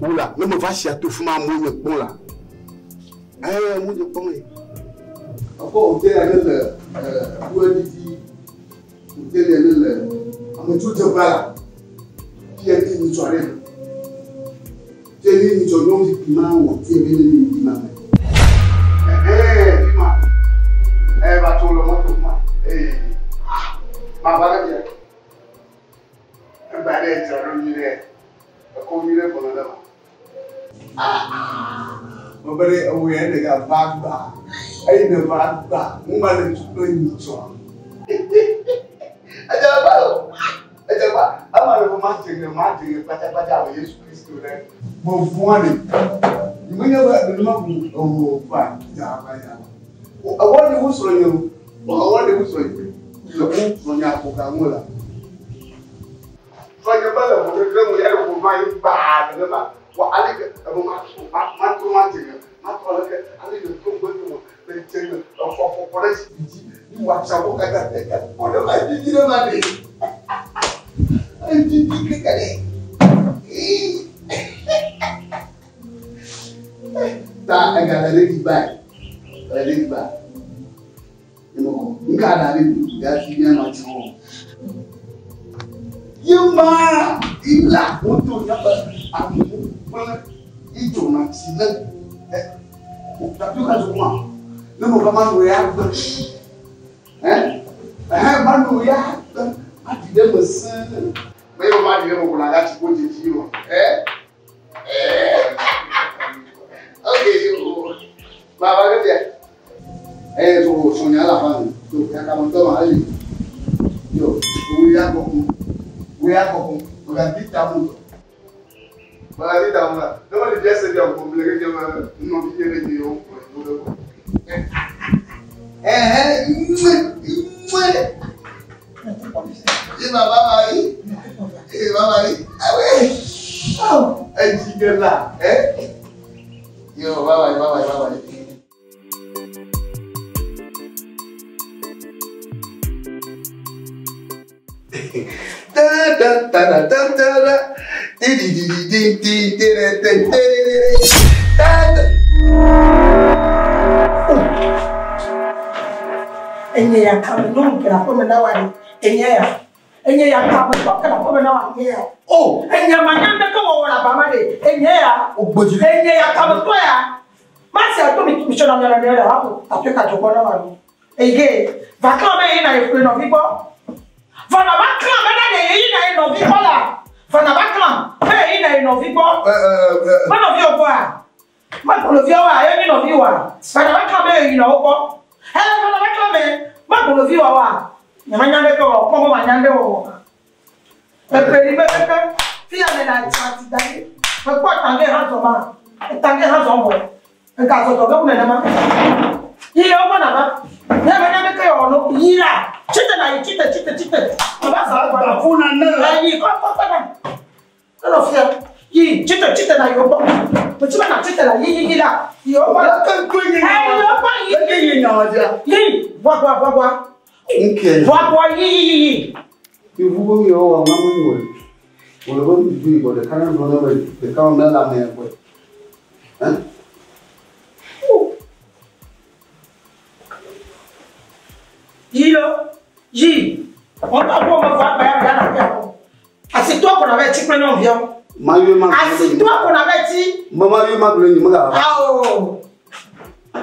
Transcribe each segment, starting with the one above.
Oula, ne me va chier à tout fuma mon bon là. Mon bon. Encore on tient le on tout de là. Qui est une soirée. C'est une journée qui m'a on tient une m'a. Dis-moi. Va tout le monde moi. Ma va bien. Bah les jaroniers. Comme il est pour la on va aller où est le gars Bagba. Il ne va pas. On va le tuer une soirée. Ajaba, ama le marcher, pas Jésus Christ. Bon, voir les. Il me dit de nous au pas. I want to who's on you. I want to who's on you. Le bon sonia pour Kamola. Sonia pas le bon, le moyen pour moi, il part de là. Wa ali ke ma ali de to go le tene o fo police biti ni wa chawo kaka o de ma di de ma de ai di ke kale ta aga le di ba no nga na le ya si ya ma chawo yuma ila o to ya ba amu il tourne si là t'as plus qu'à jouer ne me comment nous regarde man regarde à dire me ça mais on va dire on la gâte pour dire ok yo va bien so sonia la femme to ya comme toi ali yo we are going to get down. Voilà, dis donc, non, les gestes de complet, non, il y a des millions. Il va marier. Ah oui. Oh, un tigre là, hein? Yo, va. Enye ya kama kila pome na wani enye ya kama kila pome na wani oh enye manyambe ko wala bamade enye ya ogboji enye ya kama to ya masi atomi mission na na hapo atweka jokona wani ege vakama ina ifeno bibo vana bakla na ina ino bibo la vana bakla ina ino bibo vana vio kwa makolo vio wa yemi no viwa vana bakla ina opo vana bakla makolo vio wa nyamanyande ko komo manyande wo peri fia me na chati dai ko tange ha to ma Tangue razão, boy. Em caso de algum nenema. E eu vou na. Nem que eu não ira. Chita na chita. Mas a funa não. Aí, como. Não fia. E chita na eu. Mas chita na chita lá. E lá. E eu vou lá can coisa. Aí eu vou ir. E voa. OK. Voa. E. Eu vou ir ao mamãe. Eu vou vir por cá não vou ver. Cá não lá mesmo. Hein? Ji, on va voir bien. Assieds-toi qu'on avait dit que non viens. Assieds-toi qu'on avait dit. Maman lui m'a donné moi. Ah oh.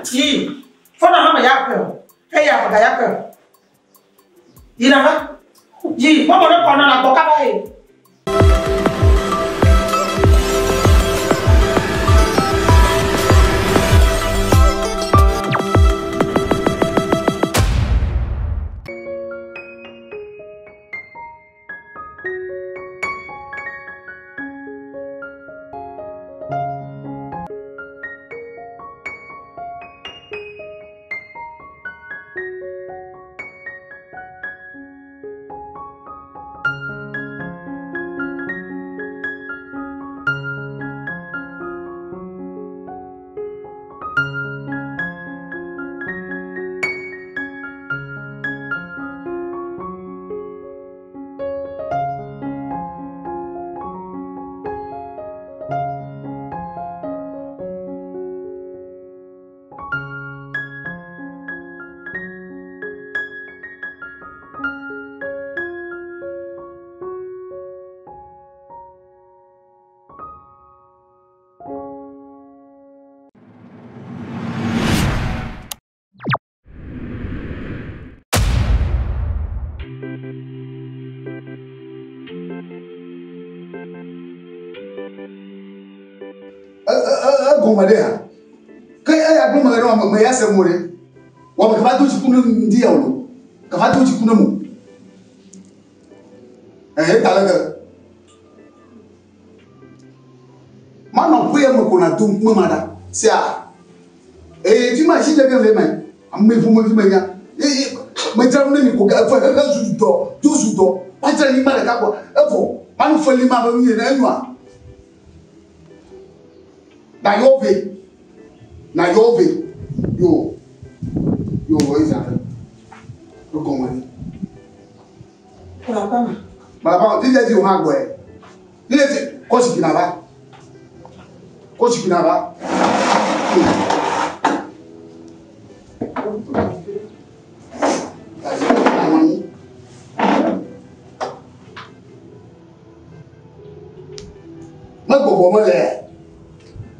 Ji, faut na hama yako. Ya yako. Ina va? Ji, maman ne prend la boca ba. Commentez. Quand il y a un moment, mais il y a ce mot. On va tout dire. On va tout dire. Maintenant, vous voyez qu'on a tout le monde. C'est ça. Et tu m'as dit que les mains. Mais vous me dites bien. Mais tu as mis pour faire un tout sous pas de l'image de quoi. Il faut. Maintenant, il faut l'image de l'image. Na yove yo isa yo komani Malapama dile di o ma gbo e dile ti Kossi kinaba ma gogo mo le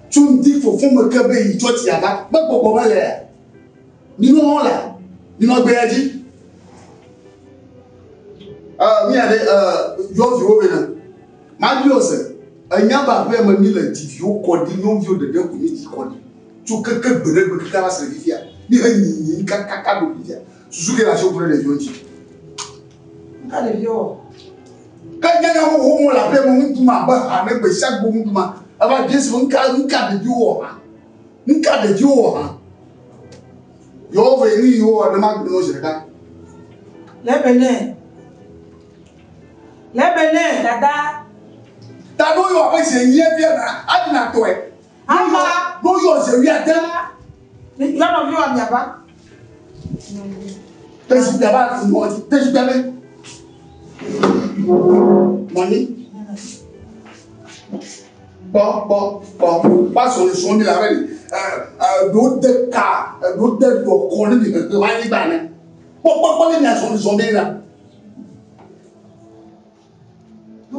tu me dis qu'il faut me caber, il doit y avoir. Mais pourquoi on l'a? Nous non là. Nous non bien dit. Mi a yo venant. Ma bio c'est un yamba après me mis le tivio codi non vio de deux commis codi. Tu que bere que ta se vivia. Ni kaka do vivia. Suzuki la chose pour les yonji. Ka le yo. Quand il y a un la paix mon tuma ba avec chaque bon tuma. Aba Jésus un cas de Dieu un cas de Dieu yo veni yo de ma no jereka Lebene dada ta no yo aba se yin bia na adina to e ama no yo se wi ada ni yo no yo ami aba tesi daba mo tesi daba money pas solution de la veille. D'autres cas, d'autres qu'on dit que tu vas y banner. Pourquoi les nations sont bien là? Je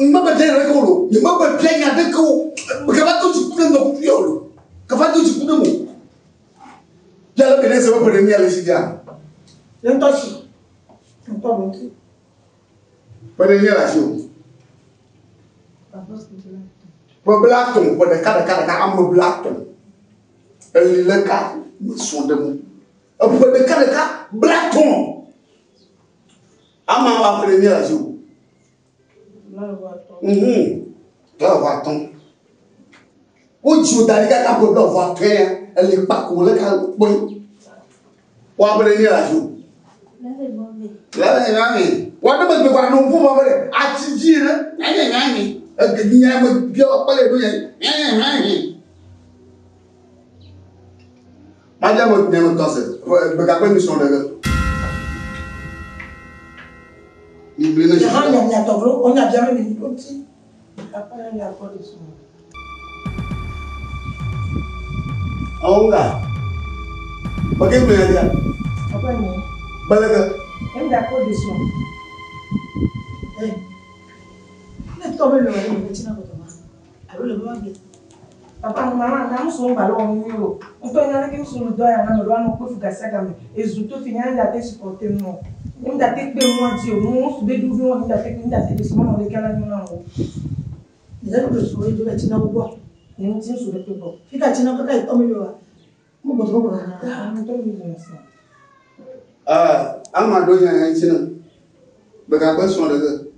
me dire rigolo, je me plains avec vous. Que va tout se prendre au fiolo? Que va tout se prendre? Il y a le bénéfice pour le mien, les gars. L'intention. On peut monter. Pas de la chose. Pour Blackton, pour les cas de Blackton. Le cas, nous sommes de nous. Pour les cas de Blackton. Ama va premier la jour. Là, va-t-on. O Dieu d'Alika qui a pu voir faire, elle est pas cool, elle a bon. Ou après la joue. Là, what about the one who move over there? I see you, a good girl, what are you doing? Madame never does it, but I went to show the on a jamais mis petit. Après, il y a pas de son. Aonga. Bagaimana dia? Apa ini? Balaga. Em da pas de son. Eh. Ne tombe le wali me tina ko toma. Alo le bangi. Papa mama na muso ngalo onyo. Onto ngala ke muso ndo ya na ndo ano ko fuka saka me. Ezuto finyanda te supporter no. Em da te pe mo di o mo su be du no em da te so mo le kala no na o. Ndio ko so ndo be tina ko bo. Ni tin so be pe bo. Fika tina ko kai tombe le wa. Mo bo to ko na. Mo to mi le sa. Ama do nya tina. Bega ba so de.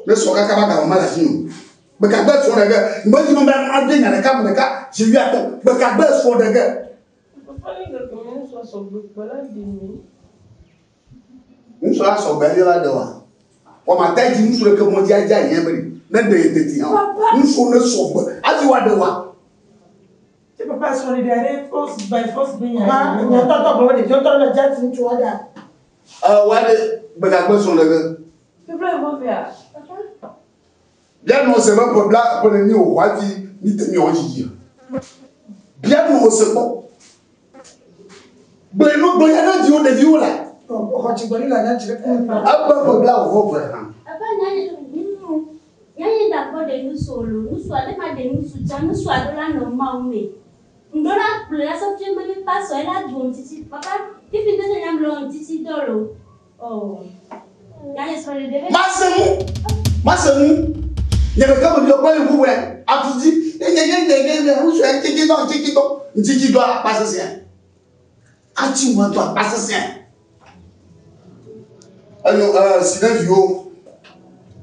Me so ka ba ka ma la finu. Bega ba so de. Mo di mo ba ma de nya na ka mo ka. Je lui attends. Bega ba so de. Papa ni ga ko so so bu bala di ni. Nous sommes sur Belle de wa. On m'a dit nous sur le que mon dia dia yen bri. Na de teti an. Nous sommes ne so. Ati wa de wa. Tu peux pas sur les derrière force by force bien. Ah, on t'entend pas de j'entends le jet tu vois là. Wa de bega ba so de. Tu peux voir faire. Bien non c'est pas pour là pour ni o wa ti ni te mi o ji. Bien non c'est pas. Ben non do ya na di o de di o la. Hochigoli la nyanchi Abba pour là o ho pour ha. Apa nyanyi d'abord de nous solo, nous soit de nous soutien, nous soit de la normale. Ndora pour la sortie même pas so elle a du titi papa, tu fais de nyam lo titi dolo. Oh. Nyanyi so le debe. Masemu. Il y a comme le quoi le pouvoir. A tout dit, vous soyez tiki doit passer ça. A tu moi doit passer ça. Alors sinon yo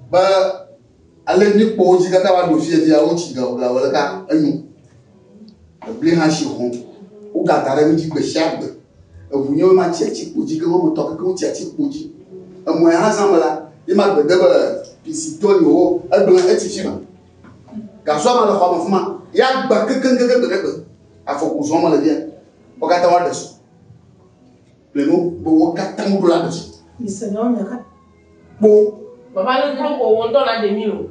ba ale ni po ji ka wa do fie dia o chi ga la wala ka anu. Bli ha shi ho. O ga tare mi ji gbe shagbe. E vunyo ma chechi po ji ga mo to ka o chechi po ji. E mo ya san mala, e ma gbe de ba pisito yo, e do e ti fi ma. Ga so ma la ko ma fuma. Ya gba keken de be. A fo ko so ma la bien. O ga ta wa de so. Le no bo o ka ta mu la de so. Le Seigneur n'y a pas. Bon. Papa le prend pour on donne à des mille.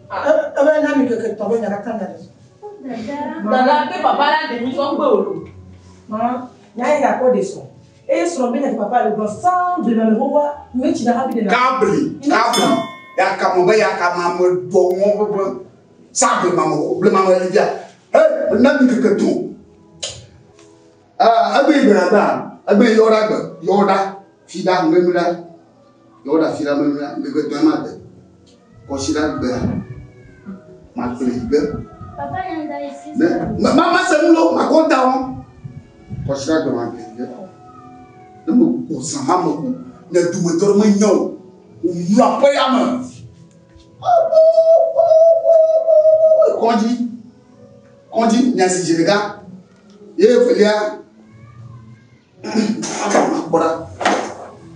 Ah, ben là, mais que tu vas y aller quand même. Dans la paix, papa là, des mille sont beaux. Maman, il y a pas de son. Et son bien avec papa le grand sang de la roi, mais tu n'as pas vu de la. Kable. Ya kamoba ya kamamo bo mo simple maman, le maman elle dit eh na mi que tout. Abi brada, abi yoda fida ngemula. Yoda fida ngemula, me que toi mate. Considère bien. Ma prière. Papa yanda ici. Maman c'est nous ma conta on. Considère bien ma prière. Ne me pousser à me ne tu me dormir non. Ou la paix à main. Kondi, nyasi jirega. Ye felia. Bora.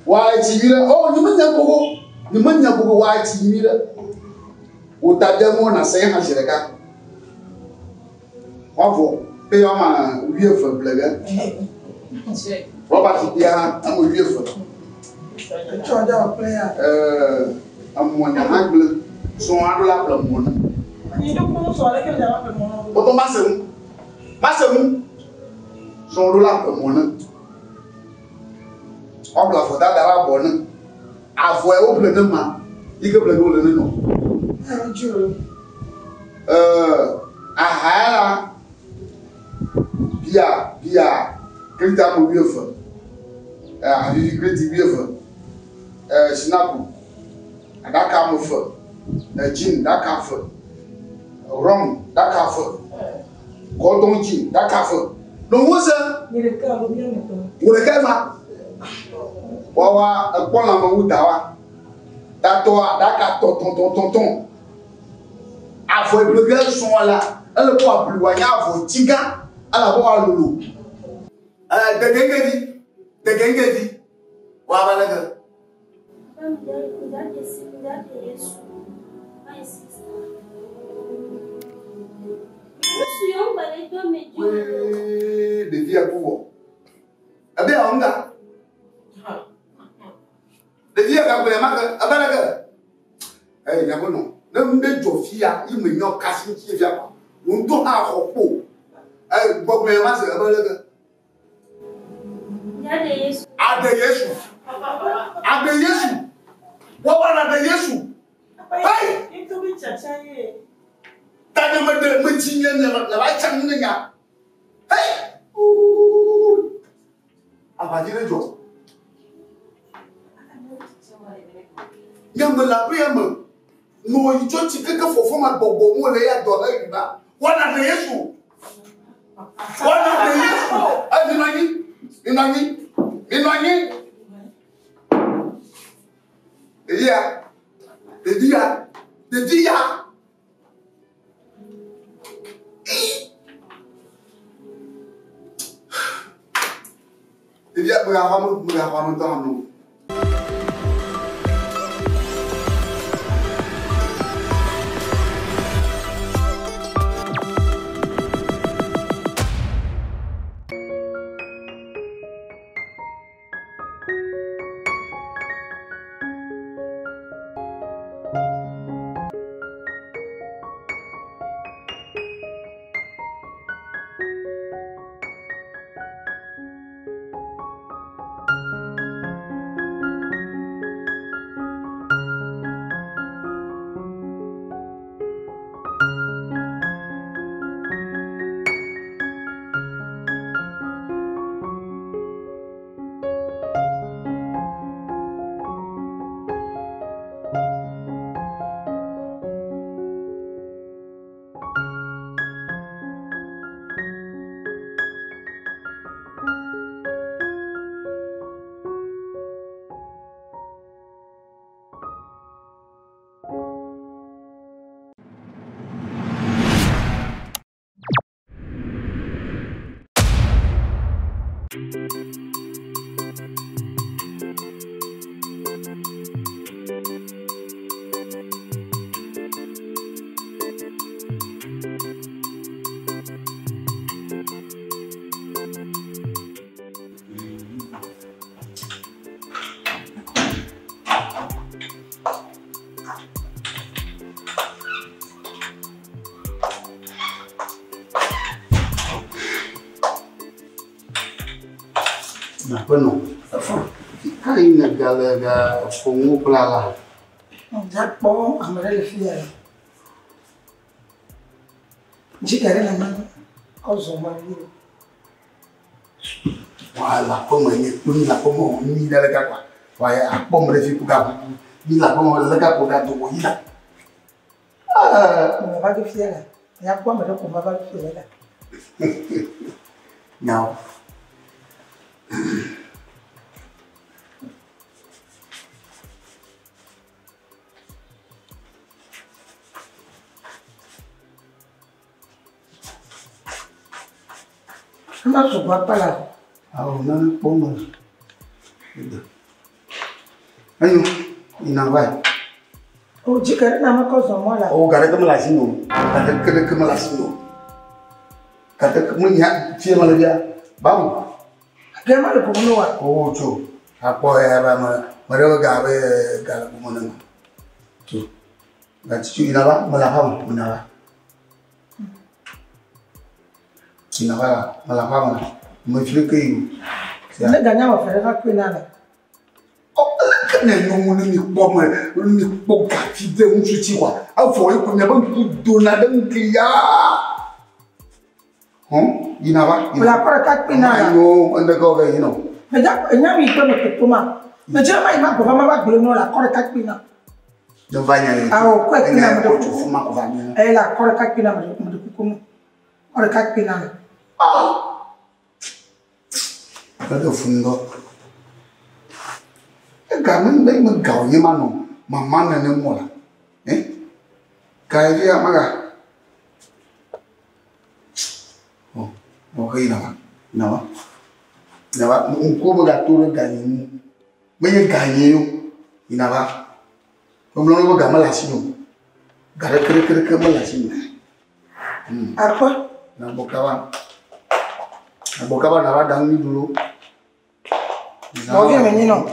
Wa chimira. Oh, ni manya bogo wa chimira. Utademo na sai ha jirega. Wafo, pe yo ma wie fe blega. Robert dia am wie fe. Amonya angle so adola plamon. Ni do ko so ala ke da plamon. Oto masem. So adola plamon. Obla fo da dara bon. Afo e o plene ma. Ike plene o le no. Juro. Ahala. Bia. Krita mo biefo. Habibi kriti biefo. Sinapu. Adaka mo fo. Gin daka fo. Rum daka fo. Godon gin daka fo. No wo se Ni le ka lo bien meto. wo le ka ma. Wa ekpon la mo dawa. Dato daka ton. Afo bloquer son là. Elle quoi plus loin afo tiga ala bo lulu. De gengedi. Wa balaga. De vie à pouvoir. Ah bien, on a. De vie à pouvoir, ah ben, eh, bien, non. Ne me jofia, il me n'y a qu'à ce qui est là. On doit avoir un repos. Eh, bon, mais moi, c'est un peu. Ade Yesu. Ade Yesu. Wawa ade Yesu. Hey! Itu bicara ye. Tanya me tinye na ba chang nya. Hey! Abajire jo. Nyamba priama. No ijo chikeke fofo ma bobo mo le ya do la riba. Wana de Yesu. Wana de Yesu. Adinani. Inani. Dia. Dia berapa tahun. Penuh. Kali ini gala fungu pelala. Jakpo amare le fia. Jikare na man ozo mari. Wala como ni pun la como ni dala kwa. Waya akpo mre fi puka. Ni la como la ka puka to ila. Ba ke fia la. Ya kwa mre ko ba fia la. Now. Não sou para Ah, não como. Ayo, ina vai. O jikare na ma ko so mo la. O gara kama lasino. Kata kama lasino. Kata munya cie malaria. Bam. Gema le ko no wa. Oh, cho. Apo ya ba mare ga be ga ko mo na. Tu. Ga ci ina ba malapam ina ba. Ina ba malapam. Mo flike yu. Ne ganya wa fere ka kwina na. Ne no ni po mo ni po ka ti de un chuti kwa. Afo e ko ne ba ku do na de nkiya. Ina ba? La kora ka kwina na. No, anda ko ga ino. Me ja nya mi to me to ma. Me je ma ima ko ma ba gbe no la kora ka kwina. No vanya yi. Ah, o kwa kwina mo to fuma ko vanya. La kora ka kwina mo ku ko. Kora ka kwina na. Kada fundo. Gamen dai mun gawo yi mano. Mamma na ne mola. Kai ya maga. Okay, no. Un como gatoro ganhou. Meia ganhou. Inava. Como não vou gamar assim. Gara kere malasino. Apa? Na bokawa na wadang ni dulu. Mau dia menino.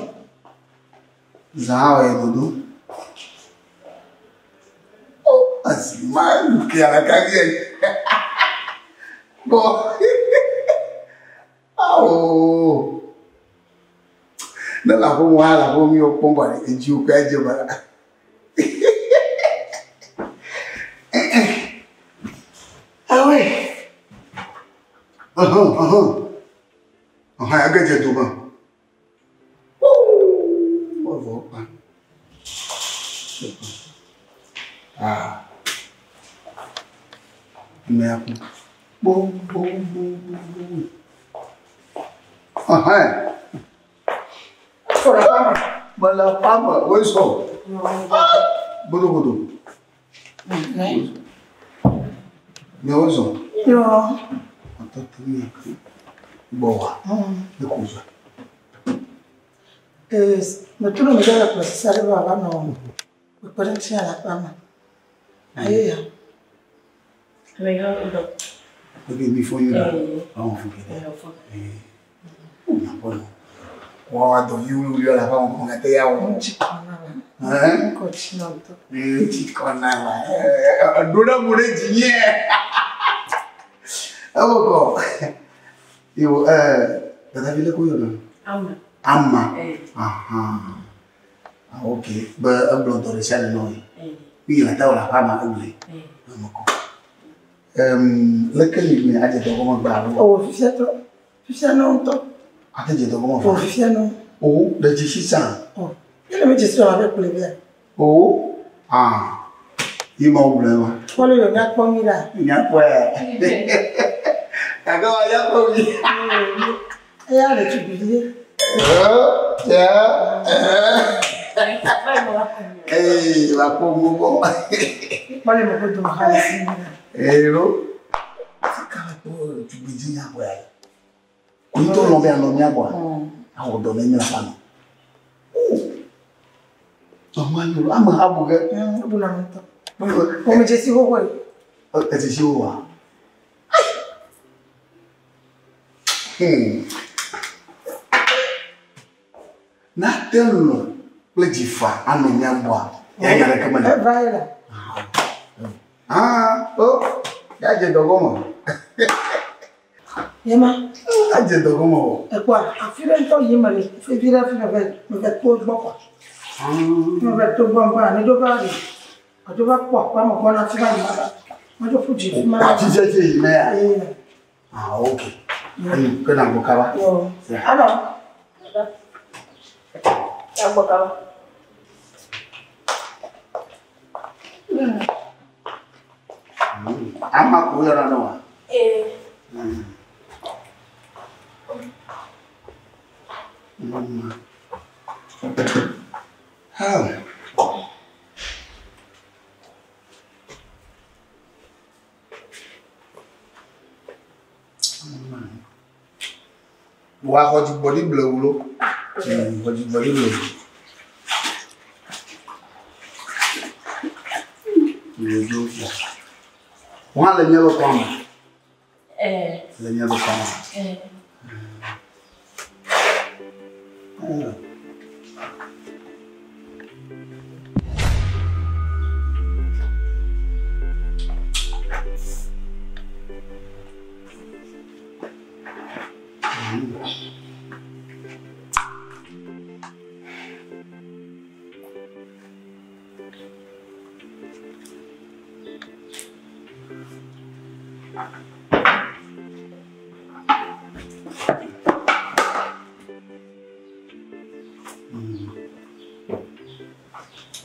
Zawa ya dudu. Oh, asma que ala kage. Bo. Oh. Na la ko mo ala ko mi o pomba ni nju ka je ba. I get you to go. Boom. Bala papa, where's home? Budu. Yo. Boa. De coisa. Mas tu não me dá para processar o babá, não. Eu posso ensinar a cama. Aí, Legal, porque me foi vamos ficar. Não pode. Quando eu lá vamos até ao Dona Muretinha. Eu da vila cuyo Amma. Ok. Ba ablo to resale noi. Ila tawla fama abli. Lequel me a dit comment parler. Oh, ficha non to. A dit comment Oh, ficha non. Oh, de chicha. Oh. Il me dit ça avec plaisir. Oh. Il m'a oublié. Qual est le gars pour moi là? Agora ya comi. É a leite de Ei, lá como bom. Olha meu puto assim. Ero. Fica por tubidinha agora. Quando não vem a nome agora. A o dono me la fama. Mano, ama abuga. Bulamento. Como disse o oi. É disse o wa. Na telo le jifa anu nyamwa ya yare kama na vai lá oh ya je dogomo yema a je dogomo é quoi afira então yema le vira vai me vai pôr boca me vai to bomba ne do vai a do vai pôr para mo na fica mas eu fudi mas a ti je me ok aí kana bokawa alors ya bokawa ama kuyara no Wa ko ti body blow lo. Body blow. Wa le nyelo kwa ma. Le nyelo kwa ma.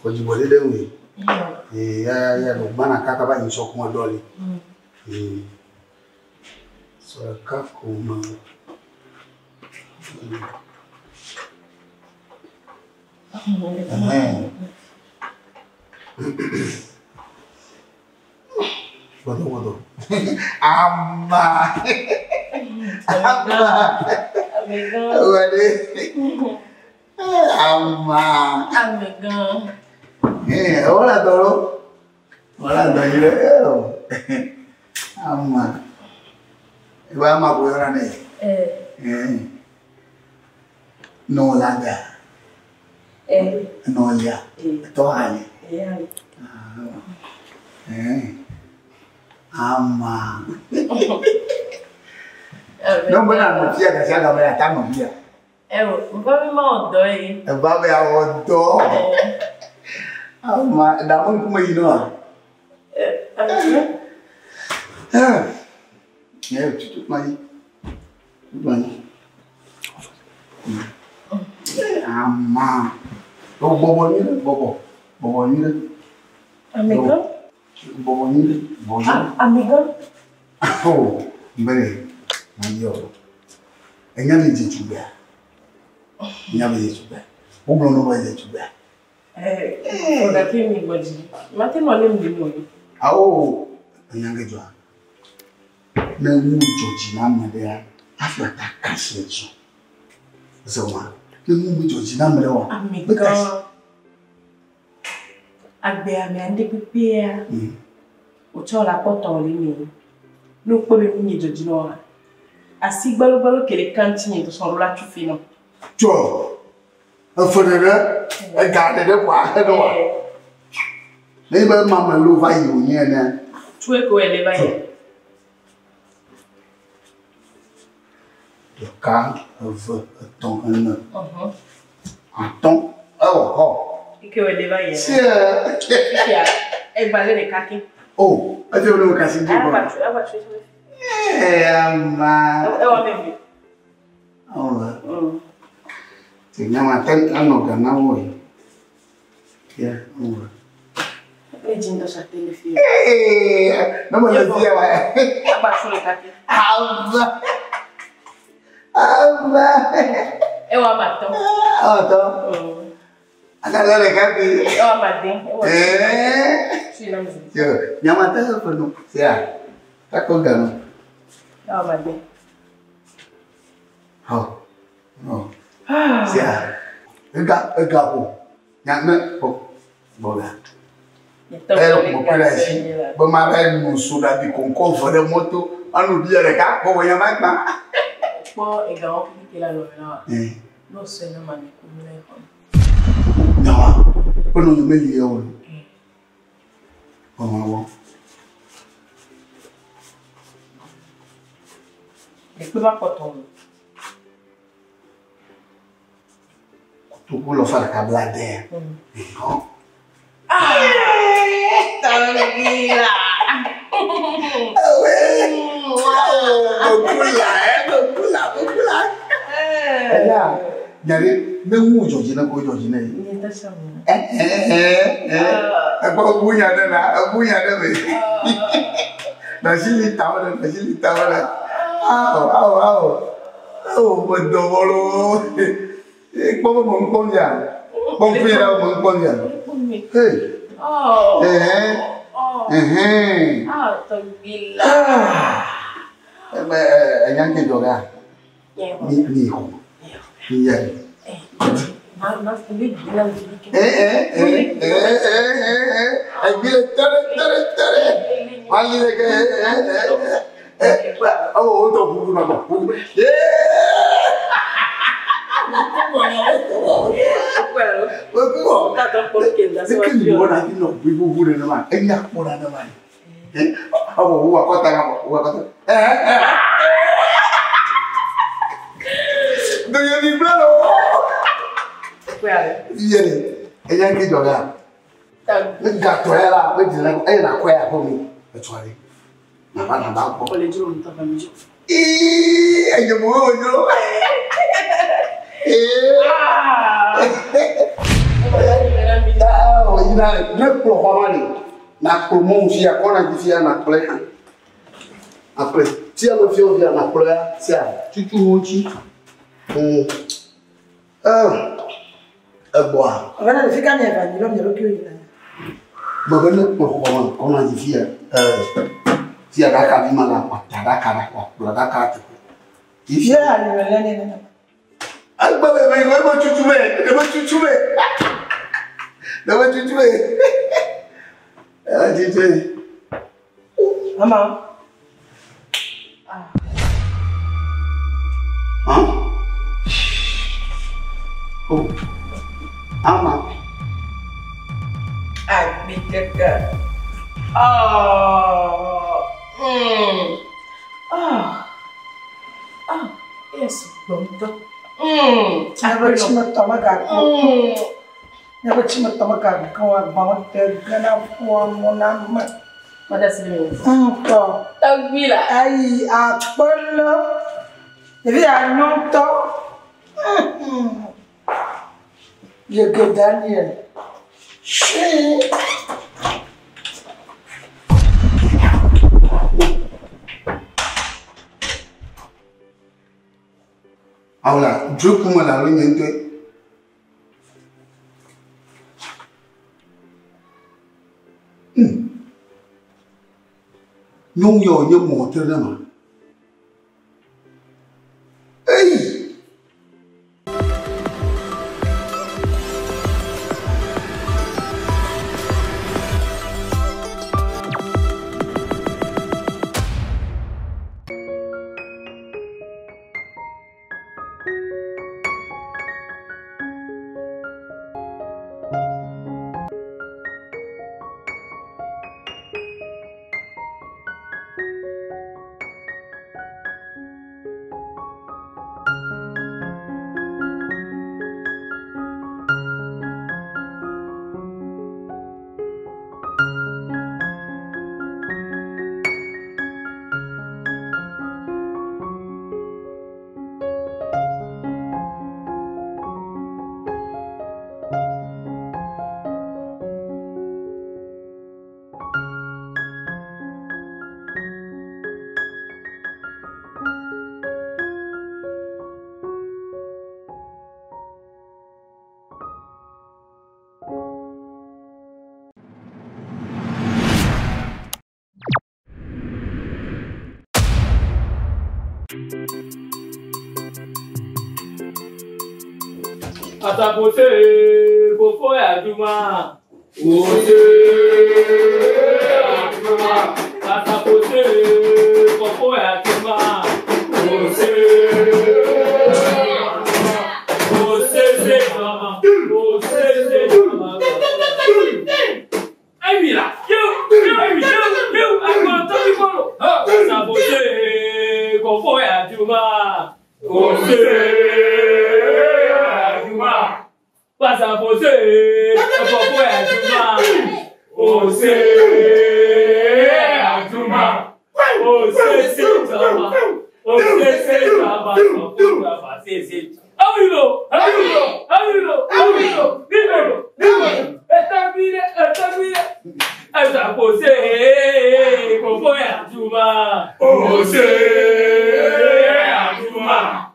Ojibole de we. Ya no bana kaka ba nso kuma dole. So ka kuma. Bodo. Amma. Hola, Toro. Hola, Doña. Ama. Iba ama kuora ne. No langa. No ya. Tohani. Ama. Não vai na tia que já não vai estar no dia. Vai me mandar. Vai me mandar. Ama, dah pun kumai no. Tutup mai. Ama. Bobo ni, bobo. Bobo ni. Amigo? Bobo ni, bobo. Amigo? Oh, mbere. Mayo. Enya me je tuba. Enya me je tuba. Bobo no ba je tuba. Oda ke mi gboji. Mate mo le mi mo. Awo, enya nge jo. Na mu joji na mede ya. Afa ta kashi eju. Zoma. Na mu joji na mede wa. Amigo. Agbe ami ande pipe ya. Ocho la poto le mi. No po be mi joji no wa. Asi gbalo kele kanti to so la tu fi no. Jo. Afodere, gade de kwa do wa. Ne ba mama lo va yi onye na. Tu e ko ele ba yi. Le cas veut ton un. Attends. Oh. Ike o ele ba yi. Si e gbalé de kaki. Oh, aje o no kasi ndi ko. Abattu. Ama. E wa me. Oh. Nyama ten ano gana wo. Ya, oh. Le jindo sa telefone. No mo le dia wa. Abattu le kaki. Aba. E wa mato. To. Ada le kaki. E wa madin. Si na mzi. Yo, nyama ten ko no. Sia. Ta ko gano. E wa madin. Oh. Sia. Ega po. Nyame po. Boga. Mo pela si. Bo ma ba no suda bi konko fore moto. Anu bi re ka ko ya ma gba. Po ega o ki la lo na. No se na mani ko mi na ko. No. Ko no me li e o. O ma wo. E pe ba poton. Tu pulo fare cablade. No. Tranquila. Bokula. Ya. Nyari me mu joji na ko joji na. Ni ta samu. Ko bunya na me. Na shili tawala. Oh, bodo bolo. Como monconia. Confira monconia. Hey. Oh. Tranquila. Yang ke joga. Ni ho. Ni ya. Na fuli bila fuli. Agile tare. Mali le ke. Oh, to buku na ko. Tá tão pouquinho da sua vida. Não, não, vivo na mãe. É minha porra na mãe. O acota na o acota. Não ia me plano. Qual? Ele, ele que joga. Tá. Gato ela, vai dizer, ela qual é comigo. É chore. Na banda, olha de onde tá vendo? Aí eu vou. Ne pro na promo via kona via na play. Après, si elle vient via na play, c'est tu monti. Boa. Agora fica neva, ni l'homme de que Baba ne pro kona via via da kabima la pata da kara la da kara. Yeah, I'm learning. I'm going to Mama. Huh? Oh. Ama. I beat that girl. Oh. Yes, bonto. Never chima tomaga. Never chima tomaga. Kau bangun terkena puan monam. What does it mean? Kau. Tagila. Ai apa lo? Jadi anu to. You go Daniel. Ahora, yo como la oriente. Nhung yo như một thế đó mà. Ê! Atapose kofo ya juma. Ose juma. Atapose kofo ya juma. Ose se juma. Ose se juma. Amira, you. I'm going to follow. Atapose kofo ya juma. Ose passa você, eu vou ajudar. Você ajudar. Você se chama. Você se chama. Para fazer isso. Amigo. Esta vida. Essa você, eu vou ajudar. Você ajudar.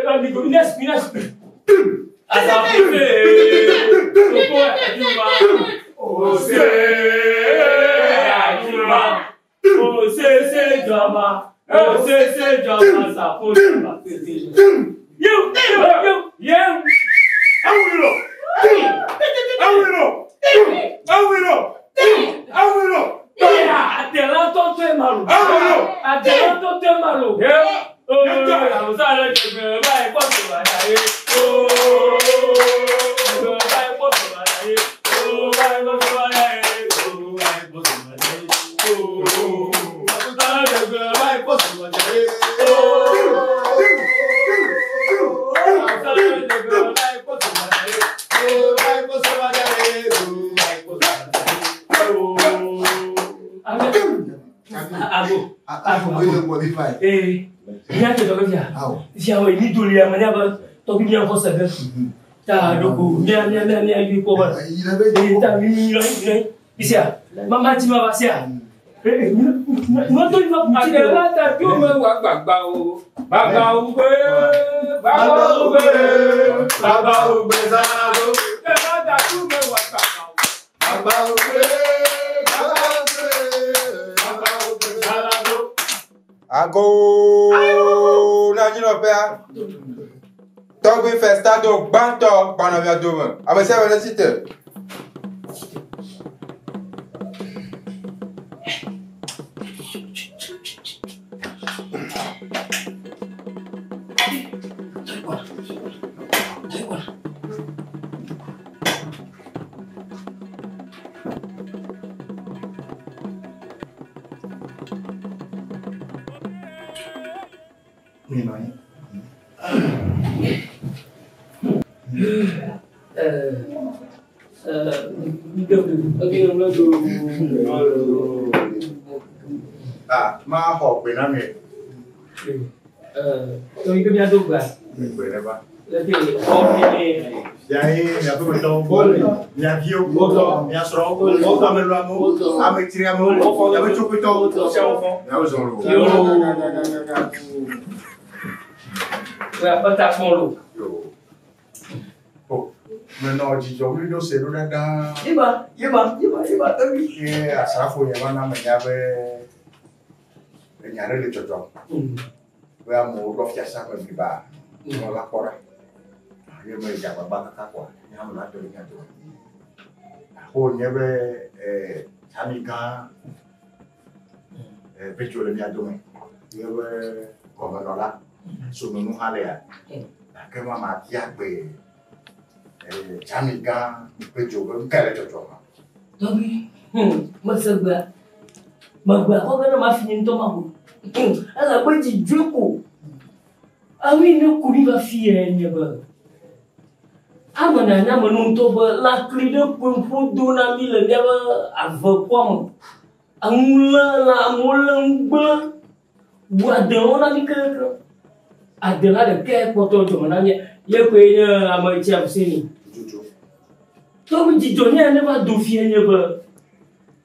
Amigo, Inês. Atapose, kofo ya juma. Ose ajuma. Ose se jama. Sapose batese. You. Awiro. Adelanto te malu. Oh, sorry, vai posso vai. Dia tu tak kerja. Siapa ini dulu yang mana apa? Tapi dia kau sebab. Tak doku. Dia ini kau ber. Tak ini. Isia. Mama cuma sia. Nanti nak ada tak cuma babau. Babau bezado. Ada cuma babau. Babau Ago. no père. Togo festado banto banavia doma. Ama se va site. Ma học về năm này. Tôi cứ đâu cả. Về đây ba. Là thì con thì Jadi, ya tu betul boleh. Ya view betul, ya serong betul, kami lamu, kami ceriamu, ya betul betul, siapa? Ya betul. yo. Và bắt đầu phong luôn. Oh, menor jijong ni dosa tu dah. Iba tapi. Ya, asrafu ya mana menyabe, menyare le cocok. Wa mau dof jasa berkibar, mau lapor. Dia menjawab bangka kakwa, yang melaju dengan tu. Hon ya be, kami kan, Bedzo Lebene tu, dia be komenolak, Somenou halea. Kema mati be, kami kan Bedzo Lebene kaya cocok. Tapi, masalah, kau kena mafinin tu mahu. Alah pergi joko. Awi nak kuri mafianya ba. Amananya menuntuk lakli de pemfudu nami le dia avapam. Angula buat demo nami ke. Adalah de ke foto tu mananya. Ya kuenya ama jam sini. Tapi jijonya ne ba dofianya ba.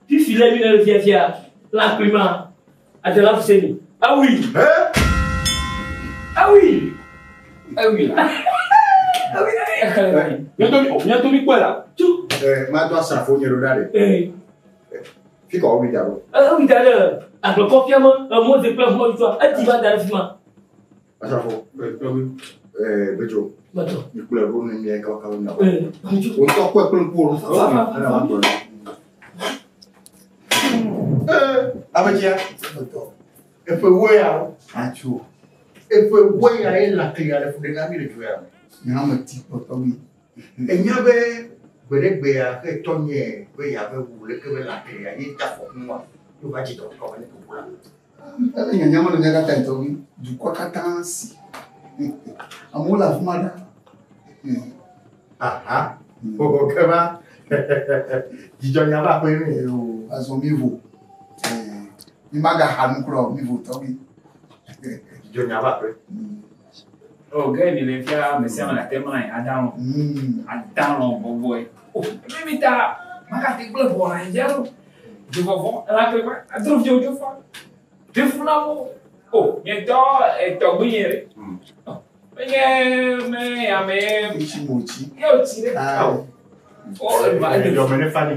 Puis filami na via lakli ma adalah Fuseni. Ah oui. Ah oui. Bientôt mi quoi là? Ma tu asrafu ni rodare. Fica o vidaro. Oui d'ailleurs. Avec le confinement, moi je peux moi tu vois. Tu vas dans le film. Asrafu. Bedzo. Betul. Ni kula run ni kau kau nak. Betul. Untuk aku perempuan. Apa dia? Betul. Efeuia. Achu. Efeuia ela criada por dentro da vida tu é. Não me tipo tobi. Enya be berebe ya ke tonye be ya be bule ke be la cria ni ta fo moi. Tu vas dire ko ne ko bula. Anya nyama no nyaka ta tobi. Du kwa katansi. Amula fumada. Aha. Bobo kama. Jijonya ba pe ni o azomivo. Ni maga hanu kro mi vo tobi. Jijonya ba pe. Oh, gars, il est fier, mais c'est un thème là, Adam, Adam, bon boy. Oh, mais t'as, ma carte est bleue pour un dialogue. Je vais voir, là, tu vois, à trouver du fond. Tu fous là, oh, il y a toi, bien. Mais, Ichimochi. yo, tire. Oh, il va aller. Yo me fani.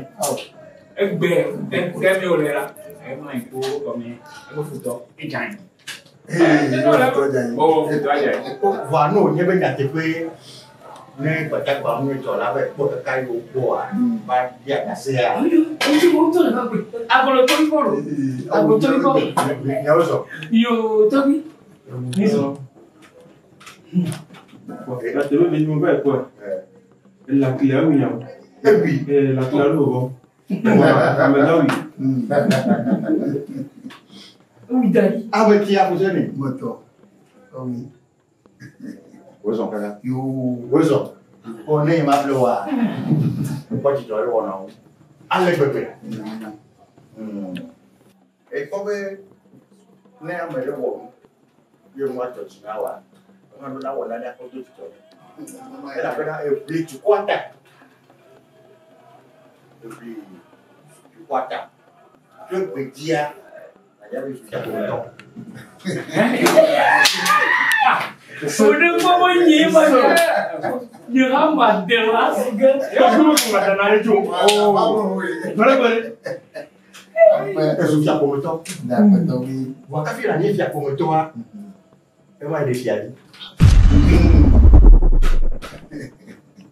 Gars, au là. Moi, il faut comme un photo, et gagne. Oh, và nổi như bên nhà thì quê nên phải các bạn như trò lá về bộ cây của và nhà nhà xe. Nhớ rồi. Yo, tapi. La télé vient de me quoi? La clé à oui. La clé à l'eau. Oui, Dali. Ah, mais qui a posé les motos? Oui. Où sont là? Yo, où sont? On est ma bloa. Pas du tout, on a. Allez, bébé. Et comme ne a me le bon, je me vois tout ça là. On a là on a la photo tout ça. Elle a fait un plus tu quoi ta? Et puis tu quoi ta? Je peux dire. Sudah mau nyimak nyerang bandel asik kan? Kamu nggak ada itu. Oh, boleh. Sudah komentar. Dah komentar. Waktu filmnya dia komentar. Et moi, il est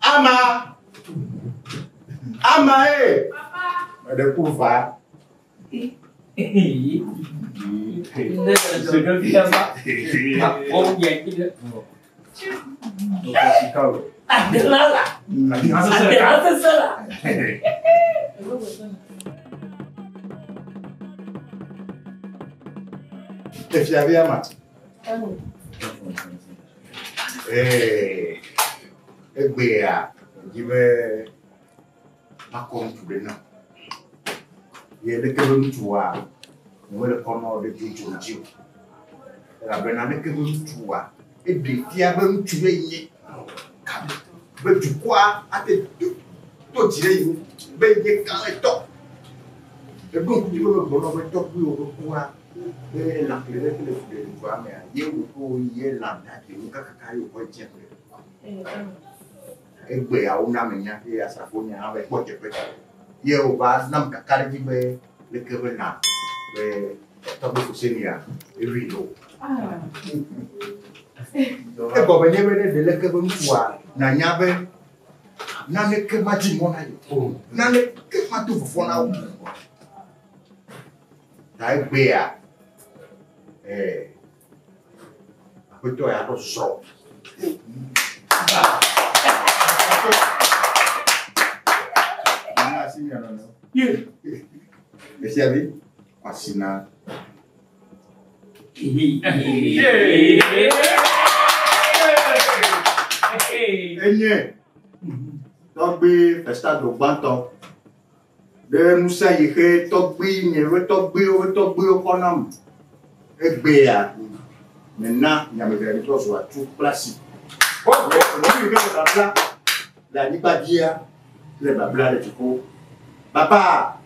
Ama! Ama, eh! Papa! De pouvoir. Te fiavi ama? Egbe a, jibe akon tube na. Ye le kebe mtuwa, mwele kono de juju. La bena le kebe mtuwa, e de fiabe mtuwe ye. Be du kwa ate to jire yu, be ye kan e to. E bon jibe be bono be to ku yo kwa. E la klere ke le fude du kwa me ye ko ye la da ke ka yo ko je. Egbe a una menya ke asafonia ave ko je pe. Ye o ba nam ka kare jibe le kebe na. Be to Fuseni ya e rilo. E ko benye be de le kebe mwa na nyabe na ne ke ma ji mona yo. Na ne ke ma tu fo na o. Da egbe a apeto ya to so. Esse ali, assinar. Enye, togbe festado banto. De musa yike togbe nyewe togbe okonam. Egbe ya. Maintenant, il y a mes vérités sur tout place. La nipadia, le babla le tiko. Papa,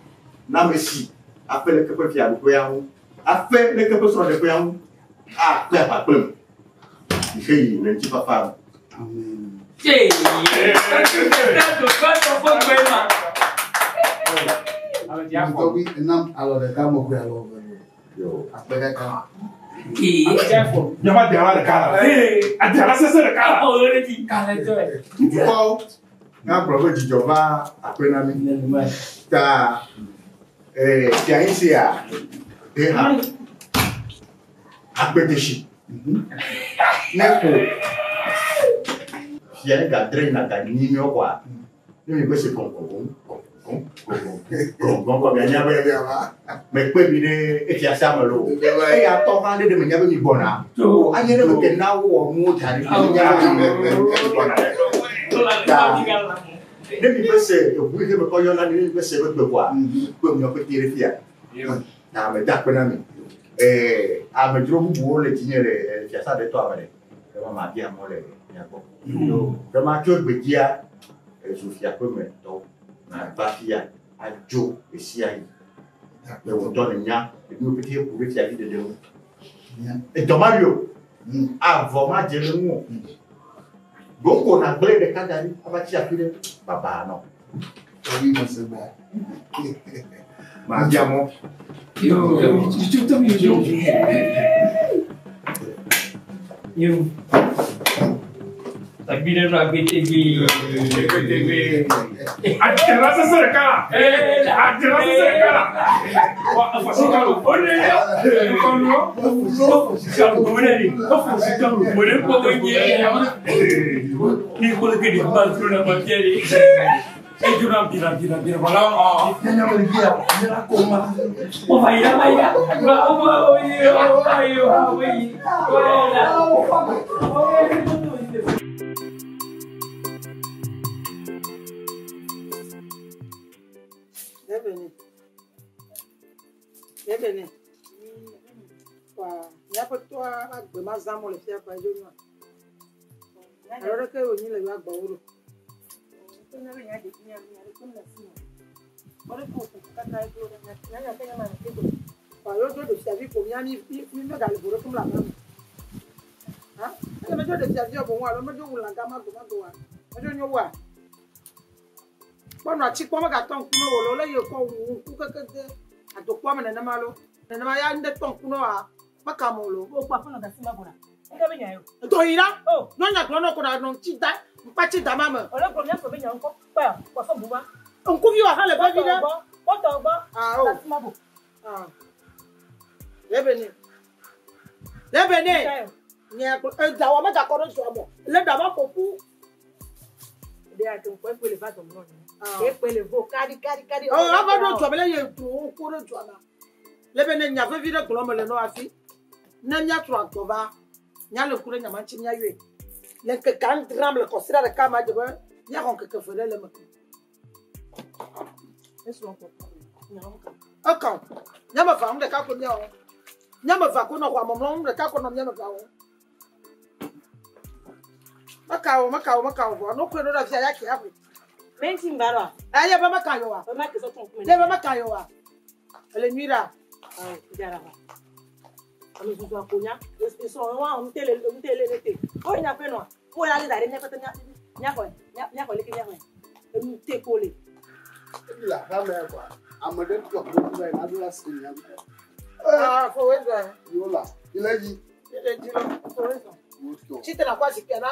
na merci. A fait le que peut faire le coyam. A fait le que peut sur le coyam. Ah, clair pas plum. Il fait le petit papa. Amen. Alors, le cas m'a fait alors. Yo, après le cas. Nyama diara de cara. Adiara sese de cara. Oh, ele di cara joy. Oh, na prova de Jova apena mi. Ta tiaisia. Ha. Apeteshi. Nepo. Fiere gadre na ganinho kwa. Ni me se konko. Kon bien nyaba ya me pe bi de e ti asama lo e ya to kan de me nyaba mi bona so anye de ke na wo mu tari nyaba bona de mi pe se o bu de me ko yo na ni pe se be kwa ko mi o pe tire fia na me da pe na mi a me dro bu le tinyere ti asa de to abale e ma dia mo le nyako yo de ma to gbe dia e Sofia ko me to na bafia ajo esiai le wonton nya e bi opete ku be ti abi de lewo e to mario avo ma je le mu gongo na gbe de kadari abati afire baba no obi mo se ba ma diamo yo tu to mi yo Tagbine no ABTV. Atira sese de cara. Atira sese de cara. Fasicalo. Olha. Kono. Fasicalo. Olha. Fasicalo. Olha como é. Ni ko ke di mal na bakiari. E jura bira wala. Nanya mo bira. Nira ko ma. O vai. Lebene. Wa, ya potwa agbe mazamo le fia kwa jonwa. Alors que on le va gbawo. On na nya de nya ko na sino. Ore ko ka ta do na nya ka ma ke do. Wa yo do de service ko nya ni me ga le boro ko la ma. Ha? E me do de service ko wa lo me do la ga ma do wa. Me do nyo wa. Bono achi ko ma ga ton ku no lo le yo ko wu ku ka de adokwa me na malo. Na ma ya nde ton ku no a makamolo. O kwa fona ga sima bona. Doira. Oh, non a clono qu'on a non tita, pas tita maman. On a combien de bien encore pas quoi ça bouba. On couvre à la baby là. Ah oh. Ah. Lebene. Lebene. Nya ko dawa ma da ko no so mo. Le dawa ko pu. De a ton point pour le pas ton nom. Et pour le vo kari. Oh, aba do to bele ye tu ko ro to na. Lebene nya fe vide ko mo le no afi. Na nya tro akova. Nya le kure nya manchi nya yue. Le que kan dram le considère le kama de ba. Nya kon que fere le mo. Eso on ko. Aka. Nya ma fa de ka ko nya o. Nya ma fa ko no kwa mo de ka ko no nya ma fa o. Makao. No kwero da vya yake hapo. Benti mbarwa. Aya ba makayo wa. Ba make so ton kuma. Le ba makayo wa. Le nuira. Ah, jaraba. Ami so akonya. So wa on tele lete. O nya pe no. Ko ya le dare nya ko le kinya ko. Emi te pole. La femme quoi. Amade to ko ba na dula sin ya. Ah, fo weza. Yola. Ile ji. Ile ji lo. Fo weza. Chite na kwa sikia na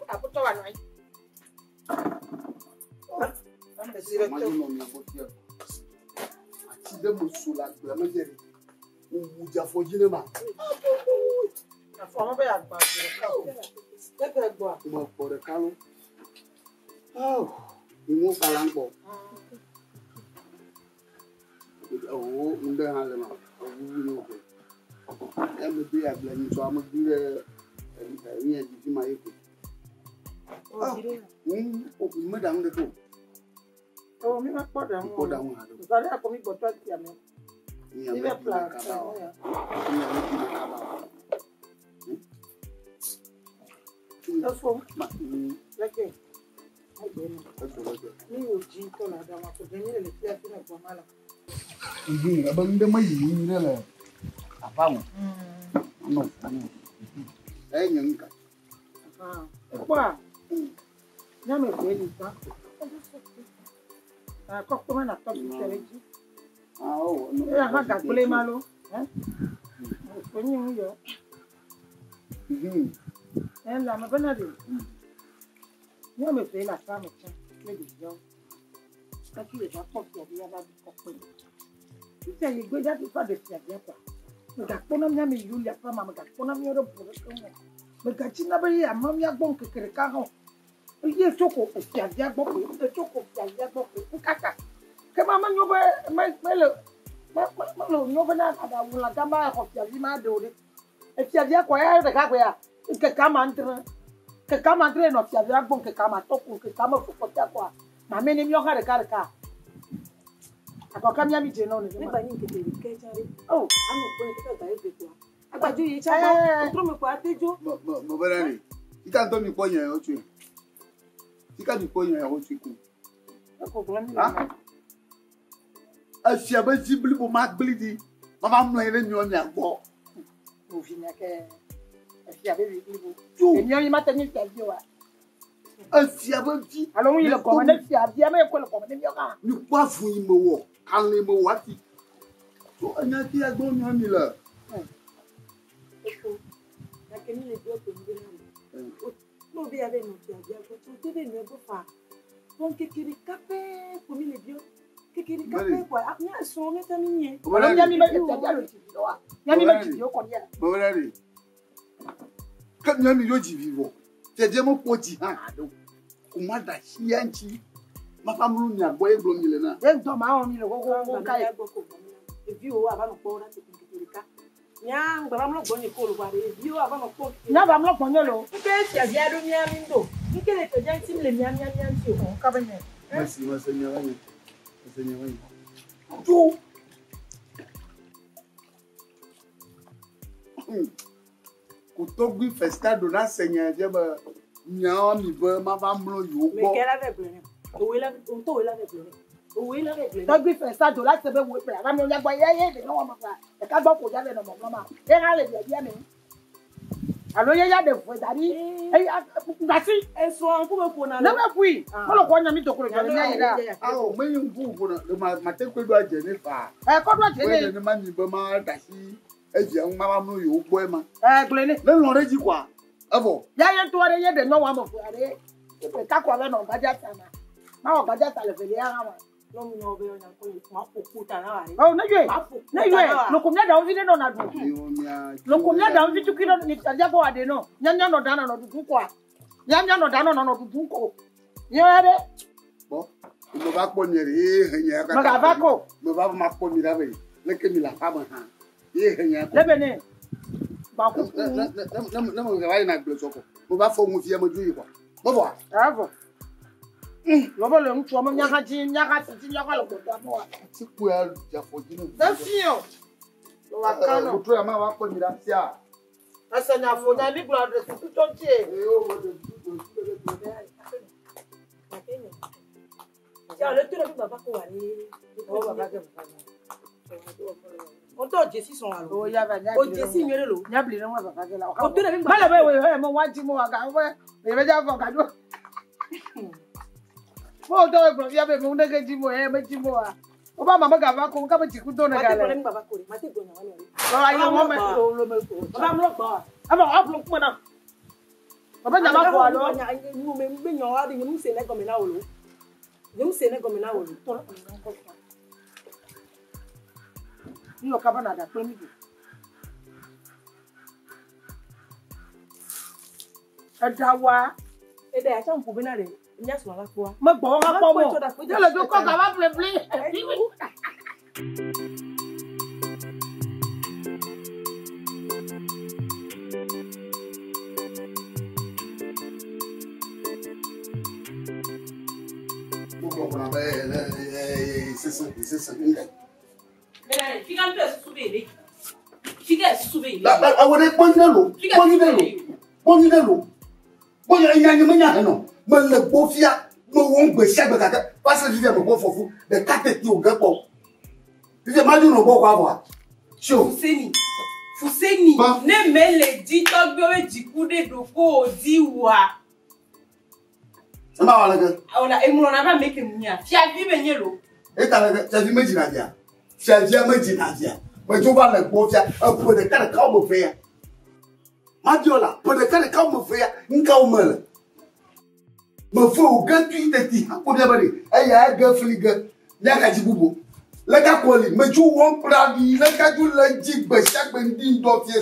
aputo wa noi. Ati de musula gbe ma je o ja fo jine ma. Afo mo be agba ko. Tebe gbo. Mo po de kalo. Oh, mo kala npo. Oh, nde ha le ma. O wu ni o ko. E me bi agba ni so amodire ni e di ma yeko. Oh, dire. O me da nde to. Oh, mi ma poda mo. Poda mo ha do. Zale ako mi botwa ti ame. Ni me plan ka ba. Ni me plan ka ba. Afo. Ma leke. Ni o ji to na da ma ko de ni le ti ati na ko mala. Abang dia mai ni le. Apa mo? No. Nyang ka. Kwa. Nyame beli ta. Ko ko na to ti teleji. Oh, no. Ya ha ga kule malo, ko ni mu yo. La ma bana de. Nyame beli la ta mo cha. Me di yo. Ka ti le ba ko ti ya ba ko ko. Ti ya go ja ti fa de ti ya kwa. Me ga ko na nyame yulia fa ma ga ko na mi ro bu ko mo. Me ga chi na ba ya ma mi agbon kekere ka ho. Iye choko ti ya gbo ko, e choko ti ya gbo ko kaka. Ke mama nyobe melo nyobe na ada wula gamba ko ti ya ma do de. E ti ya kwa ya de ka kwa ya. Ke kama entre no ti ya gbo ke kama to ko ke kama fo ko ti kwa. Na me ni mi o ka de ka. Akoka mi ami je no ni. Ni ba ni ke te ke jare. Oh, anu ko ni ke ta e be kwa. Agbaju yi cha ba. Otro me ko atejo. Mo bere ni. Ika to mi po yan o tu. Ika mi po yan o tu ku. Ko ko ni. Afia ba jibli bo ma gblidi. Mama mlo ire nyo nya gbo. Mo fi nya ke. Afia be bi bo. Enyo yi mata ni ti wa. Afia ba ji. Alo mu ile ko na fia bia me ko le ko ni ka. Ni kwa fun yi mo wo. Kan le mo wati. So anya ti agbo nyo mi la. La que ni le dio que ni no be ave no ti aja ko tu te ne go fa. Don ke kiri kape ko mi le dio. Ke kiri kape ko nya so me ta mi nye. Olo nya mi me ti aja lo ti do wa. Nya mi me ti yo ko ni. Mo bere ni. Ka nya mi yo ji vivo. Te je mo poti ha do. Ko ma da shi anchi. Ma fa mlu nya gbo e gbo mi le na. E do ma o mi le ko kai. E vi o aba no ko ra ti kiri ka. Nya ngba mlo gbo ni ko lo ba re vi o aba no ko. Nya ba mlo gbo lo. Nke ti aja do nya mi ndo. Nke le to jan tim le nya ti o ka ba ni. Merci, nya wa ni. Nya wa ni. Jo. Ko to gbi festado na senya je ba nya mi ba ma fa mlo yo gbo. Me ke la ve ble. O we la ve ble. To gbi festado la se be wo pe ara mi o nya gbo ye de no wa ma fa. E ka gbo ko ja le no mo ma. E ha le bia mi. Alo ye ya de fo dari. Ngasi eso an ku be ko na. Na be fui. Mo lo ko nya mi to ko nya ye da. Ah, me yin ku ko na ma te ko do aje ni fa. E ko do aje ni. We ni ma mi ba ma da si Et j'ai un maman au poème. Glenn. Même l'on dit quoi? Avant. Y'a toi, il y a des noms à me faire. Et puis, t'as quoi, non, pas déjà ça. Ma pas déjà ça le fait. Non, non, non, oh, non, le combien d'envie non a le combien d'envie tu kilos ni t'as quoi de non nyanya no dana no du quoi nyanya no dana no du ko yere bon il me va ponir ma va ko me va ma ponir avec le que mi la femme ha Lebene ba ko na mo ga na gbe soko mo ba fo mu fi e mo ju yi kwa mo bo bravo Lobo le mtu amo nyaka ti nyaka lo ko mo ti ku ya ja fo jinu da fio lo wa kano mo to ya ma wa ko ni da sia asa nya fo nya bi blood tu to ti o mo de ya le tu le baba ko wa ni o baba ke on to jesi son alo o ya ba nya o jesi nyere lo nya bli na wa baba ke la o tu le baba mala we mo wa ti mo wa ga we be ja fo ka do mo do e ya be mo ndege ji mo e me ji mo a o ba mama ga ba ko ka ba ji ku do na ga le baba ko ma ti do na wa ni o ayi mo me lo me ko ba mo lo gba aba o blo ku na baba nya ma ko alo mo me be nyo wa de mu se ne go me na wo lo mu se ne go me na wo lo to lo ko ni o ka ba na da pe mi do adawa e de a cha nku bi na de nya so la po mo gbo wa po mo je le do ko ka ba ple ple c'est ça mais fica un peu soulevé fica soulevé ah ouais ponidelo bon ya nya nya no me le bofia me won gbe segbe kaka parce que je me bo fofu de kate ti o gapo je ma ju no bo kwa wa sho Fuseni ne me le di to gbe we jikude do ko di wa sama wala ga ona emuno na ba make munya fia bi be nyelo e ta le ta vi meji na dia fia dia meji na dia we ju ba le bofia e po de kare ka mo fe ya Madiola, pour le cas de quand me fait un mele. Me fait au gars qui te dit, pour dire il y a un gars fligue, il y a un boubou. Le gars quoi me joue on pravi, le gars du lundi, chaque bendine d'office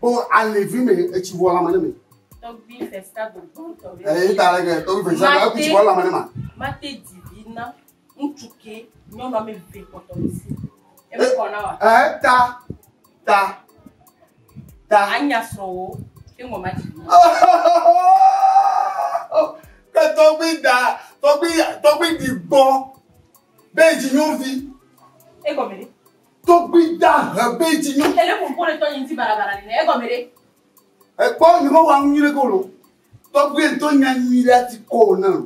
pour enlever mais tu vois la manne. Donc bien FESTADO.TV. Eh ta la gueule, donc FESTADO tu vois la manne. Mate divina, un chuke, non va me faire quand ici. Et me connait. Ta Anya so e mo ma di ka to gbi di gbon beji yun fi e go mere to gbi da beji yun ele ko pole to yin ti barabara ni e go mere e po ni mo wa nyire ko lo to gbi to nya nyire ti ko na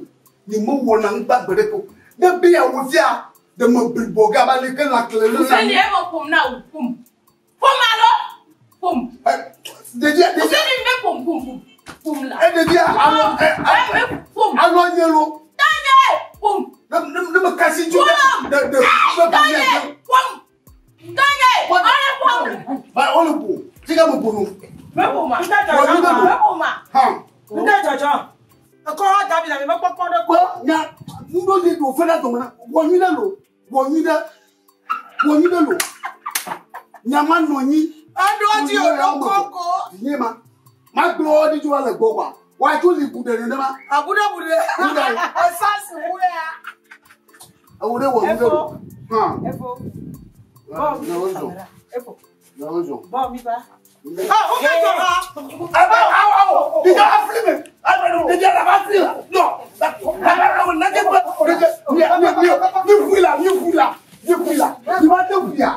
ni mo wo na ngba gbere ko de bi ya wo fi a de mo bi boga ba le ke la kle lo na ni e mo pom na o pom alo pom de dia me pom la e de dia alo nyelo tanye pom ne me kasi ju de pom tanye ala pom ba o le pom ti ga mo pom me pom ma me pom ma ha nda jojo ko ha dabi na me popo de ko nya ndo le do fela to na wo nyi de lo nya ma no nyi ando ti o lo koko ni ma glo di ju ala gbo wa ju li bude ni ma abude o sas wo ya awure wo ni lo ha efo na ojo ba mi ba ah o ka jo ah di ga aflime no di ga aflime no na ke ni fula ni ma te fia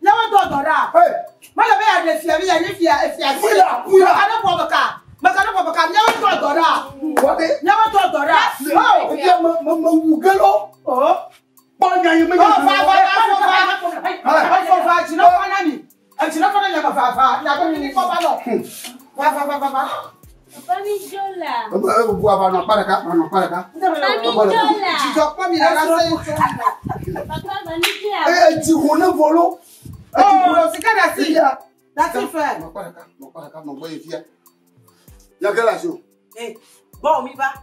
Yawa to dora. Mala be ya de fia bi ya ni fia fula ana ko baka yawa to dora. Yawa to dora. Oh ya mo wugelo ba nya yi me fa chino fa na mi chino fa na ya fa na ko ni ko ba lo fa Papa mi jola. Bu aba na paraka. Jola. Ti jo pa mi la se. Papa va ni dia. Ti hone volo. Oh, c'est quand la fille. La fille fait. Mon boy est fier. Il y a quelle action? Eh, bon, on y va.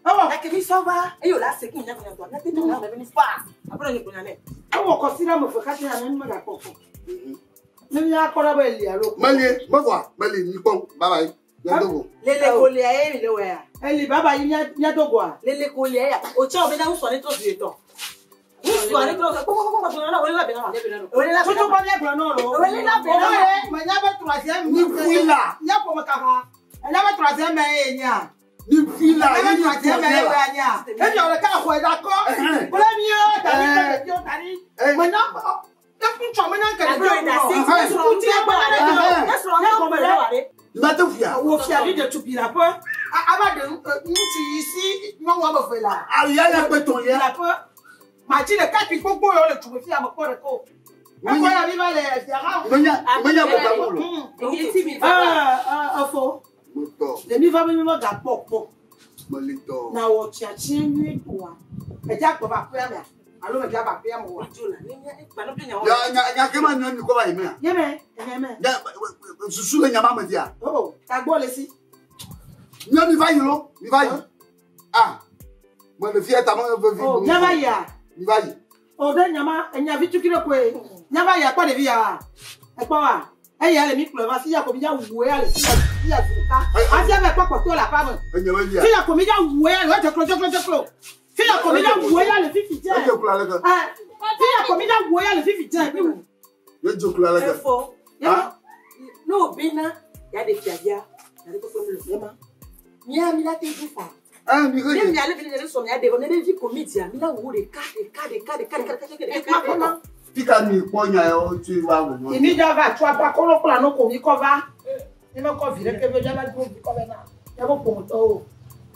Ah, La Kevin s'en va. Et là, c'est qui n'a pas toi. La tête, on a venu pas. Après, on est pour y aller. ah, on considère me faire casser la même d'accord. Mais il y a quoi là-bas, il y a l'eau. Malé, me vois. Malé, ni bon. Bye bye. Il y a Togo. Les colliers, il est ouais. Elle est baba, il y a Togo. Les colliers, au tien, on est là où sont les trop vieux temps. Où sont les trop vieux temps? Pourquoi on est là, on est là, tout pas bien pour non. On est là, mais il y a le troisième. Ni puis là. Il y a pour me caca. Elle a le troisième, mais il y a. Ni puis là. Elle a le troisième, mais il y a. Et puis on est cas, d'accord. Pour le mieux, t'as dit. Maintenant, tu as maintenant il va te fier. Ou fier de tout pile peu. Avant de nous ici, non on va faire là. Ah il y a la béton Il a peu. Mati le 4 il faut pour le tout fier à mon corps. Après la viva les ferrants. Faux. Les mi va me ga pop. Malito. Na o tia tia ni toi. E ja ko ba pe me. Alo me ja ba pe mo wa. Ya kema ni ko ba ime. Yeme. Ya susu le nyama me dia. Oh, ta gbo le si. Nya mi va yilo, mi va yi. Ah. Mo le fier ta mo ve vi. Oh, nyama ya. Mi va yi. Oh, de nyama, enya vitu kile kwe. Nyama ya kwa de vi ya. E kwa wa. E ya le mi pleuva si ya ko bi ya wuwe ya le. Si ya zuka. Asi ave kwa to la pa mo. Nyama ya. Si ya ko mi ya wuwe ya le joklo. Si ya ko mi ya wuwe ya le fifi je. Joklo la ga. Si ya ko mi ya wuwe ya le fifi je. Yo joklo la ga. Info. Ya. No bina ya de fiadia. Ya de ko le yema. Mia mi la te bufa. Ah, mi ko. Même ya le vini de so mi ade, on est vie comédien. Mi la wo de carte. Fika mi ponya o tu wa wo. Ini java tu apa ko lo kula no ko mi cover. Ni me ko vire ke be java du bi cover na. Ya ko po to.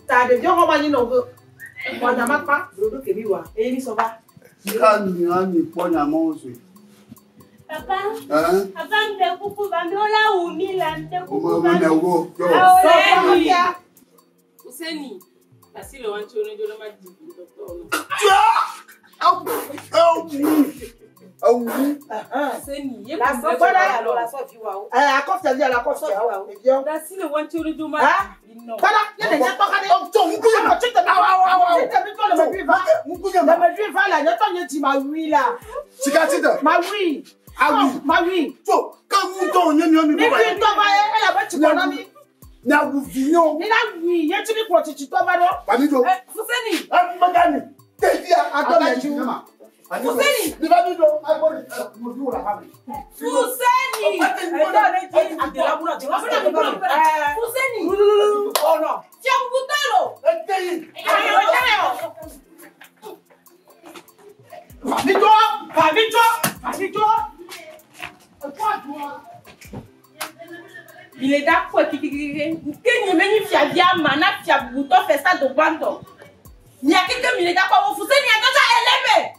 Ta de jo ko ba ni no go. Wa na ma pa. Dodo ke bi wa. E ni so ba. Fika mi ponya mo so. Papa. Papa me kuku ba mi ola wu mi la me kuku ba. Mo me wo. Yo. Fuseni. Asi le wancho ne jo ma di docteur no. Fuseni, ye La so para la so fi wa o. A costa dia la costa wa. E bien. Asi le wancho ne jo ma no. Para, ye de to ka de. To nku ya to te wa. Te bi to le ma bi va. Nku ya ma bi va la, ye to ye ti ma wi la. Sika ti de. Ma wi. Ma wi. So, ka mu to nye mi Ni bo ba. bi to ba e la ba ti ko na mi. Na wu viyon. Ni la wi, ye ti bi ko ti to ba do. Pani do. Fuseni. Magani. Te dia Atomeju. Fuseni. Ni ba mi do. Ai bo mo du la family. Fuseni. Fuseni. Oh no. Ti am butalo. Etei. Il est d'accord qui ni meni fia via mana fia buto festa do banto. Ni akeke mi le d'accord Fuseni atata eleme.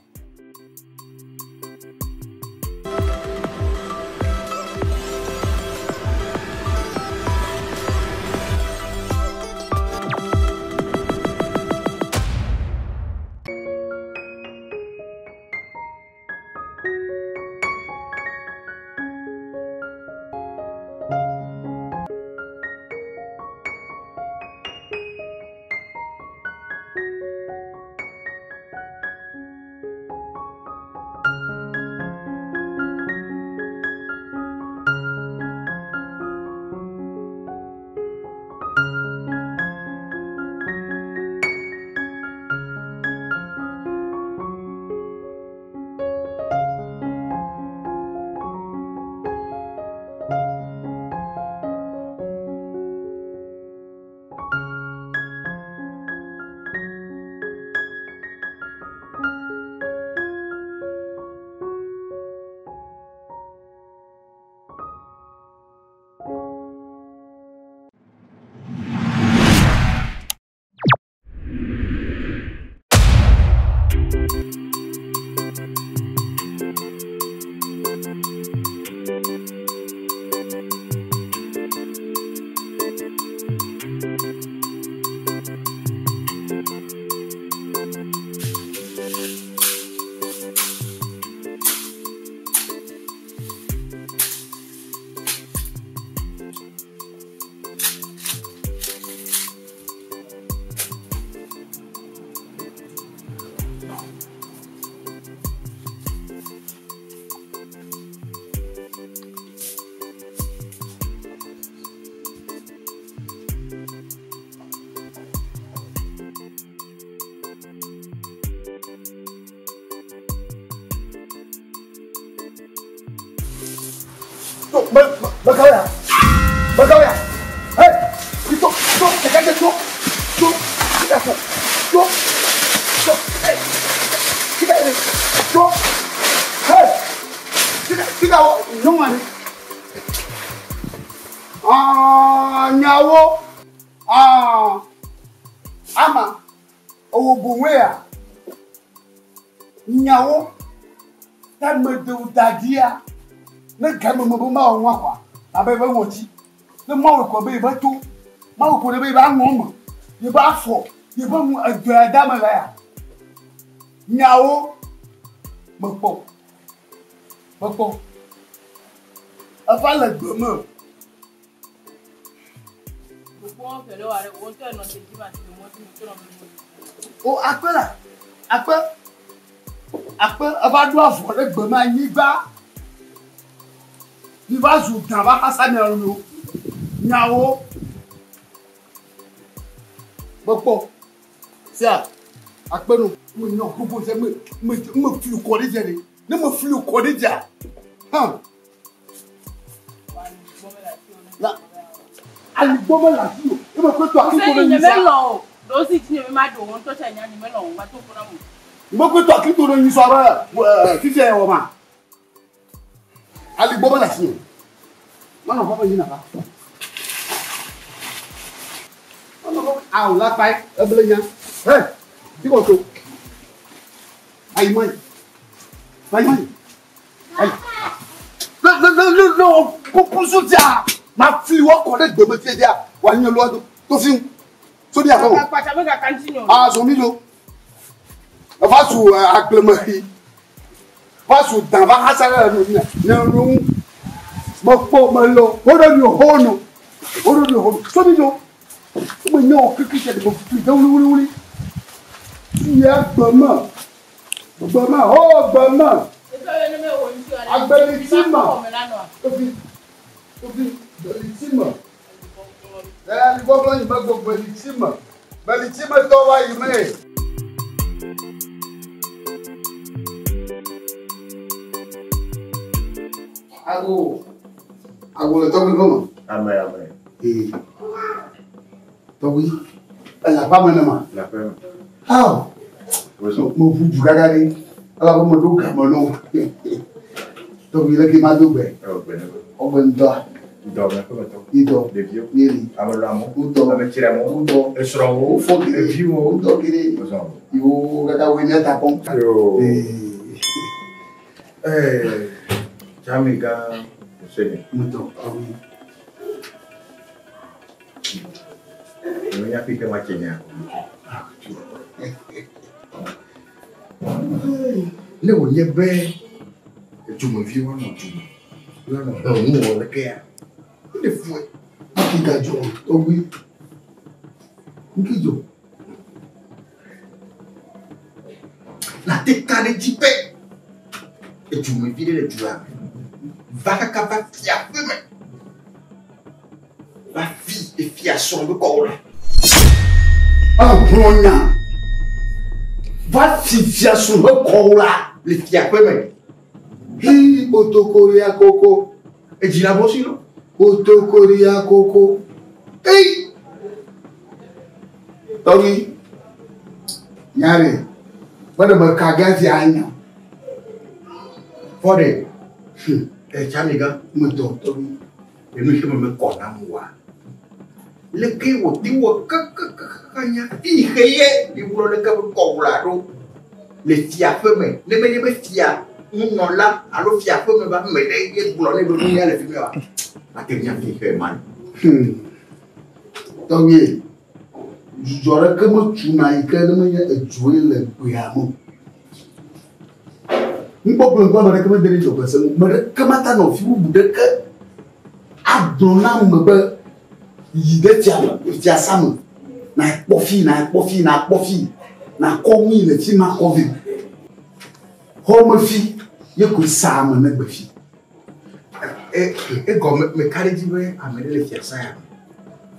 Nyawo. Ama. Obuwea. Nyawo. Ta me de udadia. Ne gamu mo ma onwa kwa. Abebe woti. Ne ma we ko be ba tu. Ma we ko be ba ngom. Ye ba afo. Ye ba mu adada ma ya. Nyawo. Mopo. Mopo. Afa la gbomo. Oh, après là, après, avant de voir le goma niba, il va jouer dans la façade de l'eau. Niao, beaucoup, c'est ça. Après nous, non, proposer me flou cordial, ne me flou cordial. Hein? Là. Ali bomo la tu. E mo ko to akito no ni sa. Do si ti me ma do won to cha nya ni me lo wa to funa mo. Mo ko to akito no ni so ba. Ti je wo ma. Ali bomo la tu. Mana ko ba ni na ba. Mana ko au la pai e ble nya. Hey. Ti ko to. Ai mai. Ai mai. Ai. No, ko so ja. Ma fille wa connaît de me faire dia wa nyo lo to fin so dia ko ah so mi lo va su aglemari va su dan va hasara no ni na no mo po mo lo odo ni hono so mi lo mo nyo kiki se de mo fi do wuli ya gbama oh gbama agbelitima to fi Belitima. Eh, li bobo ni bago Belitima. Belitima to wa ime. Ago le to mi gomo. Amé. To wi. La pa ma. La pa. Ah. Mo fu ju gagari. Ala ko mo do ka mo no. To wi le ki ma do be. O ben do. Ido, Niri, Amelamo, Udo, Ametiramo, Udo, Esrongo, Fogi, Vivo, Udo, Kiri, Iwo, Gata Wenya Tapon. Jamiga, Fuseni. Muito, Eu ia ficar maquinha. Leo ye be, tu me viu ou não tu? Eu não le quer. Le fouet. Qui gajo, oui. Qui jo. La décalé du paix. Et tu me vides le tueur. Va capable fier peu mais. La fille est fière son de corps. Ah, bronya. Va fier son de corps là. Les fiers peu mais. Hi, otokoria koko. Et dis la bosse non? Otokoria koko. Hey! Togi. Nyare. Wada ba kagazi anya. Fode. Chamiga, Muito, Togi. et nous sommes me connaissons moi. Le qui vous dit kanya. Iheye, il vous le cap colado. Les fiers peu mais. Les meilleurs fiers. Non là, alors fier peu me va me dire que boulonner le bien le film. La tenir fille man. Togi. J'aurais que moi tu m'as écrit de me jouer le piano. Un peu plus loin, je vais dire que c'est comment tu as non fini de que Adonam me il détient ça na kofi na komi le ti ma kofi home fi ye ko sam na gbafi E gomme me carré di be amene le fiasa ya.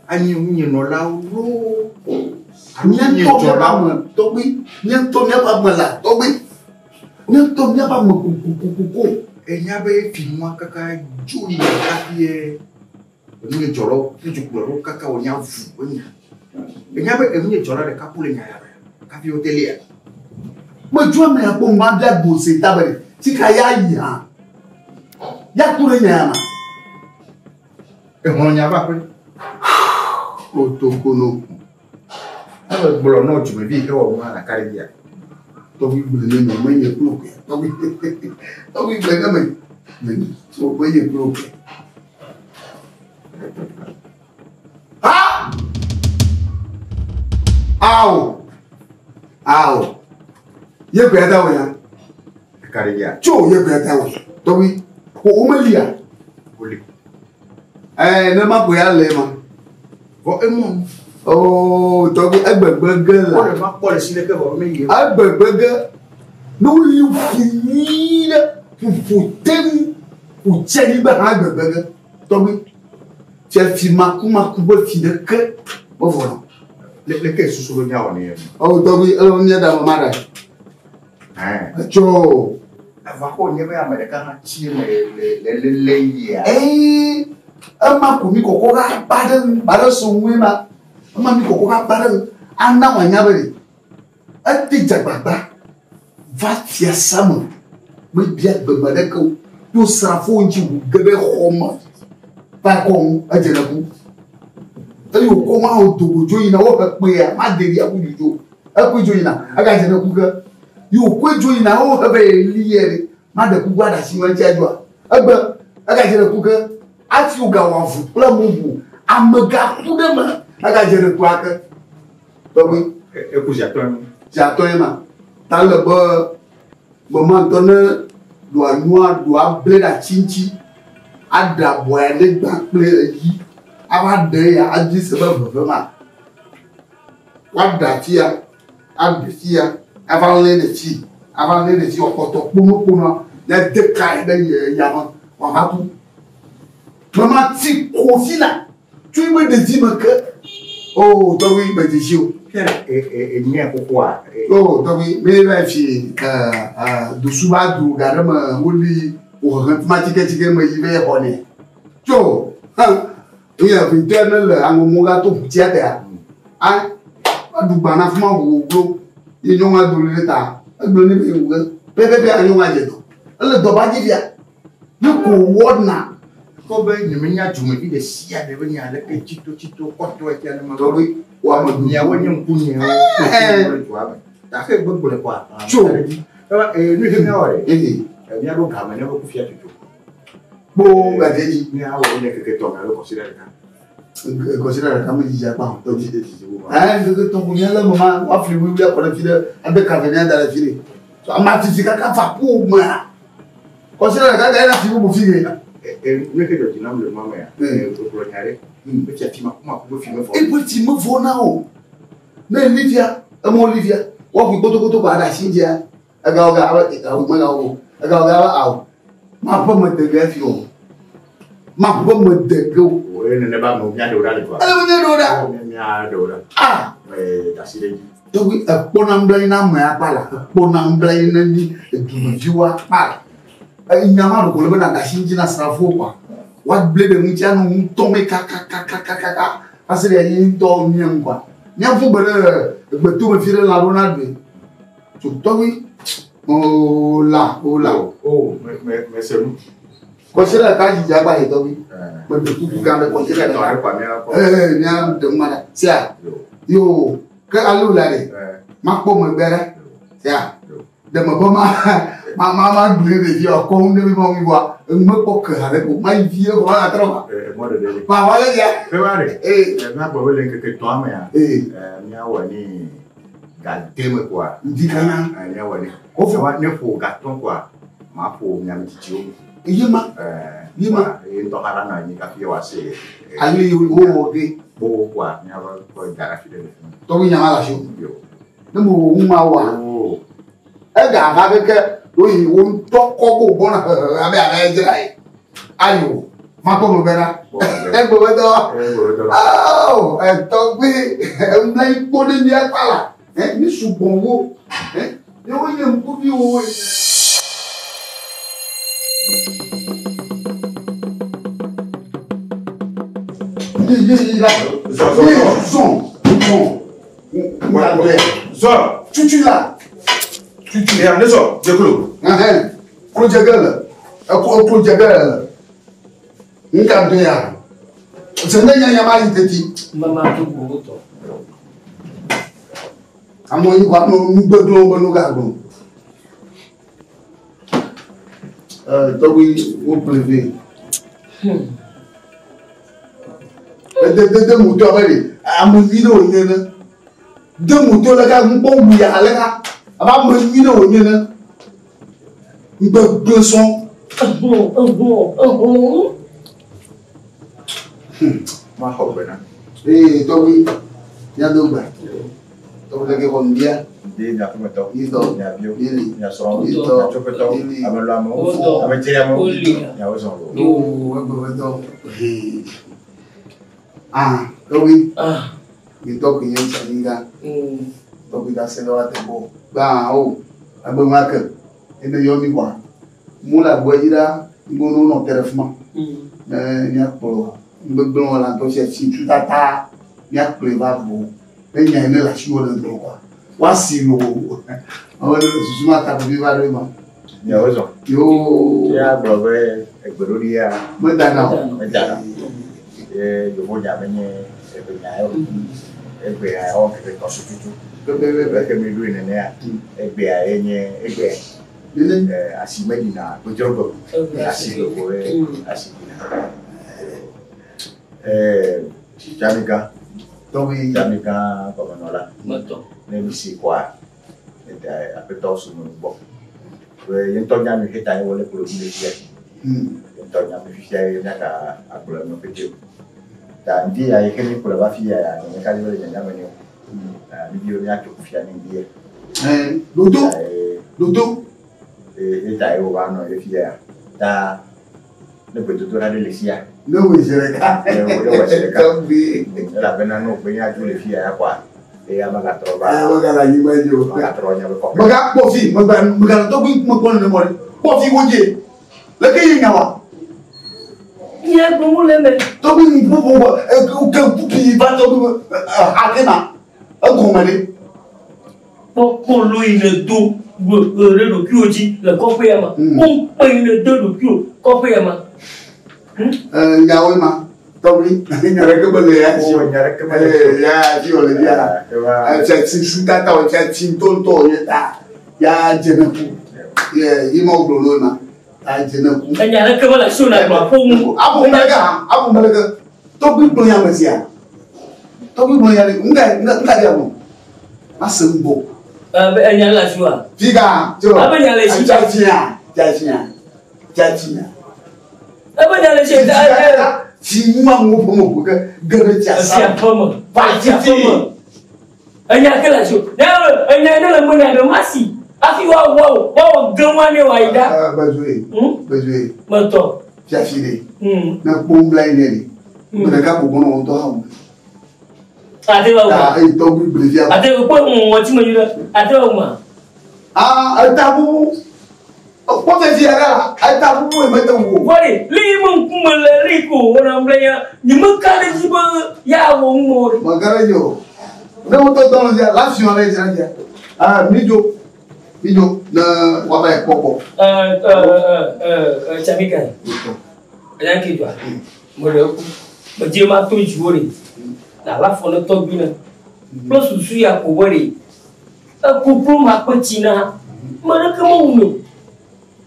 Ani unye no la ro. Nyanto ne ba mo to bi nyanto ne ba mo la to bi Ne to nya ba mo e nya be fi mo kaka juri ka pie ni joro ni jukuro kaka o nya fu nya e nya be ni joro de ka pule nya ya ka fi hotelia mo jo me ko ma da bo se tabere ti ka ya yi ha ya kure nya ma e ho nya ba pe o to kono aba bolo no ju me bi ke o ma na kare dia to bi bu le no me ye pro ke to bi le ga me so be ye pro ke ah Ao ye be da wo ya kare dia cho ye be da wo to bi ko o me lia oli ne ma ko ya le ma vo emu oh to bi agbegbe la o le ma po le sile ke vo me ye agbegbe no you fini fu tem u cheni ba agbegbe to bi che fi makuma ku bo fi de ke bo vo le ke susu lo nya woni oh to bi o nya da ma da cho va ko nye ba me ka na chi le ya ama ku mi koko ga badan so nwe ma ama mi koko ga badan ana wanya bere ati jagbagba va tia samu me bia gbagba de ko to srafo nji wu gebe khoma ba ko ajena ku ayo ko ma o to jo ina wo pe ya ma deri abu jo aku jo ina aga jena ku ga yo ko jo ina o be liere ma de ku gbada si wan chajo agba aga jena ku ga ati uga wafu pla mubu amaga ku de ma aga jena ku aka to bi e ku ja to ma ta le bo man to ne do anua do able da chinchi ada bo ele gba ple yi aba de ya aji se ba bo ma wa da ti ya abi ti ya aba le de ti okoto pono na de kai de ya ma wa ma tu mama ti ko fila tu me de di ma ke oh to wi be di show ni ko kwa oh to wi me ba fi du suba du ga ma woli o automatique ti ke me yi be ho ni jo we have internal amomoga to tiata ah adugba na fuma wo inyo nga do leta agbo ni be wo pepe anyo nga je to le do ba ji dia ni ko word na ko be ni me nya jume bi de sia de be nya le ke chito ko to e tia ma do we wa ma nya wo nya nkunye o ta ke gbogbo le kwa cho ni ke na ore mi abo ka ma ne ko fia tutu bo ga de ji ni a wo ne ke to na lo considère comme il y a pas donc j'ai dit de ton bouillon là maman wa fli wi pour le filer avec cavenir dans la filer so amatifika ka fa pour moi considère ka ga na fi bu filer ne ke do dinam le mama ya ko nyare be tia fi ma ko fi me fo e petit me fo na o na Olivia mo Olivia wa fi koto ba da shinja aga aba ma ga o aga aw ma pa mo de ga fi o ma pa mo de go ne ba mo nya do da le kwa nya do da da si de to wi pona mbla na mo ya pala pona mbla na ni du jiwa pala nyama ko le ba da shinji na srafo kwa wa ble de ntia no to me ka parce que yi to mi ngwa nya fu bere gbe to me fire la Ronaldo to wi o la me se nu considère ka ji jaba he to wi but the people can consider that nya de mara sia yo ka alu la de ma po mo bere sia de mo ba ma gbere de yo ko nde mi mo wi wa mo ko ka re ko mai vie ko na tro mo de de pa wa le ya pe wa re na po le ke to ama ya nya wa ni ga teme kwa ndi kana nya wa ni ko fe wa ne po ga ton kwa ma po nya mi ti o yima to harana ni ka fi wa se ali o ge bo kwa nya wa ko gara fi de to wi nya la sho ne mo ma wa e ga ga ke do yi wo to ko go bona abi ara je ai ayo ma ko mo bera e go do oh e to bi e na ipo de ni apala ni sugbon wo yo ye nku bi wo Tu là. Tu es un désolé, je clôt. C'est un maman, à moi, nous gardons. Au privé. Deux moutons, à mon vidéo, deux moutons, là, un bon bouillard, là, à mon vidéo, une bonne son. Ma hope, Eh, Toby, il y a deux gars. Toby, il y a combien? Dia nak metok, Itu. dia bio, Ini. dia serong, Itu. dia copetok, Ini. abang lama, Itu. abang ceria mau, Uli. ya wes orang. Betul. Ah, Toby, itu punya sehingga Toby dah selawat tebo. Bau, abang makan. Ini yomi gua. Mula gua ida, gua no telefon. Ni aku, belum orang tu saya cinta tata, ni aku lebabu. Ni yang la siwa dan tu gua. Wasilo, awak semua tak berbicara memang. Ya wes orang. Yo, Ya berapa, ekor dia, mendanau. Yo punya punya, FBI orang kita kosong itu. Mereka milu ini ya, FBI nya, Ini, asyik Medina, berjodoh, asyik logo, asyik Medina. Jamika, Toby, Jamika, apa menolak? Betul. Ni misi kuat, kita apa tahu semua bok. Yang tahu nyami kita yang boleh pulau Malaysia, yang tahu nyami Malaysia ni ada apa lagi nak pergi. Dan dia yang kini pulau Bafia, yang kali boleh nyami ni, video ni aku Bafia ni dia. Duduk. Kita yang orang no Bafia, dah ni betul ada Malaysia. No wisireka. Toby. Lah benar no punya tu Bafia apa? Dia makan terus. Makan lagi baju. Makan terusnya berkok. Makan kopi, makan Toby makan ni mana? Kopi wujud. Lagi yang apa? Iya, kamu lemah. Toby ni bubu, kopi batu hakena. Aku mana? Kalau ini tu, berada kioji, la kopi ama. Ini tu kio, kopi ama. Nyawa mah. Toby, nyara kembali ya. Nyara kembali. Ya, jual dia. Saya cinta tahu, saya cinta tu ya tak. Ya jenaku. Ya, imau dulu mah. Jenaku. Nyara kembali sunat berapung. Apa mereka? Toby punya Malaysia. Toby punya ni, enggak dia pun. Asembo. Nyala suah. Tiga, coba. Apa nyala sih? Jajinya. Apa nyala sih? Semua ngumpul ke gereja. Siapa mah? Siapa mah? Anya kela su. Anya ada lemah ada masih. Afi wow gemane waida. Betul. Betul. Jadi na pomblai ni. Mereka bukan untuk ham. Ada apa? Itu berbeza. Ada apa? Macam mana? Ada apa? Ada apa? Kau tak siapa? Ada apa yang macam tu? Wari, lima kumalariku orang belanya. Ni makar jiba ya umur. Makar jo. Dah untuk tahu dia langsung ada saja. Mijo na wabai poko. Camikan. Yang kita. Mula, berjemaah tu juri. Dah lah phone tu bina. Plus susu ya aku wari. Aku belum apa Cina. Mereka mau ni.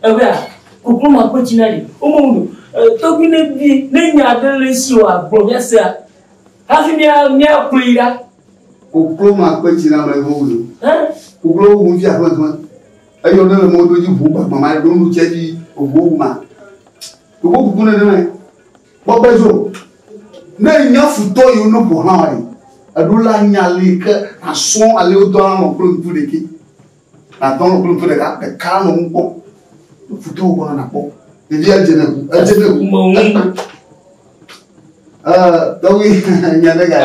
Apa? Aku belum apa Cina ni. Umum tu. Tu bina ni nyada lesiwa belum biasa. Hasil ni aku lihat. Aku belum apa Cina mereka mau ni. Aku belum mau dia teman-teman. Ayo na mo do ji buba mama do nu cheji oguma. Ogo ku na na. Bo bezo. Na nya futo yo no bo ha ri. Adula nya le ke ason ale o do an ko ntu de ki. Na don ko ntu de ka pe ka no npo. Futo go na po. E dia je na ku. Dawi nya de ga.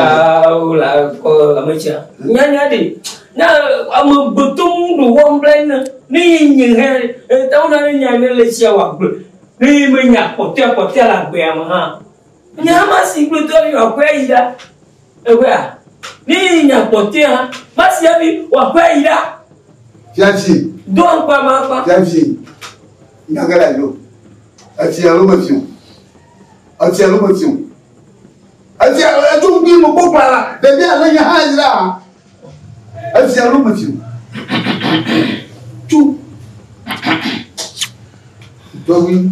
La ko amacha. Nya di. Na am betung do wong plan ni nyeng he tau na nya ni le sia wa Ni menya pote la gbe ama. Nya ma si gbe to mi okwe ida. Ewe a. Ni nya pote ha. Ma si abi okwe ida. Fianchi. Don pa ma pa. Fianchi. Nyagala yo. Ati alo mafio. Ati alo mafio. Ati alo to bi mo popala. De bi ala nya hajira. Ati alo mafio. Tu. Dowi.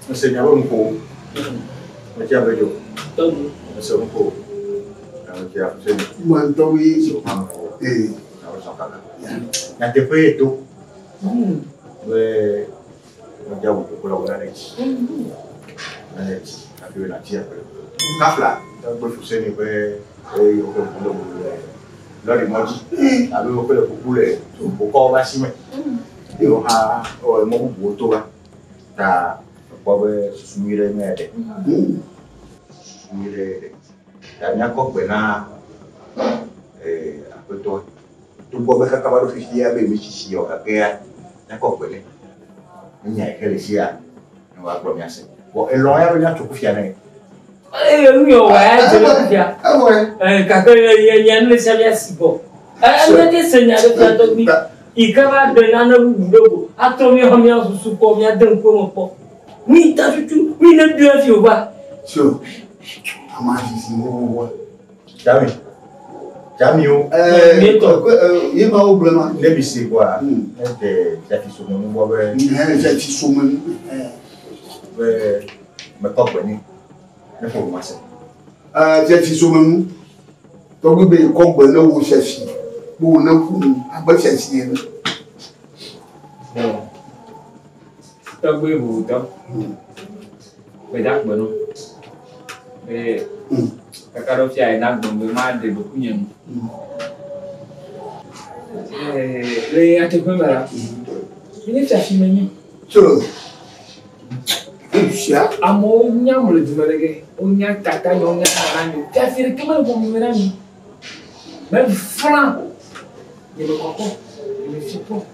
Enseñaba un poco. Me queda bello. Togo. Ese un poco. Me queda Fuseni. Mantowi. Eh. Ya te fue esto. Me queda un poco colaborar aquí. Aquí ven la tía. Kafla. Después Fuseni fue. Yo creo que lórí mọ́jú àbí wọ́n pẹ̀lú kúkú rẹ̀ òkú ọba símẹ̀ yóò ha ọ̀ ẹ̀mọ́ gbogbo tó bá ta ọ̀pọ̀ bẹ́ sunmi rẹ̀ mẹ́ẹ̀dẹ̀ sunmi rẹ̀ tàbí akọ̀pẹ̀ náà àpẹtọ́ tó gbọ́ bẹ́ kákábá ló fi fi abẹ́ mi ṣiṣi ọ̀gá kẹ́yà akọ̀pẹ̀ lẹ̀ ní àìkẹ́lẹ̀ sí à ní wàá gbọ́ mi àṣẹ bọ̀ ẹ̀lọ́ ayáwó ní àtúkù fìyà náà. Mi o wa ya. Kaka ya no se había sido. Ana te señaló tanto mi. Y cada de nana budo. Ato mi homia su ko mi adan ko mo po. Mi ta tutu, mi na dio fi o ba. So. Amadi si mo wa. Jami. Jami o. Ye ma o blema. Let me see quoi. That is so mo bo be. That is so mo. Me ko ni. Ne faut pas ça. J'ai dit sur nous. Donc vous avez compris le où chercher. Vous ne pouvez pas chercher. Bon. Donc vous donc. Mais d'accord non. Mais kakaro fia ina gbombe ma de beaucoup nyem. Le ate ko mara. Ni fia fi meni. So. Sia amo nyam le dumelege. Onya tata yonya arani. Fia fi kema ko mera mi. Même franc. Ni le koko. Ni fipo.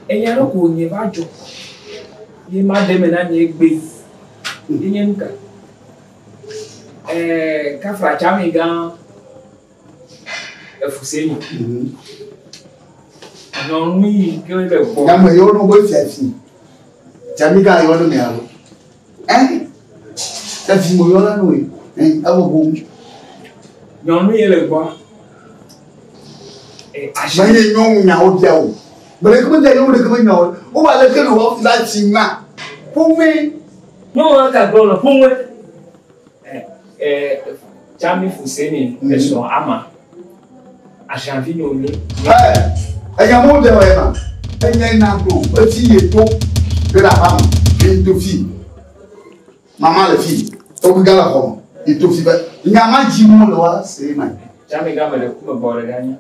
Enyaro ko nye bajo. Ye ma de mena ni egbe. Inyenka. Kafra chami gan Fuseni. Non mi que le bon. Yama yo no go chasi. Chami ga yo no me alo. Chasi mo yo la no e. Abo bom. Non mi le bon. Ma ye nyong nya o dia o. Bele ko dia yo le ko nya o. O ba le ke no la chinga. Pome. No ka go no pome. Chami Fuseni son ama. A janvier nomi. Mo de wa ma. Enya na go. O ti ye to. De la femme. Une to fille. Maman le fille. O bi gala ko. E to fille. Nya ma ji mo lo wa se ma. Chami ga me de ku bo re ganya.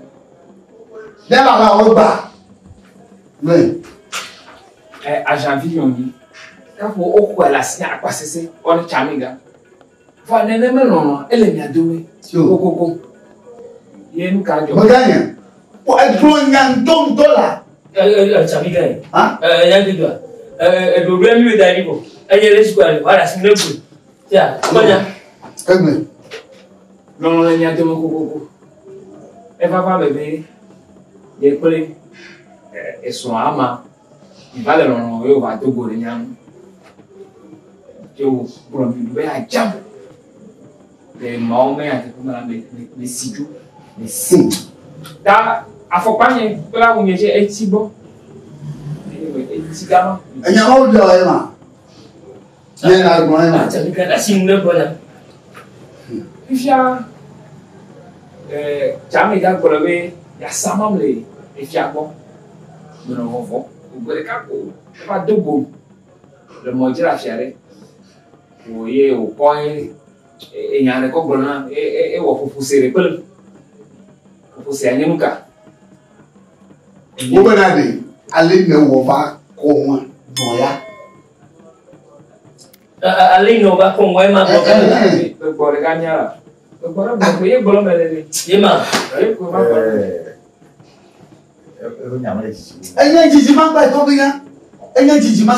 De la o ba. Oui. A janvier nomi. Ka ko o ku ala si akwa sese. O ni Chami ga. Fa nene me no ele mi adowe kokoko ye nka jo maganya o adro nyandom dola Chami ga ya gidwa do do mi da ni ko enye le square wala sinebu ya manya egbe no le nya to kokoko e papa bebe ye pele e so ama i vale no yo va Togo le nya yo pro mi be a jam les moments les sijo les sim da afopanye pela unyeje etibo etigama enya o de o ma ye na gbo ma Chami ga da sin ne bona ifia Chami ga golobe ya samamle ifia bo no vovo gbere ka ko ba dogo le mojira fiare oye o point enyane ko gbona wo fufusere pel fufuse anyenuka wo bana de ale ne wo ba ko wa doya ale no ba ko wa ma ko pe bore ganyara pe bore bo ye bolo mele ye ma ye ko ma bolo Enya enya jiji ma ba to bi ga Et il dit, bon,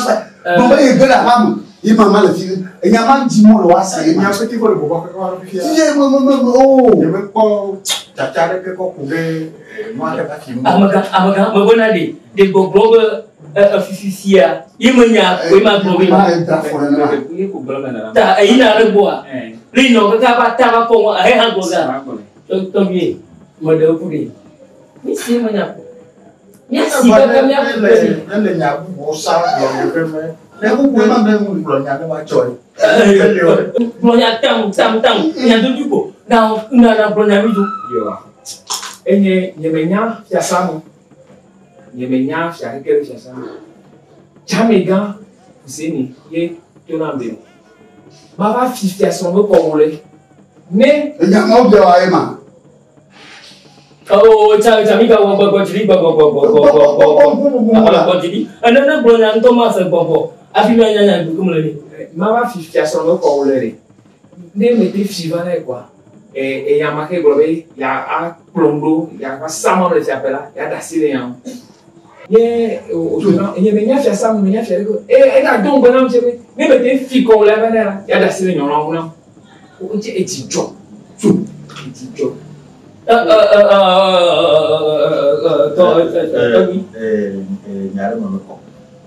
il est de la femme. Il m'a mal dit, il y a mal dit, moi, le c'est. Il y a un petit peu de bois. Si j'ai oh, il veut pas. Tata, que quoi, couper. Moi, je pas fini. Amaga, me bonne année. Des bobos, officiers. Il me n'y a pas de ta, il a le bois. Lino, que t'as pour un hamburger. Tant mieux. Moi, de poulet. Mais c'est mon appel. Merci, comme il y a au sang, mais vous pouvez même vous prendre à ma joie. Il y a tam, il y a du coup. Now, on a un problème. Et il y a bien, il y a ça. Il y a bien, il y a quelque chose. Jamaica, Fuseni, il y a un peu. Ma fille, il y a son mot congolais. Mais, il y a un mot de Aïma. Oh, Jamaica, another brother, Thomas and Bobo. I feel like I'm going Mama 50 son mot congolais. Ne mettez Fivane quoi. Et y a marqué globé, y a plombou, y a sama le chapela, y a d'assyriens. Y a bien fait ça, bien fait. Et la donc bonhomme, je vais mettez fico la vanilla, y a d'assyriens non non. On dit étidjo. Étidjo.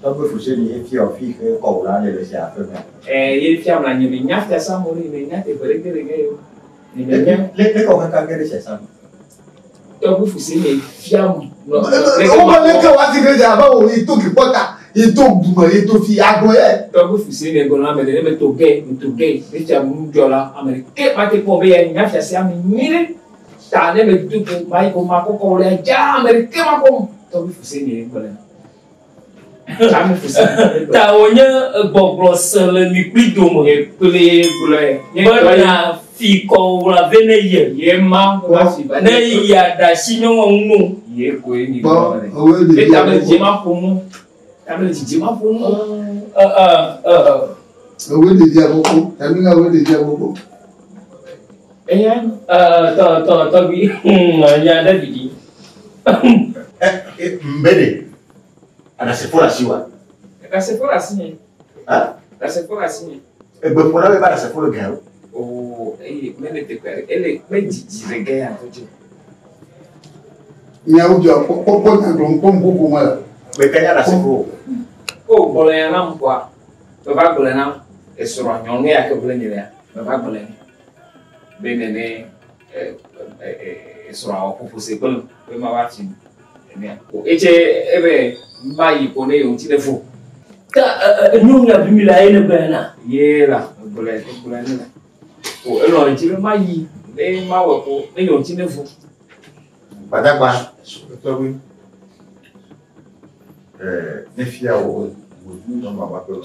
Tôi vừa phụ sự gì phiêu phi cái cổ là để xả thôi mà. Vậy phiêu là nhiều mình nhát ra sao mỗi mình nhát thì phải cái lấy cổ cái để xả sao. Tôi vừa phụ sự gì phiêu. Ông mà lấy cái gì cái gì à? Bao nhiêu tôi kịp bắt à? Nhiêu tôi mà nhiêu tôi phi ác rồi. Tôi vừa phụ sự này còn làm để mình tụ kê, để cho mình cho là mình kết mà cái phong bì nhát ra sao mình nghĩ đấy. Ta nên mình tụ cùng mai cùng mà có cổ là cha mình kết mà cùng. Tôi vừa phụ sự này còn là Tahunya boblos lebih dulu, boleh. Mana fiko la veneye, yema, ne ya da sinyo ngunu. Ye kue ni. Eh, tapi jema pumu, tapi jema pumu. Awe de dia boko, tapi awe de dia boko. Yang, tapi, ada di. Mbede. Ada sepora siwa. Ada sepora sini. Ah? Ada sepora sini. Bepora be ada sepora gao. Oh, mene te pere. Ele menjiji regaya tojo. Nya ujo ko na glom mala. Be kanya ada sepora. Oh, boleh nam kwa. Baba boleh nam. Esoro nyonge ya ke boleh ni ya. Baba boleh ni. Benene esoro ko fuse ko be ma wati. Eche ebe bayi kone yon ti defo. Nyunga bimila ene bana. Yela, boleh ni la. O elo ti be mayi, e ma wo ko, e yon ti defo. Badagba, to wi. Ne fia o no ma ba ko.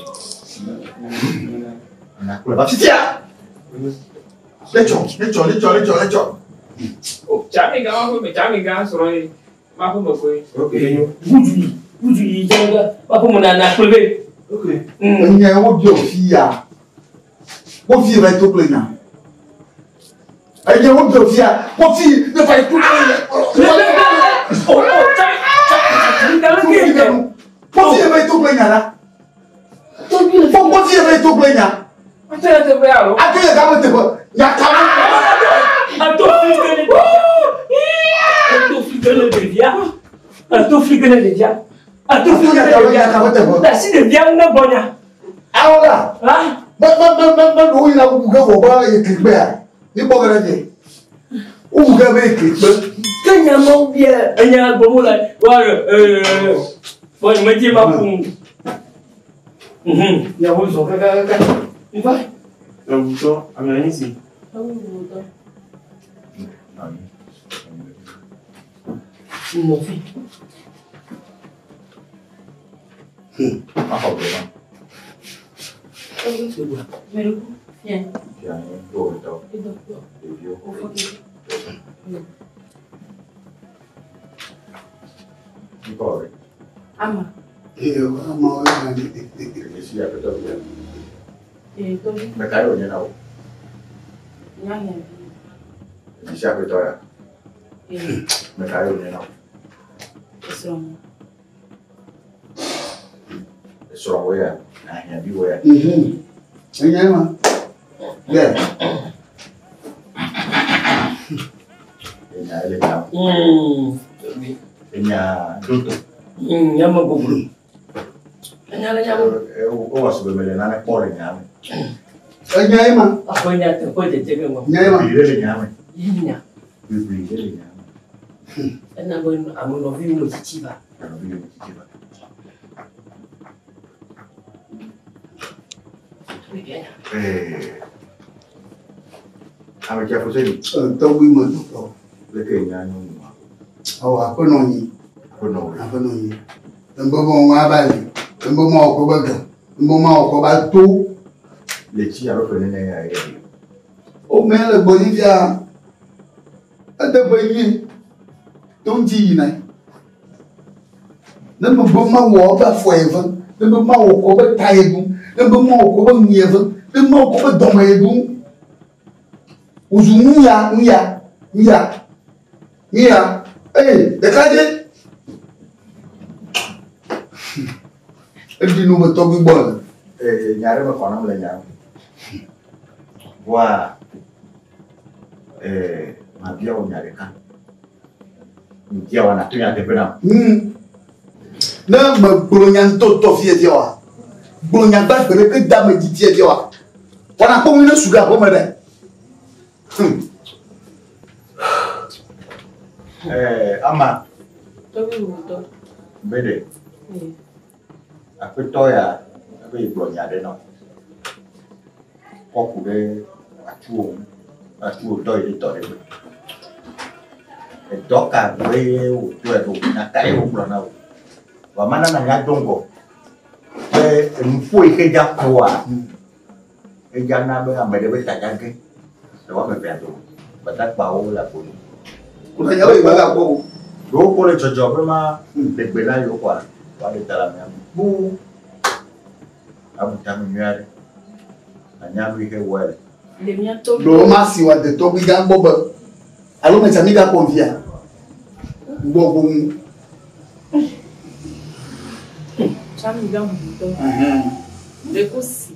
Na ko ba fitia. Lecho. O chami ga so ro ma ko mo ko. Okay. Buju jaga apa menana kulbe. Okay. Nya wo bi o fia. Wo fi vai to plena. Ai nya wo bi o fia. Wo fi ne vai to plena. Wo fi vai to plena la. Wo fi vai to plena. Até te vealo. Até ga mo te ko. Ya ka mo. Atau flicker de dia. Si de dia una bonya. Ahora. Ah? Ba do ina ku ga wo ba e kigbe a. Ni bo ga de. U ga be kigbe. Kanya mo bia anya bomo la. Wa bo ma ji ma ku. Ya wo so ka. Ni ba? Ya wo so, amani si. Mon fils. Apa bro? Meru, viens. Ya, do. Nicole. Ama. Ama olha ali. Esse é para ver. Tô. Vai cair onde não? Nhanya. Esse é para torar. Vai cair onde não? Isso. Sur where? I have you where. Avec la Fuseni. Togo Togo. Le Kenya. Oh, I put on you. I put on you. The Bobo Mabali, the Bomo Kobaga, the Bomo Kobato. Les Tia reconnaît. Oh, man, the Bolivia. At the Boy, don't you know? The Boma Waba forever, the Boma Koba Taibu, the Boma Koba Never, the Mo Koba Domabu. Uzumuya, Mia, hey, the Kaji. If you know what talking about, Yarema Conam Lenya. Wa, Mabia on Yareka. Yawana to Yadepena. No, my Bolognan Toto Fiatia. Bolognan back with a good damage. When I come in a sugar home there. Ama. Togo. Bede. Aku toya, aku iblonya de no. Koku de atu toy de toy. Doka we tu na kai ublona. Wa mana na ngadongo. Mfui ke jakwa. Ejana be amede be tajanke. Đó mình về rồi, và tác bảo là cũng cũng nhớ về là cô bố cô lại cho với mà để về lại lúc qua và để ta làm em bu ông cha mình nghe đấy anh nhà mình cái quay đồ mà xí vào để tôi bị gan bóp bơ alo mình chẳng đi ra công việc bóp bung cha mình gan bung để cô xí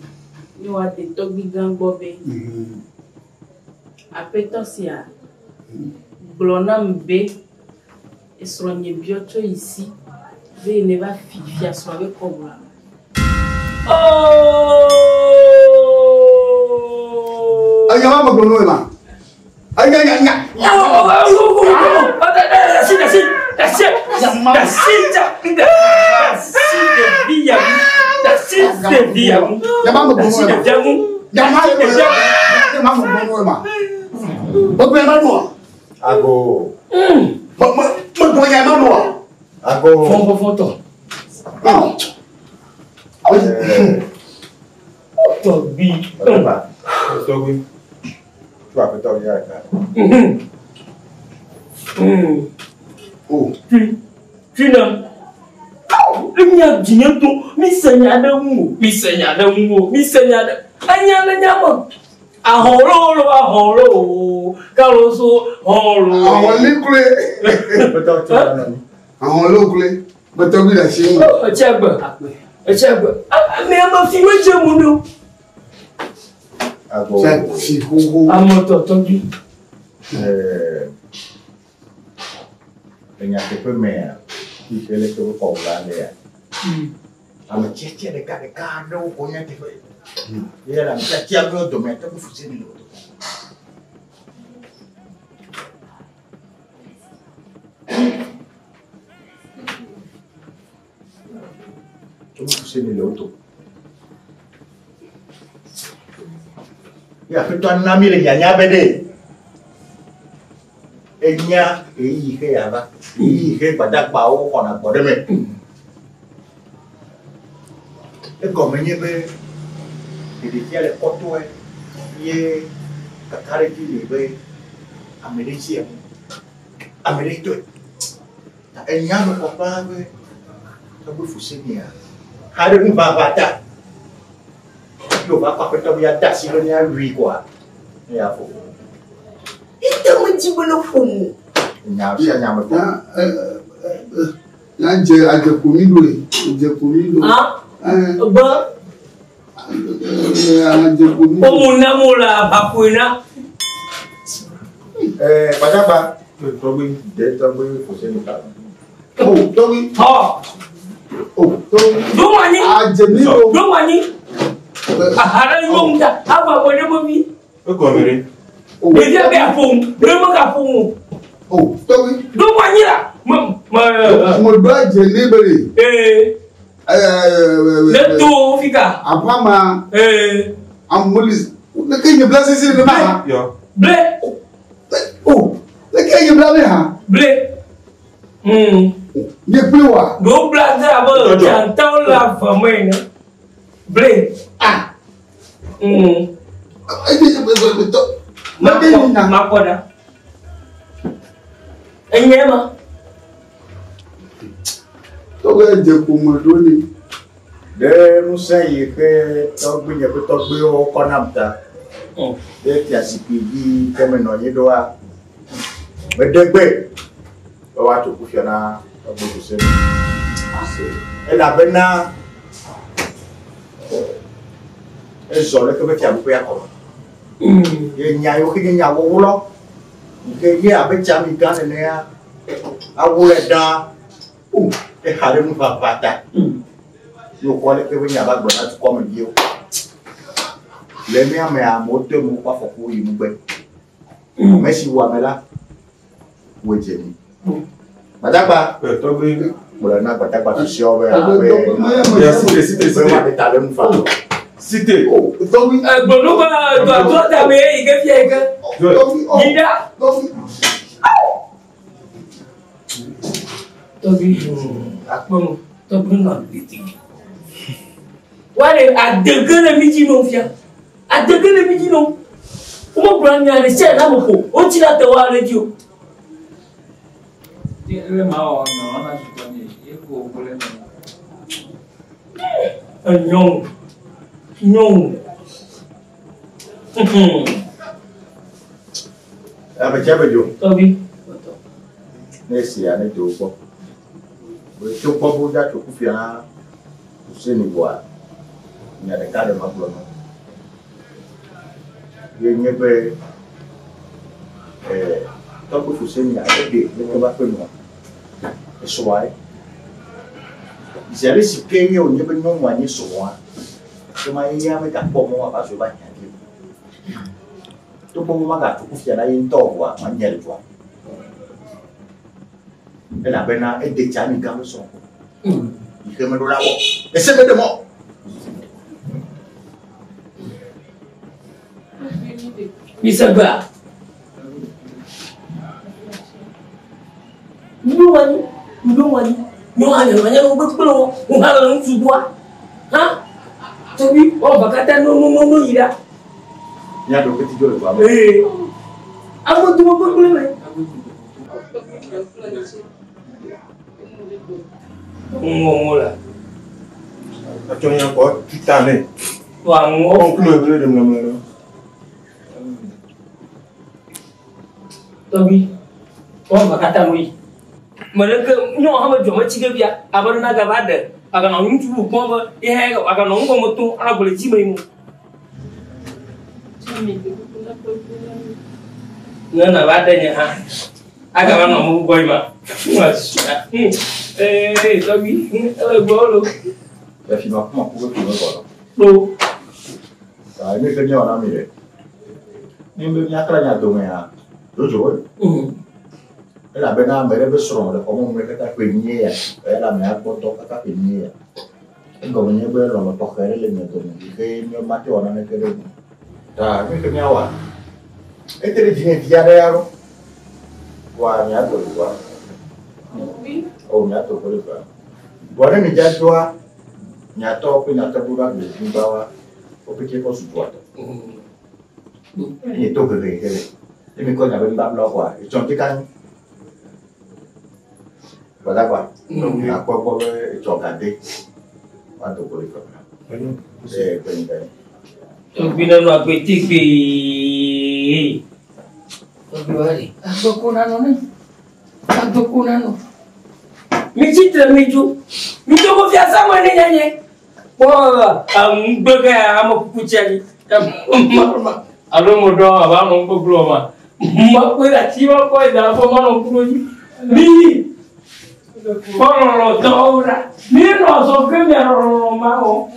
nhưng mà để tôi bị gan bóp bê Appétence Blonam B et sur une bioto ici, V ne va fier sur le cobra. Oh! Aïe, maman, bon, maman. Aïe, aïe, aïe, Ago. Ago. Fonto. Tobi. Tobi. Tu as fait ton yard. Oh. Tu n'as. Il a dit tout. Mi seigneur de mou. Mi seigneur de mou. Mi seigneur de. Anya nyama. Aholo. Kaloso. Holo. Aholikule. Aholikule. Batobi la chine. Chagba. Mais ma fille me dit mon nom. Ago. C'est Congo. À mon entendu. Il y a des peu mères qui fait les choses pour l'aller. I'm a chicha de cardo, on a fait. Yeah, I'm a chicha de tomato for Fuseni. Fuseni l'auto. Yeah, tu as un ami, il y a un bébé. Et il y a un badak bau qu'on a pas de mec. Et comme il y avait des filles à l'époque, il y a des carrés qui étaient américains. Et il y a un papa qui a Fuseni. Ada ni babata. Lo bapak betul dia dah silanya lui quoi. Ya fu. Itu menci belum fum. Là, j'ai à Jacoumido. Ah, Ba. Omunamula bakuina. Padaba. Togi, de togi, Fuseni ka. Oh, togi. Ha. Oh, togi. Domani. Jemiro. Domani. Ahara yonga. Aba wone mobi. O komere. Dia be afun. Bremo ka fun. Oh, togi. Domani la. Mo ba jenibere. Le to fika. Apama. Amulis. Le kenye blase si le ma. Yo. Ble. Oh, le kenye blase ha. Ble. Ye plewa. Go blase aba chantao la famene. Ble. Ah. Makoda. Enyema. Togo je kumodoni. De musayi ke togbe je pe togbe o konamta. De ti asipigi kemeno yedoa. Medegbe. O wa to kufiona togbe Fuseni. E la bena ezole ke be ti abu ya ko. Ye nya yo ke nya wo wulo. Ke ye abe chami gane ne ya. Awule da. E hare mu papata. Yo kwale ke wenya ba gbona ti ko me bi o. Le mi ame amote mu pa foku yi mu gbe. Merci wa mela. Wo je ni. Badagba Togi. mo la na badagba ti se obe Ya cité. Wa de tale mu fa. Cité. Togi. Gbonu ba to ta me ige fi ege. Yida. Togi. Akpon. Togi na biti. Wale adegele miji no fia. Adegele miji no. Umo branya le se na mo ko. O ti la te wa radio. Le mao no na sutoni. Ye ko kole no. Nyong. Nyong. Aba chabejo. Togi. Nesi ya ne to ko. We to ko bo ja to kufia Fuseni boa. Nya de kade maglo no. Ye nyebe to Fuseni ya de le ba pe no. So why? Zere si kenye o nyebe no wanye so wa. So ma ya me ka po mo wa ba so ba nya. To bo mo ga to kufia na yin to wa ma nya le to. Elle a bien un détail dans le son. Il fait me de là-haut. Et c'est de moi. Bisaba. Nuwani. Nuwani ubekolo. Uhala nsubwa. Ha? Tobi, bakata no ira. Ya do petit jole ba. Amo tu bekolo me. Ngomola. Atonya ko kitane. Wa ngo. Conclure de mlamelo. Tobi. Bakata moi. Mereka nyo hama joma chige bia abarna gaba da aga na ntu ko ba ihe aga na ngo mutu ana bole chi mai mu. Na ba da nya ha. Aga ba no mu boy ma. Tobi. Bolo. Ya fima ko ko ko ko. Lo. Sa ni ke nya na mi re. Ni be nya kala nya do me ha. Dojo. Elle a bien amené le son, le comment on met la peignier, elle a mis un poteau à la peignier. Et comme on est bien, on va pas faire les méthodes. Il fait mieux mater, on en est que deux. T'as vu que n'y a pas. Et tu dis, il y a des armes. Quoi, il y a tout le quoi. Oh, il y a tout le quoi. Voilà, il y a toi. Il y a toi, puis il y a ta bourre de Zimbabwe. Au petit poste de toi. Il est tout que les. Et mais quand il y avait une barbe là, quoi. Ils sont quand Badagba. Na kwa chokade. Watu kule kwa. Kwenda. Tobina no apetite. Tobiwari. Adokuna no. Mijitre miju. Mitoko vya samwe ne nyanye. Voilà, un bébé à mon coucher. Alors, mon doigt, avant mon couple, ma coïrativa, quoi, d'abord, mon couple. Oui, pendant le temps, mais non, son que mes romans.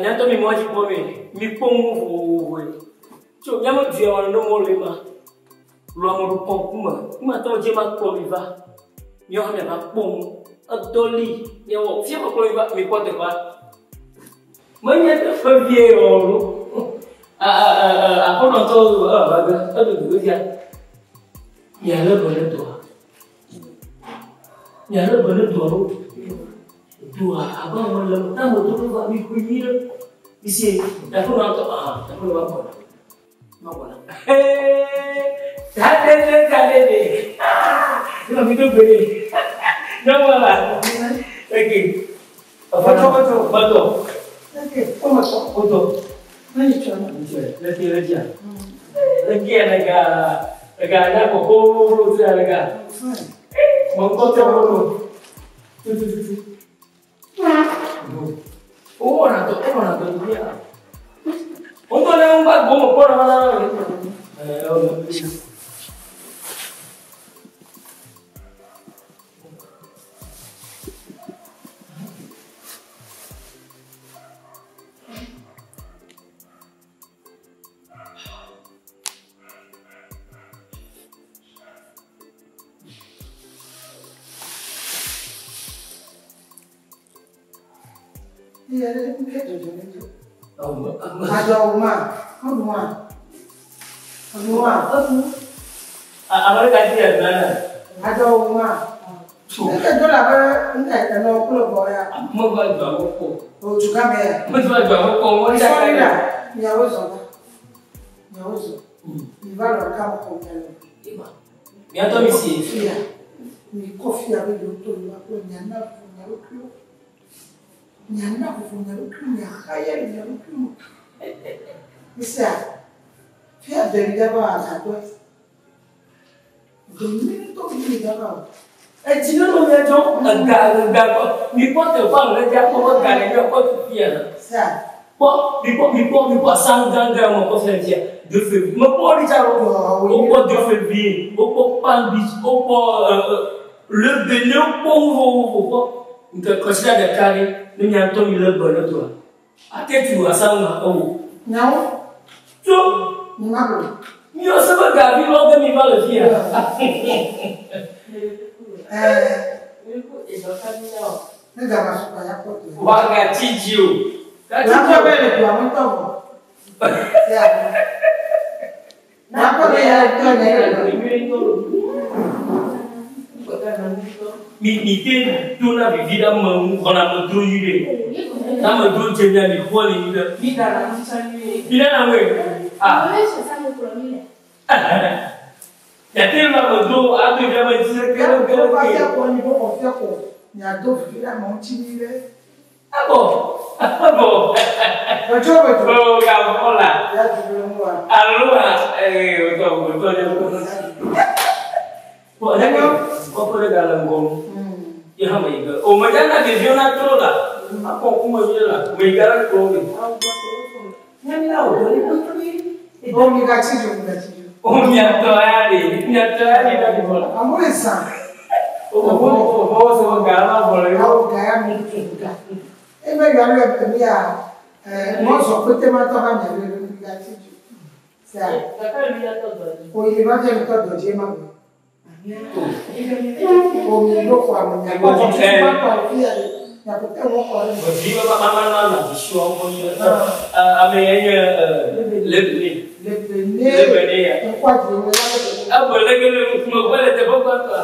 Bientôt, mais moi, je promets, mais pour vous, tu as bien dit, on ne m'en les mains. L'homme de Pompuma, maintenant, je m'en promis, il y a un pont, un dolly, il y a un fier de mais quoi de pas. Moi, il y a un vieux, après, on entend, il y a le bonheur de toi. Il y a le bonheur de toi. Dua, abang malam tahu tu buat mikir isi, aku nak aku nak apa? Mau apa? Kade. Kita minum beri. Nama lah. Lagi. Betul. Okey, betul. Nanti cuba. Lagi. Lagi ada pokok tu ada. Mongkot tu. Tu. Oh, nak tu dia. Untuk yang buat bom, kau mana? Iya, ada rumah. Apa kaji ya mana? Ada rumah. Kita tu lah enggak kenal pulau ya. Mau buat apa? Oh juga ya. Mau buat apa? Mau cari lah. Ya usul. Ibarat kamu komplain. Dia tu misi. Iya. Ni kopi apa itu? Aku nyana kufanya rukuni khayali ya rukuni. Bisa. Pia dari dapat satu. Jadi tu begini dapat. Jika lo macam agak, ni pun terfang lagi apa agak lagi apa tu pia. Sah. Ni pun sangat mau kau saja. Dufil, mau di caro. Opo dufil bi, opo pambis, opo le benyo opo. Untuk kau sudah kali. Ni yang tu milah benar tu. Ati tu asal nak Nyau? Tu. Ni mana? Ni asal gabi lo ke ni malah dia. Ni dah masuk banyak kot. Warga cijiu. Kenapa beli dua mentong? Ya. Kenapa dia itu Mite tu na vida mengkona mentuju nama tu jenis ni kuali ni. Bila nama? Ya tu nama tu ada zaman cerita kalau pasal kuali tu pasal ko. Ya tu vida mau cini le. Ah bon? Ah bon? Oh, voilà. Allora, bon, d'accord. On peut regarder le bon. Il y a un peu. Oh, mais il y a des vieux naturels là. Ah, comment on dit là? Mais il y a un peu. Il y a un peu. Oh, mi gâti. Oh, mi a tourné. Mi a tourné dans le vol. Amore ça. Oh, c'est un gars là, vol. Oh, gars, mi gâti. Et mais il y a le mia. Moi, je peux te mettre en main le gâti. Ça. Oh, il va bien le temps de Dieu, maman. Oh, mi lo kwa mo. Ya ko ti pa pa fi ya ko te mo ko. Viva mama mama, je suis en bonne. Lebene. Quoi tu Ah, bon, le me voilà te pas quoi.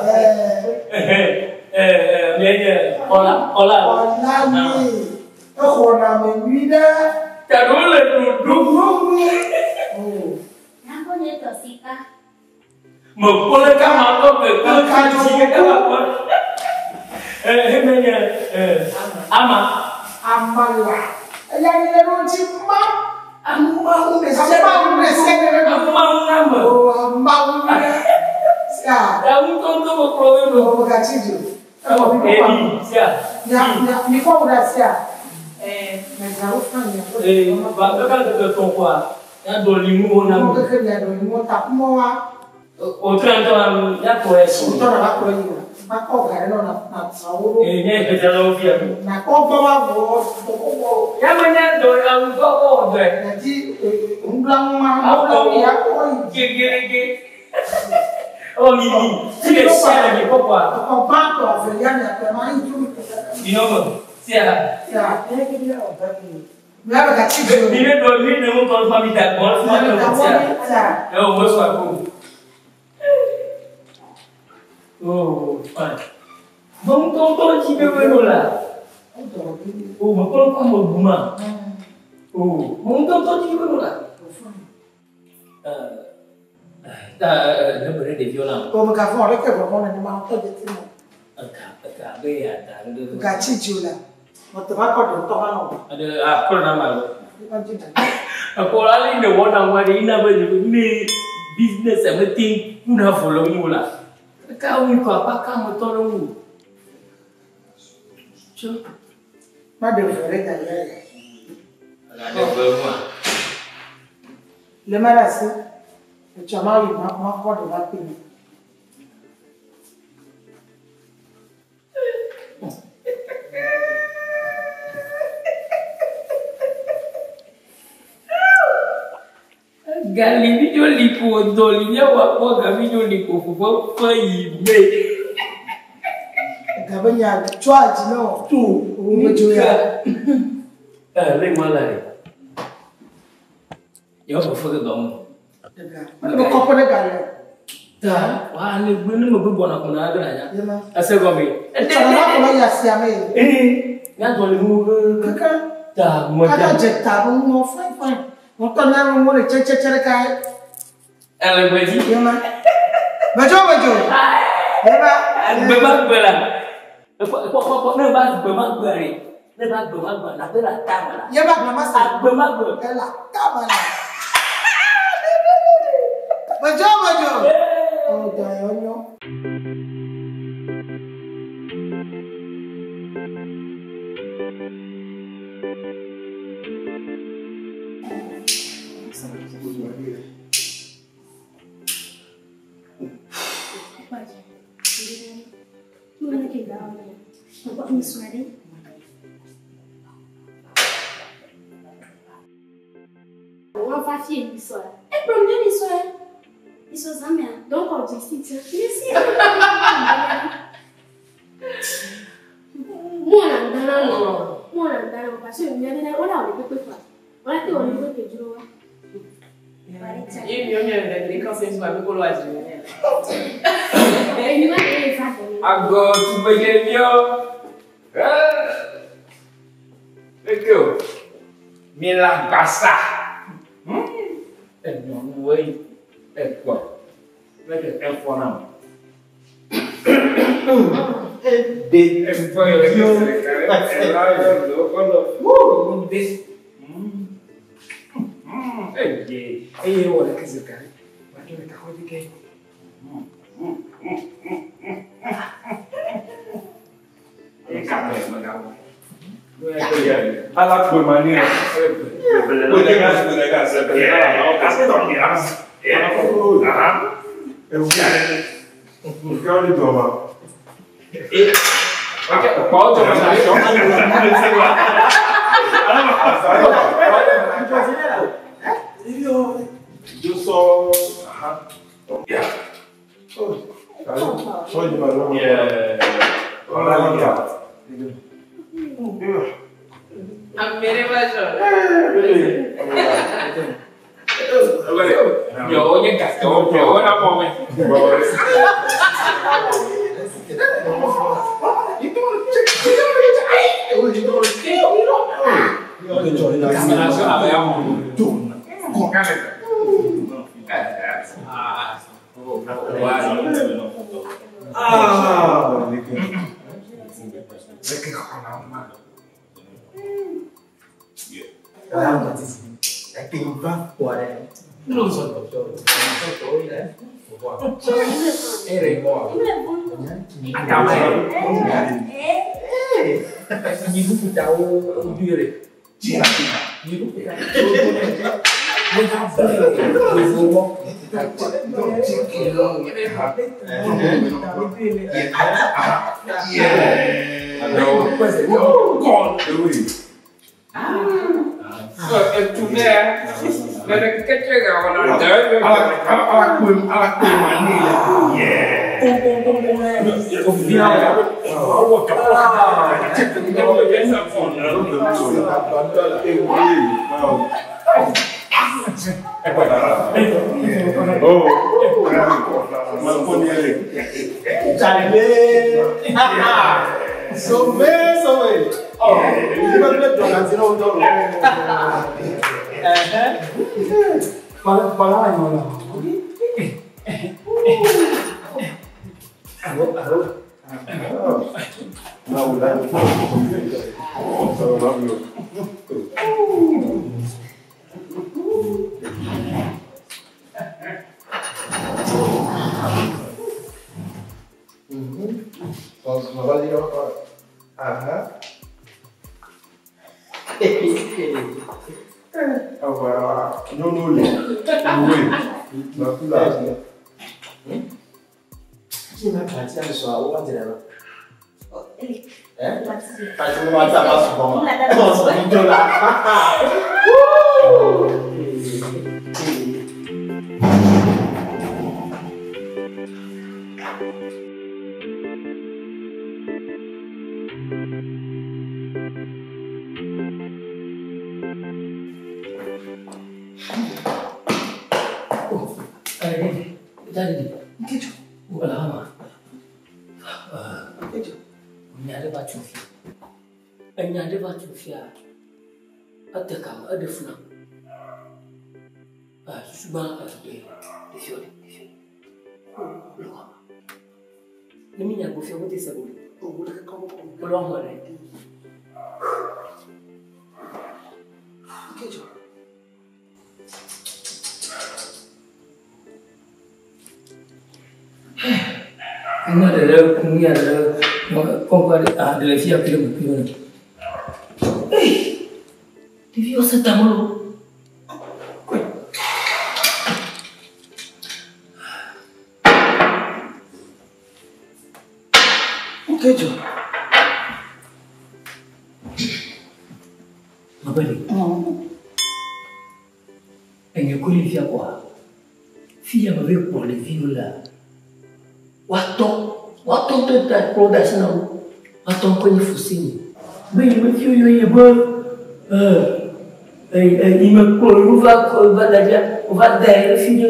Mais hola. Na me vida. Ta role du. Oh. Na konye tosika. Me pole kama ko pe ko ti kama ko. Amala. Ya ni le ro ti ma. Amma Oh, ya. Ya un tonto mo problema. Oh, gatilho. Me cobra assim. Mas a outra Vai pegar do tom qua. Ya do limu na mo. Não que ele do limu tá como O tranto ya conhece. O tranto vai por aí. Mas cobra não na saúde. Nem que já não via. Na cobra vou. Ya manhã do eu go do. Jadi blanc ya coi. Gege. Oh mi. Ti sia mi popa. Comprato a Feliane a mai tu. Di novo. Sia. Ya, que dia o daqui. Leva gatilho. Ni dormir não com família bom, família. Eu vou só com. Oh, pai. Vamos tonton ci bebe lá. Oh, mas qual é o buma? Oh, vamos tonton ci bebe lá. Nó bere de violão. Como que fora que vou com animal todo de timo. Acabei a dar. Gatilho lá. Mas vai com tomar não. Ada apa nama? Aku lali ni orang wari ina beri ni business everything una follow ni lah. Kau ni kau apa kamu tolong? Cuk. Mas deu fora que aí. Ada berapa? Le malasi. O chamar o ma pode bater. Gali video lipo dolinya wapo ga video lipo fufu faime. Gabanya charge no tu umejoya. Le malai. Yo fufu ga dom. Mas kau pernah kali? Ta, wah ni bunu mo bona kuna ga ya. Ase go mi. Cara aku ya siame. Nga dolimu Kaka. ta mo Kaka jeta mo fine. Motor na mo le cecere kai. Ele beji. Yama. Bejo. Beba. Beba bela. Kok ne ba beba bari. Ne ba beba na bela tabala. Yaba na masa. Beba bela. Ela tabala. Bejo. Oh, dayo. On va faire une histoire. Et pour une histoire, ils sont amis. Donc on dit si merci. Moi là, parce que il y a des on a le peu quoi. On a on le que du roi. Agora tu vai ver meu. Legal. Mila passa. Não vai. É qual? É fora. De foi Fuseni. Mais monsieur, il est bon. Il me colle, on va derrière le film,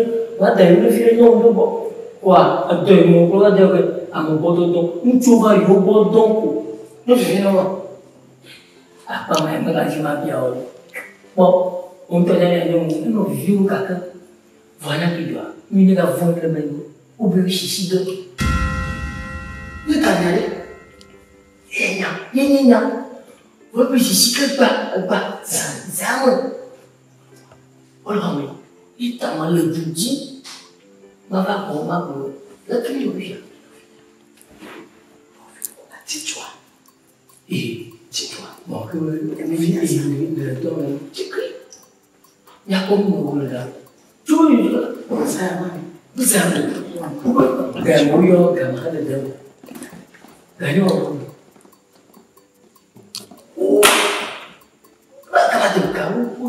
non, de bon. Quoi, à deux mots, on va dire à mon poteau, nous trouvons un bon don. Nous venons. Ah, pas mal, mais là, bien. Bon, on te dit, nous vivons caca. Voilà qui doit. Nous n'avons pas vendre le même. Ou bien, ici, de. Nous t'en allons. Vous pouvez chier pas. Ça, oh là, mais il t'a mal le budget. Ma pour la trilogie. Dis-toi. Et dis-toi. Bon, que me vient de toi, tu cries. Il y a comme mon rôle là. Tu vois, ça va. Vous avez pourquoi? Gagnons, camarade de gagnons. Oh, camarade de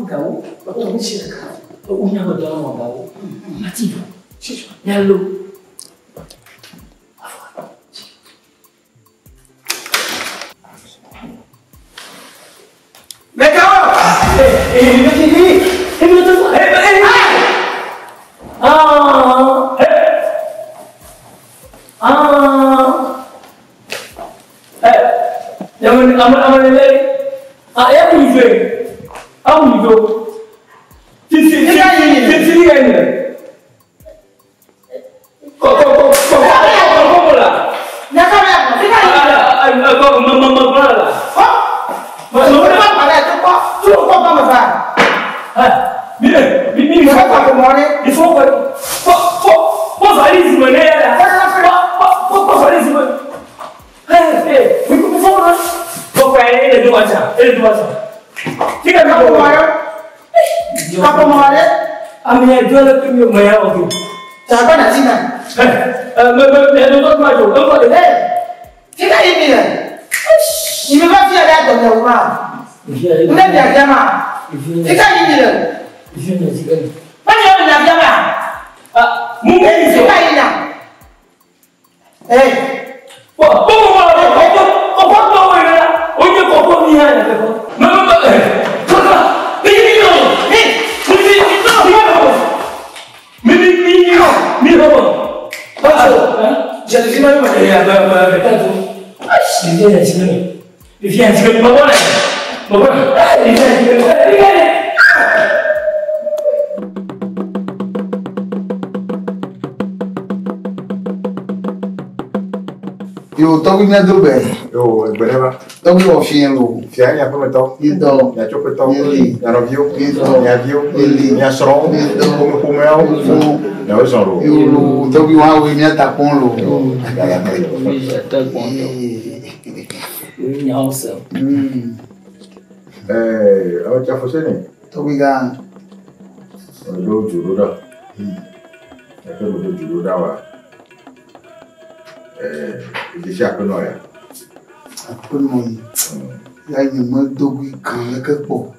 Gao, on est chez le Gao. On a besoin de Gao. Mathilde, c'est ça. Il y a l'eau. Mais Gao! Yo, Togo minha do bem. Yo, beleza? Togo o fino. Fiar minha prometeu. Então, Minha chopetão. Ele. Minha novio. Então. Minha viu. Ele. Minha chorão. Então. Como comeu. Minha hoje eu Togo uma o minha tá com lo. Eu tinha Fuseni. Togo ga. Eu juro da. É que eu juro da wa. De CHAQUE não é. Après moi, il y a une main d'où quand il y a quelque chose.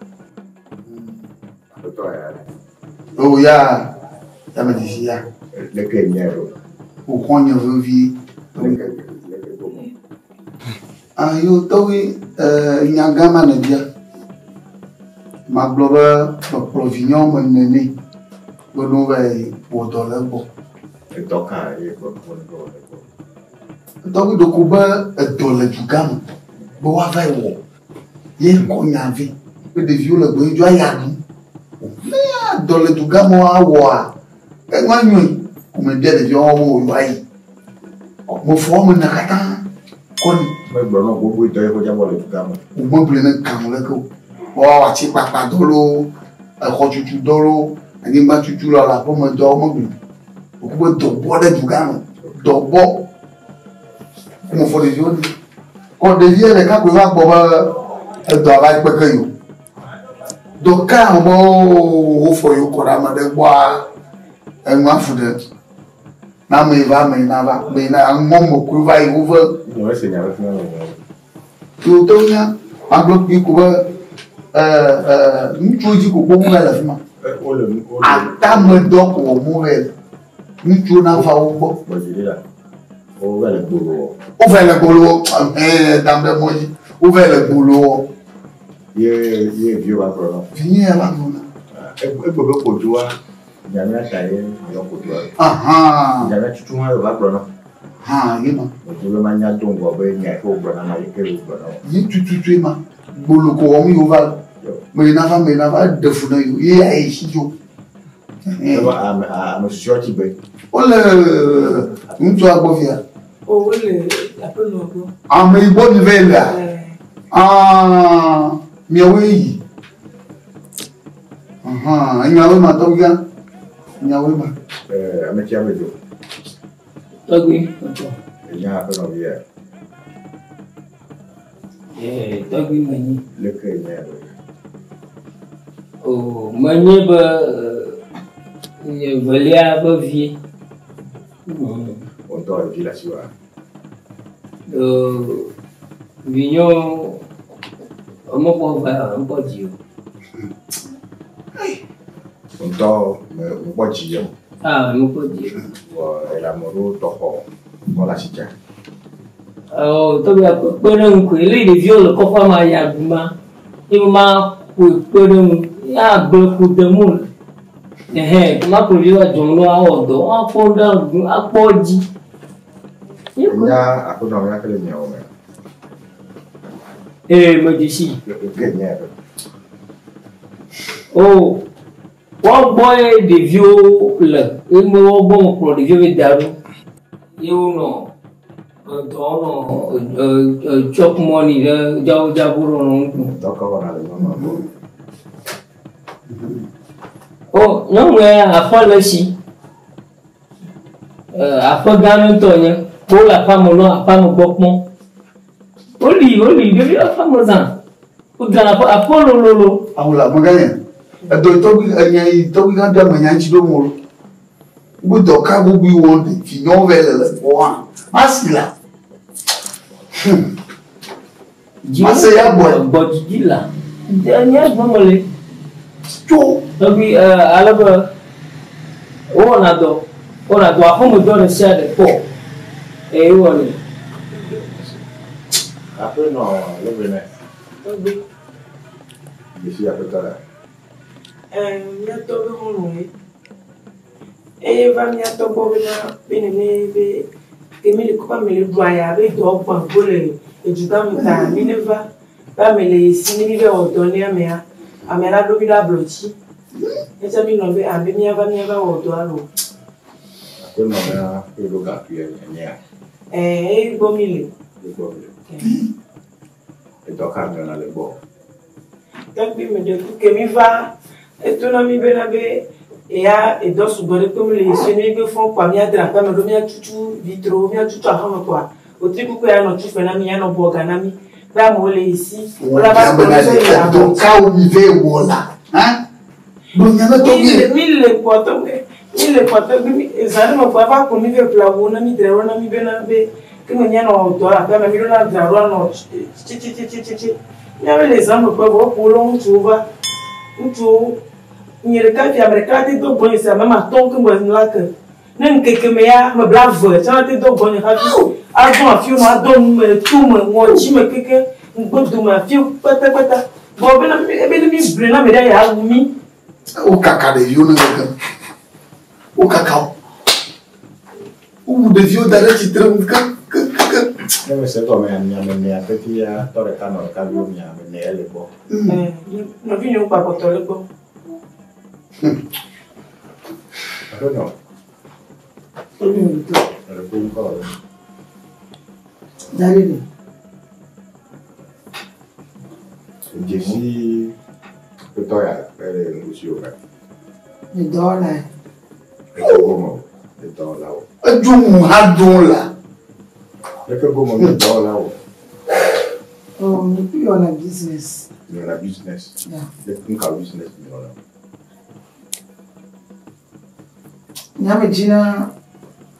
Oh, il y a ma dit, Le Kenya. au coin, il y a un vie. Ah, yo, toi, il y a un gamin de bien. Ma globe, le provignon, mon néné. Le nouvel pour dans le bon. Et donc, il y a Donc, le combat est dans le gamin. Bon, avec vous, il y a un cognac. Le vieux, le bon, il y a un mais dans le gamin, moi, et moi, on me dit de vieux, on va y. Mon frère, mon nakata. Kon. Mais bon, on peut dire que j'aime le gamin. On me plaît un camon. Oh, tu papa dolo, quand tu dolo, et ma tu là la pomme d'or, mon but. On peut te boire du gamin. D'or. Comment faut les vieux? Quand devient les cas que va pour un travail pequeño. Donc, quand on va au qu'on a demandé boire un mois de na me va, mais na un moment où va y ouvrir. Non, c'est bien. Tout le temps, en bloc qui couvre, nous choisissons qu'on peut mourir la fin. À table d'or pour mourir. Nous choisissons pas au bout. Ouvert le boulot. Ouvert le boulot. Dans le monde. Ouvert le boulot. Il est vieux à prendre. Viens à la zone. Et pour le côtoir, il y a un taillé, il y a un côtoir. Ah, il y a un tutu, il va prendre. Ah, il y a un. Tu veux manier ton bois, il y a un peu de banane, il y a un peu de banane. Il y a tutu, ma. Boulot, il y a mais il n'a pas de fou. Il y a un idiot. Il va à monsieur Tibet. Oh, le. Nous sommes à Bovia. Oh, oui, la bonne nouvelle. Ah, mais bonne nouvelle là. Ah, miawe. Aha, nyawe ma toga. Nyawe ma. Ameki amejo. Togui. Nya ape no vie. Togui mani. Le que nya. Oh, mani ba valia ba vie. On doit vivre là sur. Vignon on peut dire. On doit on peut dire. Ah, on peut dire. Elle a moro toko. Voilà si tiens. Oh, tu as perdon que les vieux le coffre ma ya bima. Il m'a perdon ya beaucoup de monde. Ma pour lui a jonlo a odo, a fonda a podi. Nya aku no ya kele nya o me. Me d'ici. Le que nya. Oh, one boy the view le, il me bon pour the view daru. You know. Chop money jauh burung. Oh, non mais à fois le si. À fois gagne tonne. Pour la femme là, femme bokmon. Oli, devient la femme ça. Pour la à fois lolo. Ah voilà, magagne. Do tobi ga da manya chi do mo. Bu do ka bu bi won de fi novel le wa. Masila. Masaya boy. Bodila. Dernière bomole. Cho. Donc alors on a doit comme donner ça de pot. Et on est. Après non, le Bénin. Oui. Ici à peu près. Il y a tout le monde. Et il va y avoir tout le monde. Et mais le copain me le doit y avec d'autres points pour le et du temps me ta mine va pas me les signer au donner mais à me la dobi la blotti et ça me l'envoie à venir va au doigt l'eau Après non là le gars puis nya. Bon mille Et donc quand on a le bon. Donc me de que mi va et tout non mi benabe et dans ce bord comme les seigneurs que font quoi mi a drapé me do mi a tutu vitro mi a tutu à fond quoi au truc que ya no tu fais na mi ya no bogana mi ba mo le ici on la va se donc ka o mi ve wola hein donc ya no to mille poteaux mi ezali mo va ko mi ve plavo na mi drero na mi benabe que me ya no do la ba mi do na drero no chi ya les hommes peuvent pour long tu vois tu ni le cas via mercati do bon c'est même à ton que moi là que nem que me ya me bravo ça te do bon ha a bon fio ma do me tout me mo chi me que go do ma fio pata bon ben mi brena me ya mi o kaka de viu na ga o kakao o de viu da le titre Deve ser como minha petia tore cano cambio minha ele bo. No vinho para botar bo. Não. Era bom cara. Dali. Jesi petoya ele Lucio vai. De dólar. Como de dólar. Adum hadola. É que como de dólar. Oh, you on a business. You're on a business. Yeah. The think of business you know. Nyamejina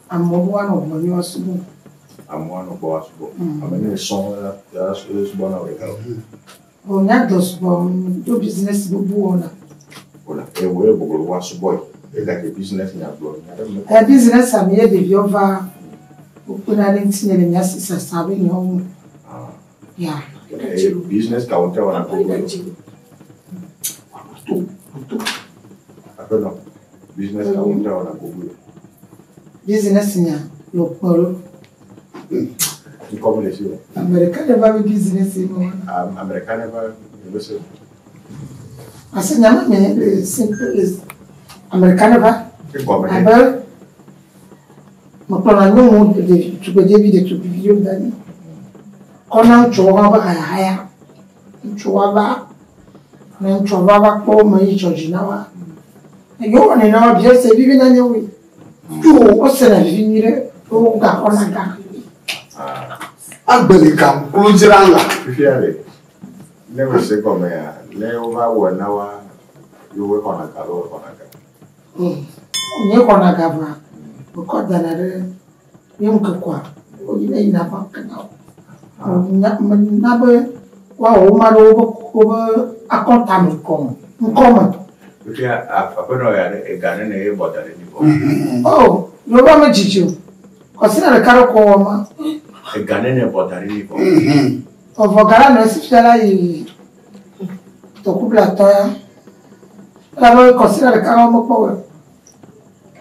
amobwana obonyo asubu. Amwana bo asubu. Amene son ya asubu bona weka. O nya dosbo do business bubu ona. Ola, e we bogolo wa asubu. E da ke business nya blo. Business am ye de biova. Ukuna lentinye le nya sisa sabe nyo. Yeah. Business ka wonte wana ko. Apelo. Business ka wonte wana ko. Business nya lo poro. Tu como le sigo. America never be business mo. America never listen. Asa nyama me simple is America never. Que como é? Aba mo plana no de tu go debi de tu video dani. Kona choga ba haya Nchuava. Nchuava kwa mai chojinawa. Yo ne na bia se bibi na nyewe. Tu o se na vinire o ga ona ga. Agbele kam kulujira la. Fifiare. Never say come here. Le over one hour. You work on a car or on a car. Nye kona ga ba. Ko da na re. Yum ka kwa. O ina ina ba kana. Na be wa o ma ro ko akonta mi ko. Nkoma. Fifiare apeno ya e gane ne e boda ni ko. Oh, yo ba me jijo. Ko sina re karo ko ma. E gane ne boda ni ko. O vogara no si fela yi. To kubla toya. La no considera le karo mo ko.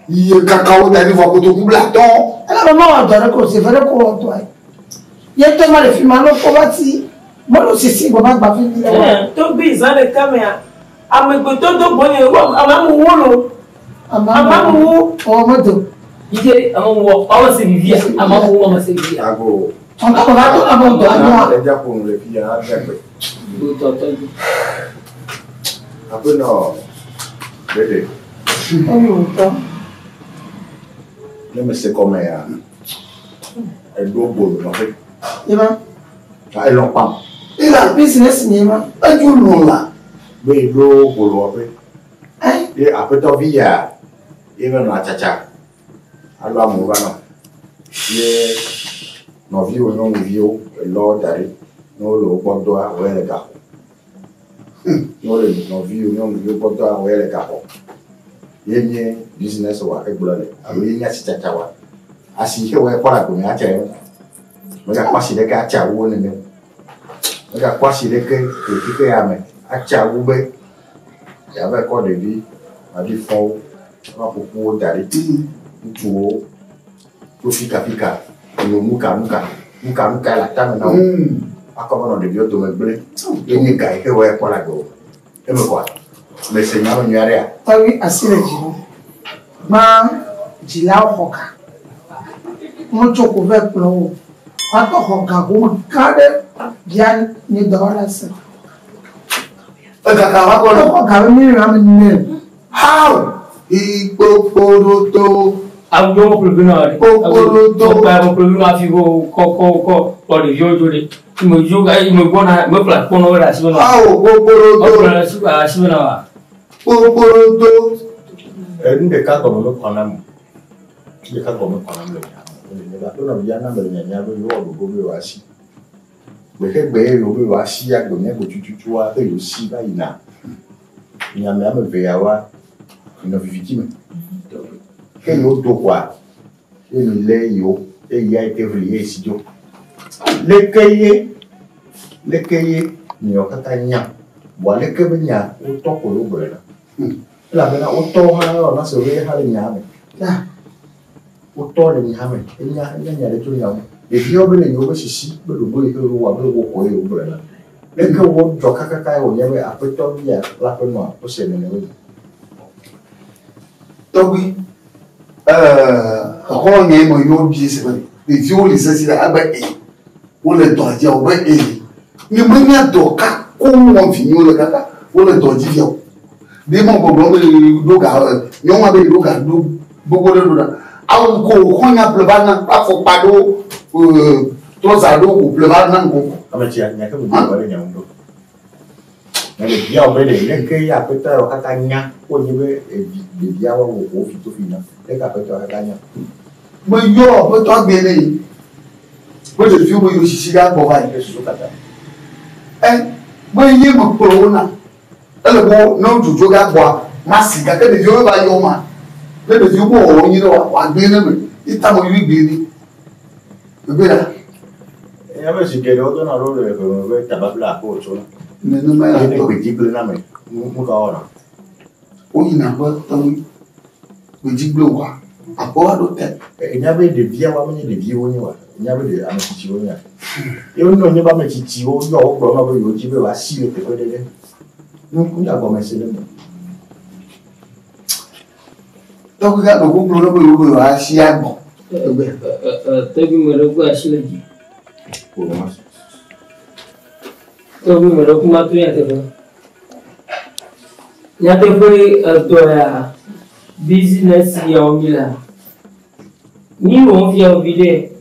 Iye kakao dari va ko to kubla to. Ala mama dore ko se fere ko to ai. Ye to ma le fi ma no ko bati. Mo lo sisi go ba gba fi ni le. To bi za le kamera. Amegbe to do bonye wo amamu wo lo. Amamu wo o mo do. Ije amamu wo o se vivia. Amamu wo ma se vivia. Ago. On ka ba to amamu do Na no. le ja ko le fi ya gbe. Do to. Apeno. Bede. O mi to. Ne me se come ya. E do bolo no fe. Eba. Ta e lo pam. Ila business ni ma. E ju lo la. Be do bolo fe. Eh? E apeto via. E me no achacha. Alo amu ba no. Ye no view no view e lo dari. No lo bodo a we le ka. No le no view no view bodo a we le ka. Ye nye business wa e gbolo le. Alo ye nya chichacha wa. Asi he we kwa ko mi acha e. Mo ga kwasi de ka acha wo ne me. Mo ga kwasi de ke ke ya me. Acha wo be. Ya be ko de bi. Ma di fo. Ma ko ko dari. Tuo. Ko fika. No muka la tame na. Akoma no de bi o to me ble. Ye nye ga he we kwa la go. E me kwa. Me se nya no nyare a. Tawi asire jino. Ma jila hoka. Mo choko ve plo. Ato hoka go kade bian ni dollars. E kakao ko Ko no. ko ga mi ra mi ne. How? Ipoporoto. Abu yo mo problema re. Abu pa mo problema fi ko de yo jole. Mo yoga mo bona mo pla kono ra si bona. How? Poporoto. O pla si bona wa. Poporoto. Nde ka go mo kona mo. Nde ka go mo kona mo le nya. Le ba to na bi na me nya nya bo yo go be wa si. Le ke gbe yo be wa si ya go ne go tututu wa e yo si ba ina. Nya me am ve ya wa. Ina victime. Ke yo do kwa. E mi le yo e ya te vri e si jo. Le keye ni o kata nya. Wa le ke be nya o to ko yo bre na. La bena o to ha o na se we ha le nya me. La. O to le nya me. E nya le to nya me. E fi o be le yo be sisi be do bo e ko wa be wo ko e o bre na. Le ke wo jo kaka o nya be apeto bi ya la pe no o se ne ne we. Togi. Ko nye mo yo bi se ba. Bi fi o le se si da aba e. O le to aja o ba e. Ni mo nya do ka ko mo fi ni o le kaka. O le to ji fi o. Bi mo bo be do ga yo ma be do ga do gbogbo do da. Awu ko nya ple ba na pa fo pa do to za do ko ple ba na ko. Ame chi nya ke mo ba le nya ndo. Na le bia o be le ke ya pe ta o kaka nya o ni be e bia wa wo fi to fi na. Le ka pe ta kaka nya. Mo yo mo to gbe ni. Mo le fi mo yo sisi ga bo ba E su kata. mo ye mo pro na. Ele bo no juju ga bo ma si ga ke de yo ba yo ma. Le de yo bo o yin wa gbe na me. Ita mo yi gbe ni. Gbe da. Ya me si ke do na ro le ko be tababla ko cho na. Me no ma Ne to. ko ji ble na me. Mu ka ora. O yin na bo to mi. We ji gbe wa. Apo wa do te. Nya be de bia wa me de bia wo ni wa. Nya be de amachichi wo nya. E o no ni ba me chichi wo yo o gbo na be yo ji be wa si o te ko de de. Nu ku ya gbo me se le mo. To ga do ko no bo yo bo wa si agbo. Tegi mo re ko asile ji. Ko ma. Togo me lo kuma tu ya te fo. Ya te fo to ya business ya omila. Ni won fi o vide.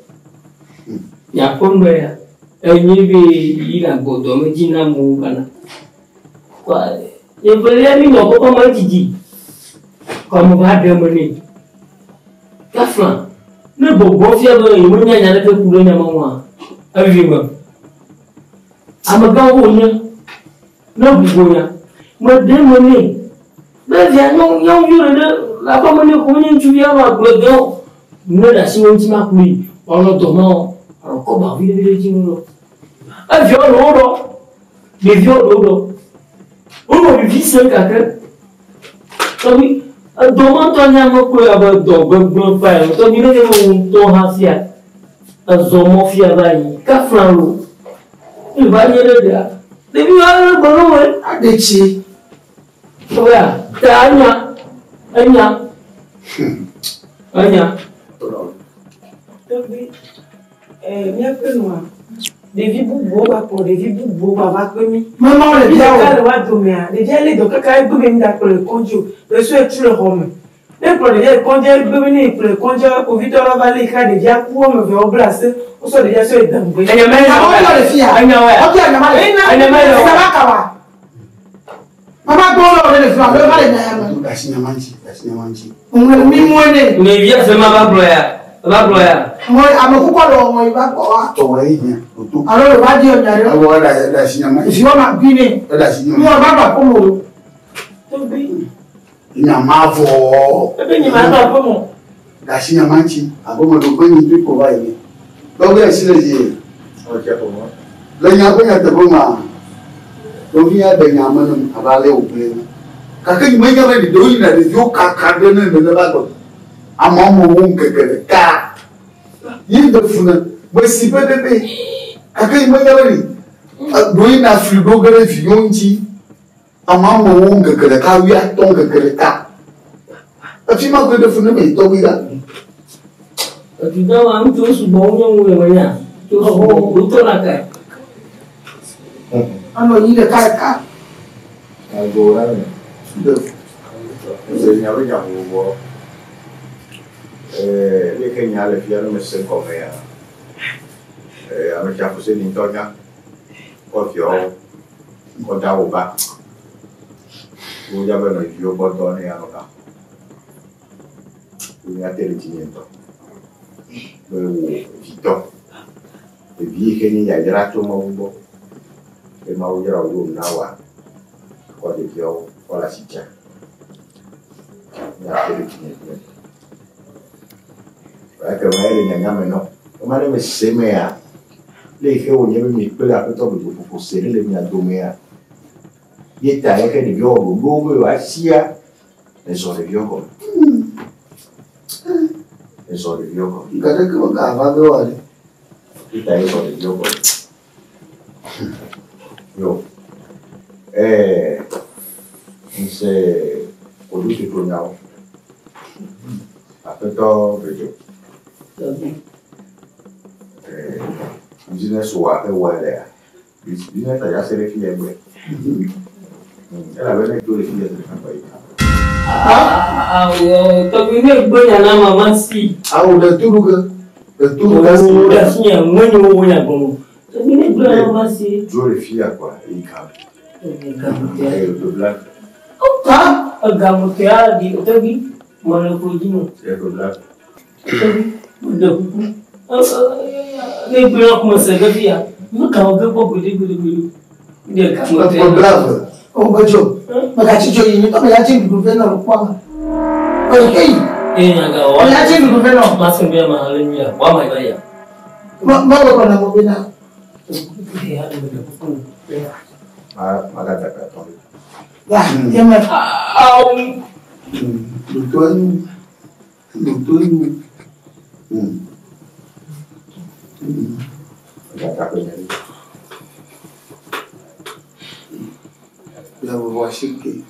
Ya kondo ya. Enyi be ila godo me jina mu kana. Kwa ye bele ni no ko ma jiji. Comme va demander. Kafla. Ne bobo fi aba yi munya nya na te kulo nya mama. Avima. Amaga wonya. Na bugonya. Ma demander. Ba via non yon yure de la ba mane ko nyi tu ya ma blogo. Ne da si won ti ma kuli. Ono to mo. Aro ko ba vide ji no. Avio lodo. De vio lodo. Uno vi visse kaka. Sabi Doman to nyama ko ya ba do gbon pa e to ni le mo to ha sia azomo fia ba yi ka franlo e ba ni le da de bi wa lo gbo we adechi to ya ta anya to bi mi apenwa Devi bubu ba ko devi bubu ba ko mi. Maman le bien. Le wa do me a. Devi ale do kaka e bubu mi da ko le konjo. Le so e tu le home. Le pro devi konjo e bubu ni ko le konjo ko vito la vale ka devi a ku me ve oblase. O so devi so e dambo. Anya me na le fia. Anya wa. O anya ma le. Anya me le. Sa ka wa. Mama go lo le fia. Le vale na. Dasinya manchi. Mi mwene. Me via se ma ba bloya. Ba bloya. Mo amekuko lo mo iba ko wa. To wa yi otu. Alo le ba di o nyare. Awo dasinya manchi. If you ma bine. Dasinya. Mo ba ba ko mo. To bi. Nya mavo. Ebe ni ma ba ko mo. Dasinya manchi. Abomo do ko ni bi ko ba yi. To be sile ji. O che ko mo. Le nya ko nya te ko ma. Do bi ya be nya ma no abale o pe. Kaka ni me nya ba di do yi na de yo kaka de ne ba do. Amamo won kekere ka yin da funa ba si ba de be akai magari doyi na frigo gare fi yonji amamo won kekere ka wi aton kekere ka afi ma ko de funa me to wi da Tu da wa nto su bo nyon we we ya. Tu ho to la ka. Ano yi le ka. Agora, né? Você já vai wo. Le Kenya le fia no mesen come ya. Ame cha Fuseni ntonya. O fio. O da wo ba. O ya ba no fio bo do ne ya no ka. O ya tele tinento. O fito. E vi Kenya ya jara to mo bo. E ma o jara o na wa. O de fio o la sicha. Ya tele tinento. Aka mai le nyama no o mare me semea le ke o nyebe mi pela ko to bu ko sele le mi adomea yeta e ke de yo go go asia eso de yo ko ngade ko ka va do ale yeta eso de yo ko yo se o du ti pro nyao apeto bejo business wa ya business ya se le fi egbe era bene to le fi egbe kan ba yi to bi ne gbo ya na mama si awo de turu ga si da sinya mwenye wo ya gomo to bi ne gbo ya mama si jo le fi akwa yi ka do black ta agamote ya di to bi mo le ko jino do black Udah kuku, ni bilang aku masih gaya, macam apa kau beli dia kamu tu. Oh betul, makasih jo ini tu makasih gubernur kuang. Okay. Agak awal. Makasih gubernur. Masuk dia mahalnya, wah mai bayar. Mau kau nak mau bina? Ya, ada kuku. Maka dapat tahu. Ya, dia mah. Betul. Ya tak punya. Ya wasiki.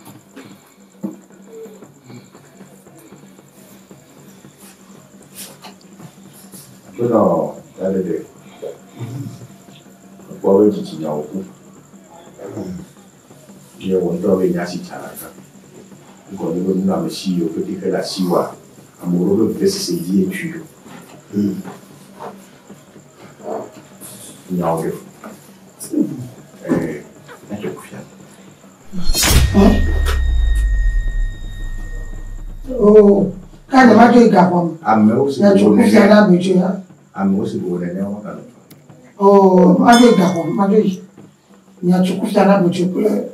Tu no, ada deh. Bawa cici nyawa. Il y a longtemps que j'ai acheté ça. Quand on a un chio, peut-être que la chiwa, amoureux de ces idées tuyaux. Il y a un peu. Je suis confiant. Oh, quand on a joué Gabon, aussi oh, ma joué Gabon, ma joué. Il y a tout ça là, mais tu peux.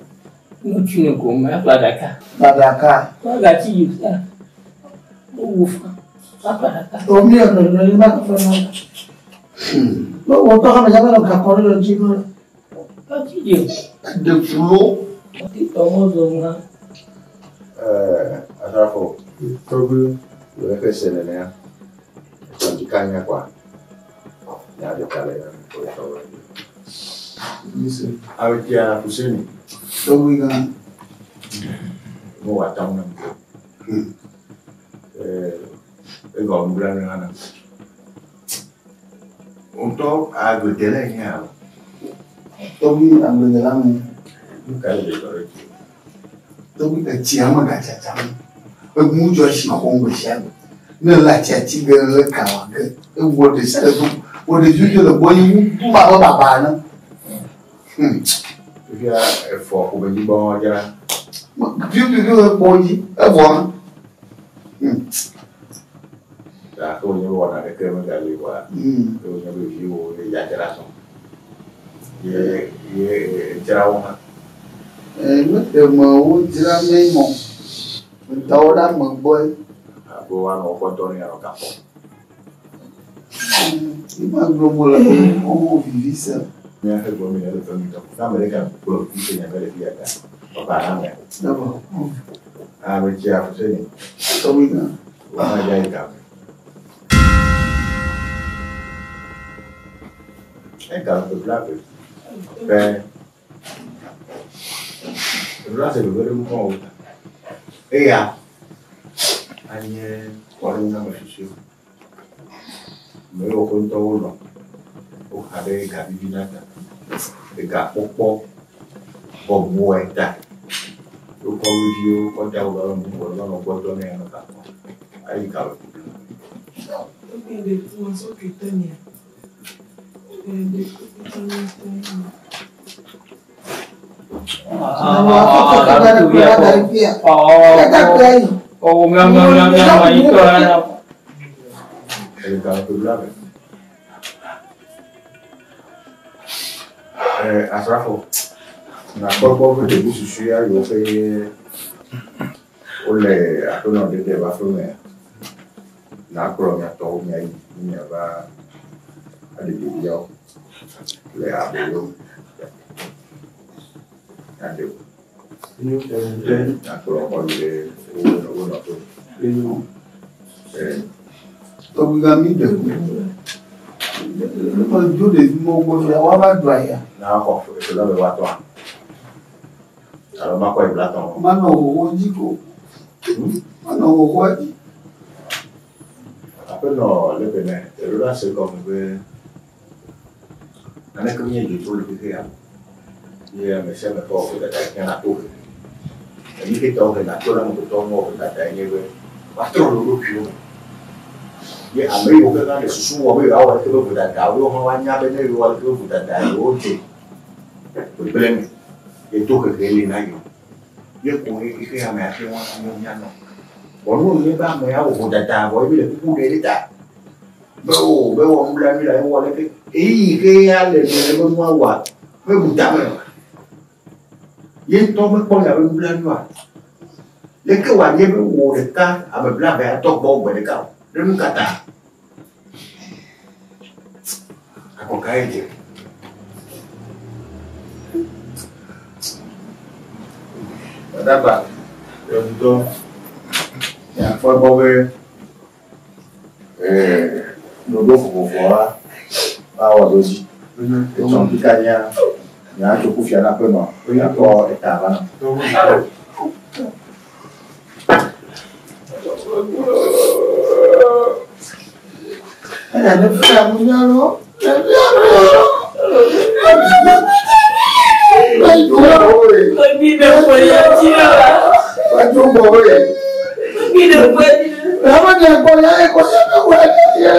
Nous tu ne connais pas Dakar. Dakar. Pas tu ça. Ouf. Pas Dakar. Au mieux, le pas vraiment. On peut ramener ça dans le Gabon, le Djibouti. Pas tu dis. De flot. Tu commences à Atrafo, Togo, le FESTADO, quand tu gagnes quoi? Il y a des calais pour le travail. Avec la Fuseni, Togo, nous attendons un peu. Et comme nous l'avons dit, on tombe à côté de la Togo, à côté de la main. Nous calons les oreilles. Togo, le tiers, ma gâte, a mucho si Congo Shab. No la chachiga, le Kawaga, a word is settled. What is usually the boy you Babana? If you are a fork when you born, You do a boy, a one. That's all you want to come and you are. Those are you, the Yajarason. Yeah, Jarawa. And with the Mo, Jram. Tao đã mừng bơi. Cô ăn một con tôi này nó cặp. Nhưng mà global là không visa. Nhà cái của mình là tôi mình làm cái cái của cái nhà cái gì cả. Và bạn này. Đâu. Bên kia Fuseni. Tôi biết nữa. Và dây cả. Cái cả từ lá từ. Về. Lá từ cái đúng không? Ê à, anh có lên năm một xíu, mấy ô con tàu rồi, ô hà đây cả đi nát, để cả bốc bom muối ta, ô con review con tàu đó muốn nó con tàu này nó cả, ai cả. Oh, memang itu anak. Kalau tu lah. Asrafo, nak kau tu debu susu ya, yo ke oleh aku nak dia bathroom ya. Nak kau nak tahu ni apa ada dia, le abu ada. Nak kau boleh uno tu. Togo gami de. Mo jo de mo go ya wa ba dwa ya. Na ko so la be wa to. Alo ma ko ibla to. Ma no wo jiko. Ma no wo ji. Appena le bene, allora se come non è che mi aiuto le che ha. Io mi sembra poco da che na tu. E mi che to che na tu la mo to mo da dai ne be. Ma tro lo più. Ye a me o che da su su o be a che bu da da o ma nya be ne o che bu da da o che. Poi bene. E tu che lì na io. Io con che a me che non no. Bọn người ba mẹ của đại trà bởi vì là cái khu đề đấy bố ông làm như lại qua đấy cái ý cái là bên ngoài quả với bùn chạm này nhưng tôi mới coi là bên lên mà lấy cái quả như cái hồ để ta à mình làm về tôi bông về đấy cậu đến cả ta còn cái gì đáp bạn rồi tôi nhà phơi bao bê, đồ đốt của phở, bao đồ gì, trong cái cây nhà chụp phim là quên mà, nhà có cái tà văn. Ada ada punya lo, tout mauvais. Il est vrai. Vraiment, il y a quoi, il y a quoi, il y a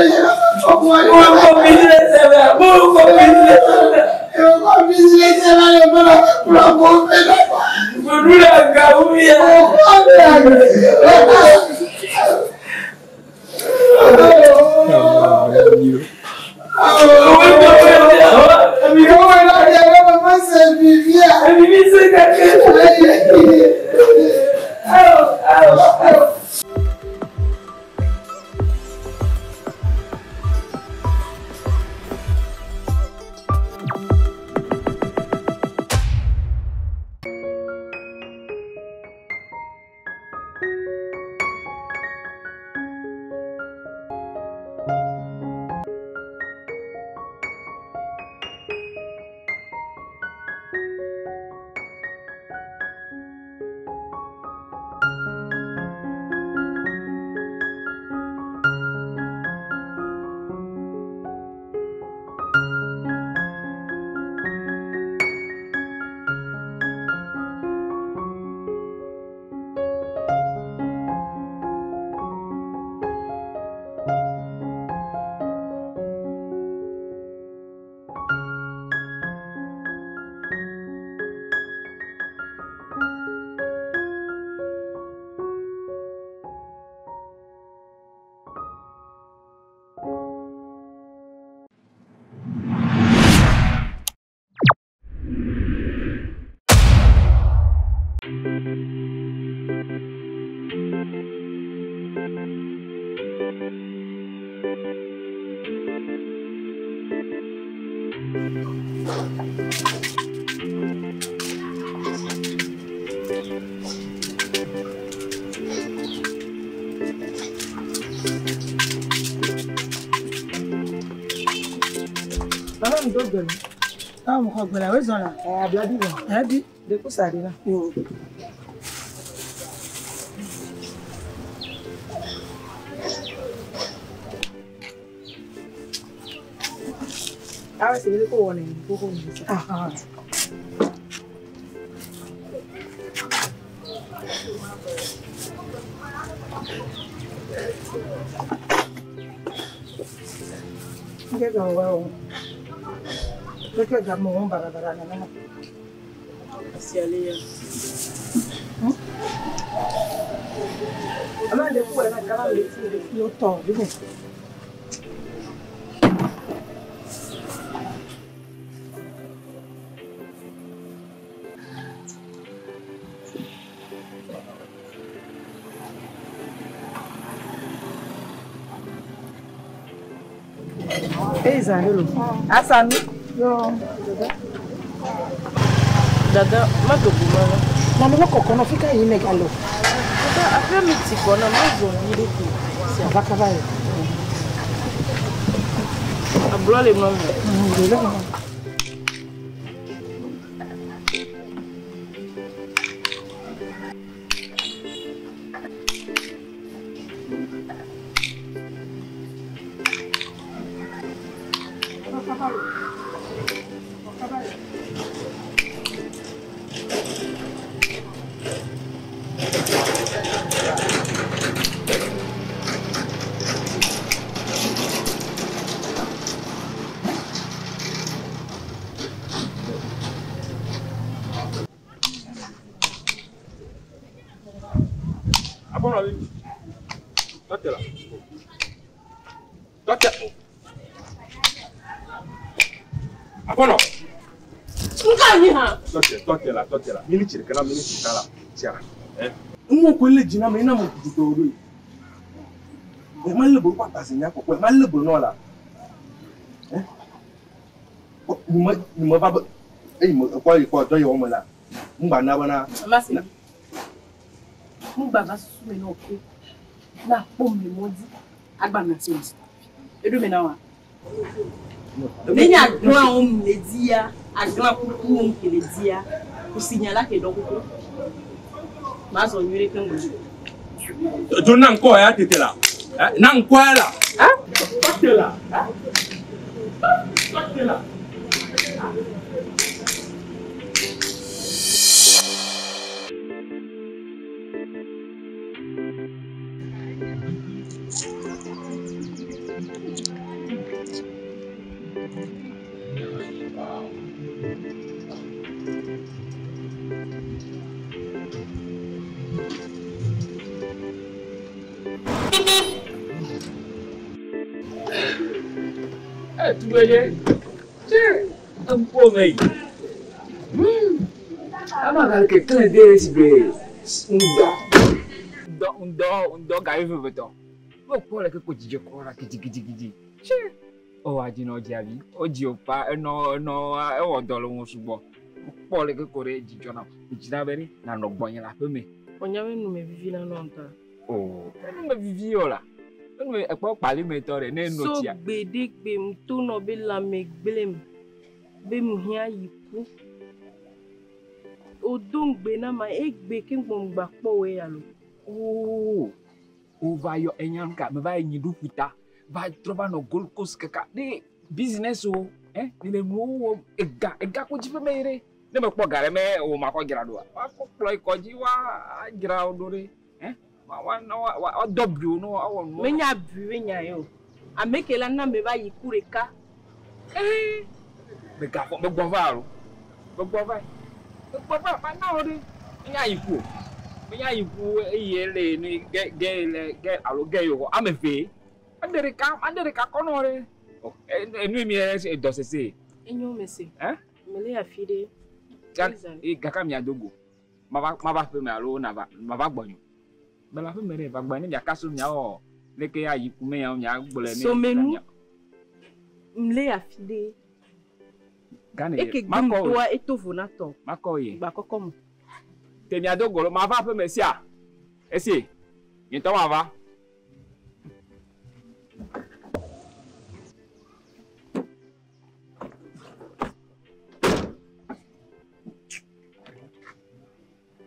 Ah, mon frère, la raison là. Ah, bien. De quoi ça arrive là? Ah, ouais, c'est le coup, on est. Ah. Porque gamo on barabara na na. Asialia. Ama de ko na kala le ti de yo to bi. Zalelo. Asami. Yo. Dada, mato bumana. Na mama kokono fika yine galo. Dada, après miti kona mazo ni leku. Si avaka bayo. Abula le mama. Totela. Mini chirikana, mini chikala. Tiara. Umo kwele jina me na mo kutoro. E ma lebo pa pasinya ko, ma lebo no la. Ni mo ba mo ko do yo mo la. Mba na bana. Amasi. Mba ba sume no ko. Na pom me modi. Agba na ti. Edu me na wa. Neni agran o me dia, agran kuku o me dia. Pour signaler que donc ma zone yure kan go to nan ko ya tete la nan ko la tete la Tu voyais? Un peu, mais. Ah, quelqu'un est derrière. On dort, arrive au temps. Pourquoi les que tu crois là, qui. Oh, a dit non, diabi. Oh, Dieu, pas, non, dans le monde sous bois. Pourquoi les que corée dit John, tu n'as pas n'a pas bon, la femme. On y a nous me vivi dans longtemps. Oh, nous me vivi là. Nous me pas parler maintenant, né notia. So bédik bem tout no be la me glem. Bem hia yiku. O donc be na ma ek be king bom ba po we alo. Oh. O vai yo enyanka, me vai nyidu puta. Vai trovar no Gold Coast kaka. De business o, ele mo ega ko jipe mere. Ne me po gare me o ma ko gira do. Wa ko ploy ko ji wa gira o do re. Wa dobio no awon no. Me nya buwe nya yo. Amekela na me ba yiku reka. Me ka fo me gbova ro. Me gbova. Me gbova pa na o de. Nya yiku. Me nya yiku yele ni get alo get yo amefe. Andereka kono re. Oh, enu mi e do sese. Enyo mese. Mele ya fide. Kaka mi adogo. Ma ba fe me alo na ba ma ba gbonyo. Be la fe me re ba gbani ya kaso nya o. Leke ya yiku me ya nya gbole ni. Somenou. Mele ya fide. Gane. Eke gum toa etovo na to. Makoye. Ba kokomo. Te mi adogo ma va fe me sia. Esi. Yin to wa va.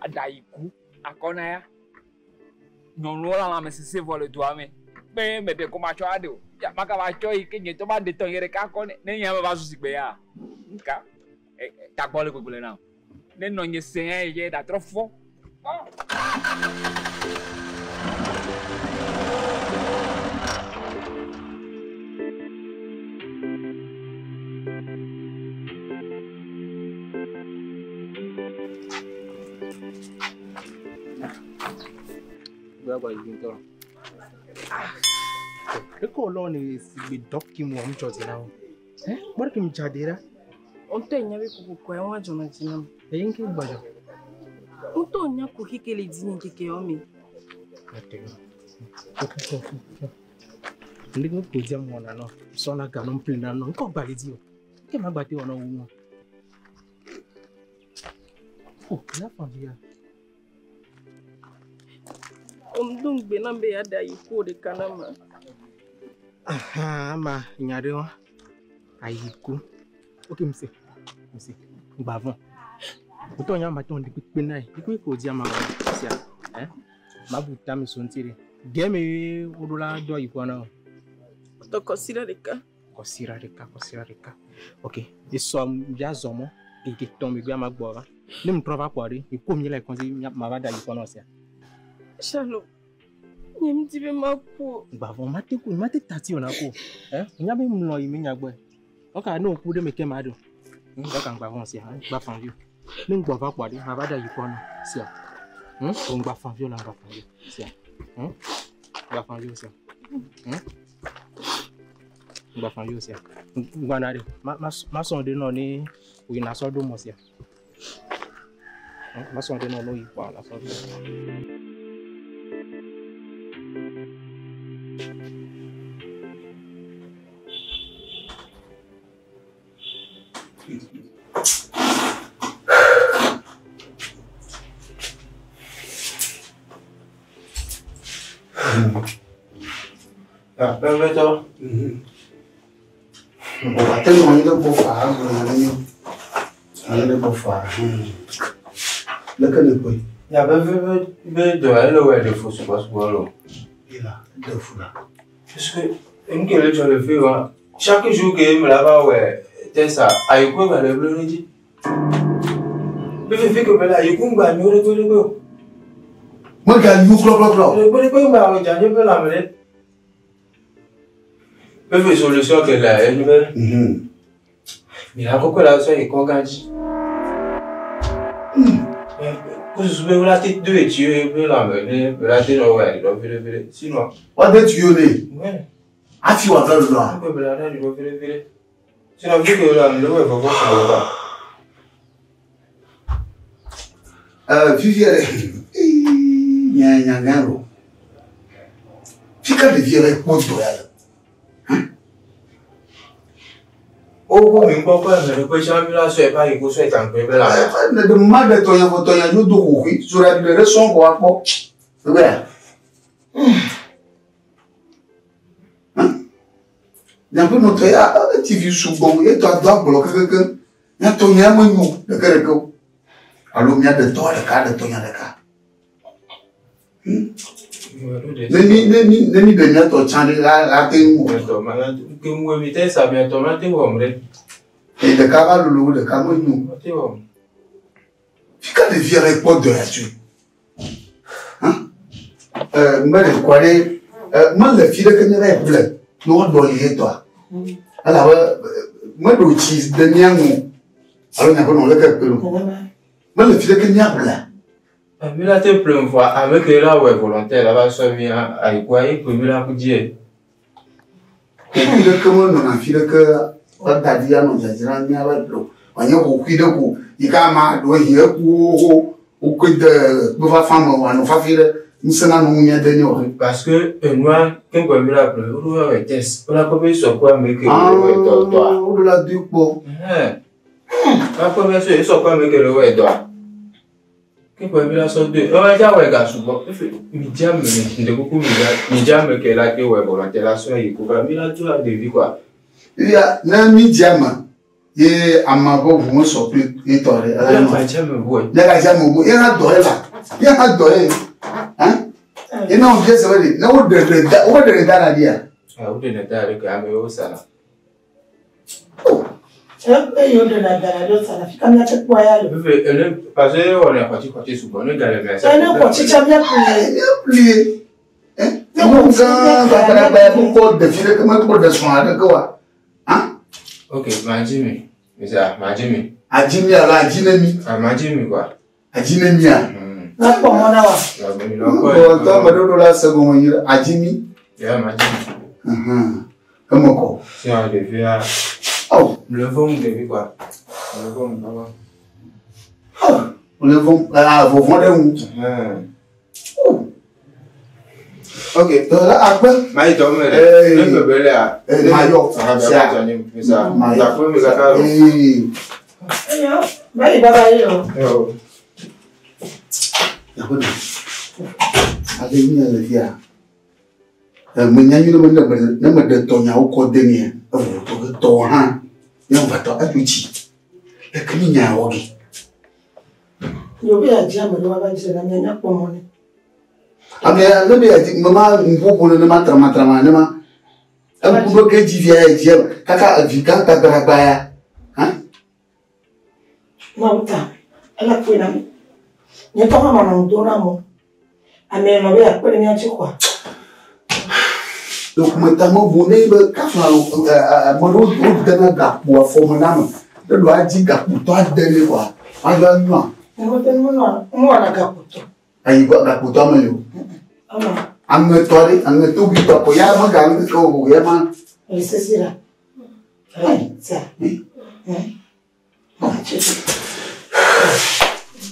Adaiku akona ya non la me se vole doa me be de ko ma cho ade o ya maka ba cho yi kenye to ba de ton yere ka ko ne nya ba su sigbe ya nka ta gbole gbole na ne no nye se ye da trofo Eko lo ni si dop ki mo am chozi na. Bor ki mi chadira. Onto nya be ko ya wa jona jinam. Yin ki bajo. Onto nya ko hikele dini keke omi. Ate. Ndi ko ko jam wona no. So na ga no plina no ko bali di o. Ke ma gba te ona wu. Oh, la famille. Omdung be na be ya da yiku de kanama. Aha, ma nyare wa. Ayiku. Okay, mse. Bavon. Oto nya ma ton di pipe nai. Iku ko dia ma wa sia. Ma buta mi sontire. Geme odola do yiku na. To kosira reka. Kosira reka. Okay. Isso bia zomo. Ike tombe gwa ma gbora. Ni mtrova kwari. Iku mi le konzi ma ba da yiku na sia. Shalo. Nyem tibe mapo. Bavon mate tati ona ko. Nya be mlo yi mi nya gbe. Oka no ku de meke ma do. Oka bavon sia. Gba fanvio. Ni ngbo va kwari, ma ba da yiku na sia. O ngba fanvio la ngba fanvio sia. Ngba fanvio sia. Ngba fanvio sia. Ngba na de. Ma son de no ni o ina so do mo sia. Ma son de no lo yi pa la so. Bedzo. On va tellement y aller pour faire. Le que ne peut. Il y a de faux, c'est pas ce qu'on Il a deux fous là. Parce que, une que je le fais, chaque jour que je me lave, ouais, c'est ça. Aïe, quoi, va le bleu, dit. Mais je fais que là, il y a un gars, il y a un gars. Moi, il y a un gars, il y a un gars. Je fais solution que là, elle me. Mais là, pourquoi là, ça est quoi, quand que ce soit la tête de Dieu, la tête de ouais, sinon. What did you do? Ouais. Afi wa velo do. Ko bela da do vile. Sina vile la ndo we vavo ça va. Viviere. Nya ngaro. Fica de viere ponto ela. Oh, mi po pa me ko cha mi la so e pa iko so e tan pe bela. Ne de made to ya yo do ko wi sura de reson ko apo. Bebe. N'importe notre TV sous bon et toi dois bloquer quelqu'un. N'a ton y'a mon nous de quelque. Alors mia de toi de cas de ton y'a de cas. Neni de mia to chande la tengo. Que moi vite ça bien tomate hombre. Et de cas va le de cas mon nous. Fica de virer pot de là-dessus. Moi de quoi moi le fille que ne rêve plus. Nous doyer toi. Alors moi do cheese de niango. Alors n'a pas non le quelque. Moi le fille que n'y a plus. Mais là tu plein fois avec là ouais volontaire là va so bien à quoi et pour là pour dire. Fille que moi non fille que ta dia non jazira n'y a pas lo. On y a beaucoup de coup. Il kama do hier ku o que de va femme ou non fa fille Msana no nya de nyo parce que moi quand on me l'a appelé on va test on a pas besoin sur quoi me que le toi on la dit bon la première chose sur quoi me que le ouais toi quand on me l'a sur deux on va dire ouais gars souvent mi diam me de beaucoup mi diam que là que ouais volonté la so il faut pas mi là tu as de vie quoi il y a na mi diam ye amabo vous so plus et toi là ma diam ouais la diam mo il a doré là il a doré. Et non, bien ça va dire. Non, de la dia. Ah, de la dia que ame au sana. Oh. Et yo de la dia do sana. Fika mia te kwa ya le. Parce que on est parti sous bon gars mais ça. Non, parti chamia plus. Hein? Non, ça va pas pour de filer comme pour de soin de quoi. Hein? OK, Majimi. Mais ça, Majimi. Ajimi ala ajinemi. Ah, Majimi quoi. Ajinemi a. Na kwa mwana wa. Oh, ta madodo la segon yira ajimi. Ya Majimi. Comment quoi? Si on devait à oh, le vent de quoi? Le vent là-bas. Oh, le vent là vous vendez où? Oh. OK, là après mais tombe le peu belle là. Mayo. Ça. Ça. La première gars. Mais baba yo. D'accord. Allez ni la via. Menyanyu na me tonya uko deni to han ya vato aduchi e kaminya wogi yo be aja me wa ba jira na nya pomone ame na be aji mama mpopo no ma trama ne ma abudo ke jivia ejia kaka vika ka garabaya ha ma uta ala kwena ni to ma na ndona mo ame no be akpere nya chikwa. Donc maintenant vous n'avez qu'à faire mon donner pour former l'âme de doit dire que pour toi donner quoi alors non moi la caputo ayi ba caputo mais yo anga tori anga tu bi to ko ya ma gang ko ya ma c'est ça ai ça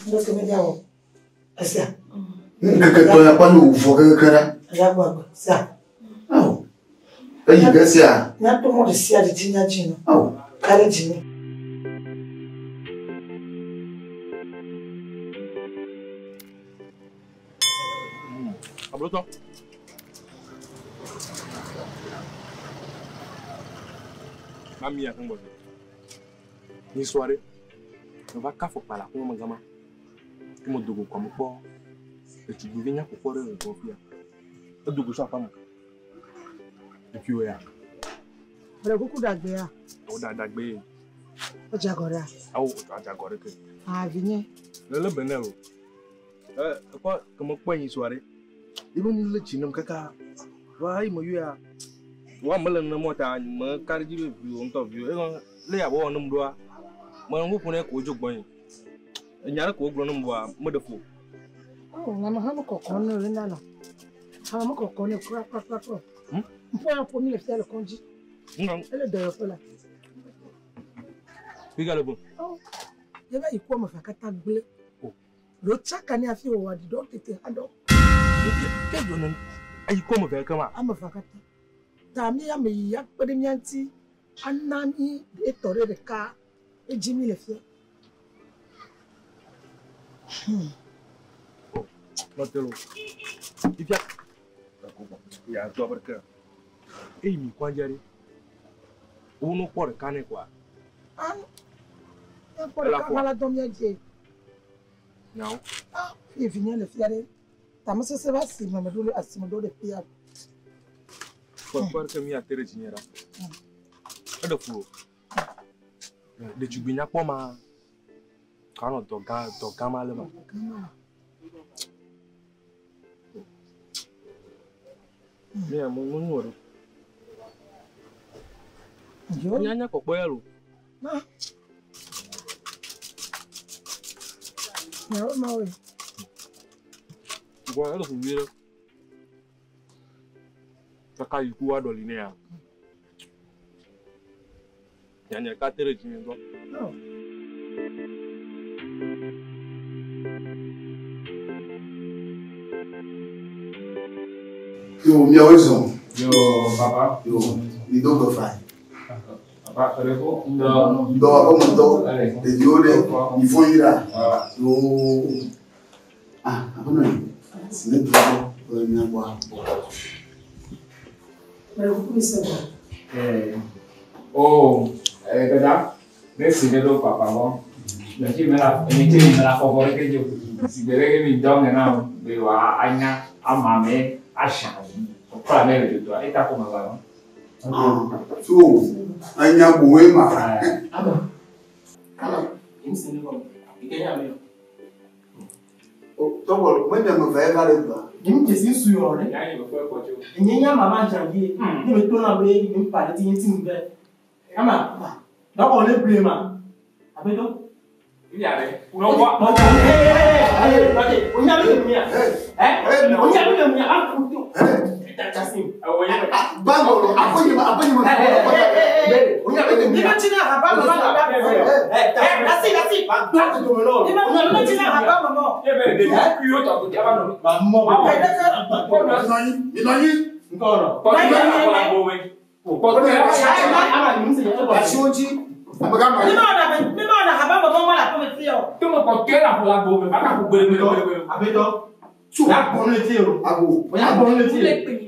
donc me diao ça que to ya pa no fo que kara ya ba ça. Oh. Aí, Garcia. Não tomou de cia de tinha dino. Oh. Cara dino. Abroto. Mami ya kumbo. Ni soirée. On va café par la pour magama. Que mo dogo comme po. Et tu deviens pour faire le confia. Dogo ça pas. Et puis ouais. Bere kuku dagbe ya. O da dagbe. O jagora. Ah o jagora ke. Ah vinye. Le Benin o. Quoi comme quoi ni soirée. Ibo ni le chinam kaka. Wa mo ya. Wa mala na mota ma karji bi on to bi. Le ya bo onum do. Ma ngo pune ko jogbon. Nyara ko ogro no mbo mo defo. Oh na ma ha mo kokon no le nana. Ha mo kokon ne kra. Faut un premier faire le conduit. Non. Elle est d'ailleurs là. Regarde bon. Oh. Il va y quoi me faire qu'à blé. Le chaque année a fait au wadi donc était ado. Quel donne. Aïe quoi me faire comment? Ah me faire qu'à. Tami a me yak pas de mianti. Anani et toré de car et Jimmy le fait. Oh, l'autre. Il y a un toit par cœur. Et il m'y croit y aller. Ou non pas le canet quoi. Ah, il y a pas de car malade dans bien dit. Non. Ah, il vient le faire. Tama se va si me donne à si me donne de pierre. Faut que mi a terre général. Ada fou. De tu binya pas ma. Quand on doga mal ma. Mais mon numéro. Yo. Nyanya ko boyalo. Na. Na ma we. Boyalo ku vira. Taka yiku wa doli ne ya. Nyanya ka tere jini do. No. Yo, mi horizon. Yo, papa. Yo, mi do go fine. Papa, reko. Do ako mo de diode, mi fo ira. Yo. Ah, ako no. Sine do ko mi agwa. Pero como isso Kada, nesse dedo papa bom. Daqui me la favor que eu se dele me dá na de wa anya amame asha. Para me do aí tá como agora. So, anya boe ma. Aba. Kala, imsini ko. Ikenya me. O, Togo, mo dem fa ka le ba. Nim kesi su yo ne. Ya ni ko ko jo. Nyenya mama jangi. Ni me to na be ni pa ti ntim be. Ama. Da ko le blema. Abedo. Ya re. Uno wa. Onya be mi ya. Onya be mi ya. Akuto. Tasim. Onya. Bango, akonyi ma. Onya be mi ya. Ni tina haba mama da. Nasi. Ba to me no. Ni tina haba mama. De ku yo to ko jaba no. Mama. Ko na sani. Ni nani? Ngoro. Ko ni na ko we. Ko ni ama ni mse ya ba. Ashonji. Amagamba. Ni mana haba mama wala ko me tio. Tu mo ko ke na la bo me ba ka ko gbere gbere. Abedo. Ya bon le tio. Ago. Ya bon le tio.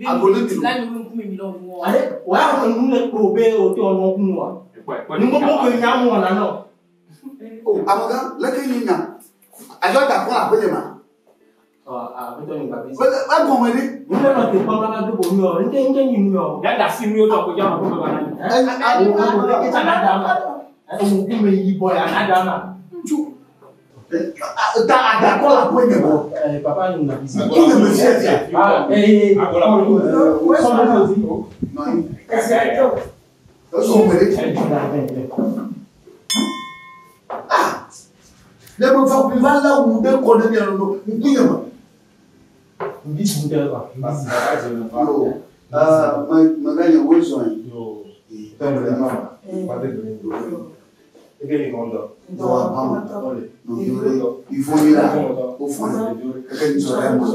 Ago le tio. La ni mu mi lo wo. Ale, wa ko nu le pro be o ti ono kun wa. Ni mo ko nya mu na no. Oh, amaga, la ke ni na. Ajo ta ko la pe ma. Abedo ni ba bi. Ba go mo ni. Ni le no te pa ma do bo mi o. Nje ni mi o. Ya da si mi o to ko jama ko ba na. Ke ta na da ma. Mo ku me yi boy na da ma. Ju. Da ko la pe mo. Papa ni na bi. Ki ne me sia. Agora Wo so na. Non. Esse to. Yo so mo ni. Ah. Le mo fa bi va la wu de ko de no. Nkunya ma. Bi su de ba. Yo. Maganya wo so an. Yo. Tambre mama. Egeli kondo. Do wa pama. No yore. Ifo ni la. O fo na. Ke ni so ra mo.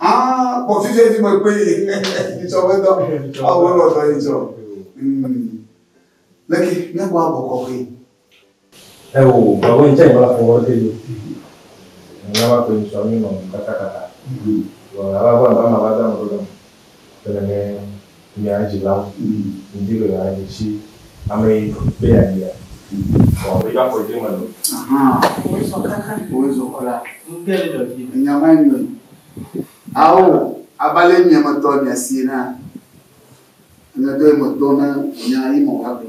Ah, por si je di mo pe. Ni so we do. Ah, wo lo to ni so. Laki, mi agwa bo ko pe. Bago in chay wala favor ke yo. Nawa ko in so mi no kata. Wala ba ma mo do. Tene mi aji la. Ndi ko ya ni si ame be ya ya. Bo bi ba ko je mo no. Wo so kaka. Ngele do ki. Nyama ni. Awo, abale nyama to ni asina. Na do mo to na nya yi mo ha bi.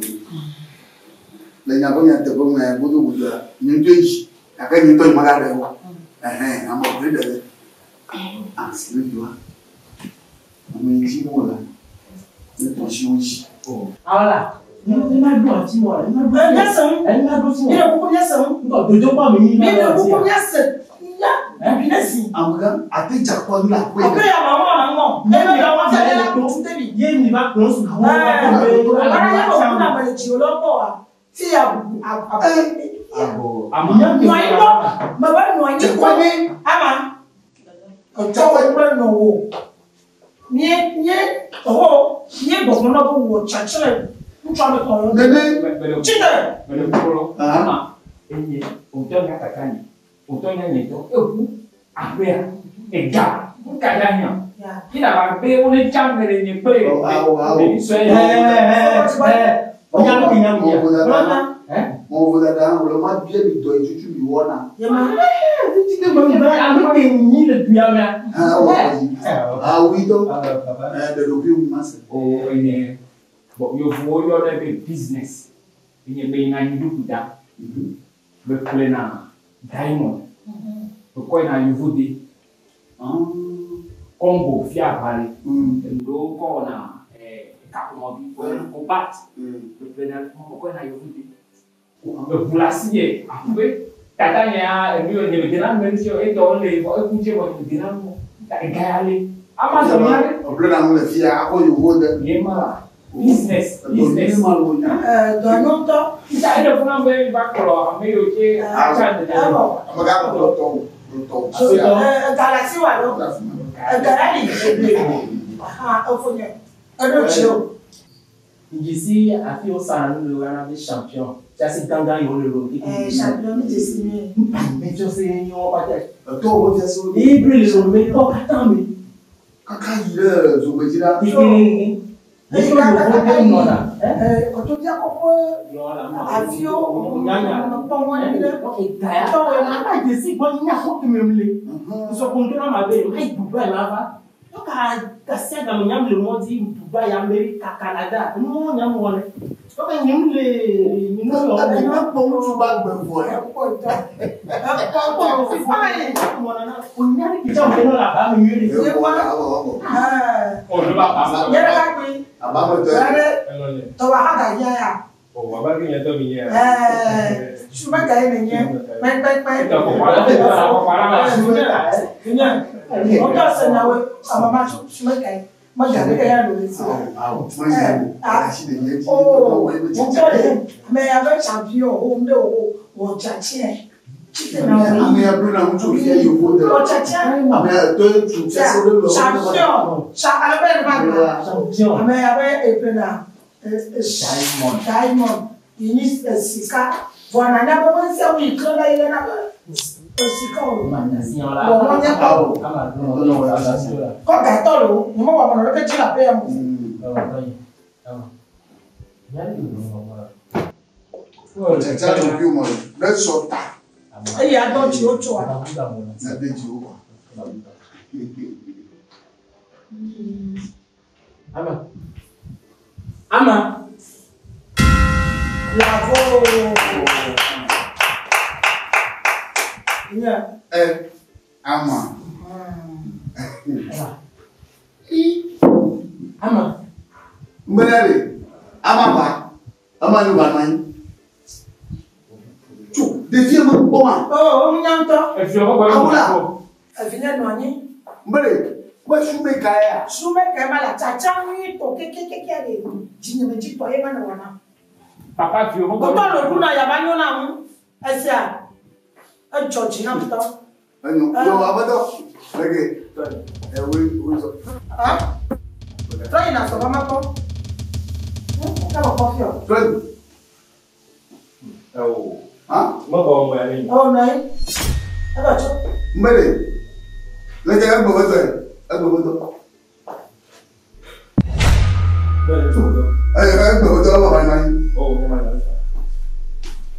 Le nya ko nya te ko ma budu budu. Ni do yi. Aka ni to ma ga re wa. Amo bi de. Ah, si ni do. Amo yi mo la. Ni to shi o shi. Ala. Ni ma do ati mo la. Ni ma do. Nyasan. Ni ma do si mo. Ni ko nyasan. Ngo do pa mi ni. Ni ko nyasan. Binesi. Amga, ati jakwa na kwe. Ape ya mama na ngo. Ebe ya mama se la ko tebi. Ye ni ba ko su. Ara ya ko na ba ji olopo wa. Ti ya abo. Ama. No ayo. Ma ba no ayo ko ni. Ama. Ko tawo ba no wo. Nye oh, nye bo na bo wo chachele. Ntwa me ko yo. Nene. Chide. Bele kuro. Ama. Enye. Utonya kakani. Utonya nyeto. Ewu. Abia. Ega. Nkadanya. Kila ba be woni chamere ni pe. Be so ya. Onya ko nyam ya. Mo voda da o ma bia bi do ejuju bi wona. Ye ma. Ti ke mo ba am ke ni le bia ma. Oui donc. De lo bi o mas. Oh, ene. Bo yo vo yo da be business. Ene be na ndu da. Be plena diamond. Ko na yuvude. Combo fia pale. Ndo ko na kakumobi ko bat. Be plena ko na yuvude. Vulasie, après, Tatania, et lui, il y a des gens qui ont été écoutés, il y a des gens qui ont plein d'amour, les filles, à quoi ils vont de business. Dans longtemps, il a été vraiment bacro, mais ok, Galaxy, alors, Galaxy, Ici, à Fio San, le Regardez champion. Ça, c'est Ganga, il y a le rôle. Champion, tu sais, mais tu sais, il y a pas de. Togo, tu sais, il brille le mais pas attends, mais. Quand il est, je me dis là, il est. Il faut le voir, là. Quand tu dis à quoi, à Fio, on a pas moins de temps. Attends, on a pas de si bon, il n'y a pas de même les. Ils sont contents, ma belle, il peut pas là-bas. Donc, à cette dame, le monde dit, il peut pas y aller à Canada. Nous, on a moins. Donc, il y a les. Nous, on a pas de bague de voix. On y a qui sont venus là-bas, mais il y a quoi? On ne va pas. Il y a la qui. Tu vas à Gaïa. Oh, on va gagner ton milliard. Je vais gagner milliard. Mais. On doit se naouer. À maman, je vais gagner. Moi, j'avais gagné le lycée. Oh, mais avec champion, on tchatchien. Mais après, on trouve qu'il y a eu beaucoup de. On tchatchien. Mais toi, tu sais, c'est le champion. Champion. Mais avec Epena. Diamond. Il y a Sika. Voilà, n'a pas pensé à oui, quand il y en a. Sika. Bon, on y a pas. Quand t'as l'eau, nous m'avons pas le petit la paix à moi. C'est ça le plus moi. Le sota. Et il y a d'autres choses. Ça dit Dieu. Ama. Bravo. Ama. Ama. Mbele. Ama ba. Ama ni ba man. Tu devient mon bon. Oh, on y entend. Et je revois. Elle vient de noyer. Mbele. Moi, je suis mécaïa. Je suis mécaïa. La tchatchani, to keke. Je ne me dis pas, il y a un wana. Papa, tu revois. Pourtant, le coup, il y a un wana. Est-ce un Georgie, non, putain. Non, abado. Regarde. Oui. Hein? Toi, il a sauvé ma porte. Ça va pas faire. Toi. Oh. Hein? Moi, comment on va aller? Oh, non. Ah, bah, tu. Mbele. Le gars, il va faire. Il va faire. Oh, comment on va faire?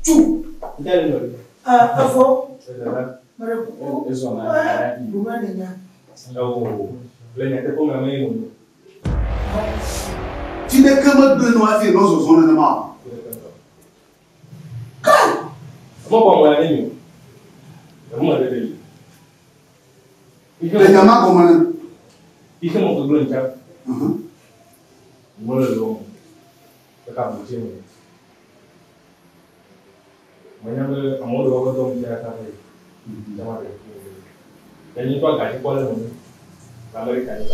Tout. Info. Ils sont là. Oh. Le n'est pas ma main. Tu n'es que mode de noix, c'est nos zones de mort. Comment on va aller? Comment on va aller? Les gamins, comment on il fait mon problème, tu vois. Moi, le long. C'est pas bouger. Moi, il y a un mot de record, il y a un travail. Jadi tu agak cepat lah ni. Amerika ni.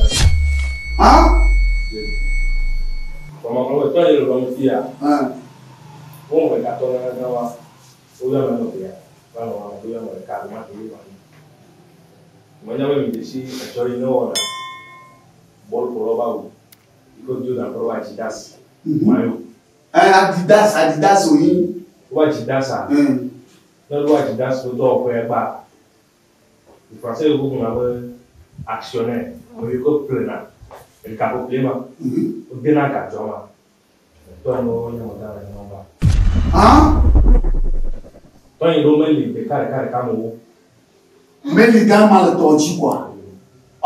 Ah? Kalau tu ada orang Malaysia. Oh, mereka tu orang Jawa. Udah mana dia? Kalau orang dia mereka rumah tu. Mana boleh disi cari no orang. Bol polo bau. Ikut juga perlu Adidas. Mayu. Adidas ini. Adidas ah. Lalu Adidas tu apa apa? Di Français vous m'avez actionnaire. Moi je comprends là. El capo problema. O dena ka joma. To no nya mata na ngomba. Ah? To ni do meli be kare ka mo. Meli ga mal to ji kwa.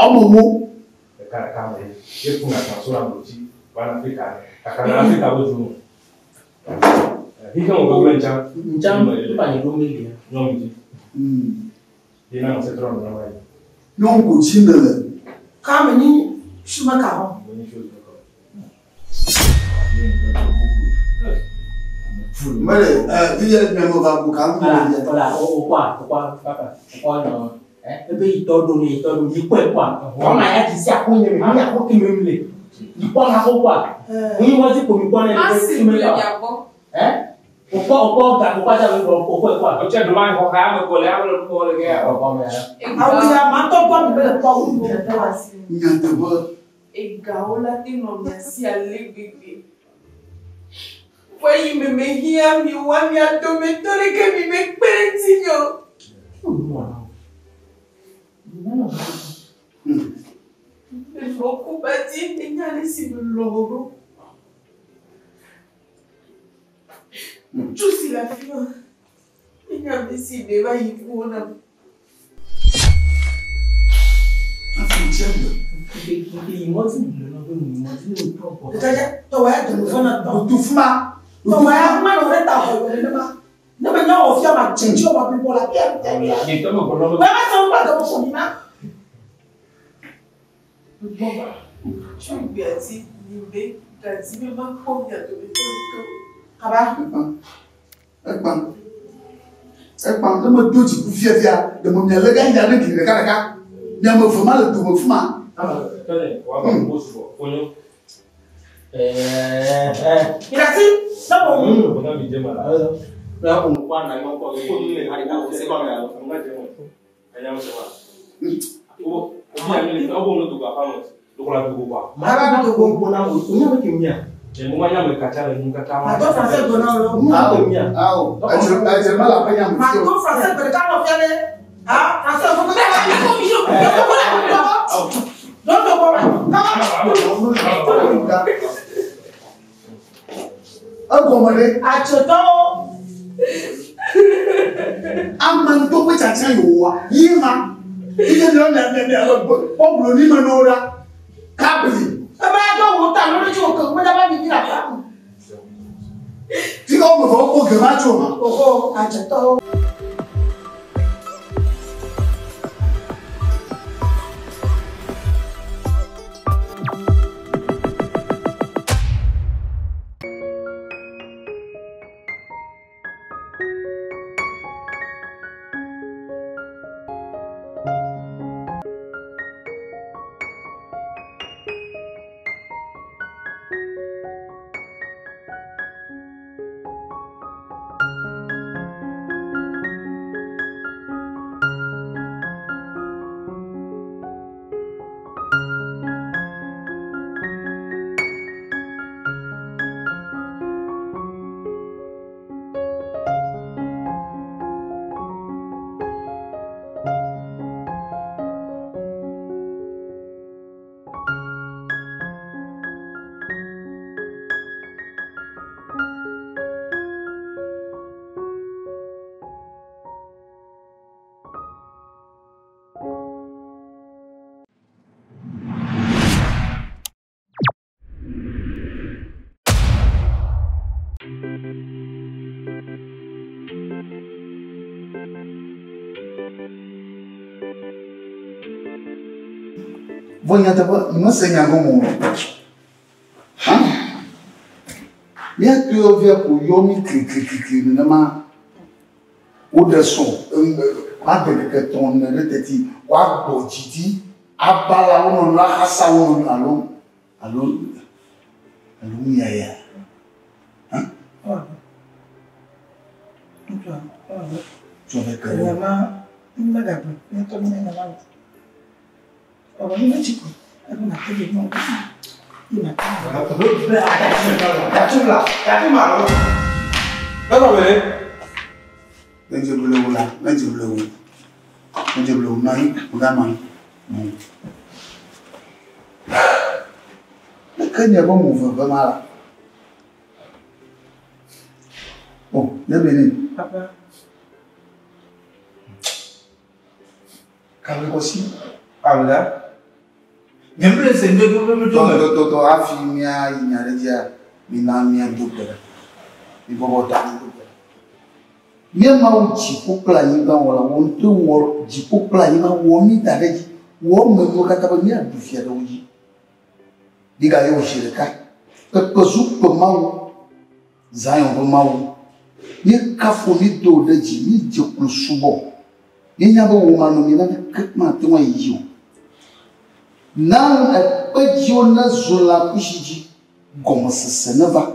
Omo mo. Be kare ka mo. Ye ku na ka so la mo ji. Bana Afrika. Akana Afrika bo ju. Hi ka mo go mencha. Njam ba ni do meli. No mi. Dina se tron na mai. Non go chi mele. Ka me ni shuma ka ho. Mele, dia memo va bukan. Voilà, o kwa papa. O no. Ebe itodo ni ikwe kwa. O ma ya ti si akunye me, mi akọ ki memle. Ikwa na ko kwa. Ni mo ti ko mi kwa na ti me ya. Opo ga ko ja lo opo kwa. O che do ma ko ka mo ko le a lo ko le ke o ko me. Awu ya ma to kwa mi be kwa u mo to asi. Nyante bo. E ga o la ti no mi asi ale bebe. Foi me hia mi wa mi adometore que mi me peretinho. Me louco bati e nyale si logo. Jusi la fio. E nya decide vai ipona. Afinchando. Que imagine não imagine o próprio. Tô é do fuma. Então é uma noventa não me não ofia ma change uma people la bien. Então não problema. Vai ser um bagulho com mina. Bomba. Tu biati nimbe tati me ma ko ya to to. Aba. Ekpan le mo doji ku fiafia de mo nyale ga ya de kire kaka. Nya mo fuma le do mo fuma. Ah, tole, wa ba mo so fonyo. Irasi, sapo. Bona mi jema la. Na ko kwa na yo ko ni hari ka se ba ya. Nga jema. Anya mo se ba. O ya ni o bo no to ga famo. Do ko la do ko ba. Ma ba do ko ko na o nya me kimia. Je mo nya me ka ta le nga ta ma. Ma to français do na lo. Ao. A je ma la pa nya mo. Ma to français do ka no fiale. Ah, français ko ko ta ko mi yo. Don't go Agomare achoto amman to pe chacha yowa yima ije lo na poblo ni manora kabli aba go wo ta lo jo ko me da ba bi la pa ti ko mo ko ge ma cho ma o achoto Vonya tapa masenya ngomo. Mia tu via ku yomi kiki na ma o de son Abel que ton le teti, wa bojiti, abala on la hasa on allo miaya. Hein? Tu veux que oh, Lebene. Papa. Kable-Kossi. Là. Je me laisse Toto afimia inyaredia minamia double. Il faut voter double. Nyama uchi popla yinga wala wonto wo ji popla yinga wo mi dareji wo me kata ba mi adufia da wuji. Diga yo shirika. Ko zu ko mawu zayon ko mawu. Ni kafo ni do de ji ni je kun subo. Ni nyaba wo manu mi na ma te wa yiyo. Na apejo na zula kushiji gomo seseneva.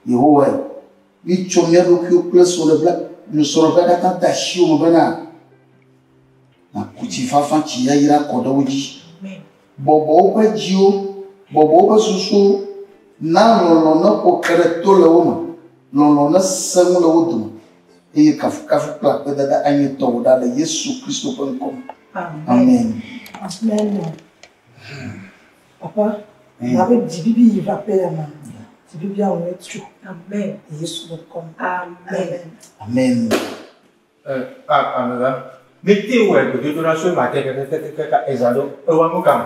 Yehowa ni chomia do ki o place sur le black ne soro ba ka ta shi o bana. Na kuti fafa ki ya ira ko do wuji. Bobo ba jio, bobo ba susu na lo na ko kereto le wo non na sangu le woduma e kaf pla peda da anyi to da Yesu Kristo kom. Amen. Amen. Papa, avec Dibibi il va payer ma. Dibibi on est tout. Amen. Yesu kom. Amen. Amen. Amen. Mettez ouais que de la chose ma tête ezalo e wa mukam.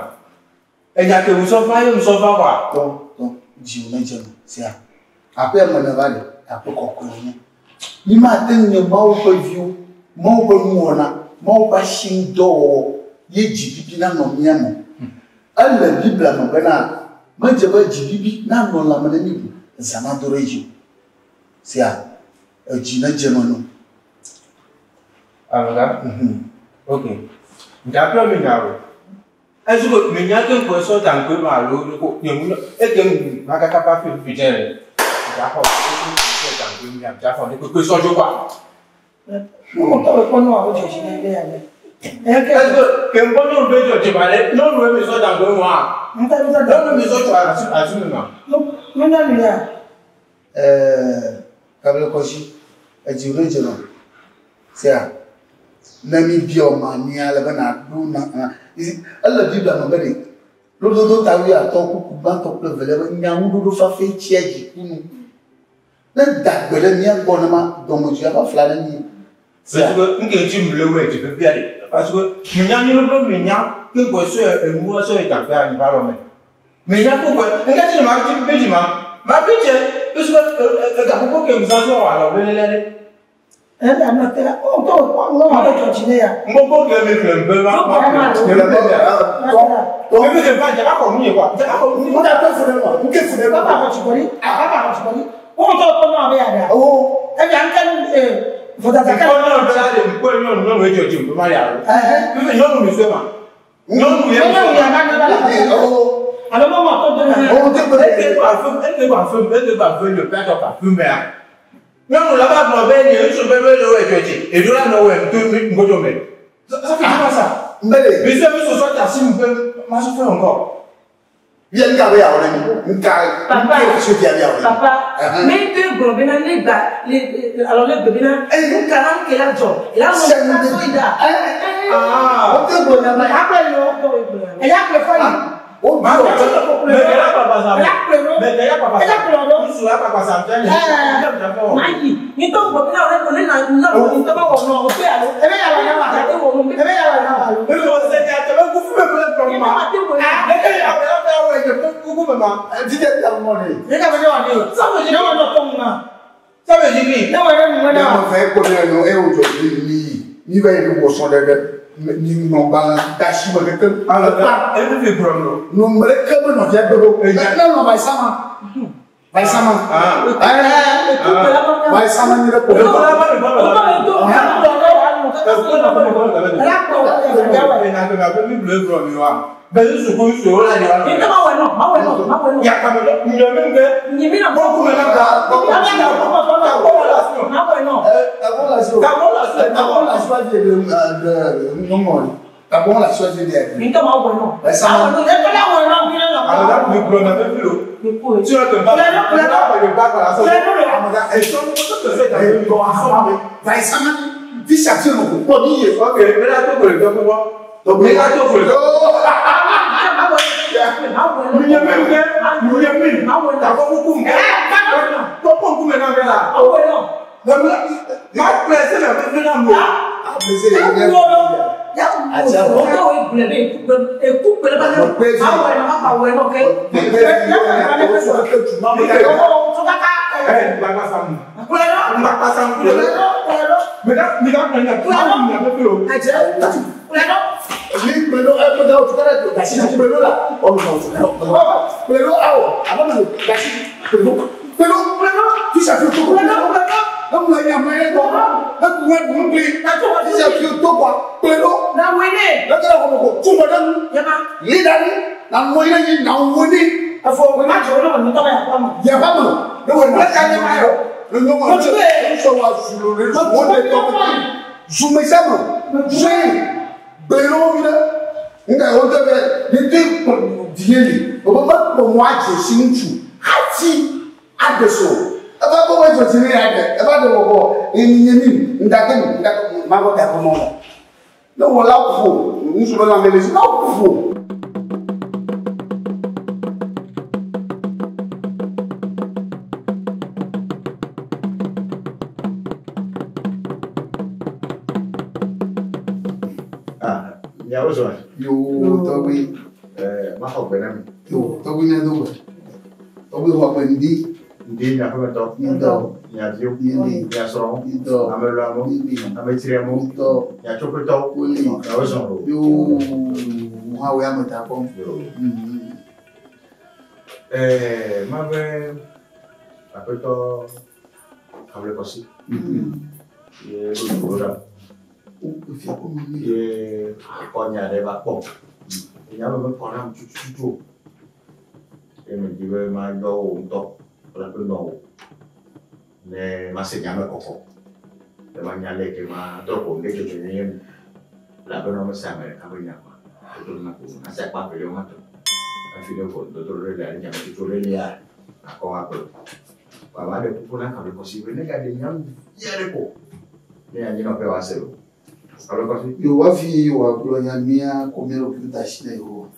E ya ke usofa yo usofa wa. Donc Dieu na jeno sia. Après manavale après kokoni. Ni ma tenye mawo ko view, mawo ko muona, mawo ba shindo ye Dibibi na no miamo. La Bible no bana manje ba Dibibi na no la mana ni zama doreji. Sia jina jeno. Ok. D'après mes narrows. Est-ce que mes narrows pour sortir un peu mal au et que ma capa fait putain. D'accord. D'accord. Que soit je vois. On t'a répondu à votre général. Est-ce que bon nom de Dieu parlait non nous me sortir dans 2 mois. Non nous me sortir absolument. Non non rien. Kable-Kossi ajure jeno. Sia Namibia mania la bana duna alla Bible no bere lo tawi atoku ku banto pe vele nyamu do fa fe chieji kunu na dagbele ni agbona ma do mo jia ba flana ni parce que nge ti mle we ti pe biale parce que nyamu lo menya ke go so e mu so e ta pa ni ba lo me menya ko nge ti ma ti beji ma biche parce que ga ko ke mza so ala belele. I'm not there. Oh, don't know how to continue. Mon que me fait un non, là-bas, on va venir, je vais le et de là, on va tout ça fait pas ça. Mais si vous sortez assis, vous pouvez m'en faire encore. Bien, il y a rien. Papa, mais que Globina n'est pas. Alors, le bébé, nous carrément qu'il a dit. Il a mon soldat. Ah, ok, bon, après le. Et là, le foyer. Oh, mais il y a pas ça. Mais il y a pas ça. Nous sommes là, pas ça. Maï, ni donc, on est là, non, on est pas on est ni non ba dashi ba ke ala e fi problem no mre ke no ja do no vai sama vai sama ni ko D'abord, la chose est derrière. Mais comment on non? Ça va nous être là, on non, on non. Alors, nous prenons un peu l'eau. Tu vas te battre. Tu vas pas le battre à la sauce. Et son nom, tu te fais ta vie. Va ça m'a dit ça c'est mon pour dire. Ok, mais là tu peux le faire pour moi. Donc mais là tu peux le faire. Nous y a même que nous y a même. D'abord beaucoup. Pourquoi vous maintenant là? Ah ouais non. Ma plaisir là, mais là moi. Ah plaisir là. Kamu lagi yang main tu, aku buat mungkin, aku masih siap siap tu kuat, peluru. Nak wini. Nak kena kamu cuma dan, ya kan? lidah ni, nak wini lagi, nak wini. Apa? Memang jodoh kan, minta banyak apa? Ya kamu, nak cakap mayo, nak macam, semua suruh, semua itu, cuma sama, cuma peluru ni, enggak orang tu, itu dia ni, apa pemuat singju, hati ada so. Apa kau macam sini ada? Apa tu kau ini ndak mago dah kono. Lo wala fu, ni sudah nak melis lo fu. Ah, ya usul. Yo, tapi mahal benar. Yo, tapi ni tu. Tapi apa ni? Ndi na kama to ya dio ya soro amelamo ametiremo ya chokoto ya ozo yo hawe amatako mave apeto Kable-Kossi ye lura ye konya de bapo ya me kona chuchu e me dive ma go unto la penuh, ne masih nyampe koko, memang nyale ke ma toko ne ke ni, la penuh masih nyampe kamu nyampe, itu nak nasi apa video macam, video pun tu dari nyampe itu dia, aku apa, bawa ada pukulan Kable-Kossi, ini kan dia nyampe, ya deko, ni anjing apa waselu, Kable-Kossi, yo wafi wa kolonialnya komero kita sini yo,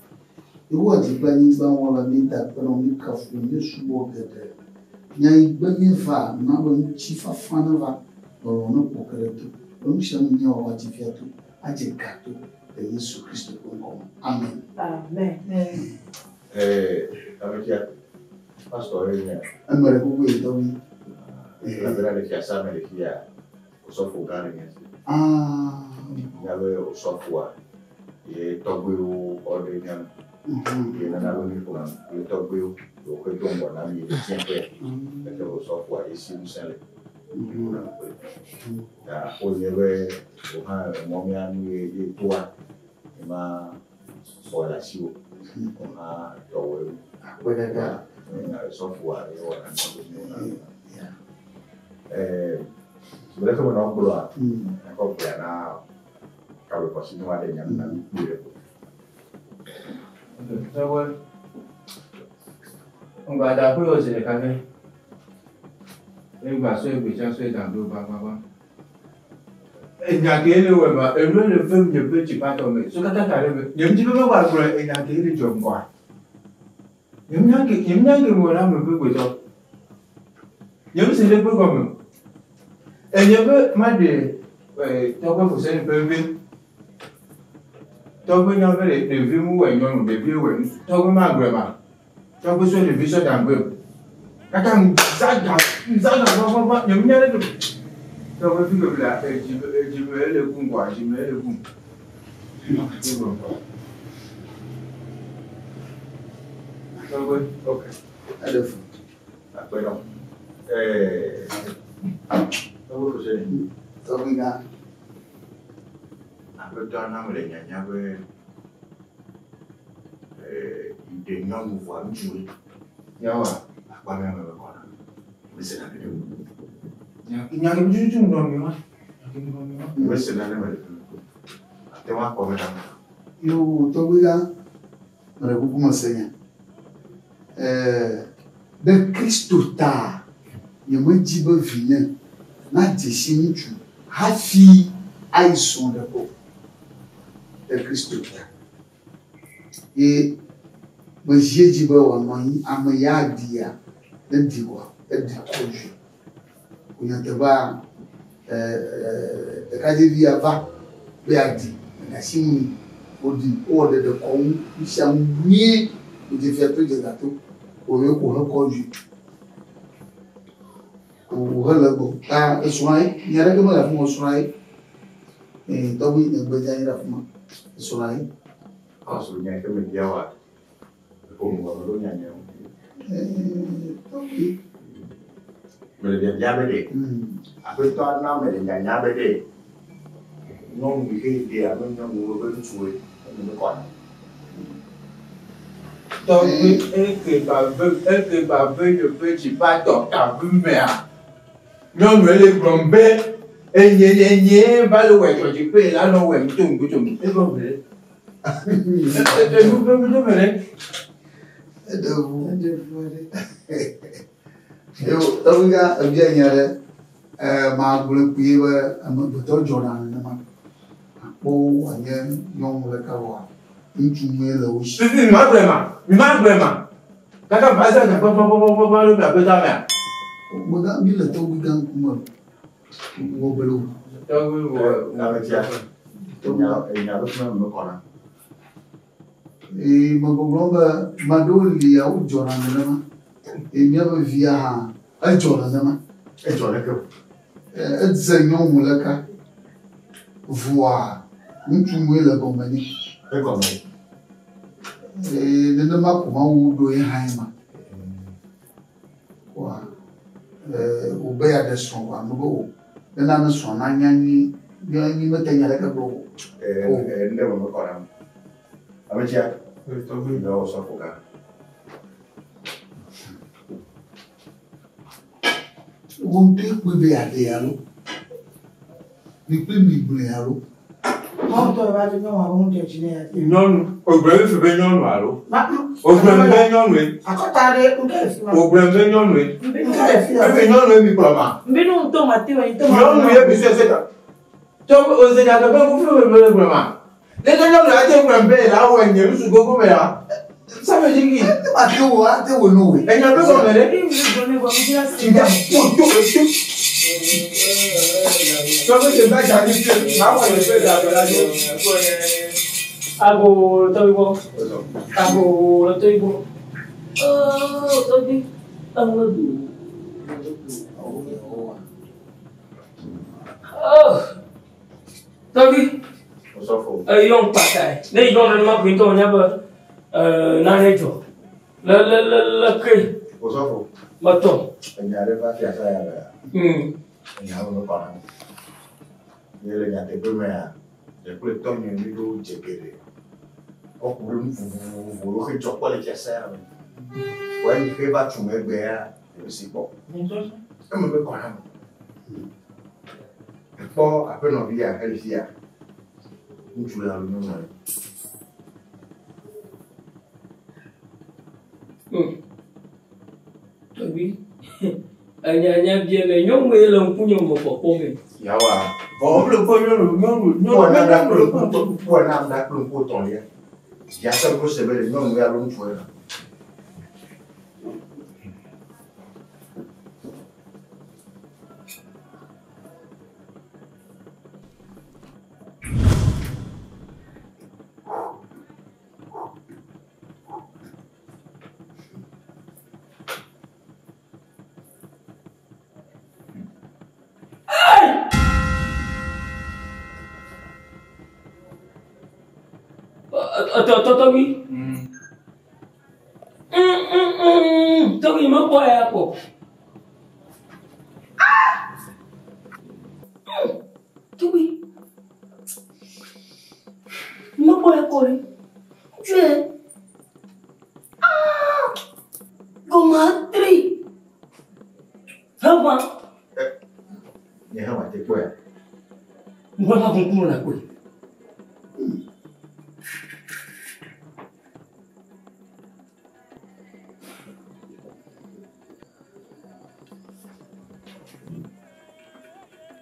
yo wajib ni bang wala minta penuh kafu ni subuh kita. Nyai beniva na bon chifa fanava ono pokeretu on shamu nya wa tifiatu aje gato de Yesu Kristo kongo amen amen Ametia pastor ini amare ko we to wi la vera de fiasa me de fia o sofu gane ni ya lo sofu e togwe o de nyam e na lo ni ko na e togwe o ko tombo na mi siempre que o software esse musele ya o yewe o ha mo mi anu e toa ma o la siwo o ha to we kwenda na software e o na sebenarnya como no pulo ko na Kable-Kossi no ada nyam na dire Enggak ada aku yo sini kan. Enggak saya bicara saya dan dua bapa. Enggak kiri we ma, le film je pe cepat ome. So kata kare me, nyam jibe me war bro enggak kiri jom kwa. Nyam nyang mo na me pe gweto. Nyam se le pe ko me. Nyam pe ma de to ko Fuseni pe bi. To ko nyam pe de vi mu we nyom de bi we. To ko ma grema. Kau besok le besok dah ber. Kakak zaga, apa yang ni ada tu. Kau berfikir pula, jimel le kum kuah, jimel le kum. Kau ber, okay. ada apa dong? Kau Fuseni. Tapi na Après, tu as un il nous voit jouer. Yawa, pas même mais c'est la vidéo. Il n'y a que du tout dans le moment. Mais c'est la même. Tu vois quoi, madame? Yo, Togo, on a beaucoup enseigné. De Christ tard, il y a moins de vivre. Na décennie tu hafi aïson de peau de Christ tard. Et moi j'ai dit bon moi amaya dia de diwa de projet. On y a te va kadevia va beadi na simi odi ordre de com chamie de faire tout de gâteau au lieu pour reconduire. Ou relève ah soin il y a que la femme soin et donc il y a besoin de la femme soin ah so il y a que me dire ouais comme on va le oui mais le diabète après toi non mais le diabète non il est à même non on veut jouer on me connaît donc et que baveux le petit pas donc à mère non mais les brombés et n'y va le ouais tu peux là non ouais tout et bon mais yo tawiga bien yare ma gulu piwa amabuto jordan na ma po anye non le kawa intumwe le oshi ma vraiment kaka basa na pa le ba beta ma boga bi le tawiga kuma wo belo na metia il y a d'autres me connaît e magogonga madoli ya ujora ndema e nyaba via ha ajora ndema e jora ke e zenyo mulaka voir ntumwe la bomani e komani e ndema kuma udo e haima wa obeya de son wa no na son na nyani metanya la ka bro ndema me connaît Ametia, tu as vu dans son programme. On peut couper à l'eau. Il peut migrer à l'eau. Non, tu vas te faire un bon déjeuner. Non, au bref, je vais non alors. Au bref, non oui. À quoi t'arrêtes pour quelle fille? Au bref, non oui. Non oui, mi problème. Mais non, tomate, tu vas non oui, mais c'est ça. Tu aux états pas vous faire le problème. Les gens là qui ont fait là où ils sont beaucoup meilleurs. Ça veut dire qui? Ah tu vois, tu vois nous. Et il y a pas comme les tu vas tout. Comme je vais j'arrive là où je fais la Ago Togo. Ago Togo. Oh, Togo. Oh. Togo. Young patai. They don't know we don't have nanejo. La kay. Osofo. Maton. Nyare va fi asa ya. Nyare no para. Yele nya te beme ya. De kule tonyo ni do jekere. Okuru nfu lo ke jokpo le kesa ya. Wa ni fe ba tun egbe ya. E si po. E mo be kora mo. E po ape no bi ya heli ya. Nchu ya lo no. Oui. Anya bien mais nyom we lo kunyo mo popo me. Yawa. Bo lo ko yo na da ko ton ya. Ya sa ko se be nyom we alo nchu ya. Togi. Togi mo boy ako. Togi. quoi? Tu es. Ah! Comment tri? Ça va? Il y a un quoi? On va pas comprendre la quoi.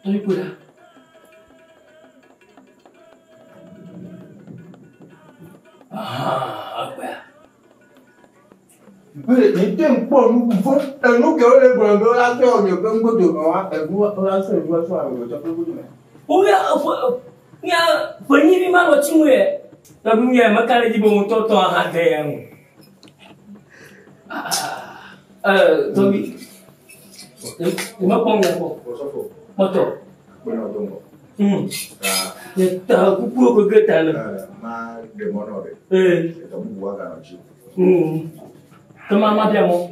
Toi, quoi là? Ah, quoi? Mais il t'aime pas, nous pouvons, nous qui avons les bras de la terre, on est comme vous de moi, et vous, on a fait le doigt sur la route, ça peut vous dire. Oui, il y a venu vivre mal au Timoué. Donc, il y a un cas de bon tonton à rater. Toby, il m'a pas mis à fond. Moto. Bueno, donc. Il y a un coucou que tu as là. Ma demonore. C'est un bois garanti. Comment m'a bien mon?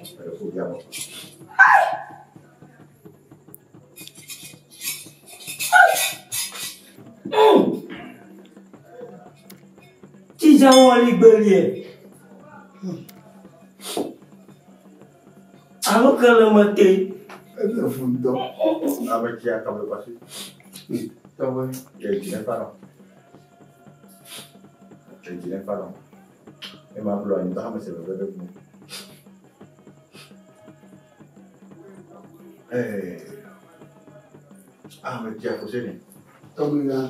Qui j'en ai libéré? Alors que le matin. Le fond avec qui a Kable-Kossi. Ça va. Je dis pas non. Et ma blouse, il me c'est le bébé. Ah, mais tu as Fuseni. Togo là.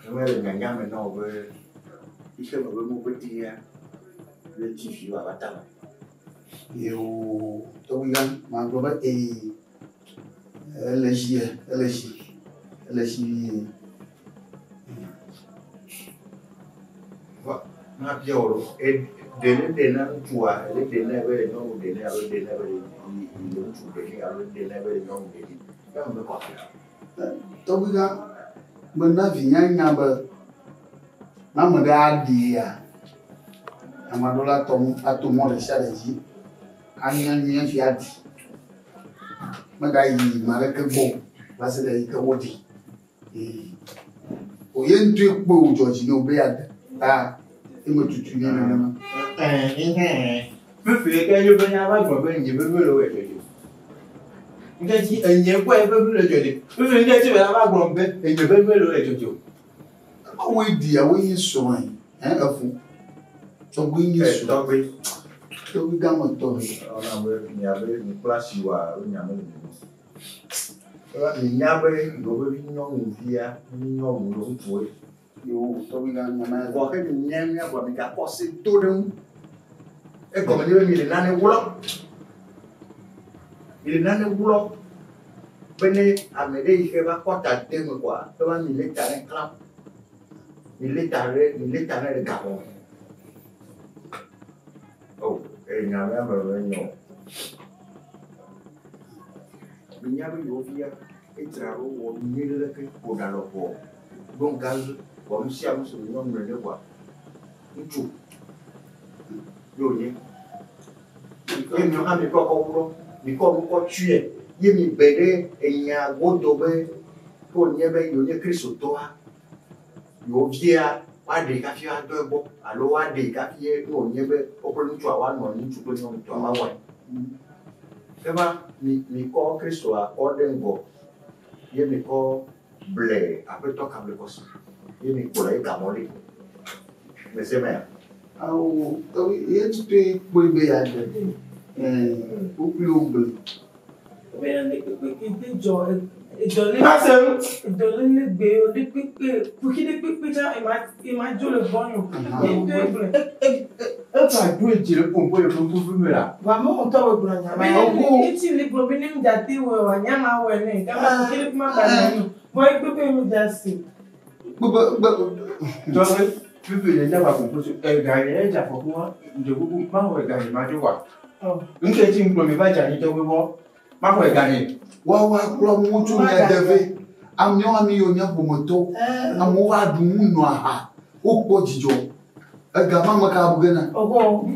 Je vais le gagner maintenant. Il fait mon petit. Le petit fille va battre. Yo, Togo là, ma globe est. LG. Ma piolo e dena tua le dena vere non dena alo dena vere il tu dena alo dena vere non dena ya me ko to bi ga na vinya nya ba na mo da dia amadola tom atomo le challenge anya nya fi adi ma ga yi ma le ke bo ba se le ke wodi o yen tu epo ojoji no be ya ta e mo tutu ni na na Fífi que yo venía a ver, pues yo me lo veo yo. Entonces, en el pueblo me lo yo. Fífi que yo venía a ver, pues yo me lo veo yo. We dia we so an afu so we ni so to we ga mo to ona we ni abe ni place wa o nya mo ni nyabe go be ni no via ni no mo lo tu yo to we ga na go ke ni nyamia go mi ka posse todo e come ni mi le nane wulo bene amede ike ba kota teme kwa to ba mi le tare club mi le tare de Gabon oh e nyamia me nyo mi nyabe yo via e traro wo mi le ke ko da lo ko don gaz ko mi sia mo so no me le kwa ntu yo ni e mi ha mi ko wulo mi ko tue ye mi bere enya godo be ko nyebe yo ni Kristo to ha yo via wa de ka fi ado ebo alo wa de ka fi no nyebe opolo ntu awa no ni ntu ko ni ntu awa wa eba mi ko Kristo a odengo ye mi ko ble apeto Kable-Kossi ye mi ko la e kamole me se me au to ye tu po be ya de o ble Ma foi gagner. Wa klo mutu nya deve. Amyo ami yo nya bomoto. Amu wa du mu aha. O po jijo. Aga mama ka bugena. Ogo.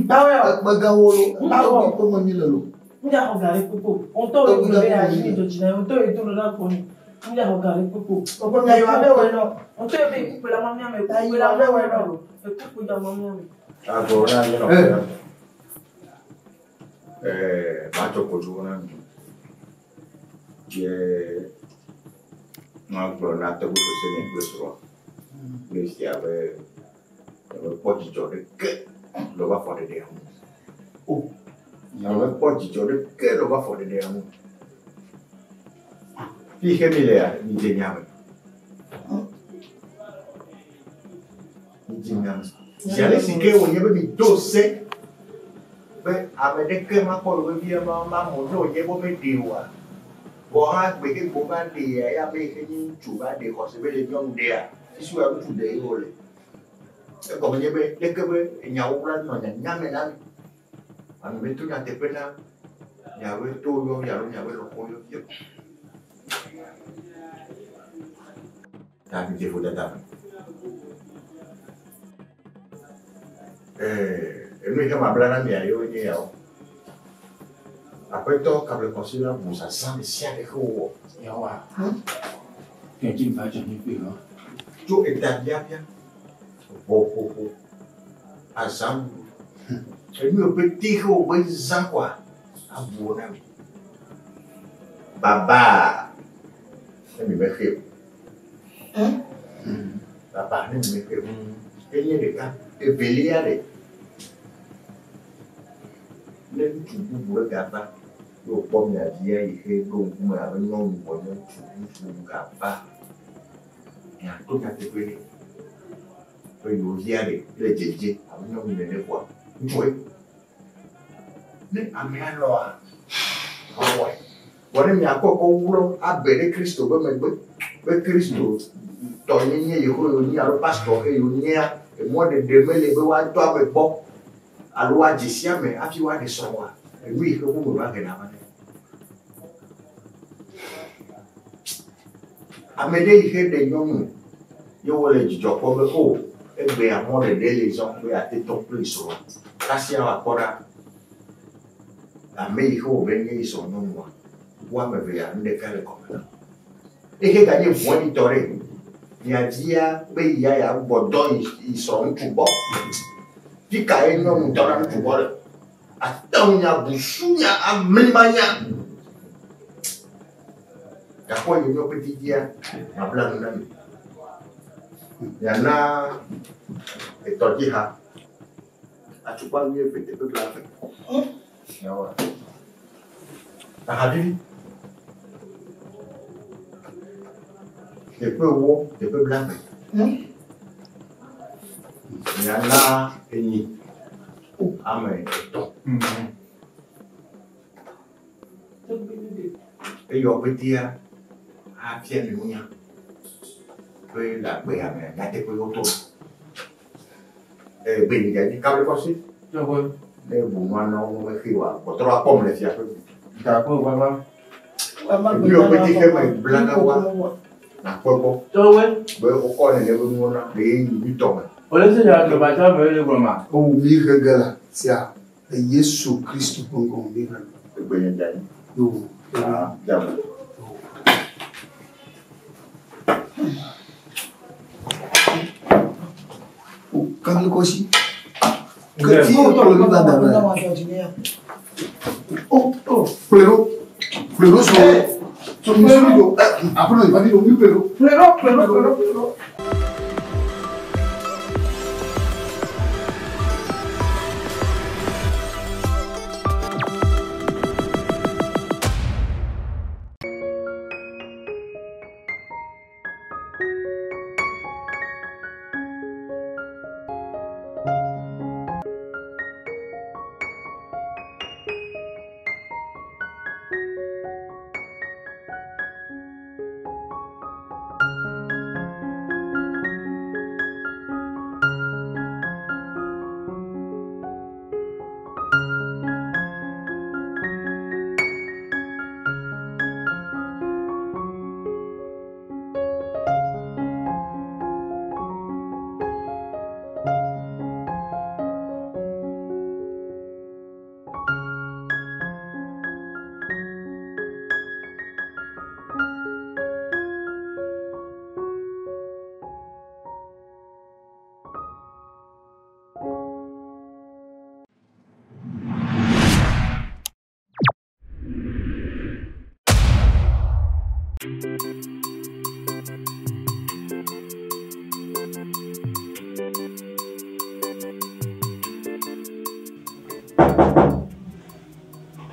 Bawe. Baga wolo. Bawo ko mo mi lelo. Nja o gari popo. On to e gbe ya ni to jina. On to e to na ko ni. Mira regarder coucou. Pourquoi il y a un non? On te fait couper la maman mais couper la maman. Couper la maman. Agora não. Macho kojuna. Que não plana Togo Fuseni pessoal. Nesse ave pode jogar que lo va fora de amo. Oh, não pode jogar que lo va fora de amo. Fica melhor, me enganava. J'allais signer au niveau du dossier. Mais avec des ma pour le dire ma mono, il y a beaucoup de diwa. Bon, avec des bombes de il y a des gens qui jouent des conserver les gens derrière. Si tu as tout des rôles. Et comme il y a des que il y a au plan non il y a maintenant. On met tout dans tes peines. Il y a le tout, il y a le coyo. T'as vu des photos d'avant. Nous sommes à Blana, mais il y a après tout, Kable-Kossi là, vous ça sent le ciel et quoi. Yawa. Quelqu'un va jamais plus là. Tout est bien. Ensemble. Et nous, petit gros, bon, quoi. À bon ami. Baba. C'est mes frères. Baba, c'est mes frères. Et il y a des cas. Et Béliade. Les tout pour le gaba. Le pomme de vie, il fait donc moi avec non bon tout gaba. Il y a tout à fait. Il y a des JJ avec non mais quoi. Oui. Mais alors. Ah ouais. Voilà mais à quoi qu'on a belle Christo be Christo. Tony ni yego ni alo pastor e ni et moi de demain les bewa toi me bon alo agisia mais afi wa de sowa et lui il faut que va que na amede il de nyom yo wole jijo ko be ko e be amon de les gens be a te ton plus so kasi a akora ame il faut venir so no moi me vea ndeka le comme et que gagner monitorer Niadia, Beya, Bodon, ils sont tout bon. Pika et non, dans un tout bon. Attends, Boussounia, à Mimania. D'accord, il y a un petit dia, ma blanc d'ami. Il y en a, et toi, tu as. Tu parles mieux, peut-être peu blanc. T'as vu? Des peu haut, des peu blanc. Il y en a une. Ah, mais et il y a un petit à Pierre de Mounia. Puis la béa, mais il y a des peu autour. Et bien, il y a des Kable-Kossi. Les boumans, on va écrire. Pour trois pommes, les filles. D'accord, vraiment. Il y a un petit qui est blanc. Na kweko so we ko ne le mo na le ni to o le se ya ke ba ja me le broma o mi regala sia Yesu Kristo bongo mi na be ne dai yo ja o Kable-Kossi que ti o to le ba da oh plero so après, il va dire au mieux, frérot.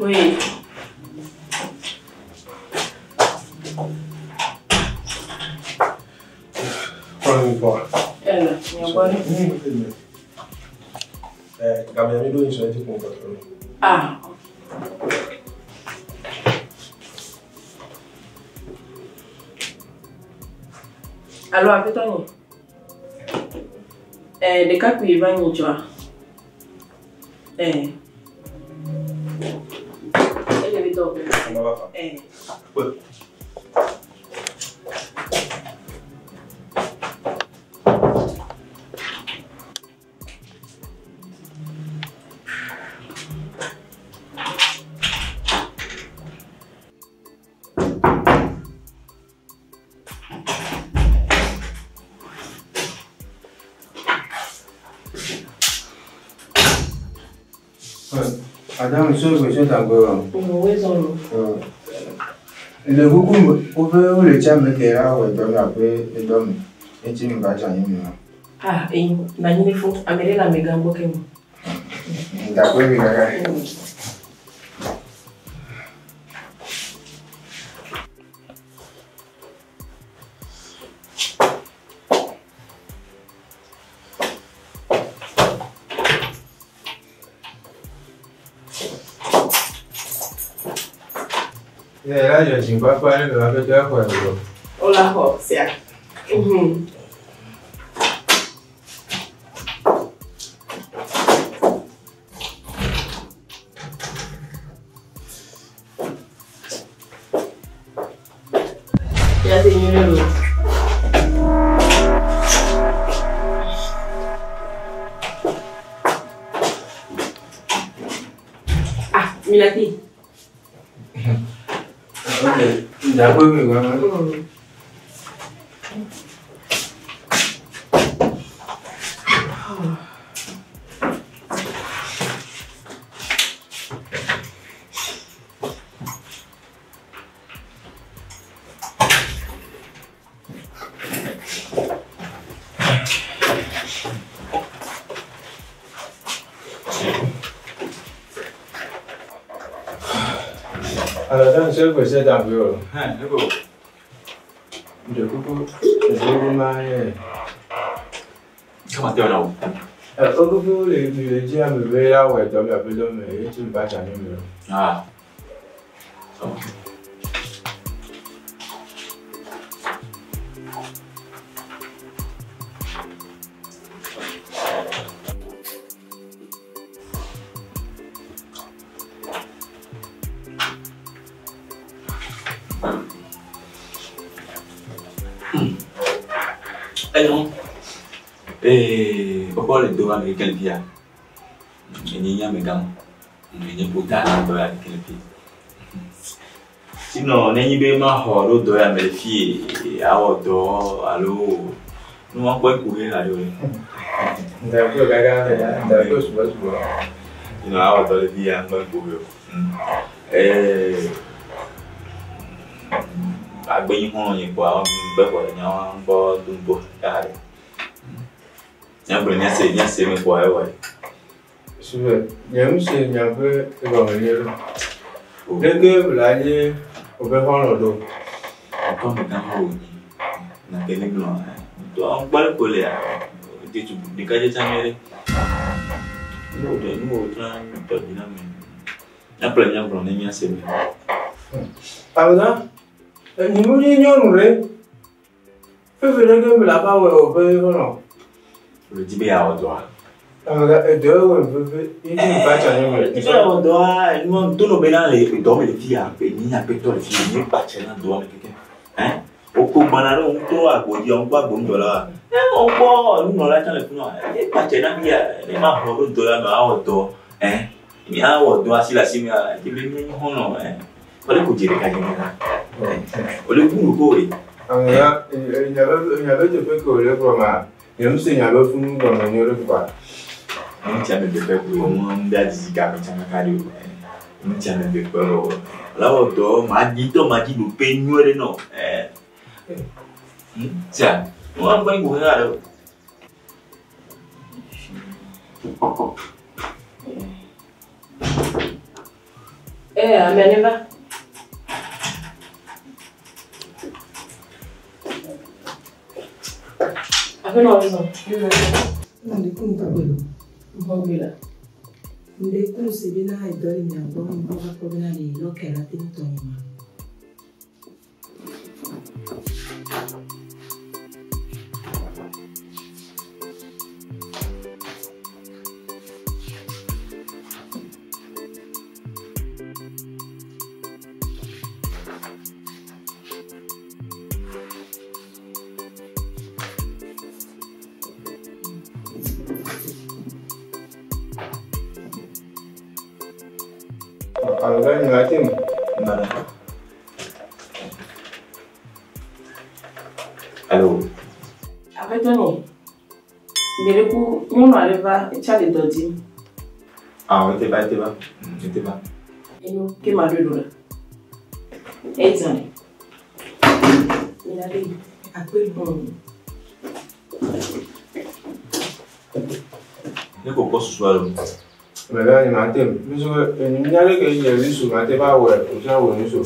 Oui. Ah. Alors, appelle-toi. De cas que va y jouer. Elle est top. Madame, monsieur Tango. Oui, son. Le beaucoup, vous pouvez le tient avec là, ou dormir après, et dormir. Et tu ne vas jamais mieux. Ah, et il faut amener la méga boquem. D'accord, oui, là, je ne sais pas quoi, le répéteur, quoi. Oh là, c'est ça. Il y a des numéros. Ah, Milati. D'accord, mais vraiment. Alors, dans ce que c'est un peu. Je coupe. Je vous marie. Comment t'es là? Vous le dire à me ver là où est dormi un peu d'homme et tu ne vas jamais mieux. Ah. Non. Pourquoi le dos avec quel pied? Il n'y a pas de gamme. Il n'y a pas de dos avec quel pied. Sinon, il n'y a pas de dos avec les filles. Alors, nous avons courir à l'eau. D'accord, d'accord, je vois. Il n'y a pas de vie à courir. Agbenyi hono ni kwa bebo nya ngo dumbo kare nya bro nya se me kwa ewa Super nya mse nya be e ba mele dege blaje o be hono do ko me kan ho ni na kene gno to an bal ko le de tu de kaje chamere no de no tran to diname nya plan nya bro nya se me Pardon? Ni mu ni nyon re. Fe fe de me la ba we o be hono. Le dibe ya odoa. Aga de o fe ni ba cha ni me. Dibe ya odoa, no to no bena le do me le fia pe ni ya pe to le fia ni pa che na do me keke. O ko banaro un to agodi on gba gbo ndola. O gbo nu no la cha le fun no. E pa che na bia, ni ma ho do dola no a odo. Mi a odo asila simi a dibe mi hono Olha o que ele caiu lá. Olha o que Anga nya be te pe ko le ko ma. Yem se nya be funu ko no nyoro kwa. Não tinha me beber com um dia de cigarro, tinha na cara. Não tinha me beber. Lá o do magito do penhore não. Já. Não vai correr. Ameneva. Não, de como tá bem? Robila. De como se vê na idade minha avó, não vai comer na língua que ela tem toma. Agora não vai ter nada. Alô? Avec Tony, mais coup, on arrive à Charlie Dodi. Ah, on était pas. Et nous, qui m'a donné? Et ça, il a dit, après bon. Ne peux pas se soir. Mais là, il m'a dit, mais il y a des gens qui ont dit souvent, tu vas voir, tu vas voir, tu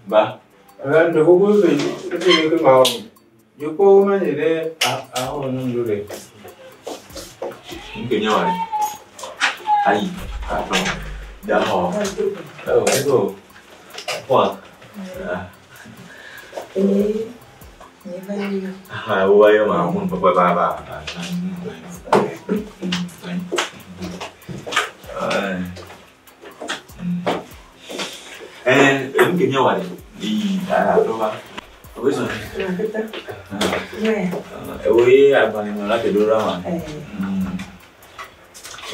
bah. Alors, ne vous pouvez pas dire que ma je peux m'aider à un nom de Kenya aïe, attends, d'accord. Oh, c'est beau. Quoi? Ah, ouais, on peut pas. Kenya wale di doa. Oui, ça. Oui, abang yang nak kedua orang.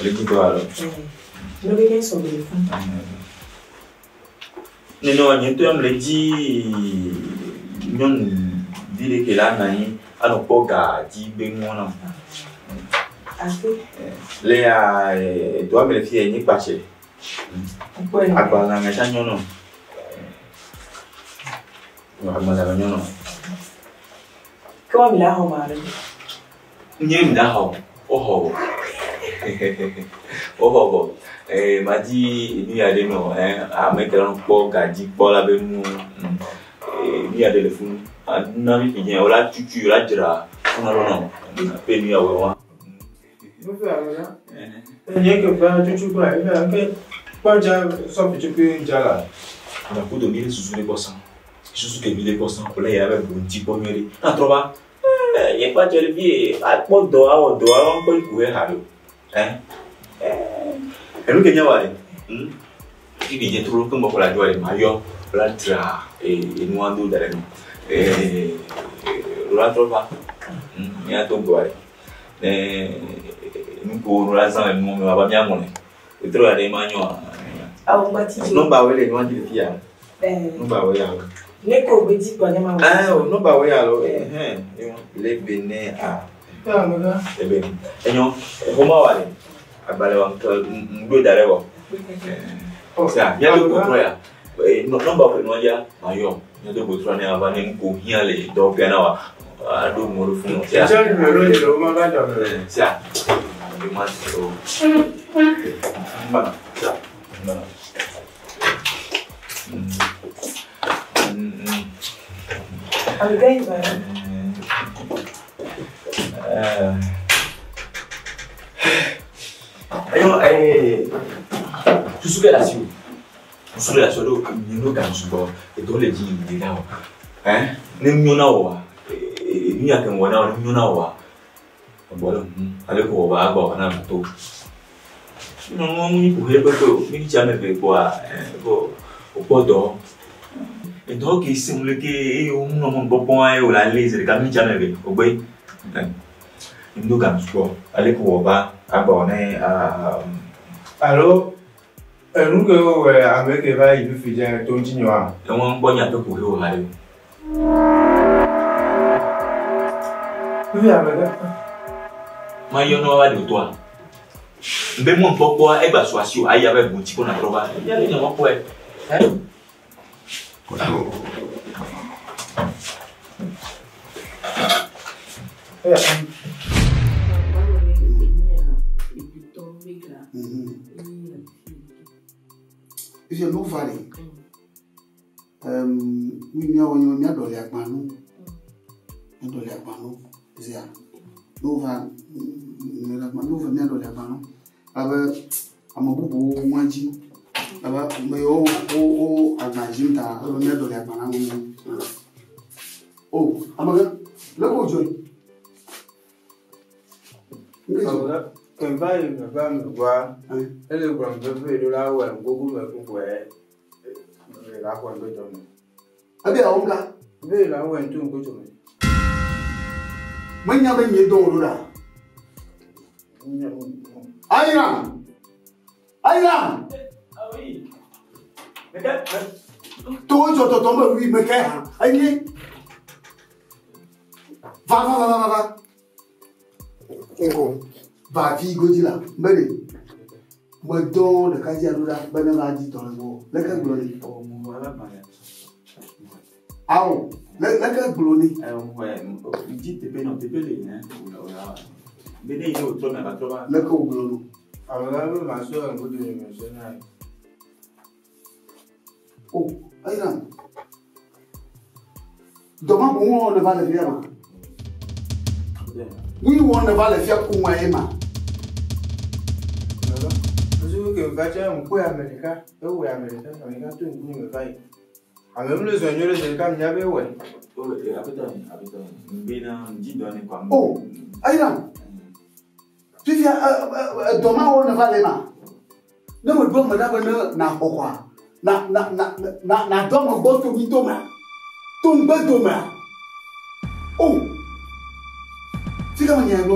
Lagi tu alors. Nous venons sur le fond. Non, tu me l'as dit, non, dire que là, naï, alors pas garder bien mon nom. Léa, toi me le fais ni passer. Abang yang macam nyono. Abang yang nyono. Comment il a remarqué? Ni dah hao, oh. Oh, m'a dit, il y a des noms, à mettre un pot, gadi, pour la benne, il y a des fonds, à n'avis qui vient, là, tu la diras, on a le nom, pénu à voir. Il y a que faire tu vois, il y a que pas déjà, sauf que tu peux déjà là. On a pour donner les sous les poissons, sous que 1000%, pour les avec un petit peu mieux. Ah, trop bas, il n'y a pas de levier, à quoi doit, on peut y courir à l'eau. Et nous Kenya wale, il vient toujours comme pour la joie de Mario, pour la tra et nous en deux d'aller. Et la trouve pas, il y a tout wale. Nous pour nous la sang nous va bien monnaie. Et trop aller manio. Ah on bâtit. Non bah ouais les noirs de fier. Non bah ouais alors. Les cobédis pour les mamans. Ah non bah ouais alors. Les béné à. Ah mon gars. Les béné. Et non, comment wale? Abalewang dua darewo. Sia, nya do botro ya. Nomba ko no ya, mayo. Nya do botro ne aba ne ko hia le do pia na wa. Ado mo do fun. Sia. Sia ni lo le lo ma ba do. Sia. Di mas o. Ba. Sia. Ba. Alguém vai. Tu souviens la suite. Tu souviens la suite, nous gagnons ce bord. Et dans les dînes, il est là. Hein? Nous n'y en a pas. Il n'y a qu'un moyen, nous n'y en a pas. Bon, allez pour voir, on a un bateau. Non, on n'y pourrait pas que, mais jamais fait quoi, au port d'or. Et donc, il semble que, on n'a pas point, ou la lise, les camis jamais fait. Au bout, nous gagnons ce bord. Allez pour voir, abonner à. Alors, nous que avec Eva, il veut faire un ton chinois. Et on va y aller pour le aller. Oui, avec mais il y en a de toi. Mais mon papa est pas sûr, aïe avec mon petit qu'on a trouvé. Il y a des gens pour elle. Oui, mais on y a dans les agbanou. Dans les agbanou. C'est ça. Nous va venir dans les agbanou. Avec un boubou, moi, dit. Mais oh, agajim ta, on est dans les agbanou. Oh, amaga, le coach. Quand il va me voir, elle est grande, de là où elle beaucoup me couper. La quoi de donner. Ah bien, on va. Mais là où elle tourne, go to me. Moi, il y a bien dans là. Aïram! Aïram! Ah oui. Mais toi, tu tombes, oui, mais qu'est-ce aïe. Va. Va, fille, go dit là. Belle. Moi, dans le cas de là, ben, va dire dans le mot. Le cas gloni. oh, voilà, Ah, le cas gloni. ouais, dit te paye non te paye, hein. Mais il est au tour, mais pas trop. Le cas gloni. Alors là, ma soeur, un peu de monsieur. Oh, aïe, demain, on ne va le faire. Oui, on ne va le faire pour moi, Emma. Vous que Batia, on peut américain, ou américain, américain, tout le monde me va. A même le soigneur de Cam, il y avait ouais. Oh, oh, Aïram, tu viens, demain, on ne va les mains. Ne me donne pas na quoi. Na donne bon to demain. Ton bon demain. Oh, tu vas me dire,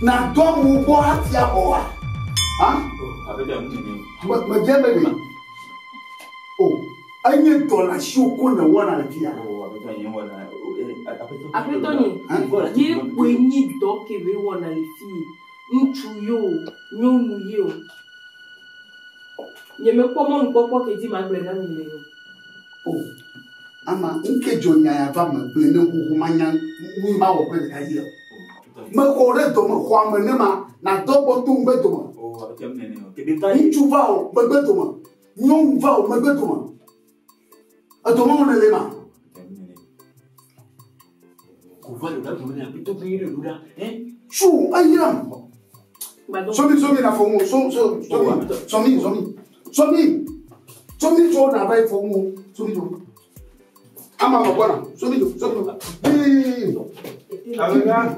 na donne mon bon à tia oa. Hein? Me bien bébé. Oh, aïe ne donne chou qu'on ne voit na tia. Après Tony, il est donc qui veut voir les filles. N'chouyo, n'yomouyo. N'y a même pas mon papa qui dit ma blenda mille. Oh, ama, n'ke jonya ya va me blenda ou manya, ou ma au près de Kadir. Me corre de me croire me nema, na dobo tombe de moi. Oh, avec un néné, ok, détail. N'chouva au, me bête de moi. N'yom va au, me bête de moi. A demain on est les mains. On va le gars, on est plutôt payé le gars, hein? Chou, aïram. Somi na fomu, somi jo na vai fomu, somi jo. Ama mabwana, somi jo. Amiga,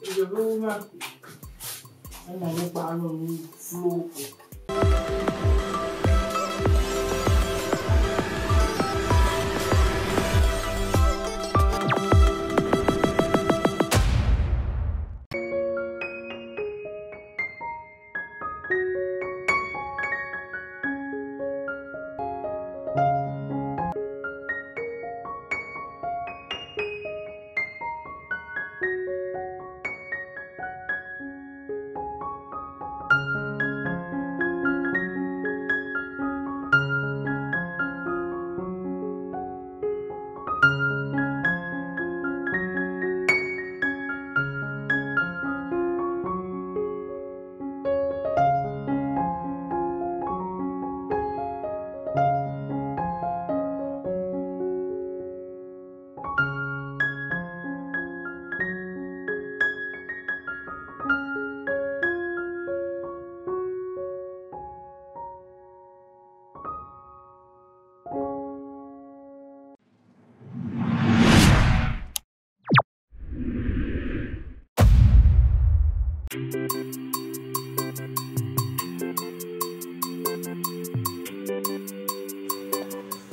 je veux vous voir. On a pas un flou.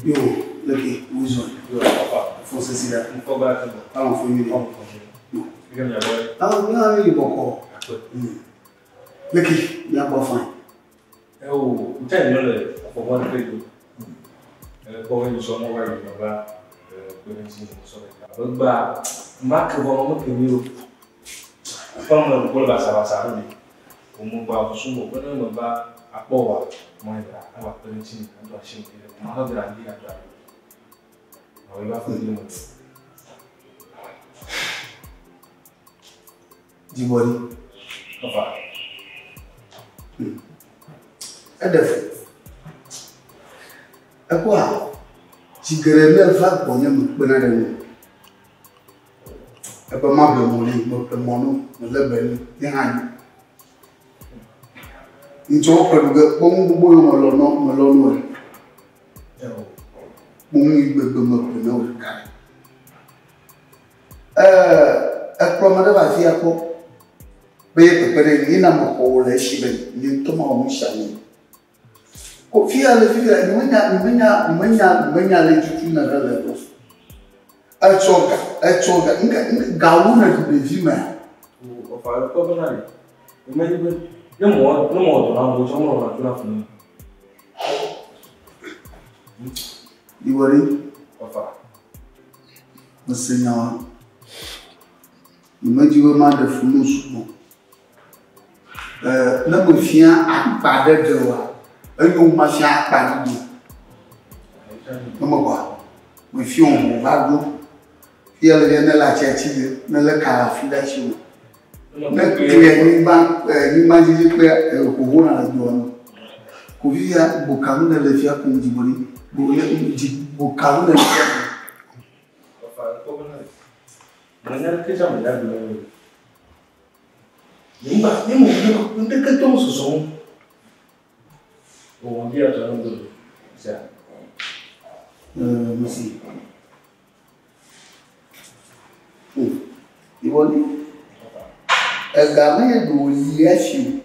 Yo, leke, ouzon. Yo, papa. Fonse si la. Faut battre. Ah, on faut mieux. Non. Ah, on a eu beaucoup. Leke, il y a pas faim. Oh, tu sais, le faut voir le prix. Pour une somme, on va y aller. Bah, marque vraiment que mieux. Quand on va ça, on va voir son mot, on va à Poa, moi, on va prendre une chine, on doit chiner, on va grandir à toi. On va faire le mot. Dis-moi. Enfin. Quoi? Si Grenelle va pour nous, ben et pas mal de mon le belle, il faut que nous bon Seigneur, il m'a dit vraiment de FLOOZ. Ne me fiant à pas de droit. Un homme m'a fait à pas de droit. Non, moi, me fiant au vague. Il y a le la tchatille, ne le carafilation. Ne créez ni dit que au rôle à la douane. Couvia, Bocalou ne le fait comme dit Bocalou ne le fait. Mana kerja mana dulu? Ni dekat tu susung. Oh dia jalan dulu. Siapa? Mesti. Ibu ni. Agama yang dulu Yesus.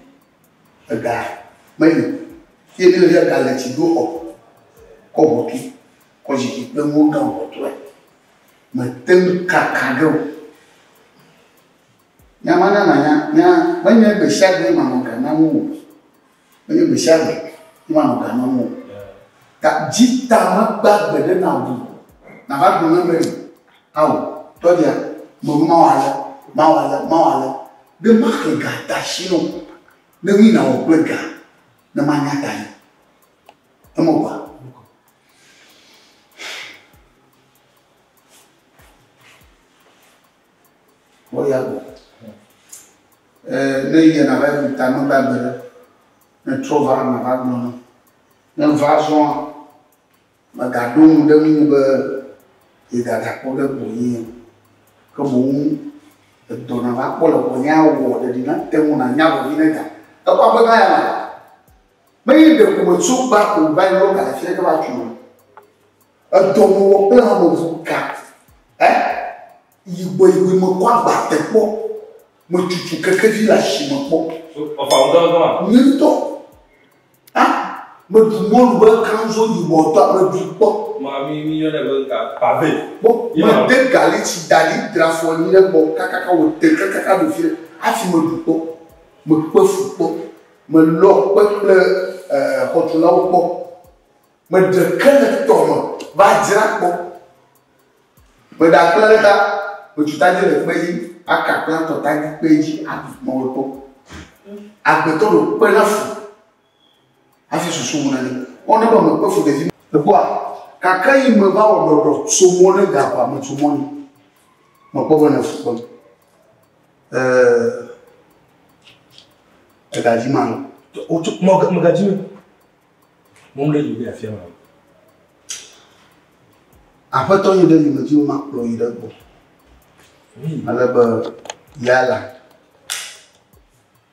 Agama. Mana? Dia ni dia agama cido. Kau bukti. Kau jadi pengugang betul. Matem kakagau. Nyamana nanya, banyak besar di mana kanamu, banyak besar di mana kanamu. Tak jita makbad beda nabu, nafas bunga beri. Tahu, tu dia mawala. Demak kegata sino, demi nawa plega, namanya tanya. Kamu apa? Oh ya, ne na vai botar no babel, ne trovar na vai não, ne vazão, magadum de e da coisa boinha, como dona vai cola boinha de dina tem uma nhava de nega, tá com a bagagem mas de como suba com vai local chega vai chuva, a dona o plano do carro, Ibu me kuat batek po, me cucu kekeli la chima po. Apa untuk apa? Nito, me dumol kanzo ibu tak me dupo. Mami minyak nak pavé. Bon, me degali si dali drafoni le bon kakaka wote kakaka do fil. Afi me dupo, me pefu po, me lo le hotula po, me dekele tomo, va dira po, me dakle ta. Tu t'as dit le pays à Caplan, tu t'as dit pays à Moropo. À Bedzo Lebene, à Fuseni. On n'a pas me pas fait des de quoi? Quand il me va au dos, Somenou ne garde pas, mais Somenou. Ma pauvre ne fout pas. Gardien. Mon gardien. Mon lait, il a fait. Après, toi, il me dit, on m'a ployé de bon. Malaba yala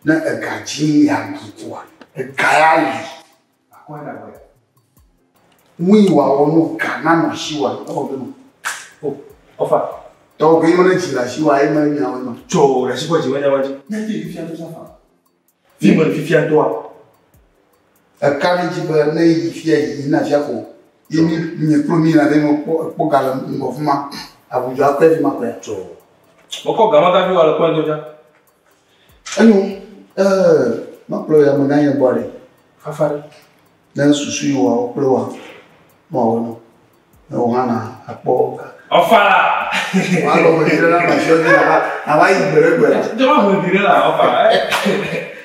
na agaji ya mkwa ekayali akwenda kwa mwi wa onu kana no shiwa obeno ofa to ko yimo na jila shiwa ai ma nya wa ma cho la shiwa jiwanya waje na ti fia to safa vimo fifia to akani jiba na yi fia yi na fia ko yimi nye promi na demo po gala ngofuma abuja kwa vi makwa cho Moko gama ta fi wala kwendo ja. Anu maklo ya manganya bore. Fafare. Na susu wa oklo wa wono. Na wana apoka. Ofala. Walo mo dire na ma shodi na wa ibere. Jama mo dire la ofa.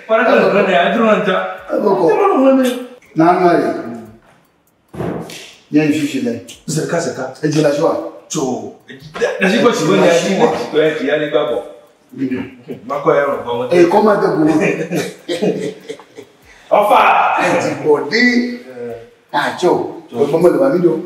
Para ka lo ne adru nta. Jama mo me. Na ngari. Nya ififile. Zeka. Ejila shwa. Cho. Na sipo sipo ni ati ko e ti ani papo. Mako ya ro. Comment te bo. Ofa. Ti body. Cho. Vamos levar vídeo.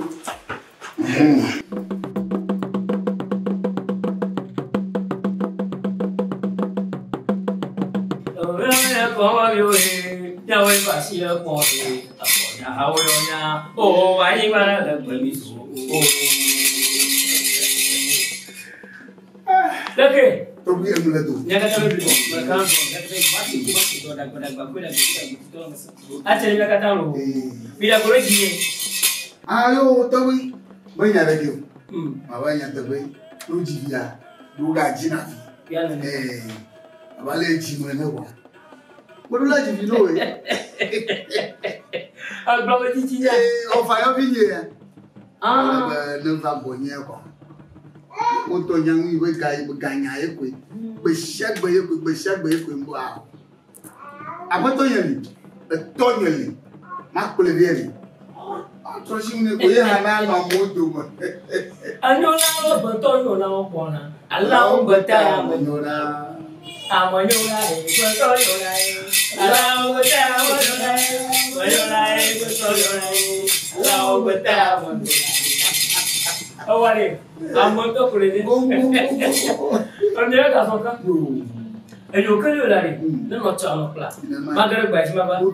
Ayo, tawi, banyak lagi. Banyak tawi, lu jia, lu gaji nanti. Abale jima na wa. Bodo la jivi no we. Agba ti ti ya. O fa yo bi ye. Ne va bonye ko. O to yang wi we ga ganya ye ko. Be shagbe ye ko, be shagbe ye ko mbo a. Abato yeli. E to yeli. Ma ko le vie. To shi ne ko ye hana ma moto mo. Anyola o boto yo na o pona. Allah o bota mo nyora. Amanyola e boto yo na e. Allah o bota mo nyora. Amanyola e boto yo na e. Allah o bota mo nyora. Awale, amoto kurede. Onye ka soka? Eyo kele la ri. Ne mo cha no pla. Magare gba ti ma ba. Oh,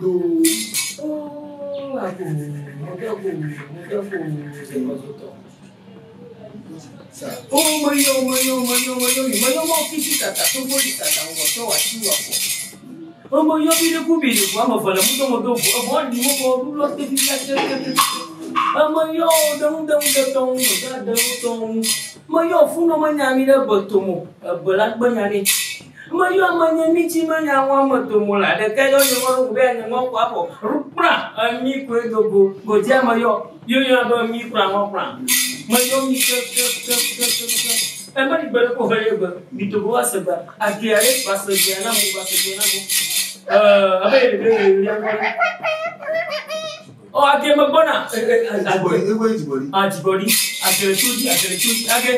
aku. Oh, mayo, mo kisi tata, to boli tata, mo to wa ti wa ko. Oh, mayo bi de ku bi de ko mo fala mo to bo ni mo ko lu lo te bi la te. Oh, mayo, dong da tong. Mayo fu no manya mi de botomo, bola gbanya ni. Mayo amanya mi ti manya wa motomo la de ka yo mo be ni mo kwa po. Rupra, ami ko dogo, go ja mayo. Yo ba mi pra mo pra. Mayo mi ke. E ma di bere ko hele ba. Mi to go asaba. Agiare passe na mo. Abe oh, age magbona. Jibori. Age tuji. Age.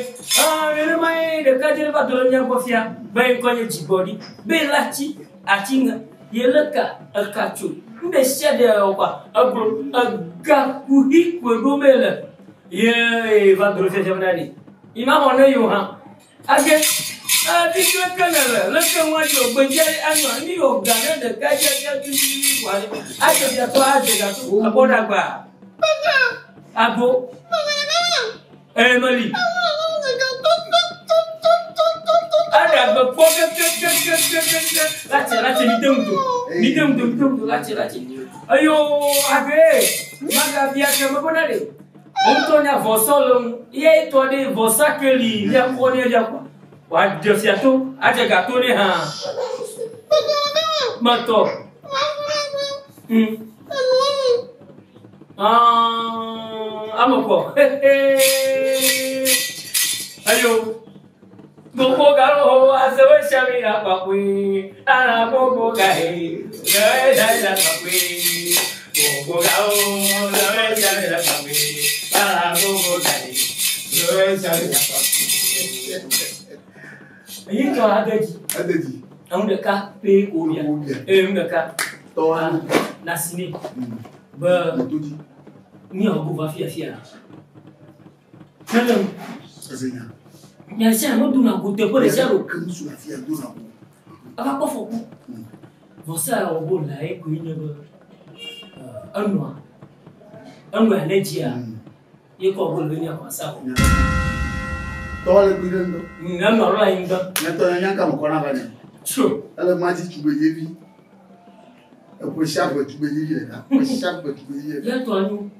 Le mai de kaje ba do nya ko fia. Ba ko nya jibori. Be lachi achinga. Yeleka akachu. Mbe shade okwa. Agro aga kuhi ko do mele. Ye va do fia jamani. Ima hono yo ha. Age di kanala. Le kan wa yo gbeje anu ni o gana de kaje tuji wa. Age ya to age ga to aboda gba. Abo. Mali. Ada ba poke lati ni demtu lati. Ayo age maga bia ke mabona de. Ontonya vosolo ye to de vosakeli ya kone ya kwa. Wa de fiato age ga to ne ha. Mato. Amoko. Ayo. Gogo garo aso shami na papui. Ana gogo gai. Da papui. Gogo garo aso shami na papui. Ana gogo gai. Shami na papui. Ayi to adeji. Ande ka pe oria. Ndeka. To nasini. Ba tuji. Ni ogo va fia. Hello. Azenya. Merci à nous na goûter pour les gens que nous sur fia do na. Aka ko foko. Você é o bom lá e coinha anwa energia. E ko bol benya kwa sa. Tole bidendo. Ngam ro la inga. Na to nyanga mo kona bane. Sure. Ala maji tubeje bi. E ko shabu tubeje na. Ko shabu tubeje. Ya to anu.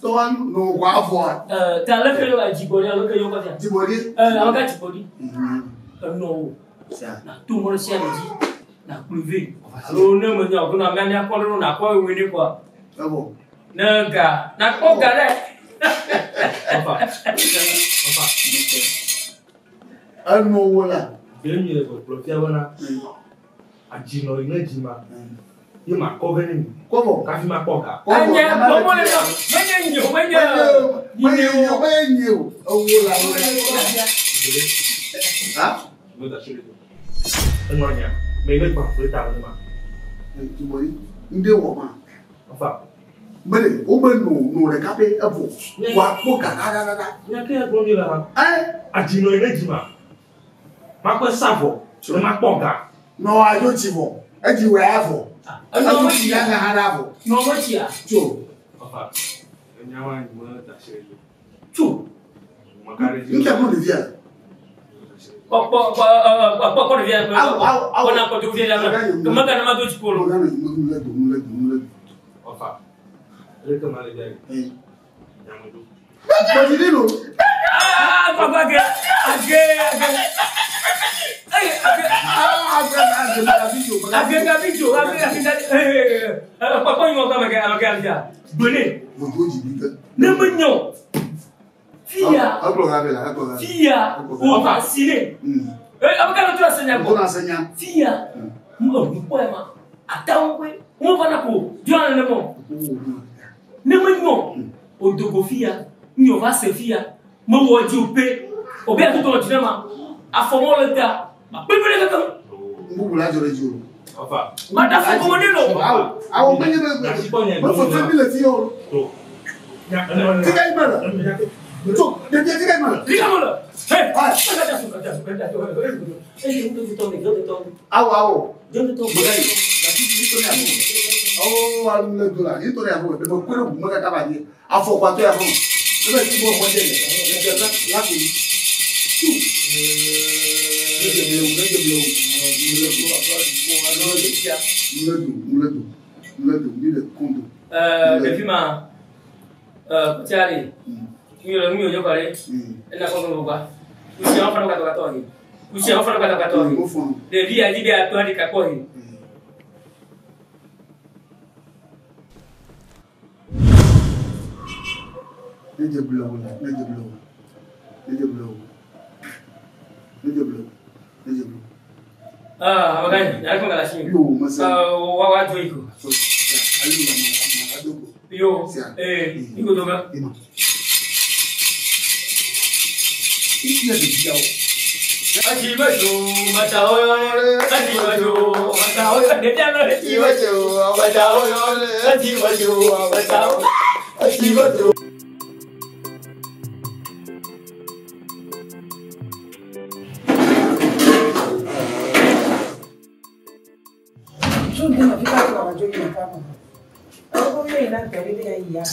To anu no kwa afọ. Ta le fe wa jibori alo ke yo ko ja. Jibori. Aka jibori. No. Ça. Na tout mon chien dit na pluvé. Alors ne me nya ko na ngani akolo na ko we ni ko. Abo. Naga, na ko gare. Enfin. Ano wala. Denye ko profia wana. Ajino ina jima. Ye ma covenant. Como? Ka fi ma poka. Anya, como le no. Menyo. Wala. Ha? No da shule. Ngonya. Me le pa frita ma. Tibori. Nde wo ma. Enfin. Bele, o be no recapé a vous. Wa po kaka. Ya ke agbon la. Adino ene jima. Ma ko savo, so ma ponga. No ayo chivo. E di we avo. No mo ti ya na haravo. No mo ti ya. Cho. Papa. Nyawa mo ta shere. Cho. Makare ji. Nka mo de via. Apa de via. Ona ko de via la. Kuma kana ma do chipolo. Papa. Le que mal est ne menyo o dogofia ni o va se fia mo wo di o pe o be to to jinama afomo le ta ma pe pe le ta mbu la jore juro ofa ma da fo ko ni lo awo menye be mo fo family ti o to ya ti ga imala to de ti ga imala ti ga imala hey awo yo te to oh alumle dola nítorí abo be mo kwere bu mo ka ba ni afokwa to ya fun be ti mo mo je la ko ni tu depuis ma tiari mi yo pare na ko no ba usi on fa ka to ni usi on fa ka to ni de via di be to di ka ko ni Neje blow. Ah, magani, ya ko ngala shimi. Yo, masa. Wa jo iko. Ali na adogo. Yo, iko doga. Ima. Iki ya biya o. Ajibajo, matao yo. Ajibajo, matao yo. Deja no ajibajo, matao yo. Ajibajo, matao. Ajibajo. Tudo na vida que ela joga na cama. Eu vou ver na TV aí a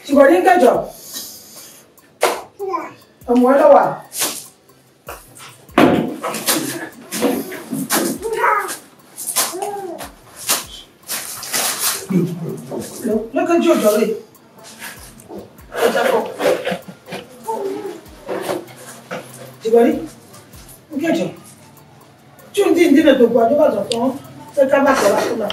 Chegou que job. Vamos lá. Look at you, Jolie. Jibari, look at you. Tu dis dîner de quoi? Tu vas entendre. C'est comme ça là, comme là.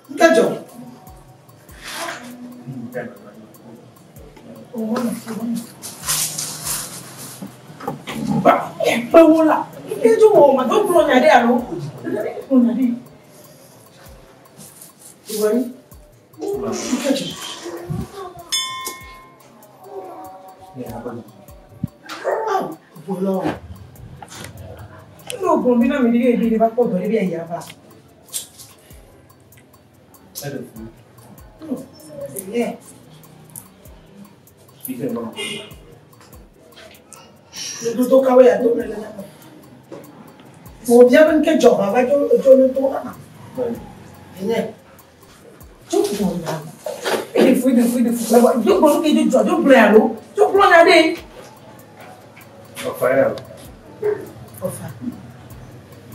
Look at you. Paula, que tu oma, tu plonha de alo. Plonha de. Igual. Que tu? Ah, polo. Não, combina me diga ele vai pôr ele bem aí, vá. É. Fica bom. Eu tô calma aí, tô me lendo. Vou ver bem que joga, vai eu não tô lá. Né? Tu bom lá. Ele foi. Agora, tu bom que tu joga, tu plano. Tu plano aí. Rafael.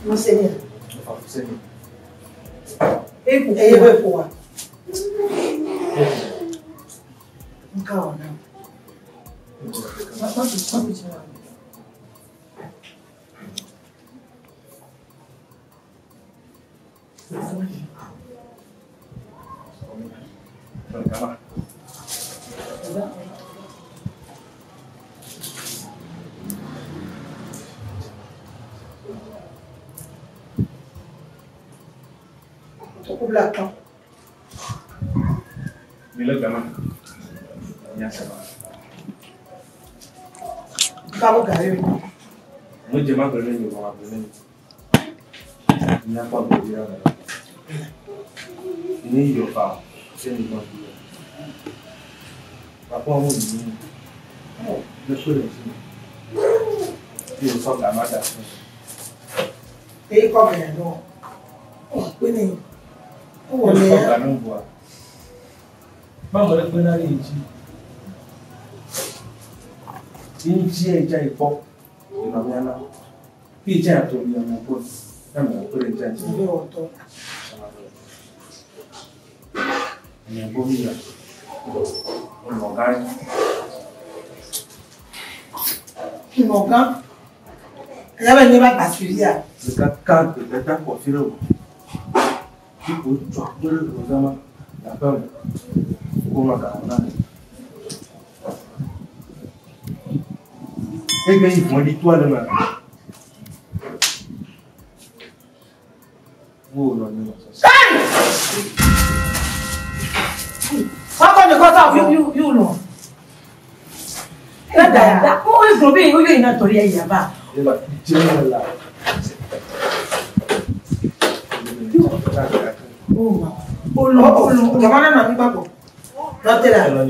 Não sei. Fuseni. Ele vai pôr. Não calma, não. Vamos lá. Calma. boula quand. Mais le gamin, il y a ça. Comment carré? Moi, je m'en connais, je m'en connais. Il n'y a pas de dire. Il n'y a pas. C'est une bonne idée. Papa, on dit, je suis ici. Il faut que la madame. Et comme elle non. Oh, oui. Oh, il faut mais. que la nous voit. Maman, elle peut aller ici. Il y a déjà une fois. Il y a bien là. Puis il y a un peu de temps. Il y a un peu de temps. Il y a un peu de temps. On m'en gagne. Il m'en gagne. Il y a un pas particulier. Le cas quand tu es confié, tu peux choquer le gouvernement. La femme, comment garder? Et bien, ils vont dire toi le même. Oh non, non, ça. Pourquoi ne pas you non? Là, où est-ce que vous avez une autoria là-bas? Oh non, comment on a mis pas bon? Non, t'es là. Non,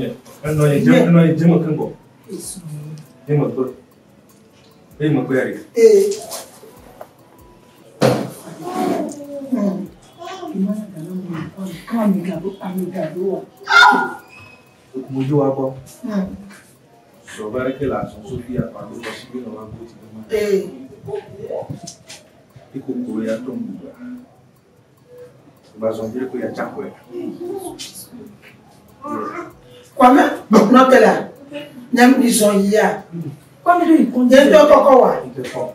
Quoi même? Non, t'es là. N'aime ils sont hier. Comme il conduit. Il doit encore voir.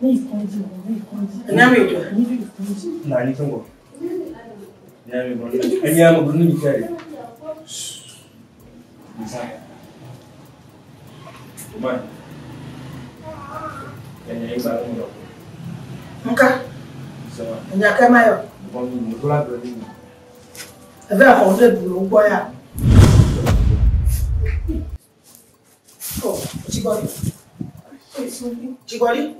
Il conduit. N'aime il conduit. Non, il conduit. Il y a un peu de temps. Comment? Il y a un peu de temps. Ok. Il y a qu'un maillot. Il va affronter pour le boya. Oh, Chigoli. Chigoli. Chigoli.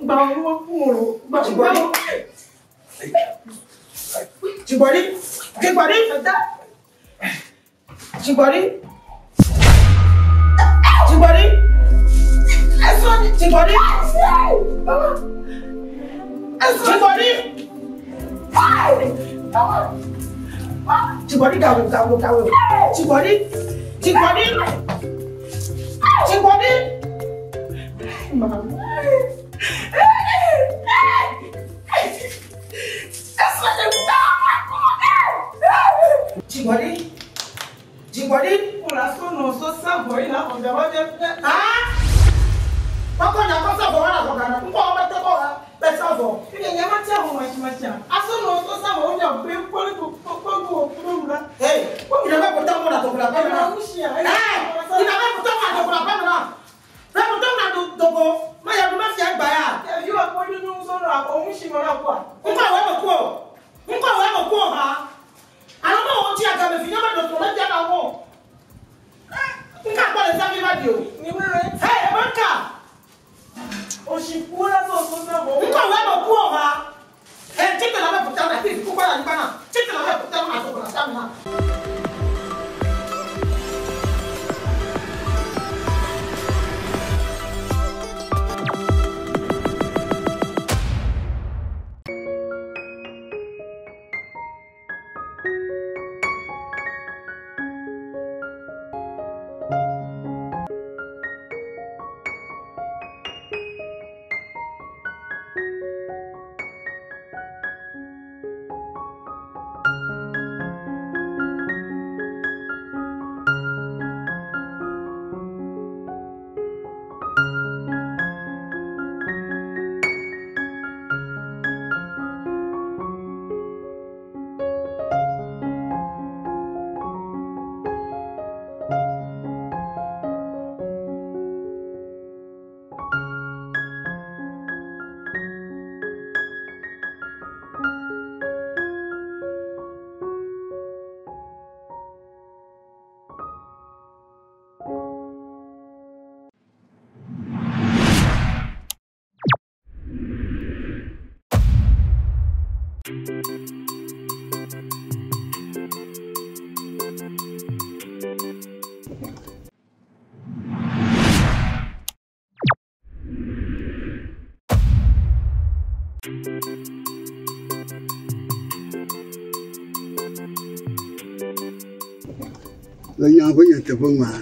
Le nya ko yete bo ma.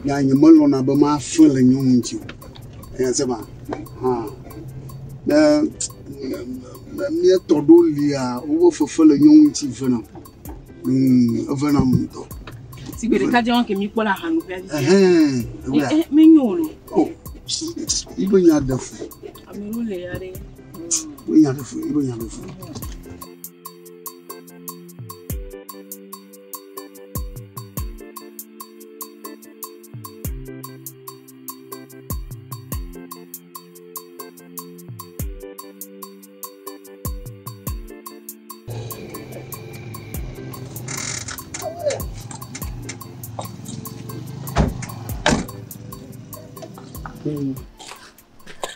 Nya nyi mo lo na ba ma fa le nyu nchi. E se ba. Ha. Na mi to do lia o fo fa le nyu nchi fa na. Over na mo. Si be ka je won ke mi po la hanu pe. Me nyolo. Oh. Ibo nya dafu. Amiru le yare. Ibo nya dafu.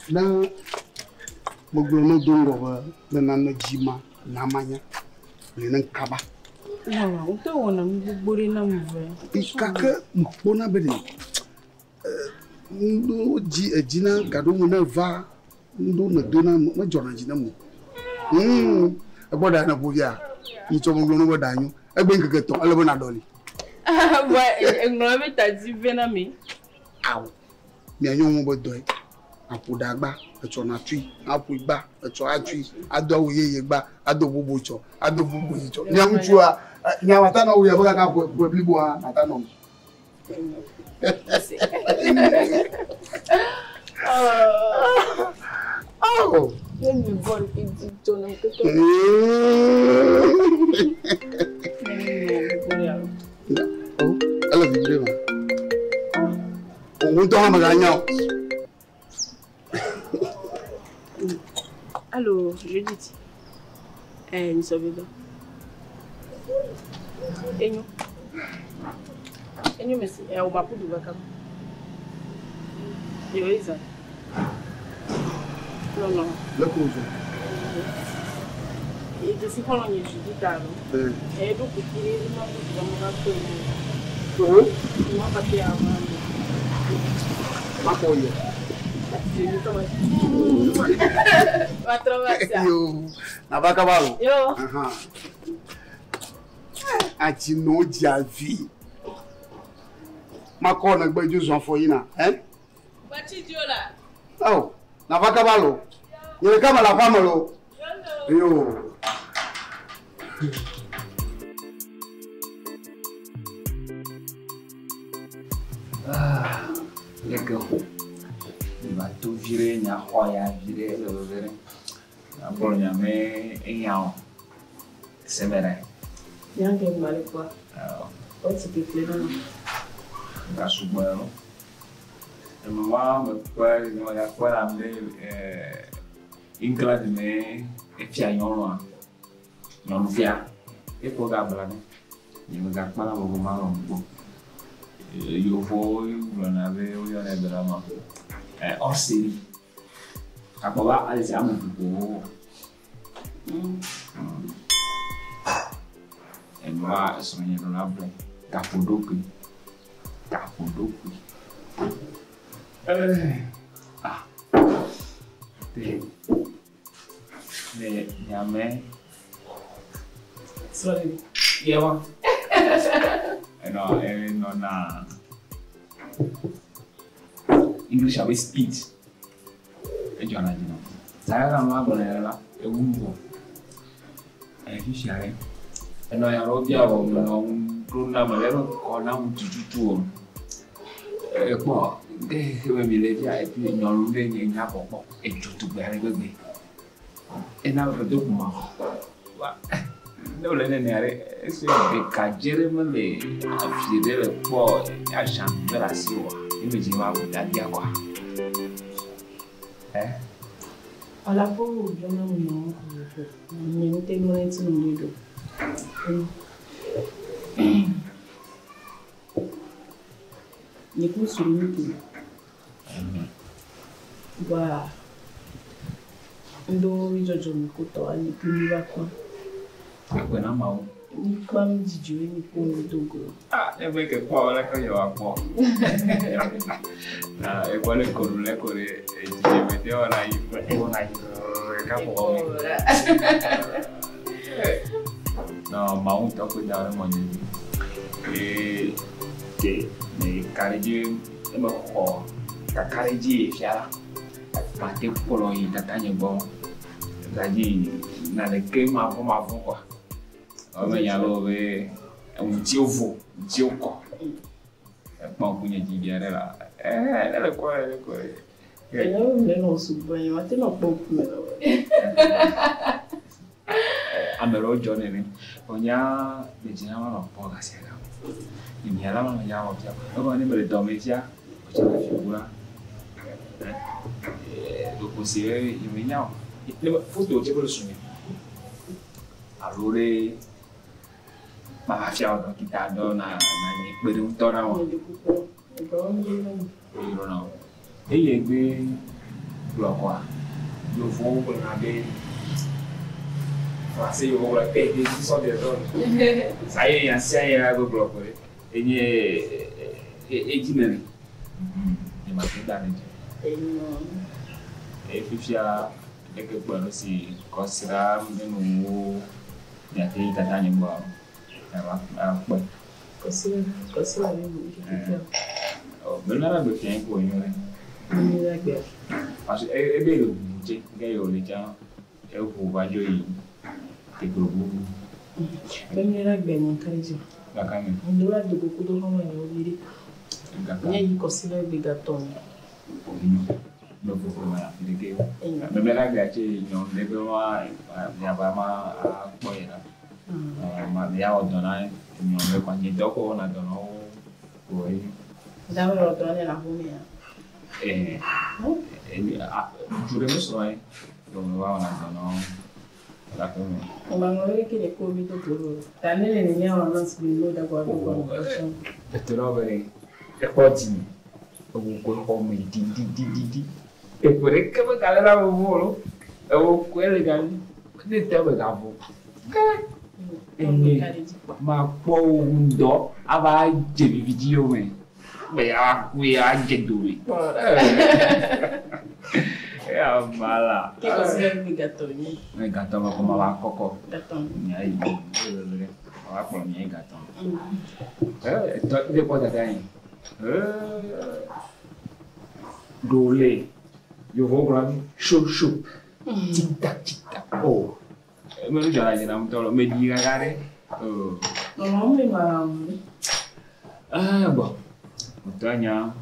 Na moglono dongo ba na jima na manya le nan kaba na o te wona mi gbori na mi ve ikaka mbona bede ndo ji ejina gado mu na va ndo na dona ma jona jina mu eboda na bobia ni to moglono bo danyu egbe nkeke ton alebo na doli wa engno me ta ji ve na mi aw mi anyo mo bo doy apodagba echo na tui apugba echo atui ado yeye gba ado bobo cho ado bobo cho nyamchua nyawata na uya boga ka blibo ha atano oh ni bor ki to na to I love you, Brema. On t'en magagnon. Allô, Judith. Nous sommes là. Et nous? Merci. On va pour du vacances. Oui, ça. Non. Le cause. Et je suis pas loin de Judith. Et donc, il est vraiment il m'a pas fait avant. Ma coille. Va trovar yo na vaca balo yo ati no dia vi ma ko na gbeju zon fo yina ba ti diola oh na vaca balo yele kama la fama lo yo legal. Ma tu virer nya khoya virer le virer. Na bolnya me enyao. Semere. Yange mali kwa. O ti ke fle na. Ga subano. E mama me kwa ni ma kwa la me ingla de me e fia yonwa. Non fia. E ko ga bla ni. Ni me ga kwa la mo ma ro. Yo voy non avevo io ne drama ossi acaba al siamo tipo e ma sono non avrei capodopi ne nyame sorry yeah no na English abe speed ejona jina saya kama bonela egumbo fishare no ya robia o no bruna malero kona mtututu po de we mi le dia e bi nyon le ni nya popo ejutu gbere gbegbe na do kuma wa no le ne are ese de kajere mele afire le po ya chambera siwa image wa budadia kwa ala po jona no ni te no enti no lido ni kusuru mtu wa ndo rijojo mikuto ani kuniwa kwa kwa na mau ni kwa mjijiwe ni kwa Togo ebe ke kwa wala ka yo apo na e kwa le korule kore je mete ora yi ka po no mau ta ko da mo ni que me carreguei me ko ka carreguei fiala ma te polo yi tatanye bon daji na le ke ma bon quoi o me yalo be un tio vo un tio ko ma kunye ji biere la le ko eu não sou bem mas tem não pouco melhor amero jone ni onya de jina ma no po ga sia ga ni ala ma ya o tia o ni me do me tia o tia la figura do consiglio io mi nya le foto ti quello sogno allora ma va fiao che ta do na ni per un tora o no e ye gbe lo qua lo fu con una be ma se io voglio che ti so di donne sai ya sai ya go blocco e ni e dimemi e ma che da ne e fifia e che quello si considera meno ya che tatanye mbo a poi così oh bella be che ko yore ni la che e be lo je che io le già e ho vaggio i che gruppo ben la be mon carezio la cami non la do beaucoup de gens et obiri ni così la be gaton no può mai dire che me la gace non deve mai ya ba ma poi era ma ya o donare non le quando dopo na dono poi da me lo donare la fumia giuremo solo dove va una dono la come ma non è che ne come tutto tanne ne ne non si lo da guardo e te lo vedi e poi comunque come di e pure che me calera volo e o quelle che ne te me cavo ma po un do ava je video me be a qui a je duri e mala che cosa è il gattoni e gatto ma come va coco gattoni mi hai va con i miei gatto depois da dai dole io voglio show tic tac oh me lo già non te lo mi dica cari non mi ma boh tanya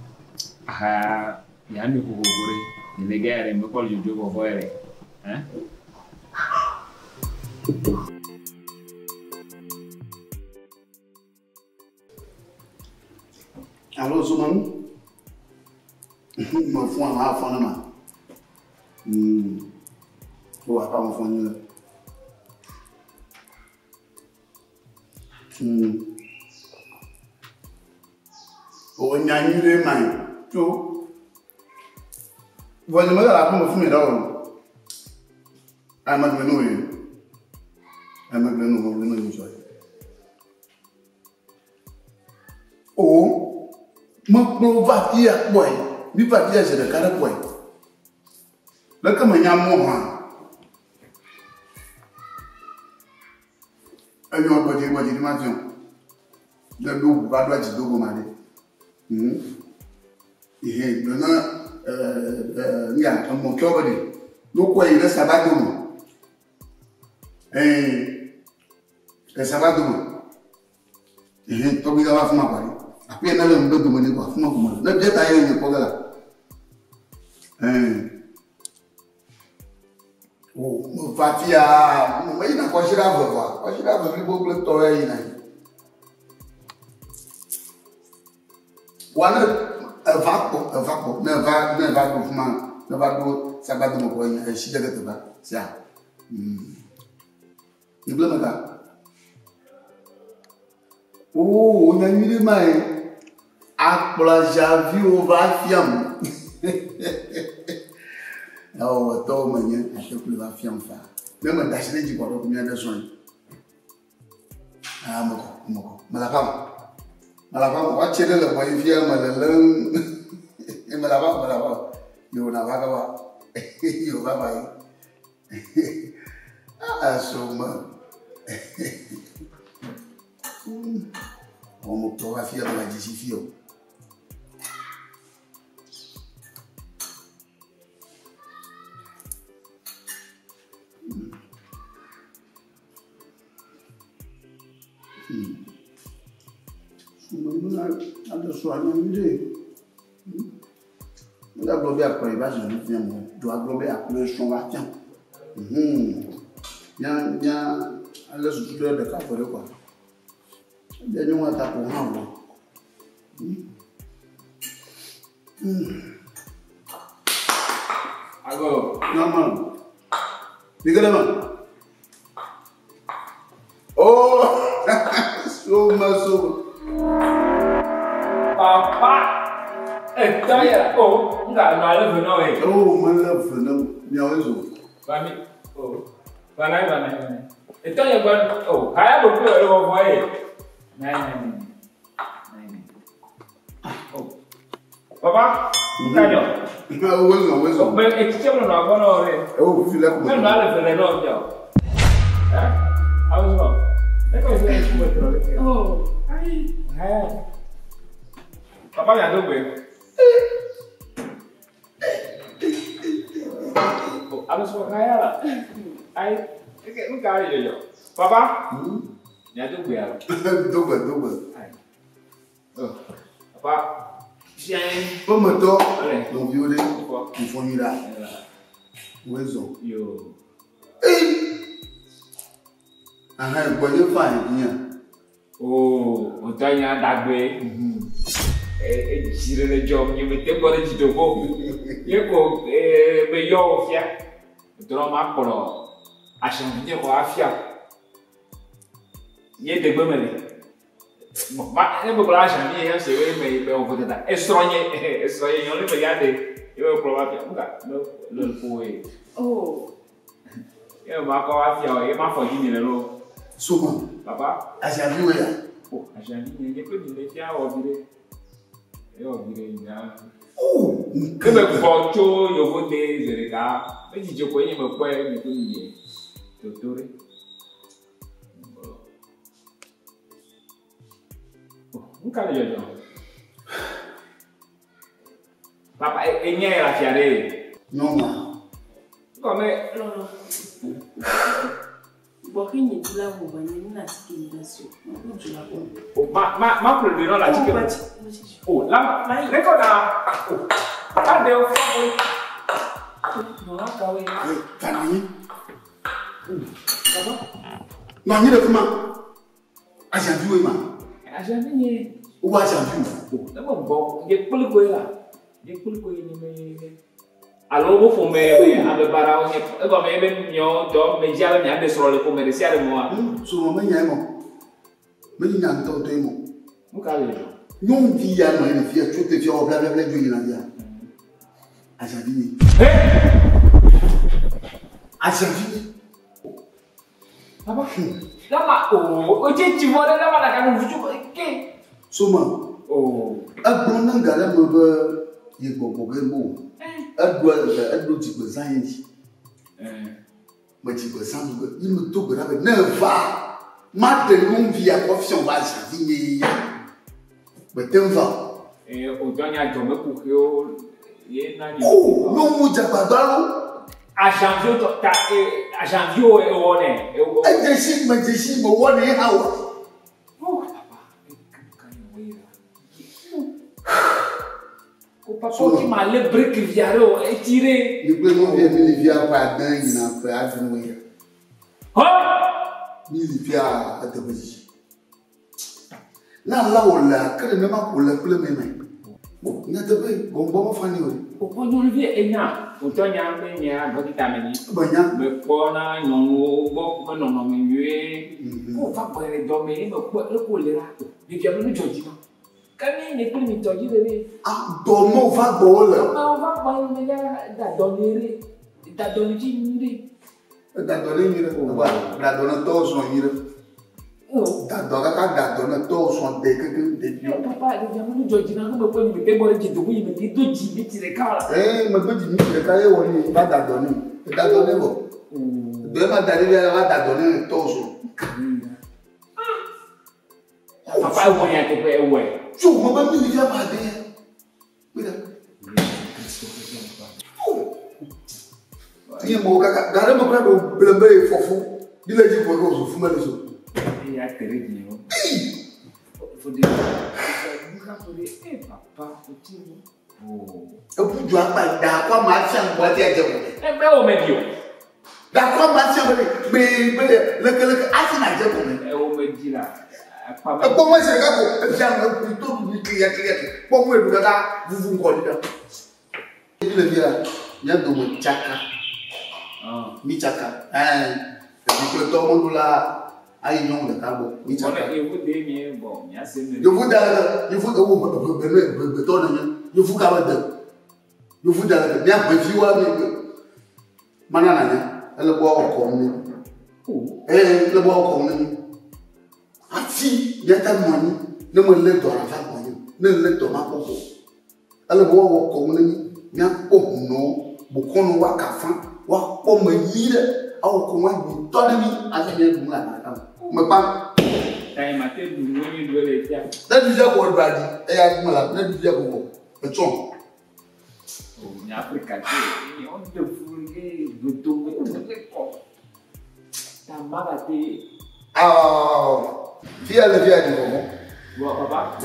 ya ni ko gore ni le gare me ko ju jo ko Alô, Somenou? Mon fond a fond ma. Ou a pas mon fond là. O nyanyire man. To. Voglio me la prima fume da oro. Ai ma meno io. Ai ma meno io so. O ma provatia boy. Bi patia je de cara boy. Le comme nyamo ha. Ayo bodi ma tion. Le do ba do ji dogo ma de. Dona ya mo kyo bodi. Do ko yi le sabado mo. Le sabado mo. To bi ga wa fuma bari. Api na le ndo mo ni ko fuma ko. Le je ta ye ni ko gala. Oh, fatia, mas ainda pode tirar a vovó. Pode tirar a vovó, vou botar aí, né? O ano é vapo, não é vapo, fumar, não é vapo, sabe do meu é chique de tudo, se há. E blama cá. Oh, o nome mãe, a já viu o vafiam. Oh, tô amanhã, acho que ele vai fiançar. Mesmo a taxa de coro com minha versão. Ah, moco. Malapam, o que ele vai enviar, malalão. E malapam. Eu na vaga, eu vai. Ah, Somenou. On me pourra faire de la décision. Ada suami ni ada blobe apa iba jadi yang dua blobe apa leson latihan yang ada sudah dekat pada kau dia cuma tak paham Aku nama ni kenapa oh so Papa, tanya, oh, enggak malah benar eh. Oh, malah benar, nyawa itu. Bami, oh, mana. Tanya ban, oh, saya berdua orang baik. Nai. Oh, Papa, tanya. Wes. Ekspor nak apa nak eh? Oh, filak. Kan malah benar nak jauh. Awak semua. Kau saya cuma terus. Oh, hai. Papa yang tu ber. Oh, ada suara kaya lah. Kayak ni kaya je. Papa? Yang tu ber. Double. Oh, Papa. Siang. Pemetok. Não viu deh? Informira. Wezo. Yo. Boleh faham ni. Oh, tanya dagwe. Jire le job ni mete bora de Togo. Yeko be yo fia. Tro ma polo. Acham de ko afia. Ye de gbemele. Ma e bo bra acham ni ya se we me o ko ta. Estronye yo le be ya de. Yo prova fia. Nga lo poe. Oh. Yo ma ko afia, ye ma fo ni le lo. Suma. Papa, acham ni we ya. Oh, acham ni ye ko ni le fia o bire. Eu virei já. Que me voltou, eu vou ter zercar. Mas eu conheço meu pai, me conheço. Doutor. Nunca lhe deu. Papai, ele é a fiare. Não, não. Como é? Não. Bokinyi dula ho banyeni na tikindasyo. Oh, ma problema la chicken. Oh, la recorda. Oh. Ade o fo. No la kawe. Tani. Ma ni de kuma. Ajandu ma. Ajandu ni. O wa ajandu. Oh, na bo ye puliko la. Ye puliko ni me. Alors, vous fumez avec barao, comme même nyo, donc mais j'ai jamais de sur le commercial moi. Sur le moment mais il y a un temps de moi. Vous calez. Non via non il via tout est via blablabla du Irlandais. Ajabini. Ajabini. Papa. Lama oh, tu vois là là quand vous jouez. Soma. Oh. Agbon ngala mo be yegbo gbo. Adwa ti gbe science. Ma ti gbe science go. Il me to grave ne va. Ma de non via confiance va changer. Mais t'en va. O donya jome ku yo ye na ni. Oh, non mo jabadalo. A janvier to ta a janvier e wone. E jeshi mo wone hawo. Papa qui m'a le brique viaro et tiré. Le brique non vient de via pas dingue na après avenir. Ha! Ni via à te petit. Là wala que ne ma pour le plein même. Bon, na te be bon fani o. O ko no vie enya, o to nya me nya do vitamine. Banya me ko na nyonwo bo me no me nwe. O fa ko re do me ko le ko le ra. Bi via no joji ma. Kani ne kuli mi toji bebe. Ah, domo va bola. Ah, va bola me ya da donere. Da donji mire. Da donere mire. Wa, da donere to so mire. Oh, da donere to so de que papa, de jamu joji na ko ko mi te bo ji do mi ti do ji mi ti re kala. Me do ji mi ti re kala woni ba da donere. Da donere bo. De ma da re va da donere to so. Papa wo ya te pe we. So mo ba mi ya ba de. Mira. Ni mo kaka dare mo pra do blembe fofo. Dile ji ko ko fu ma le so. Ya tere ni o. Fo de. Papa, o ti mo. Oh. Eu pude dar com a marcha no bode de um. É meu medio. Da com a marcha me assim na de um. É o medio lá. É bom mais chegar com já não todo me cria. Bom eu do da vuvu ngolida. Ele vira já do chaka. Ah, mi chaka. Porque todo mundo lá aí não da cabo. Mi chaka. Eu vou de mim bom, minha sendo. Eu vou betona you fuck about them. You food that they are with you are Manana, a little walk on me. Eh, the walk on me. I see that money, no one let to have money, no let to my uncle. A little walk on me, young no, Bukono Wakafa, walk on my leader, our command, told me as a young man. My pump. I might tell you when you do it. That is your word, Brady. I am not let you go. Oh, in Africa, you want the food, you do it. Tamagati. Ah, fear the fear. Papa,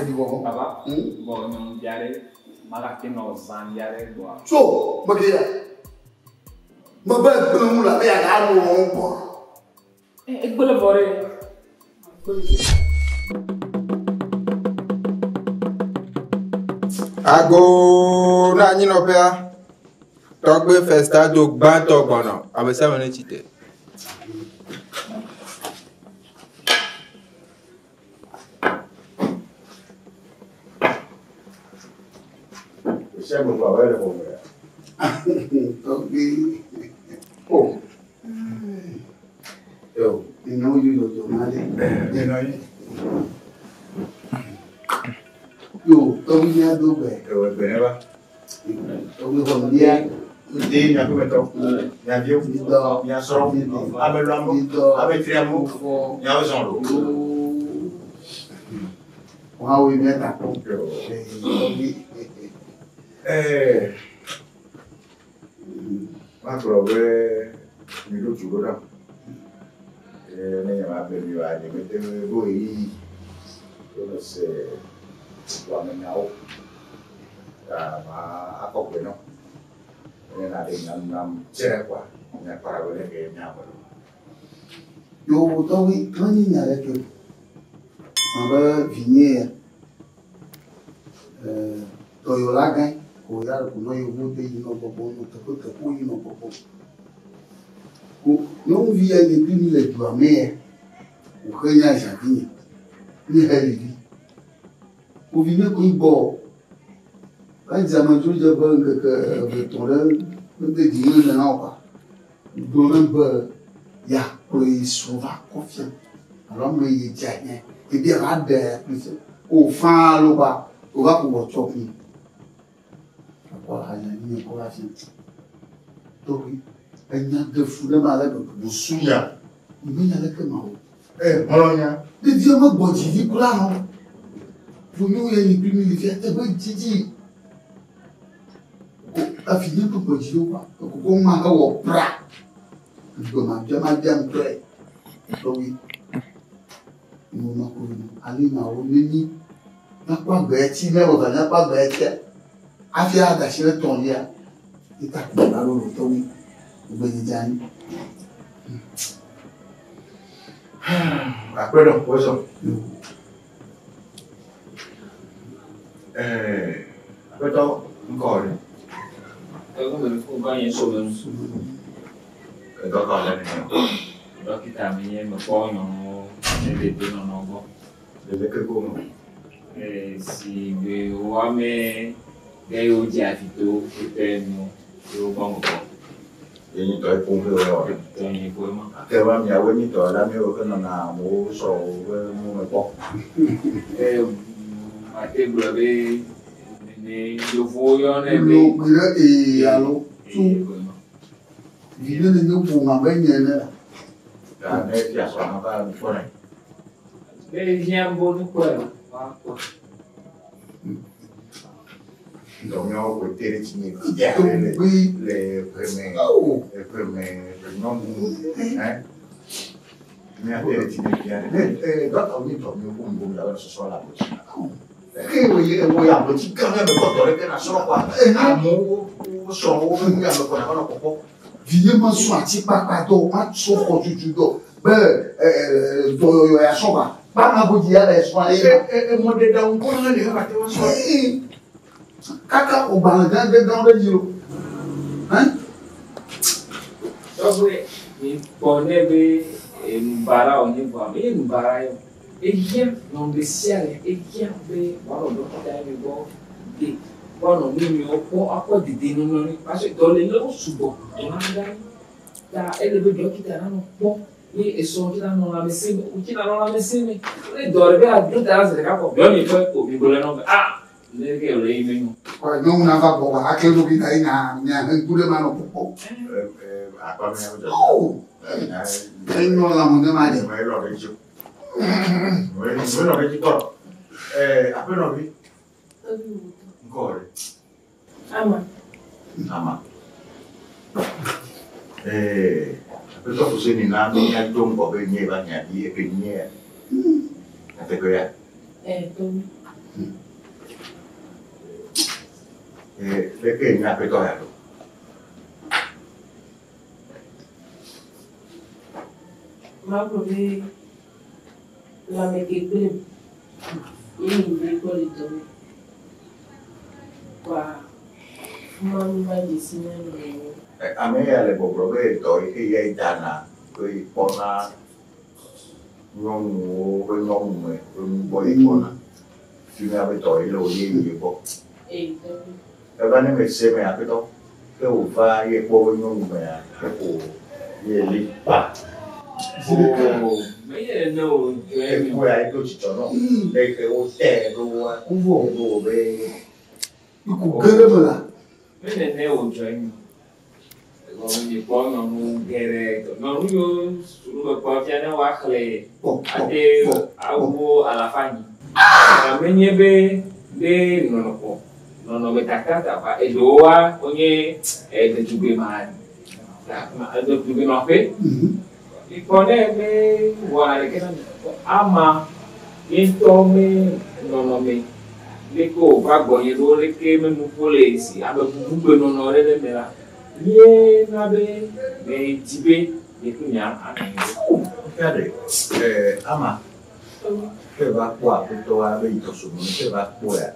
Papa, bon, Yare, Magati no San Yare. So, Magia, my bad bloom, I had no more. It will avoid. Ago na nyi no pea togbe festado gba to gbono abese mo ne chite Siamo qua bene come. Oh. Yo, you know you know. Yo, tôi nghe tôi về. Rồi về đây ba. Tôi còn nghe. Đi nhà tôi về đâu? Nhà viêu. Nhà soro. Abe lambo. Abe triamo. Nhà zon lo. Wow, ini tak. Má pro về mi lo chulo da. Ne ya ma be mi wa ni me te go yi. Yo no sé. Wa me nao. Ma akokwe no. Na de nam chere kwa. Na para go ke nya ba. Yo, tôi ni nhà đấy kìa. Mà bơ vigne. Tôi yo la gai. Ko ya ko no yo bote yi no popo no to yi no popo. Ko no via ni pini le tu ame. O kenya javinha. Ni heli. O vigne ko ibo. Ai zaman tu je ba que ton là no te di na na pa. Do na ba ya ko isova confiant. Alors moi il dit rien. Et bien radé plus au fin lo ba. O va pour choper. Voilà, il y a une conversation. Donc, il y a deux fous de malade, vous souillez. Il y a des camarades. Eh, voilà. Les diamants, bon, tu dis quoi, non? Pour nous, il y a une plus militaire, c'est bon, tu dis. A fini pour que tu vois. Comment on va au bras? Comment tu m'as bien prêt? Donc, oui. Nous m'avons allé dans le nid. Il n'y a pas de bête, mais on n'a pas de bête. Afia da shi ton ya ita ko baro ro to wi gbe jani Acuerdo, pues eso. Acuerdo, un corre. Tôi có mình không có những số lượng. Có còn là này. Đó khi ta mình mà coi nó để tôi nó có. Để cái cô nó. Si về hoa mẹ cái ô gia thì tôi tên tôi bằng một Vậy như tôi cũng vừa rồi. tôi như cuối mà. Cái mà nhà với như tôi đã mua cái nào mua sổ với mua mấy bọc. Mà tên bữa đi này vô vui đó này. Lúc đó thì alo chú. Vì nó nên nó phù hợp với nhà nữa. Là đây thì nó có chỗ này. Mais j'ai un bon quoi. Donc, on va côté les signes. Oui. Les premiers noms. Hein? Mais après, les signes bien. D'autres, on dit que nous avons ce soir la petite. Oui, un petit quand même, quand on est bien à soi, quoi. Amour, son, nous avons le Vivement soit ti papa do ma so ko tutu do be do yo ya so ba ma bo di ya so e mo de da ko na le ba te wa so kaka o ba ga de jiro hein donc ni bonne be mbara on ni ba me mbara yo e bien non de ciel e bien be wala do ta mi bo de bueno ni o ko akọ dide no ni parce que dans les lo subo to na da ele be do kita na no po ni eso kita no la mesime o kita no la mesime e dorbe a do da za ka ko do ni ko mi bole no le ke le ime no ko no na va bo ba akelo ki dai na nya ngule ma no po apa me oh no la mo de ma de me lo de ju me lo de ju ko apa no vi Gore. Ama. Bezo Fuseni na ndo ya jombo be nye ba nya di e ke nye. Ate ko ya. To. Le ke nya pe to ya do. Ma probe la me ke gbele. Yini ni ko le to. Wa mami va decir a me ale bo be to ke ye dana ko i pona no ko no me ko bo i pona si me ave to lo ye bo e va ne me se me a to ke o va ye bo no me a ko ye li pa me ye no e ko ai to ci no e ke o te ro a ku vo be ku gele bla me ne o join no ni po no gere no yo suru pa fia na wa khle ate awu ala fani me nyebe be no po no me takata pa e do wa onye e de tugbe ma de tugbe ma fe ipone me wa le kena ama into me no me Leko bagbo ye do leke me mu polisi abe bugbe no le mera ye na be me tibe ye kunya ani kade ama ke va kwa to a be to so no ke va kwa ya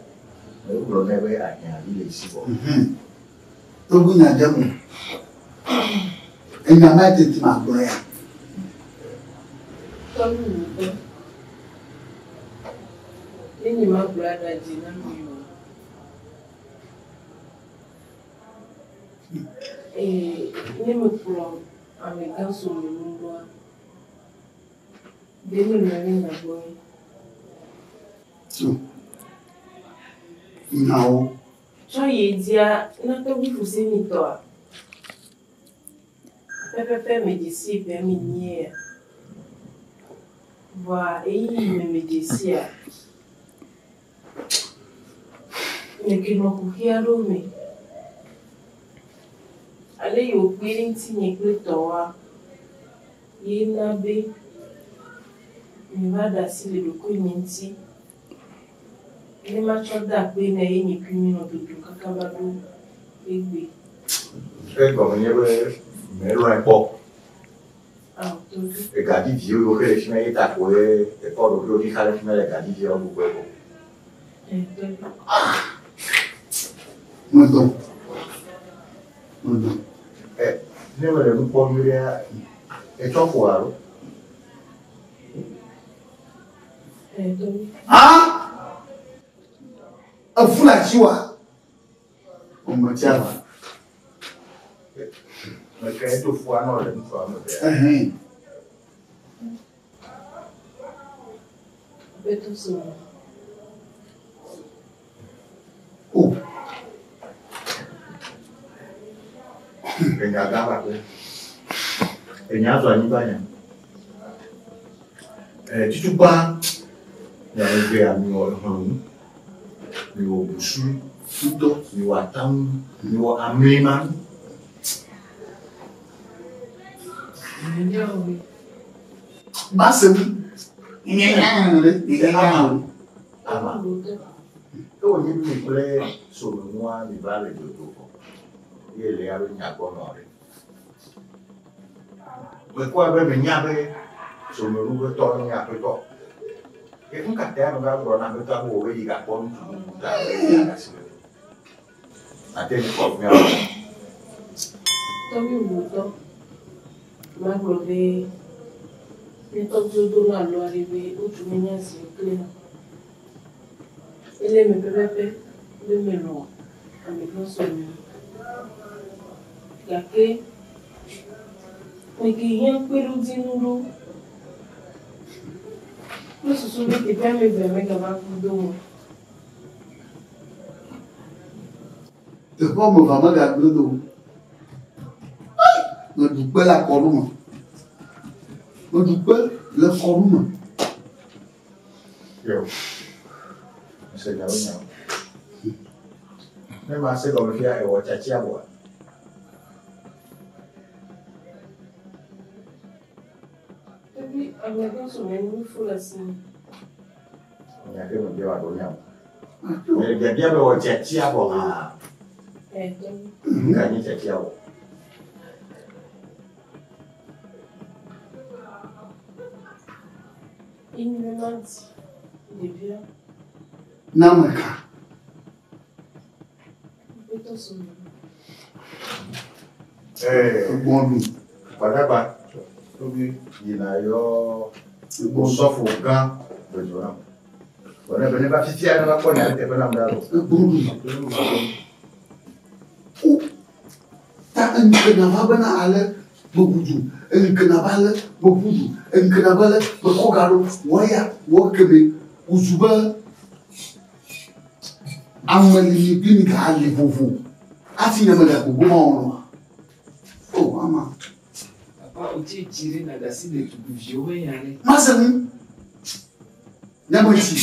me bro ne be anya ile sibo to bunya jamu enya na tete ma gbo ya Ini ma brother jina miyo. Ini me from American Somenou. Deni na boy. So. Now. So ye dia na to bi Fuseni to. Pepe me disi pe mi nie. Va me disi a. Me que no cogía lume. Ale yo quieren tinye kletoa. Ye na be. Me va da si le ko nyenti. Le ma choda pe na ye ni kumi no to kakabado egbe. E ko me me lo e po. Ah, to. E ga di dio yo ke le fime eta ko e po do di kale fime le ga di dio bu ko. Muito. Ne me le po mi e to ko aro. Ah! A flashiwa. O machava. Me que tu fo no le fo mo Beto so. Oh. Enya gaba ko. Enya zo ani banya. Tituba Il y a un bouchu, tout, il y a tam, il y a un méman. Bassem, il y a un Quand on dit que sur le mois, il va le Togo. Il est là, il y a un bon ordre. Mais quoi, il y a sur le nouveau temps, il y a un peu de temps. Et quand on a un peu de temps, il y a un peu de temps. Até ele pode me ajudar. Também mudou. Mas eu vi. Então tudo na lua arrivé. O tu me assim claro. Ele me pede de me lo. A me não sou eu. Já que o que ia pelo dinheiro. Não se soube que para me ver me cava tudo. C'est pas mon maman qui a besoin d'eau. Nous ne pas la colonne. Nous ne pas la colonne. Yo, c'est là où il y a. Même assez comme le fier et au tchatchi à boire. Et puis, à la fin, on a une foule à signer. On a fait mon dieu à donner. Mais il y a bien au tchatchi à boire. Gagner tchatchi à boire. Il me demande de bien. Namaka. Peut-être son nom. Bon, voilà, il y a un bon sauf au gant de Joram. On est venu pas fier à la poignée, elle était venue à Ta un kenabana ale bobudu, un kenabale bobudu, un kenabale bokogaro, waya, wokebe, uzuba. Amali ni ka ali vovo. Ati na mala ko goma ono. Oh mama. Papa uti tire na gasi de tubujowe yale. Masemu. Nyamati.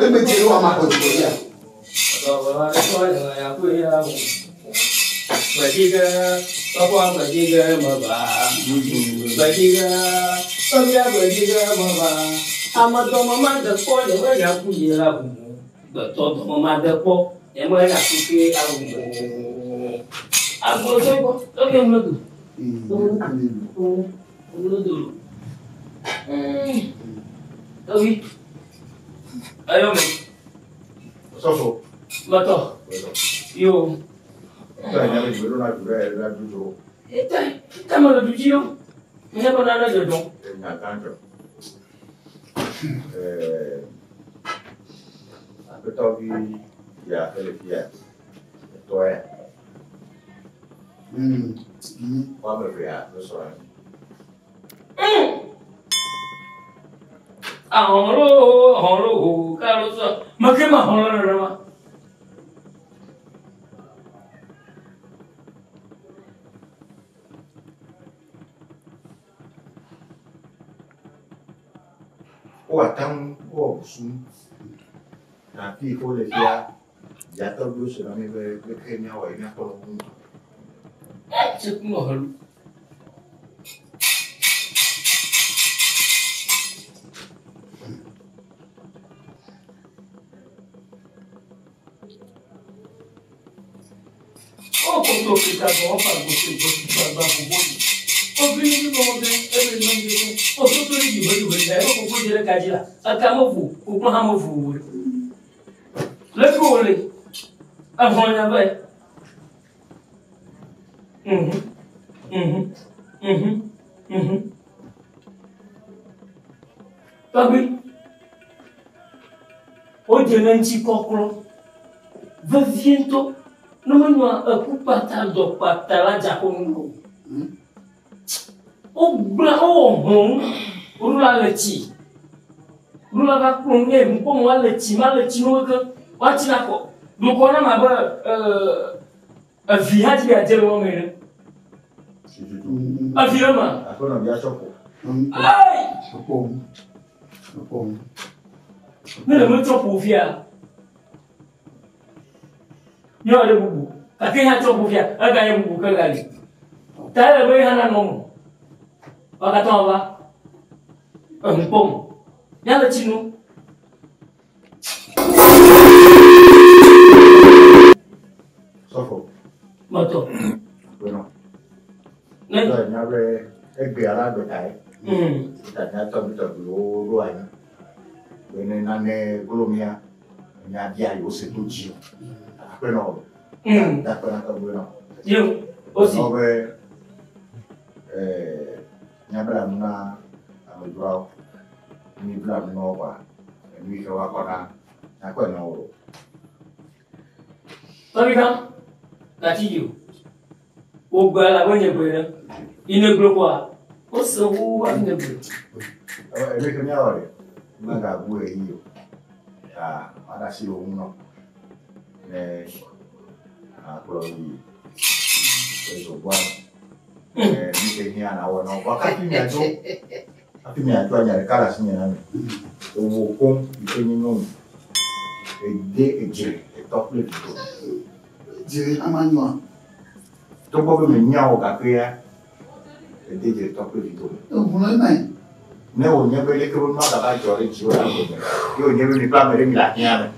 Ebe tire wa makoti ko ya. Baba ko ya ko ya. Bajiga, papa bajiga baba. Bajiga, papa bajiga baba. Amado mama de ko le wa ya ku ye la bu. Todo mama de ko, e mo ya ku ke awu. Agbo so ko, to ke mo do. Oui. Ayo me. Soso. Mato. Yo. Tanya me juro na juro la juro. Eta mo do jio. Me ba na na do don. Na kanjo. Betul ya Filipina. Itu ya. Apa ya restoran? Holo, kalau so, makin mah holo nama. Oh, atang, oh, sun. Tapi kalau dia jatuh dulu sudah berkenya awal ini apa lagi? Cek mahal. Oh, kalau kita bawa pakai bos bawa. Oh, bini como tem, ele não diz. Oh, tudo isso vai. Eu vou fazer a cajila. Acamo o mahamo fu. Lego le. Avona vai. Tabi. O jenanchi kokro. Va viento. Não mano a culpa do patala japongo. O bravo bom, o lalechi. O lava com ele, como o lalechi, malechi no que, o atinaco. Do quando a a viagem de até o homem. A viama. Agora não viaja pouco. Ai. Pouco. Ne le me trop pour fier. Yo de bubu. Kaki ha trop pour fier. Aga ye bubu ka gali. Ta le be hana no. Aka to ba. Pom. Ya le chinu. Sofo. Moto. Bueno. Ne. Ya ve egbe ala do tai. Ta na to lo ani. Bene na ne golomia. Nya dia yo se to ji. Bueno. Da para ka bueno. Yo, aussi. No ve nya bra na amudro. Ni bra no wa. Ni ka wa kona. Na ko no. Amiga, Natillo, au gars la bonne époque, il ne bloque pas. On se voit une époque. Ele que me olha, uma gabu aí, ah, para se uno, né, a colonia, foi o bom, me tem na hora não, porque me ajudou a cara assim né, o com e tem não, é top le tudo. Dire amanyo. To bo me nya o ka kria, de top le tudo. O vole mai. Ne o nya bele ko ma da ba jore ji o la ko. Yo nya ni plan me mi la nya me.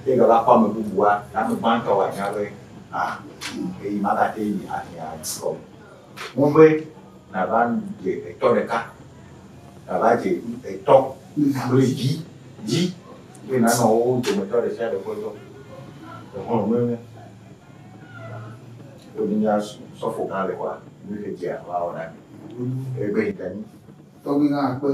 E ga ba kwa me bubuwa, na me ban ka wa nya we. Ah, e ma da te ni a nya so. Mo be na ban je to de ka. Na ba je to le ji. E na no o je me to de se de ko to. Ko me eu vinha sufocar le quoi, lui le dire là on a et ben tani to bi nga pe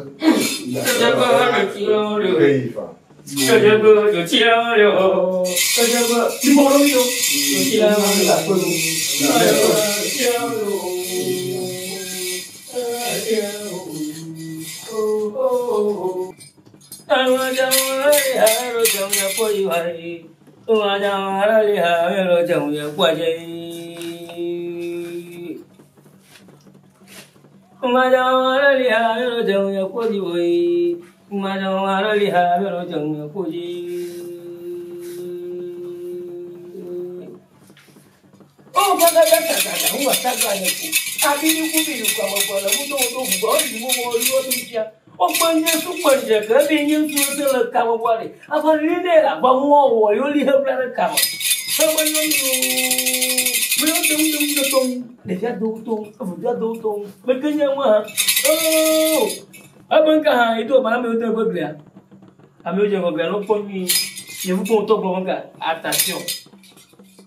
attention.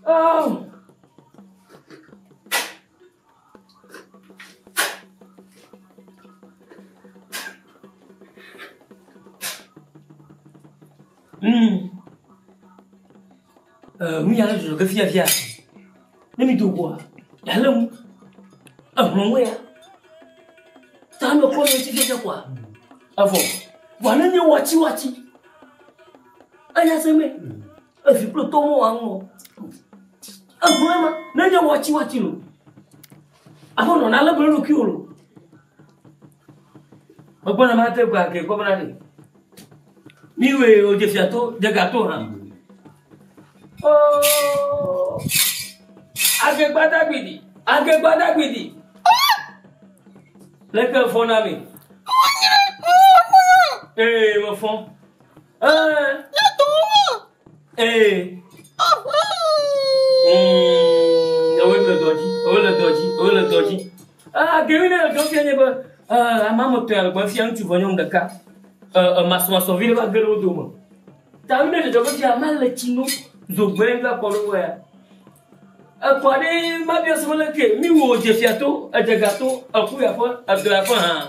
Oh. Oui, alors je fais fier. Ne me dis quoi? Il y a l'homme. Un ouais. T'as me quoi, tu fais quoi? Avant. Voilà, ni wati. Aya seme. Un film plutôt moi. Un problème. N'ai wati lo. Avant, on a le bleu qui ou. On peut la mater quoi que comme on a dit. Miwe o defiato de gâteau là. Oh. Agbada gbidi. Le que font ami. Mon fond. Le doji. Ah, Kevin, maman tu vois de cas. Ma sauvé va gueuler au dos. T'as vu le job qui a mal le chino, Zobenda Poloya. A quoi ma bien sur le quai, mi ou defiato, a de gâteau, a coup à fois, à de la fin.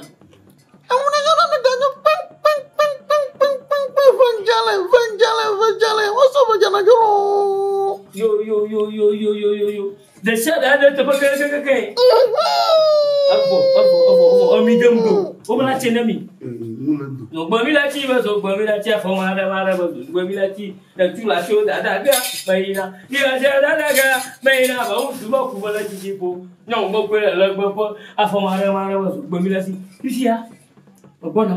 Yo. The shot I don't take. Oh, me dem go. Oh, la chenemi. No, Bamila Chiva, so Bamila Chia from Adamara, Bamila Chi, the two la show that Daga, Mayna, Daga, Mayna, walk over the people. No, but where I love Bumper, a from Adamara was Bamila. You see, but one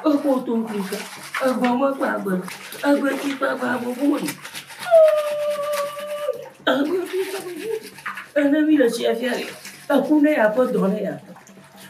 Aku tu kita. Aku mau apa? Aku kita apa pun. Aku kita. Anda bila siapa ni? Aku ni apa dona apa?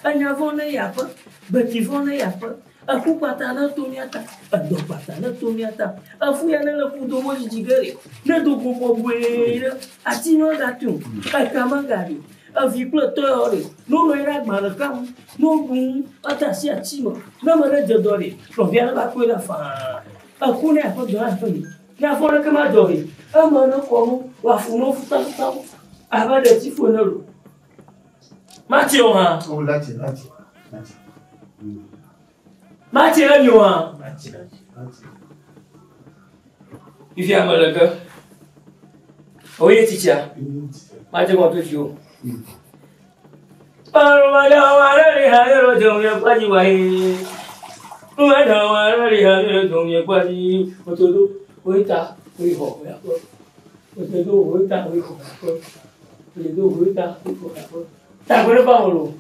Anda pun ni apa? Betifon ni apa? Aku patana tu ni apa? Ando patana tu ni apa? Aku yang nak putu mo jigari. Nak tu kupo buera. Aci mangatu. Akama gari. Avi plotore. No era maracão. No bum. Atasi acima. Na mara jadori. Proviana la coisa fa. Aku ni apa dona apa ni? Na fora que majori. Amana como o afuno futa. Abada ti fonero. Mati o ha. Oh, lati. Mati la mi wa. Ifi amalaga. Oye ticha. Mati ko to jo. Arwala wala ri ha ro jo ya paji wa he. Wala wala ri ha ro jo ya paji. Otodo oita oiho ya ko. Otodo oita oiho ya ko. Otodo oita oiho ya ko. Ta ko le pa lo.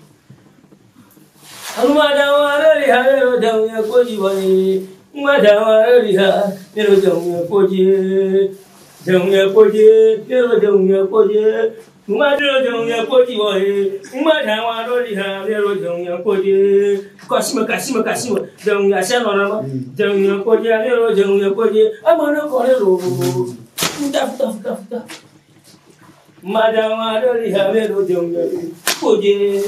Alumadawa riha ero jamnya koji wani, madawa riha ero jamnya koji ero jamnya koji, madawa jamnya koji wani, madawa riha ero jamnya koji, kasima jamnya sana nama jamnya koji ero jamnya koji, amana kore ro, futa, madawa riha ero jamnya koji.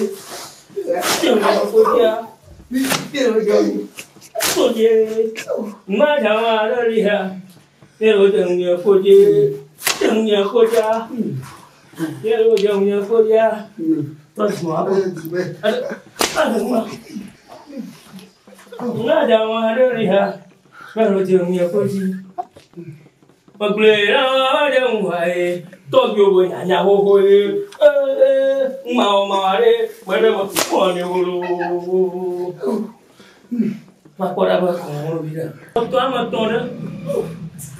Madawa riha ero jamnya koji terus mau apa? Madawa riha ero jamnya koji Complet ada muai Togo punya nyawa koi mau mare pada waktu ulu makora bakong bila waktu amat tona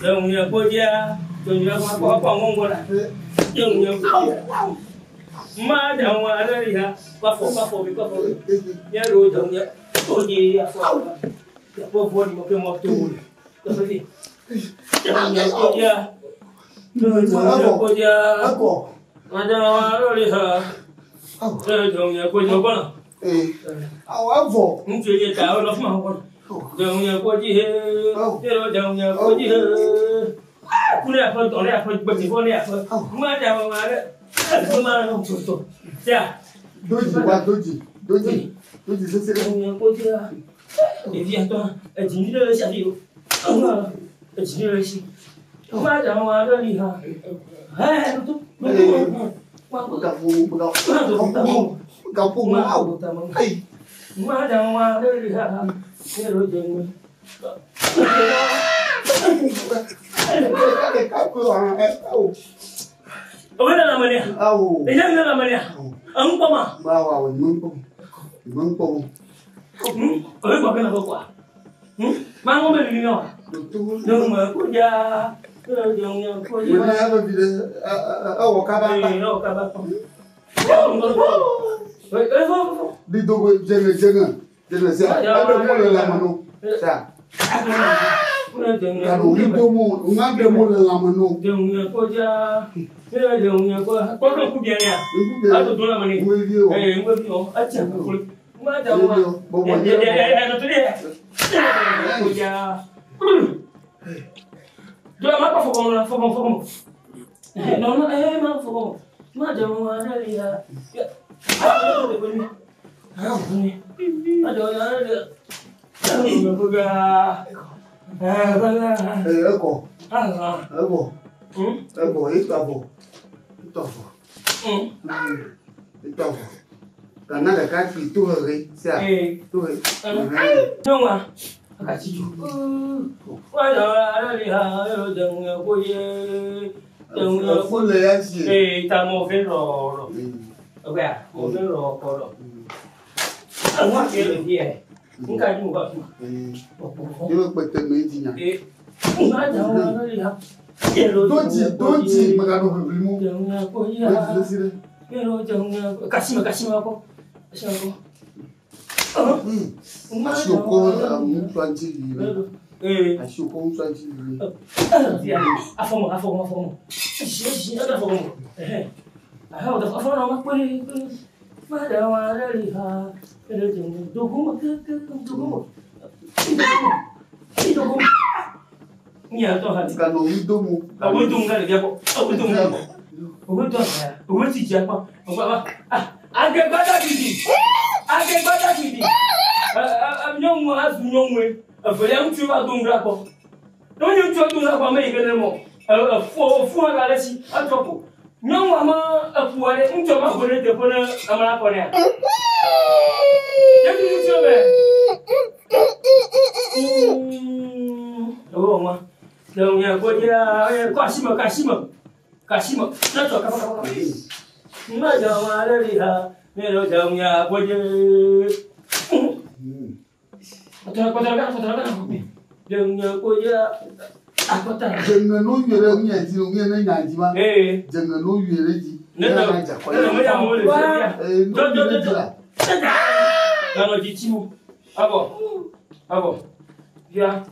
yang koja tunjuk apa ngomonglah yang madam ada dia papo ya ro dongnya toji apa di mobil motor tapi yang koja Aku ada orang lihat, jomnya koji apa? Awak mungkin dia tahu lah macam jomnya koji jomnya koji aku ni apa tu ni apa berjumpa ni apa? Macam mana? Mana contoh? Ya. Doji. Sesuatu jomnya koji lah. Dia tu, jenis dia siapa tu? Jenis dia si. Macam mana lihat? Betul. Kampung mau. Macam mana lihat? Kerojeng. Apa namanya? Ini namanya? Angpau mah? Bawa, mengpong. Apa kena apa? Mang mau beli ni apa? Nama kerja. Mana apa bila awak kabar? Di Togo jangan siapa? Ada mula lama nu. Siapa? Kalau itu mu, ada mula lama nu. Jangan kerja. Jangan kerja. Kau nak kubiar ya? Atau tu nama ni? Kubiar. Acah kulit. Macam mana? Dia tu dia. Kerja. Dua apa fokum? No, mana fokum? Macam mana dia? Ada ni. Ada dia. Itu. Karena ada kaki tu hari, siap. Tu hari. Tunggu. Kasih. Wala lihat jangan koye. Jangan boleh asyik. Tak mau velo. Apa ya? Mau velo kalau. Angkat dia. Enggak juga. Dia betul mejinya. Enggak jangan lihat. Doji magano belimu. Jangan koye. Velo jangan. Kasih aku. Acho que um plantinho livre. Acho que um plantinho livre. A forma. Xixi, a forma. A forma não, mas Madam ali ha, doguma. Nya to ha. Kalau hidup, Aku itu enggak dia kok. Aku itu enggak. Aku itu siapa? Agak badak gini. Nyong asu nyong we. Yang cuba tungra ko. Yang cuba tungra ko me ikene mo. Fu agale si atoko. Nyong mama apuare uncoba bone te pona amala pone. Yang itu coba. Oh ma. Yang ya ko dia kasima. Nato apa. Madam ali ha. Mero jamnya ko dia. Kotoran. Jamnya ko dia. Jangan lu yere nyanyi mah. Jangan lu yere ji. Kalau dicium, apa? Dia,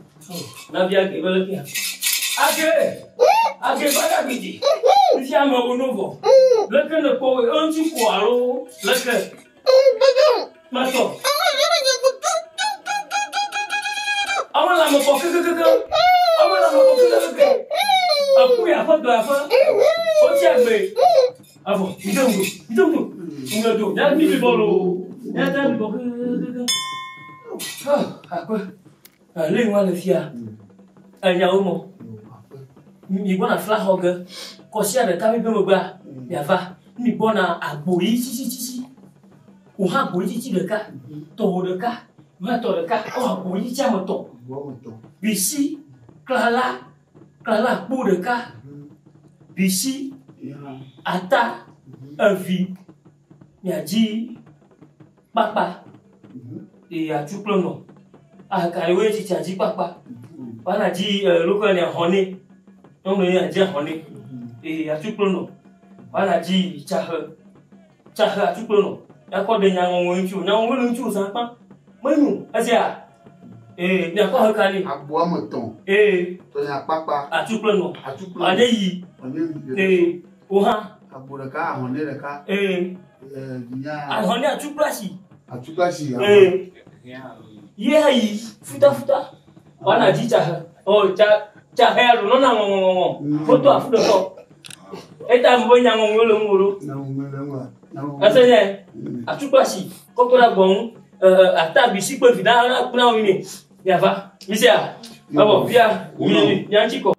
nabi ake belakangnya. Ake pada biji. Dia mau novo. Lekas nak kau anjing kualo, lekas. Masuk. Awak lama kau ke. Aku ya apa? Oh siapa? Apa? Itu. Enggak tuh. Jangan bibi bolu. Jangan bibi ke. Aku. Lingwa lefia. Anya umo. Mi bona fla hoga. Kosia de kami bemo ba. Ya va. Mi bona aboyi si. Uha aboyi si de ka. To de ka. Ma to de ka. Oh aboyi chama to. Bisi. Klala pu de ka. Bisi ata avi nyaji papa e atuplono akaiwe ti chaji papa bana ji local ne hone no ne aje hone e atuplono bana ji chaha atuplono yakode nyango nchu sapa manu asia ni akwa kali agboa moton to ya papa atuplono ade yi oha aburaka ahone reka nya ahone atuplasi yi futa wana jicha cha hero no na ngo foto afudo to eta mbonya ngolo asanya atuplasi kokora bon atabisi pe final kuna wini yava misia abo via mi nyanchiko.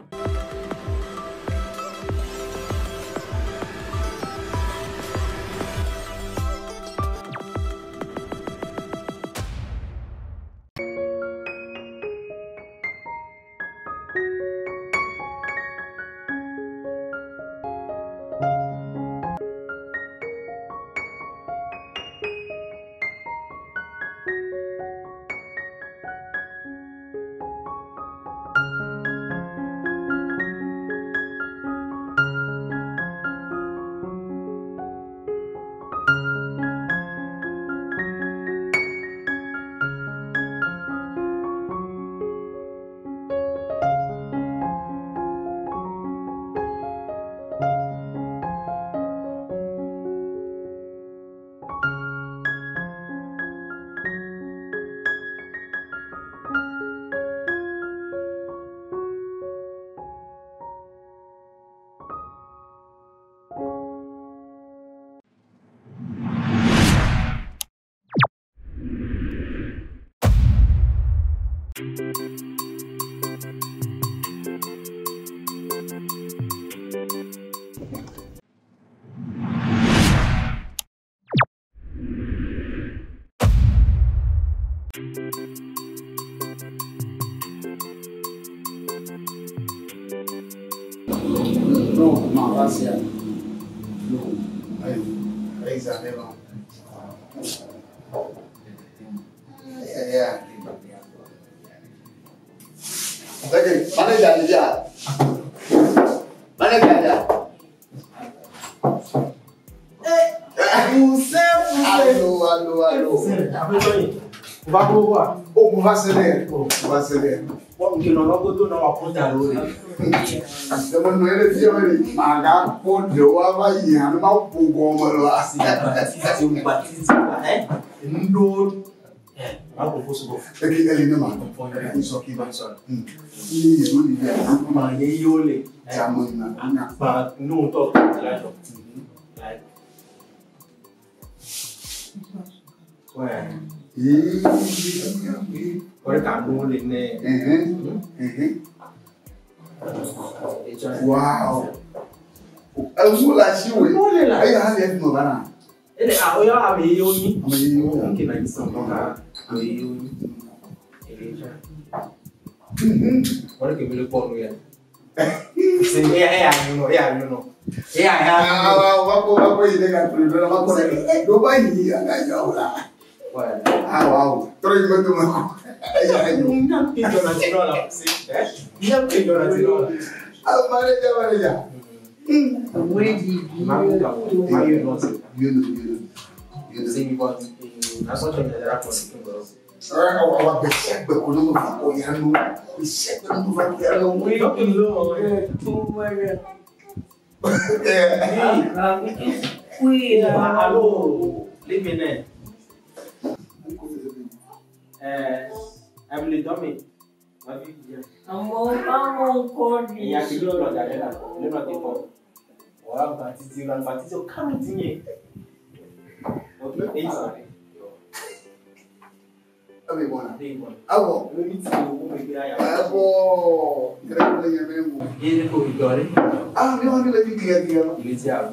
No, gracias. No, ahí sale, no. Ya. Oke, mana jalan? Mana jalan? Fuseni. Halo. Va pouvoir. Oh, on va se leer. On va se leer. Bon, que non, on va prendre à l'eau. Demande le diable, maga pour de wa y a ma pour gomo là. Si on baptise hein. Ndo ma propose bon. Et qui elle ne m'a pas il so qui va ça. Il est joli bien. Ma yeyole. Jamona. Ba nous talk là. Ouais. Có cả mua lên nè. Wow. Aku lah siwe. Ayah hal mau mana? Ini aku ya ambil ini. Ambil ini. Mungkin lagi sama ambil ini. Orang kembali pon ya. Sini ya you know. Apa ini kan perlu apa kau ni? Dua ini ya jauh lah. Wow. Terus betul aku. Minha pediu nacional lá, sim. Minha pediu nacional. Mareja. Aí nossa. Sim, pode. Na sua família era conseguindo. Awak besar berkuno berkoyanu, besar berkuno berkoyanu. Alô, Lebene. Emily dorme. Ma figlia. Amo cordi. E a figlia lo da lei, le non ti può. Ora partito caminhe. Ok, è isso. Abi bona. Abo, Lo mi ti lo come che hai. abo, credo che abbiamo. Ele corridore. Mio amico le figlie. Ele já.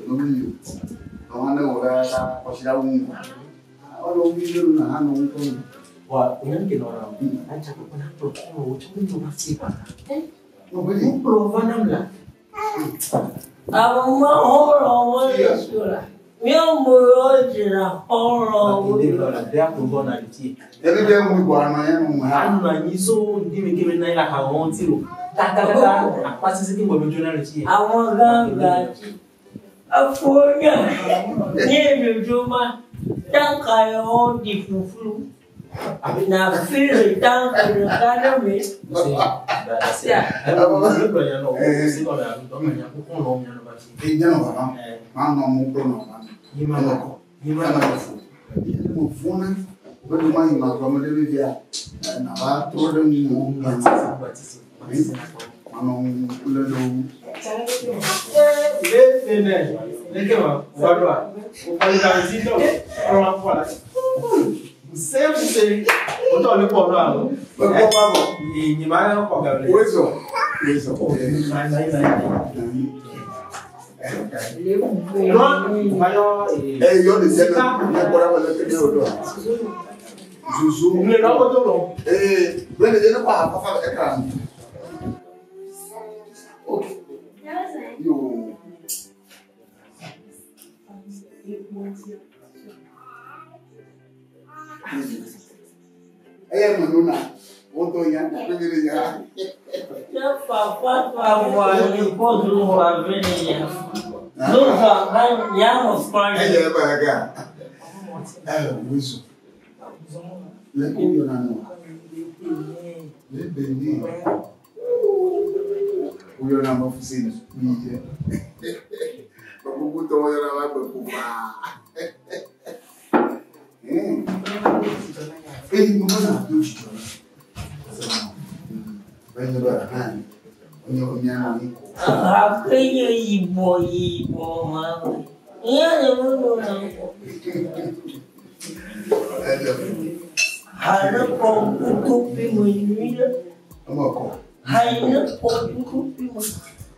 Não anda ora, posira um. Olha o vídeo na não tem. Wah, ini kita orang. Aja aku pernah prova, cuma itu masih pak. Não boleh. Prova namla. Ama horo wala. Meu moro jira horo. Ini kalau dia prova nanti. Ele dia muito bom, amanhã não há. Anu nanti so di mikir naik lah kawan tiro. Kata apa sih sih baru jual nanti. Ama gaji. Afonya. Ni cuma dan kayo di fufu. Na fili dan kada me. Ya. Apa masih banyak no. Sih kalau ada banyak aku kalau punya nama sih. Dia no bang. Mama mau pro no bang. Gimana kok? Gimana kok? Mau funa. Baru main makan dia dia. Nah, terus dia mau batis. Mano ulelo. Lebene. Lekema. Wadwa. Upali kanzito. Orang apa lagi? Sempre Então olha por lá. Por favor. E ni mais não pode ver. Isso. Mas aí. Não, maior eu disse que não pode fazer que eu dou. Zuzu. Não botou não. Ele dele para fazer ecrã. OK. Eu Manuna, Otoya, Privilegia. Eu faço eu posso não ver ninguém. Não vai, já não faz. É para cá. Isso. Leku yo nanu. Lebene. Uyo na Fuseni. Mije. Bakubuto yo na bakuba. Mbona ndio wewe bwana hani onyo nyama niko akayo ibo mama yale muno hana komputupi mwinira amako hana komputupi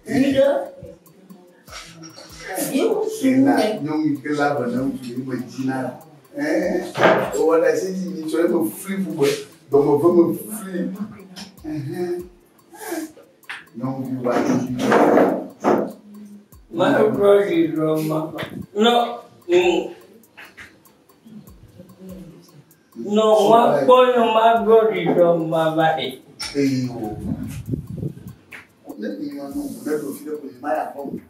mwinira eu sinne nyongi kila bana mtu mwinira wala sisi ni chole mo free pour donc on veut me free non vi va ma proji Roma no wa kono ma proji Roma vai o ne ni no ne do filho com mais a fome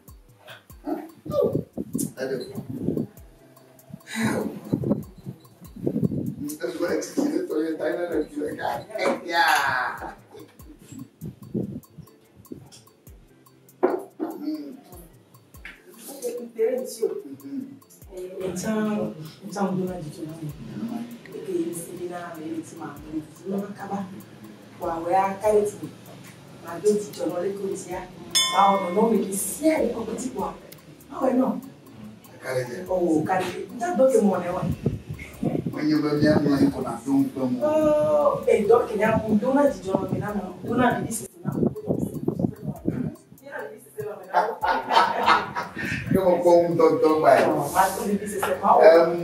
Oh, já dou que money one. When you go there, you can have some. Oh, a dog can have do not join me now. Do not be this is now. Come on, don't buy.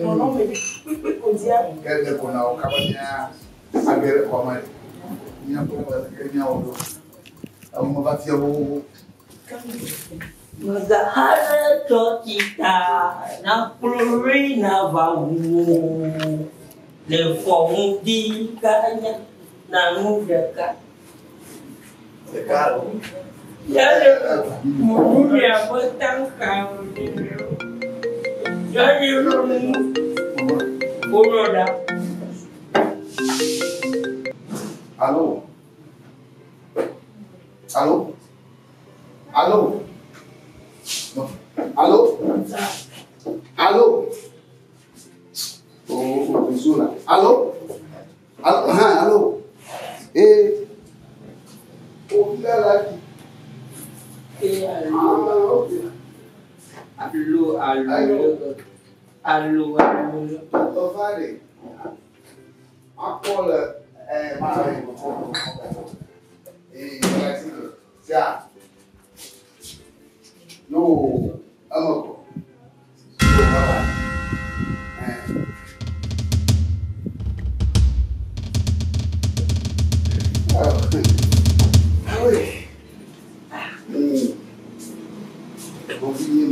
No, no, maybe we could hear. Get the Conao Cabana. I get it for my. You know, I'm about your. Magahara tokita na pluri na vawu le fondi kanya na mudaka Dekaro ya muduni apotanka jadi unoda Alô Alô Alô Alô? Alô? Oh, Zula. Alô? Alô? Alô? Eh? Oh, lá Alô, alô. Alô, alô. Vale. A cola é mais. E já. No, amo.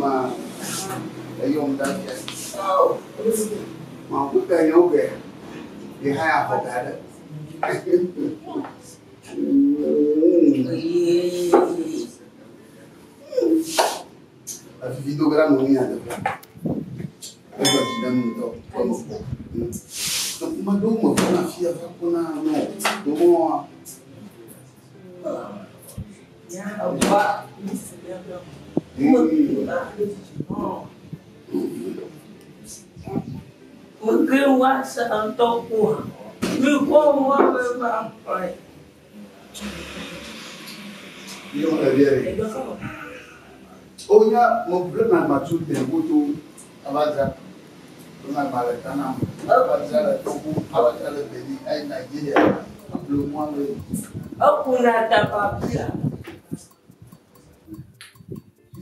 Mas aí eu mudar aqui. Mas o que é o que? E aí a rodada. A vida granuinha eu vou te dar muito como uma duma na fia vai na não duma mungkin wasa untuk kuah, lupa apa apa. Io la viene. Ogna problema maciulte avuto avanza una malatana avanza la Togo avanza la Benin ai Nigeria le mois de Opuna tapapia.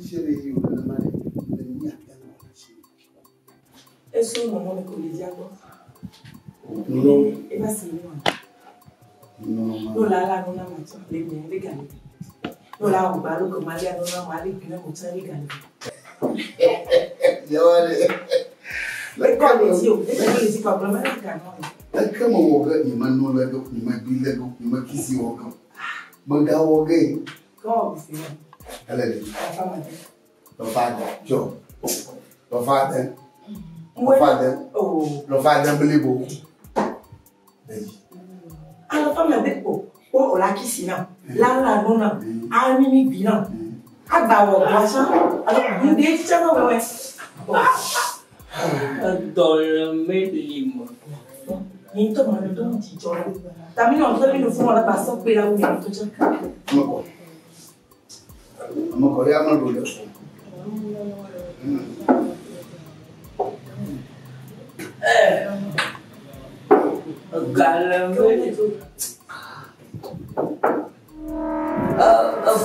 Chérie, on a mal Eso no me colidía con. No. Eva sí no. No la macho le me regalo. No la ubalo como María no la mali que no mucha regalo. Ya vale. Le condicio, le dice problema de cano. Ai kama woga ni manu la do ni mabile do ni makisi woga. Manga woga. Como se Allez. La femme. Lo fada, jo. Lo fada. Oh. Lo fada melibo. La femme avec oh la kisi na. La nona. A mimi bilan. Agba wo boisa. Alors nous dit ça non ouais. Dans le médimo. Ni to ma do ti jo. Ta mi no to mi no fún la paso pe la wi to jo. Mo ya mo do le.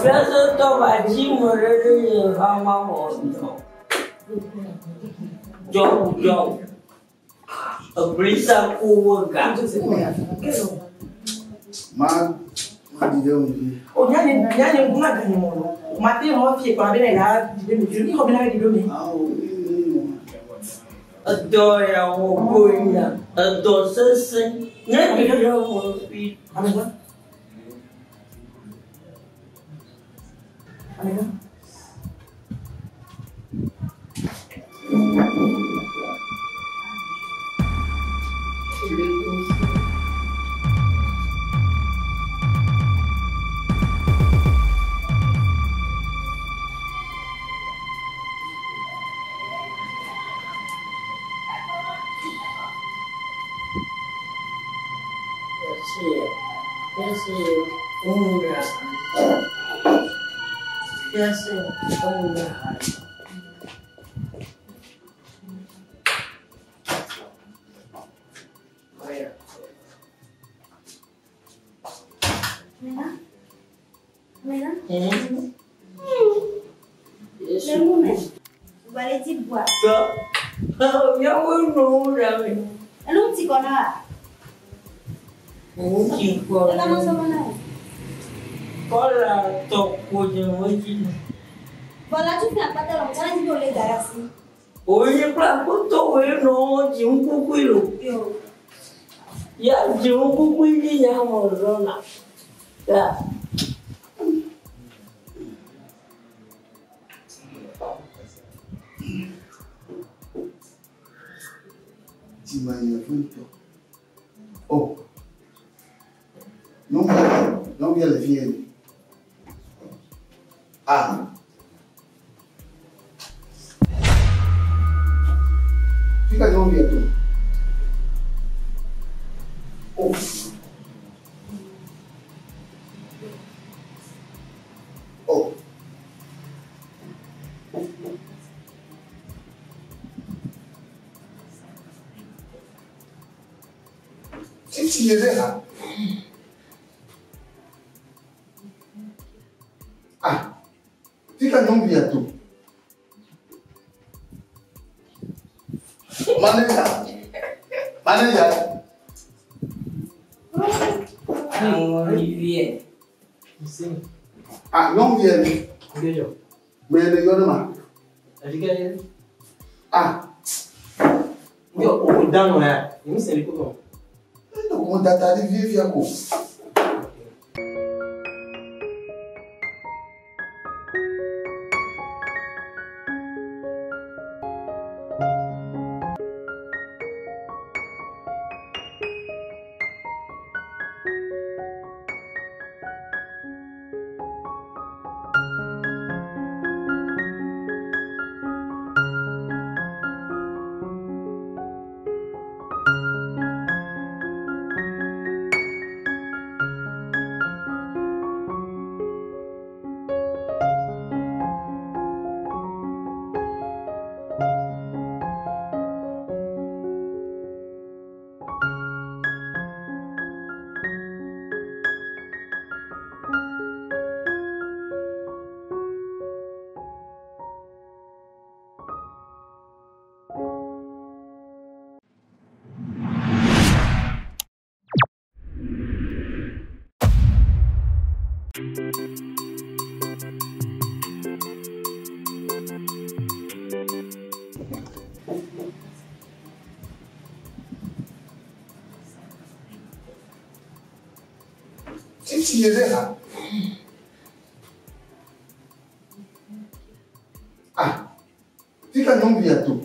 Frase to baji morere hama mono. Jo. Brisa kuwaga. Ma di de O nyane nguna ganyi mo. Ma te mo fi kwa bele la di de mi ko bele di do mi. Adora o coina. Adora sen. Ne bi do mo fi. Amiga. Yes, sir. Oh, yeah. Vous allez dire boire. Bien, oui, non, jamais. Alors, tu connais. Tu connais. Comment ça va là? Voilà, Togo, je dis. Voilà, tu fais un pâté, on va dire les gars ici. Oui, pas pour toi, non, tu me coupes le. Il y a du beaucoup de gens qui ont là. Oh, non bien les filles. Ah. Tu vas non bien tout. Oh. Oh. Tu es là. Ah. Tu vas non bien tout. Manager. Olivier. Ah, non bien. Mais le yonama. Ah. Yo, o dano ya. Ini seri ko. On data de vie via ko. Tu es là. Ah. Tu vas non bien tout.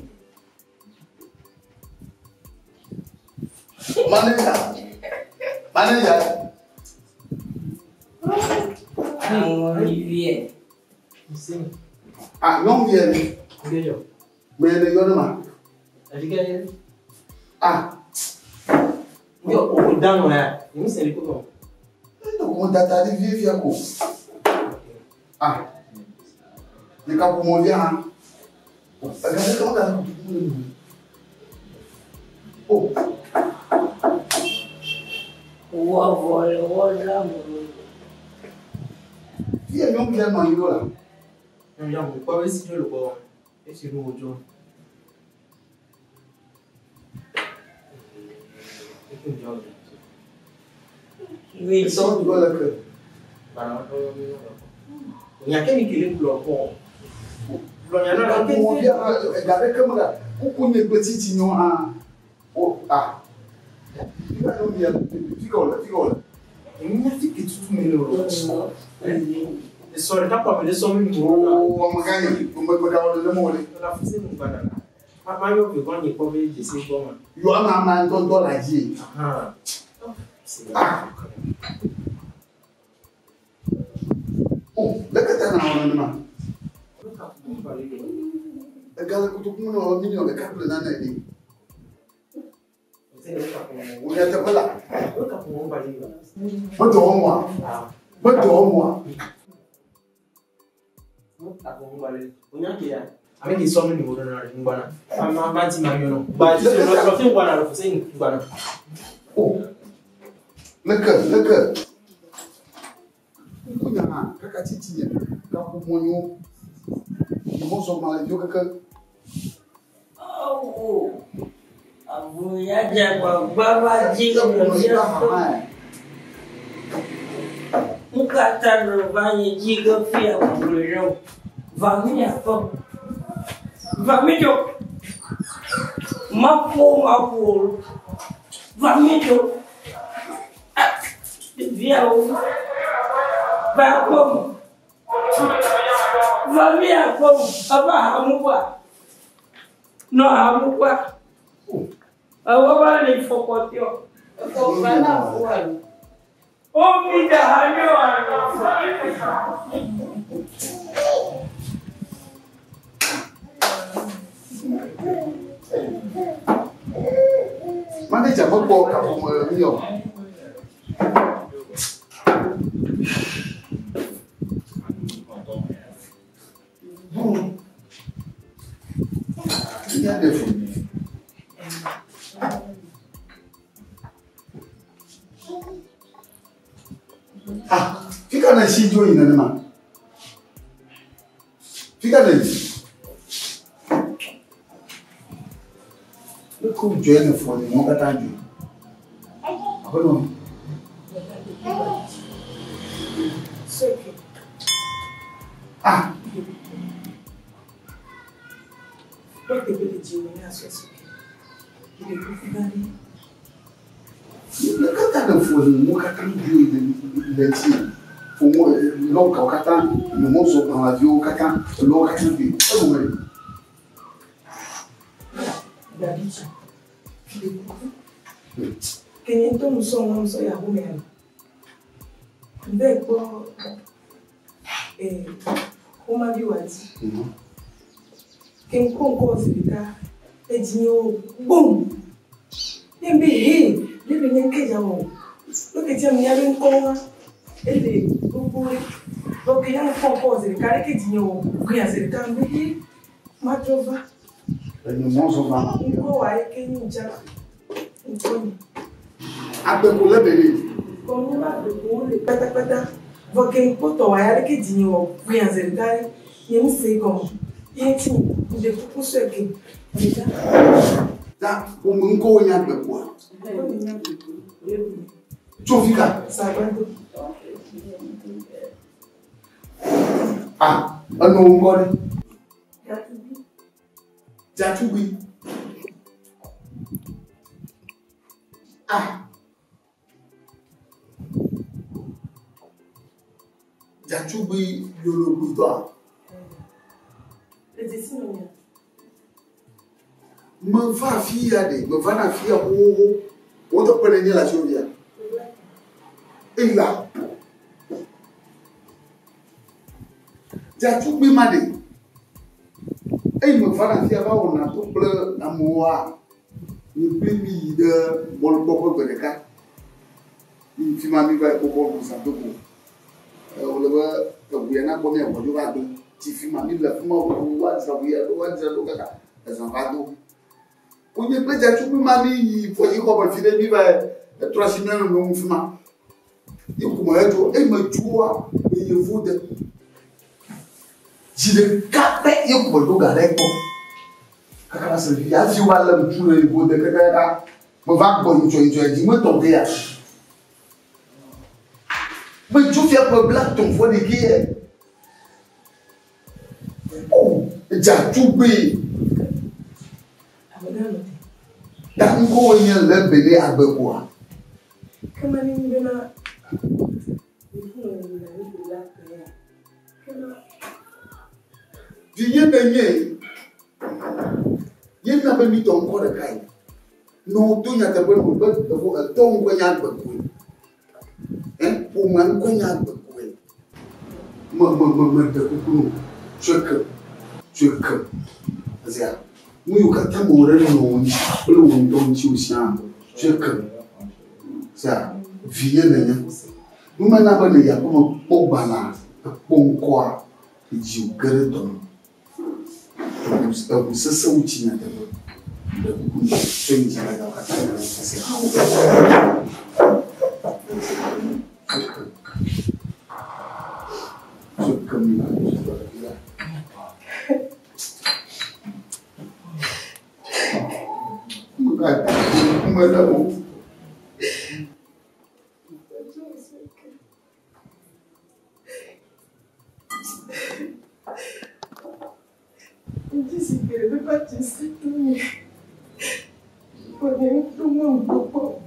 Manager. Olivier. Ah, non bien. Mais le yonama. Ah. Yo, o dano ya. Ini seri ko. On data de vie via ko. Ah. Le cas pour mon bien. Regardez comment ça. Oh. Voilà. Il y a un bien dans l'île là. Il y a beaucoup de choses le bon. Et c'est nous aujourd'hui. Oui, ils sont dans le cœur. Il y a quelqu'un qui est pour le bon. Regardez comme là. Pourquoi les petits ignons en. Oh, ah. Tu vas nous dire, tu vois. Il y a qui tout met le rôle. Et sur le temps, on peut sommes une on me gagne, on me garde le mot. La Fuseni nous banana. Papa, yo, que quand il peut me dire, c'est comment. Yo, ma main dans la vie. Ah. Oh, le katana on a. Le gars que tout le monde a mis dans le câble dans l'année. On est pas là. Moi. Aku ngwale. Unya kia. Ame ki sono ni bodo na ngwana. Mama ti ma yono. Ba ti lo fi ngwana lo Fuseni ngwana. Oh. Leka. Kunya na kaka titi ya. Ka ku monyo. Mo so ma yo kaka. Oh. Abu ya jago baba jiga mmoja. Mukata ndo banye jiga fia mmoja. Vamia po. Vamijo. Mapo. Vamijo. Viao. Vapo. Vamia po. Aba hamukwa. No hamukwa. Awa ni fokotio. Fokana fuani. Omi da hanyo Mana jangan bawa kamu melihat. Ini ada pun. Fica na sítio ainda, né, mano? Fica daí. Eu com o Joel fone, não vai estar aqui. Agora não. Ah. Por que ele diz que é só que ele fica ali? Não canta no fone, não canta no Joel. L'homme qui a le monde dans la vie au caca, l'homme qui a vie. Quem então não sou ya rumeno. Depois uma viewers. Quem concorre ficar é dinheiro bom. Nem bem, nem que já o. O que tinha minha bem com ele porque já não compôs, cara que tinha o criança, ele também matrova. Ele não só vai. Igual aí que não já não. A Bedzo Lebene. Como uma Bedzo, pata, porque botou aí que tinha o criança, ele cara, eu não sei como. E tinha de curso aqui. Já o mundo conhece a Bedzo. Tu fica sabendo. Ah, ano ngore. Jatubi. Ah. Jatubi yolo buto. Me va fia de, me va na fia ho. On te prendre la chovia. Et là. Jatubi made. Et me va na fia ba on a to ple na moa. Ni primi de bol boko bereka. Ni fima mi va boko pour ça to ko. On le va to bien na ko me ko juga do. Ti fima mi la fima ko wa za do kaka. Eza va do. On est prêt à tout mani il faut dire qu'on va filer mi va 3 semaines no fima. Et comment être et me joie et il faut de si le capé et pour le garder quoi kaka se via si on va le tout le go de kaka me va bon tu dis me tomber à mais tu fais pour black ton fois de guerre oh ja tout bé dan ko yen le bele agbekoa kama ni mbena Viens de yen na be mi ton ko de kai no to nya te bo bo to ngo nya agbekoa pour man ko nya agbekoa me de ko cheke azia mu ka ta mo re no ni lo won don chi o sia cheke ça viens de nous maintenant, il y a comme un bana, un quoi. Jiu Garaton. Eu se sautinha também. Eu sei que vai dar uma cadeira. Eu caminho para Eu disse que ele vai bater também. Porém, tomar um pouco.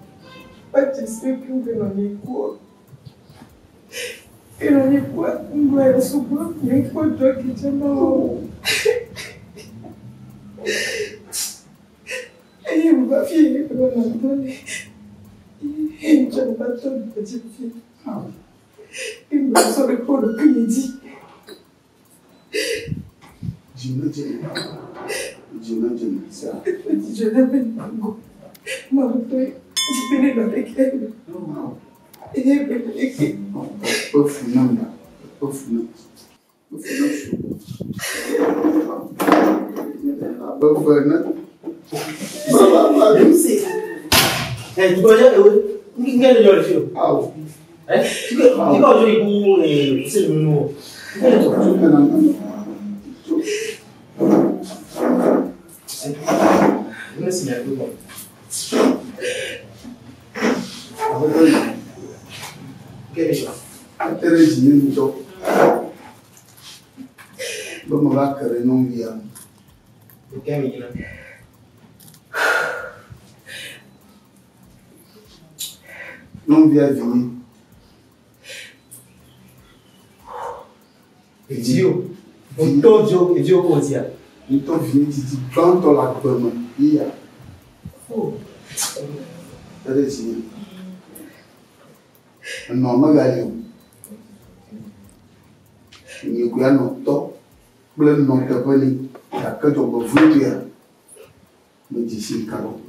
Bater sempre um venonico. Venonico, um goiano subiu, nem pode aqui de mal. E eu vou vir para o Antônio. E já não vai todo para te ver. E não só recordo que me diz. Jina, certo? Jina, bem, mas eu estou esperando aquele. Não. Tu connais qui est le jeu? Ah oui. Tu connais le c'est le nom. Merci à tout le monde. Quelle chose? Non via venir. Et Dieu, Dieu contient. Nous t'en venons dit quand on la bonne hier. Oh. C'est dire. Non magalio. Ni ko ya no to. Blen no te poni. Ya ka to go vuya. Me di si karo.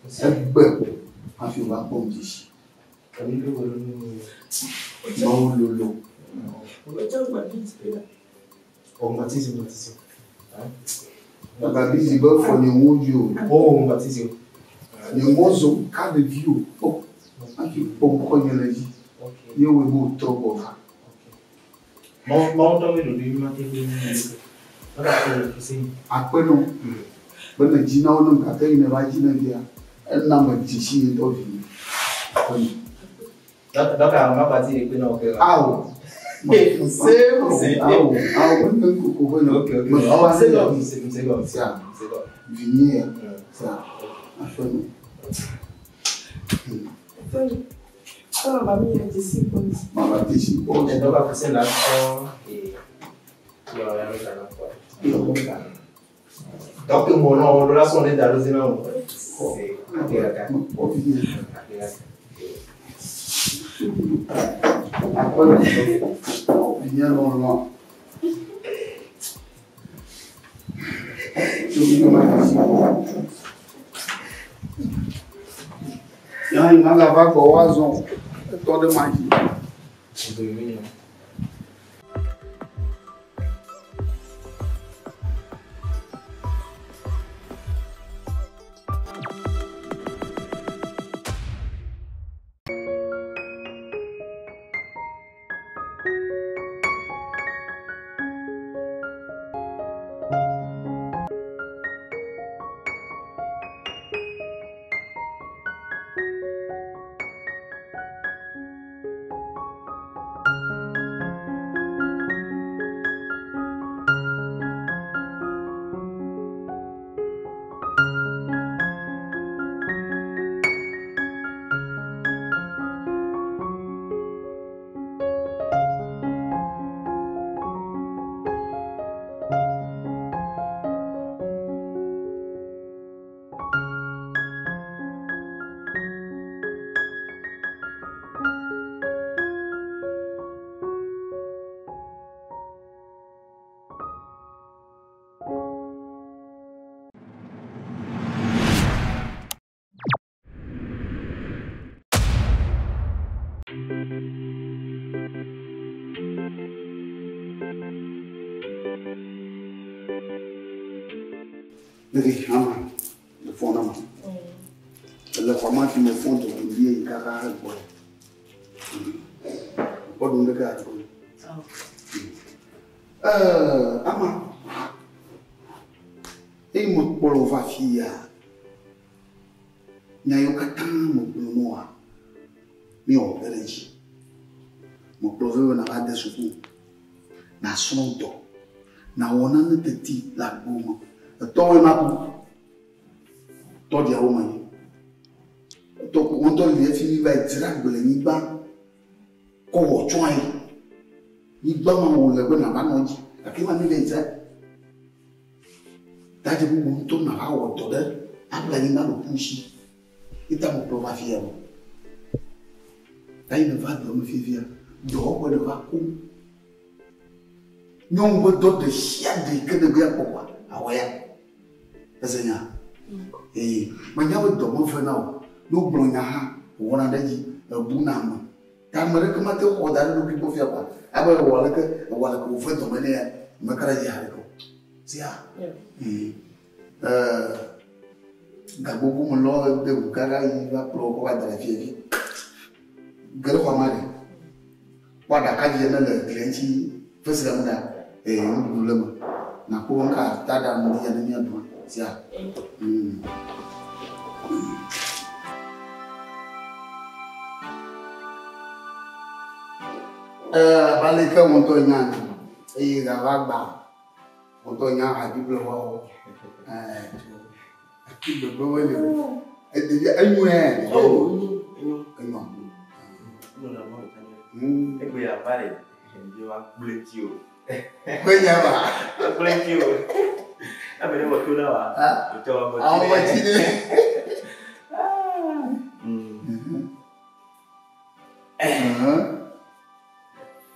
C'est bon. En fait va bon di. Non lolo. On baptise. Baptise ba for ni woju. Oh, on baptise. Ni mozo ka de view. Oh. Aki bon ko ni la ji. You will go trouble. Mount of the Après non. Bon, le dîner on a fait une vagina dia. Elle n'a pas dit si il est ovine. Donc à ma partie les pneus ok. Ah oui. C'est ah oui. Ah oui, même coucou. OK. C'est comme ça. Venir ça. Afin. Ah, mamie a dit si bon. Maman dit si bon. Et donc après c'est l'action et il y a rien avec la donc mon nom là sont les dans le nom. C'est après viens normalement. Ya ina ga ba ko wazo to de maji. Negi ama le fond ama. Le format qui me font de lier kaka boy. Pas de gars. Ama. Et mo polo va fia. Nyayo katang mo noa. Mi o bereji. Mo polo na va de sufu. Na sonto. Na wona ne teti la bomo. Towe mapu. To dia o mani. To ko to le fi va tira gbele ni ba. Ko wo twan yi. Ni gba ma wo le na ba no ji. Akima ni le tira. Taje bu to na ha wo to de. Abla ni na lo pushi. Ita mo prova fia mo. Dai me va do me fia. Do ko de va ku. Non wo do de chia de que de bien pourquoi. Awaya. Seigneur. Manya wo do mo fe na wo. No blonya ha. Wona daji bu na mo. Ta mare kuma te ko da no bi bo fia kwa. Aba wala ko fe to mene ya. Makara ji ha ko. Sia. Gabobu mo lo de bukara yi va pro ko da fie. Gelo kwa mare. Wa da ka je na le clienti fesira mo da ndulema. Na ko nka tada mo ya ni adu. Sia. Balika wonto nyana. Ga wagba. Wonto nyana habible wa. The boy, we are married and you are bless you. When you are bless you. I mean, what you know, you tell me how much it is.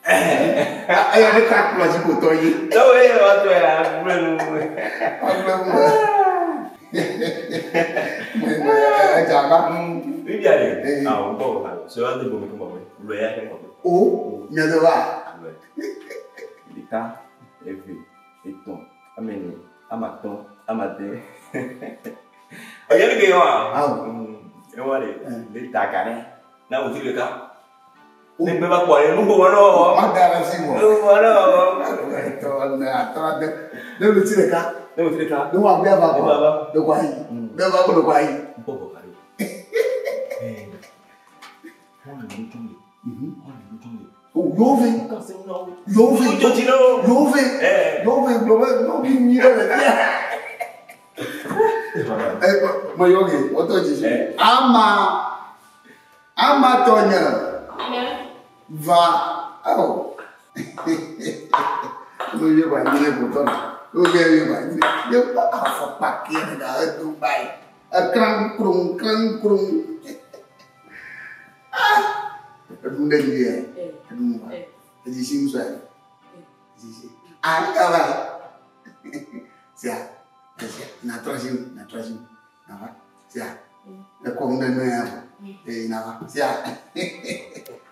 I have a crack logical to you. No way, what Oh, Nyadova. Lita, Evi, Eton, Ameni, Amaton, Amade. Oh, you're going on. You want it? Lita Gane. Now, we feel it. They never call you. No, I'm dancing. No, no, see the car. No, see the car. No, I'm never. The why? Never go to why. Jovem, ama Tonya va oh no ye ba ni boton no ye ba ni ye pa fa pa ki da Dubai krang krung Bunda dia. Jadi sing saya. Jadi ada siap. Natrasim. Nama siap. Lekong dan mana? Nama siap.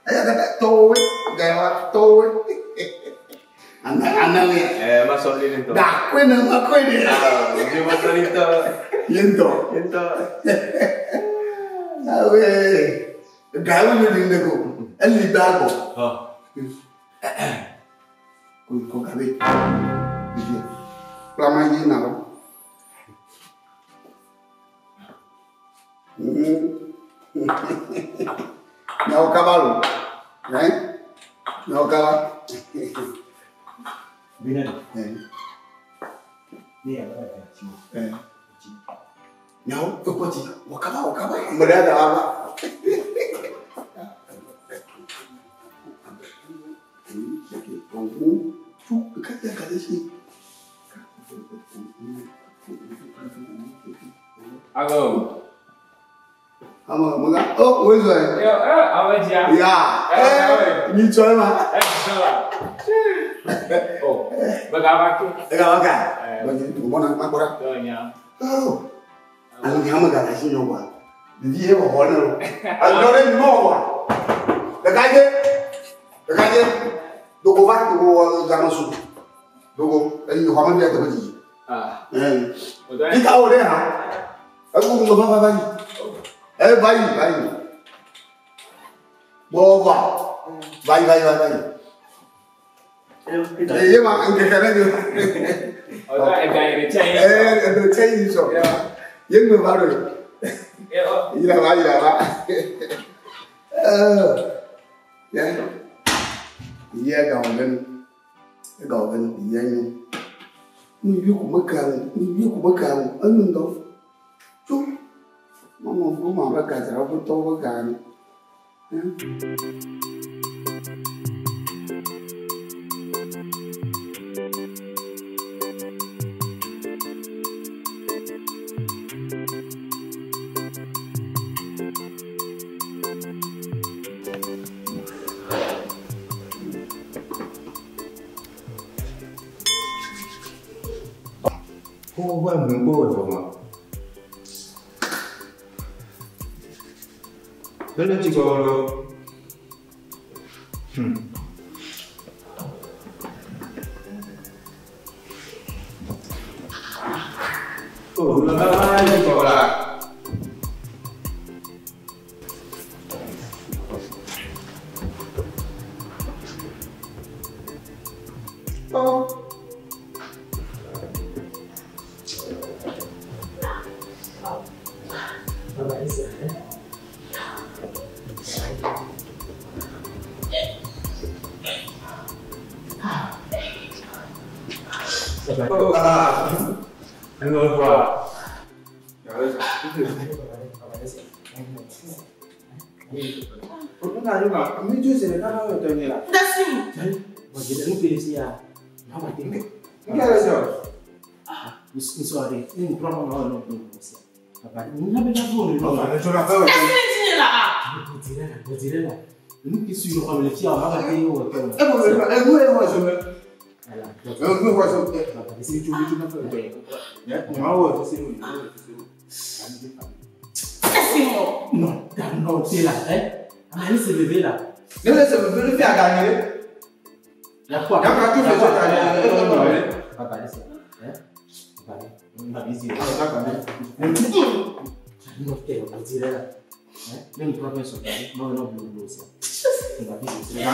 Ayah kata towe, gaya towe. Anak ni. Masuk ni tu. Dah kau nama kau ni. Dia masuk ni tu. Yento. Awe. Gaya ni ni aku. Elle bago. Ko kabe. Plamaji na ba. Não cavalo. Né? Não cavalo. Bina. Ni apa dia? Não, eu pode. O cavalo. Mulher da água. Agora. Mga oh, where's that? Yeah. Yeah. Ni choi ma. Oh, bagawak. Bona makora. Ya. Oh. Ang ngama ga kasi yo ba. Di he ba hono. Allora no ba. Dagaje. Do ko va do gamasu. Togo, e io come via così. Ah. Di cavolo ha. E come vai. Vai. Boa. Vai. Io ma anche che Ora è gaire c'è. Non c'è isso. Io non vado. Ira va. Iya gawen. Iya nyu. Ni bi ku makan. Anun do. Chu. Mama bu ma ba ka ra bu to ba kan. Kok gua minggu sama. Bella cicolo. Oh, la cicola. Oh. Non qua. Non, c'est là, hein? Allez se lever là. Ne laisse me le faire gagner. La quoi? Papa, laisse. Hein? Papa, on va visiter. Non, t'es on dirait là. Hein? Même professeur, non, ça. On va visiter.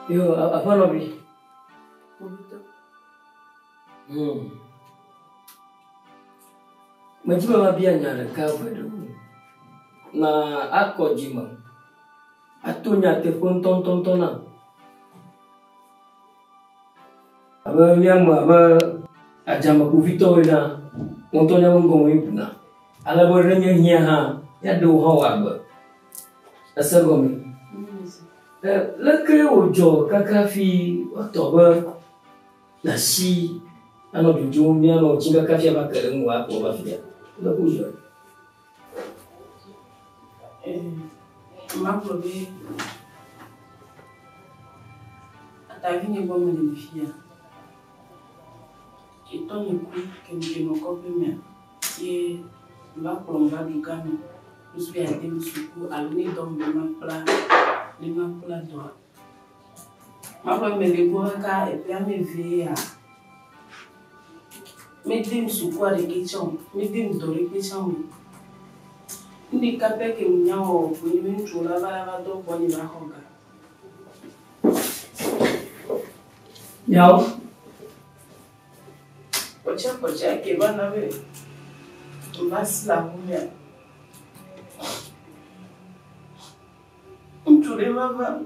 Yo, apa lagi? Majima mabianya na kavado. Na ako jima. Atunya te pun tontona. Aba yang aba ajama ku vito ina. Montonya mongomo yupna. Ala borenya hiya ha. Ya do hawa ba. Asagomi. Leke ojo kakafi otoba nasi ano jujumia no chinga kafi abakalemu hapo bafia unakuja mambo be atavini bomo de fia itoni ku kembe no kopime ye ba plomba dukano usbi ate musuku aluni dombe mapla les mains pour la droite. Ma femme me découvre car et puis elle me vient. Me dit sous quoi de questions, me dit de répétition. Ndi kapé que m'y a au pour une chose là va donc pour y va honga. Nyao. Pocha que van a ver. Más la mujer. Tu le va.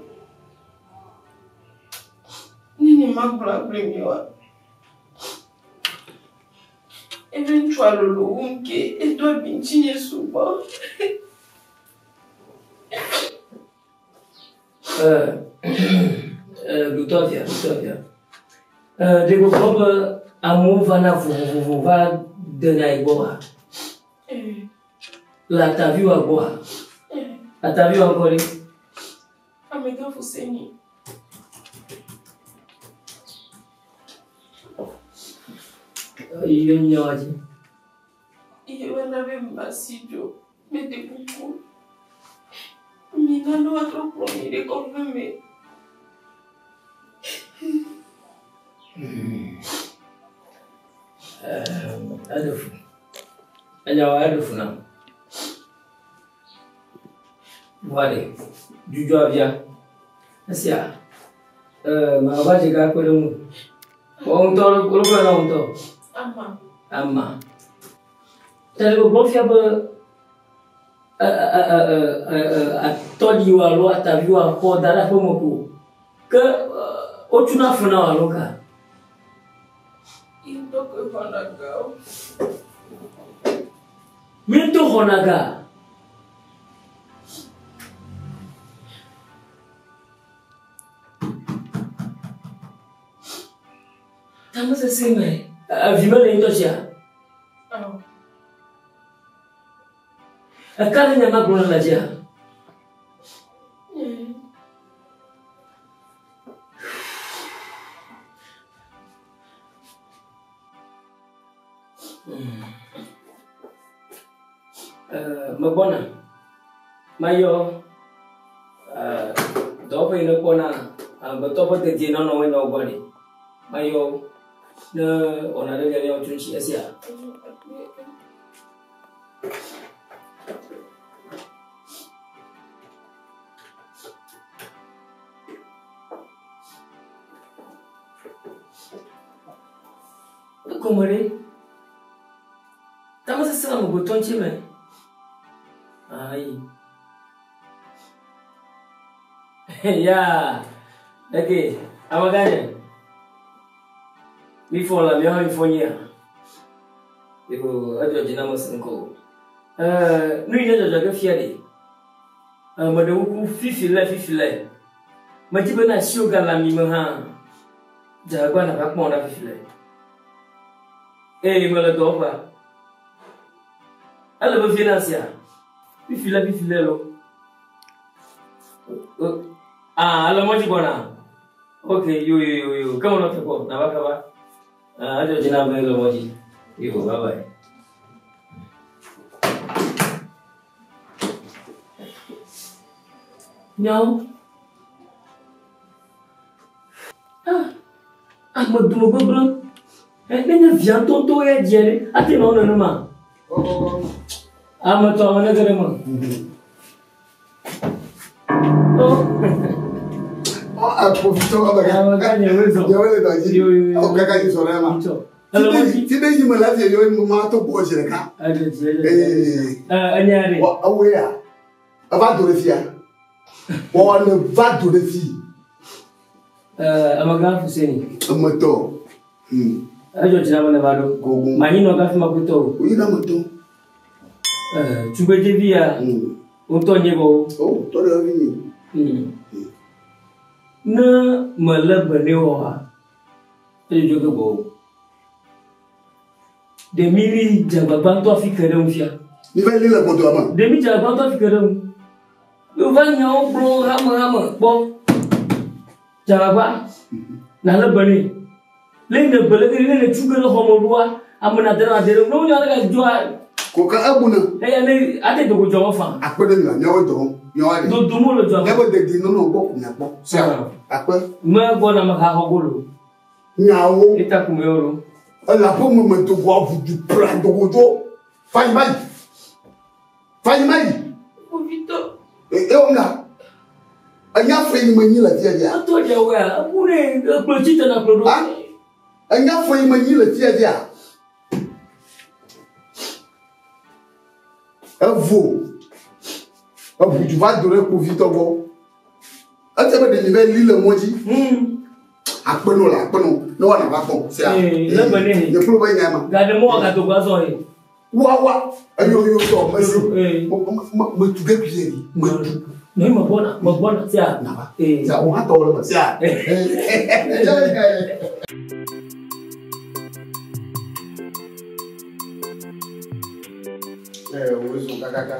Nini magula premiwa. Eventual lo unke e do bintinha suba. Lutovia. Digo como amu vana va de na igboa. La ta viu agboa. La ta viu agora. Amiga Fuseni. Iyo nyaji. Iyo wana be masijo. Mete kuku. Mina no atro promire con me. Aduh. Aduh na. Vale. Juju avia. Asia. Mama jaga aku dong. Untuk lupa untuk. Ama. Tadi aku belum siapa. Todi walu ataviu ako dara pomoku. Ke otuna funa waluka. Indo ke honaga. Minto honaga. Tamo sesime. Avima le indosia. Akala nyama kuna laja. Mabona. Mayo. Dopo ino kona. Batopo te jino no wena obani. Mayo. Na onare gani ochunchi asia. Kumare. Tamo sasa mo botão time. Ai. Ya. Daqui. Amagane. Mi fola mi ha fonia. Iko ajo jinamo senko. Nui ne jojo ke fiade. Madu ku fifile. Majibe na shoga la mi ha. Jagwa na bakmo na fifile. Mala dopa. Ala ba financia. Bifile lo. Ala moji bona. Okay, yo. Kama unataka na baka ba. Ajo jina mbele moji. Yo, bye bye. No. Maduma babra. Nenya vian tonto ya jere ati no no ma. Ama to amana gare ma. Profito abaga. Yawele daji. O kaka yi sore ma. Ti be yi mala ti yo ma to bo jere ka. Anyare. Awe ya. Aba do refia. Wo ne va do refi. Amaga Fuseni. Amato. Ajo jina mana bado. Manino ka fima kuto. Uyina moto. Chumbe via. Unto nyego. Oh, to da vini. Na malabane wa. Ajo jogo bo. De mili jababanto afikere mfia. Ni va lila boto ama. De mi jababanto afikere mu. Yo va nyao bro hama bo. Jababa. Na labane. Lene belege lene chugelo homolua amuna dera no nyara ga joa ko ka abuna ne ate to go joa fa akpede mi nyawo do nyawo do mo lo joa ebo de di no bo ku nyapo sa akpe ma go na maka hogolo nyawo ita ku meoro ala po mo to go afu du plan do go do fai mai Ovito. Ona Anya foi manyi la dia dia. Ato dia wa, apure project na product. Anya foi manyi la dia dia. Avo. Abu tu vas donner pour vite Togo. Ate ba de nivel lile moji. Akpeno la, akpeno. No wana ba ko. C'est ça. Le bene. Le pro ba nyama. Gade mo ga to gwazo yi. Wa. Ayo yo to, merci. Mo tu ga piedi. Não, uma boa, se há. Se há um rato, se há. Eu sou cacacá.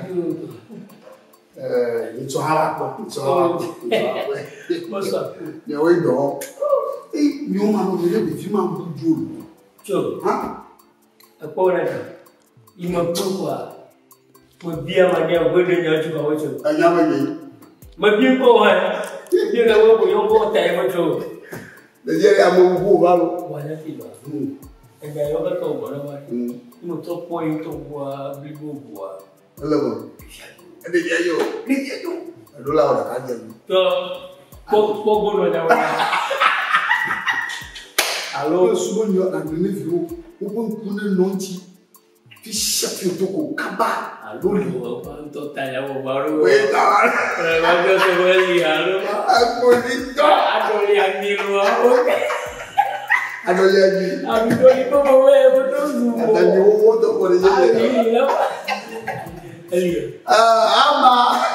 Isso rala, isso rala. Moça. Eu indo. E meu mano dele de filmar muito juro. Juro. Ah? A porra. E uma boa. Uma bia mania, vou ganhar de uma outra. A minha mãe. Mas bien ko ha bien ga wo yo ko tai mo to de je ya mo bu ba lo wa na ti ba e ga yo ga to bo na ba mo to point to wa bi bu wa la bo de je yo do la wa ka je to ko bo no na wa alo subo nyo na ni fi o ko ku ne nonti fi shafi to ko kaba Alô, quanto talhavo barulho. Mas eu sou ali, alô. Adolei aquilo, adolei aqui. Adolei como eu tô zoom. Adolei o outro por exemplo. Ali. Ama.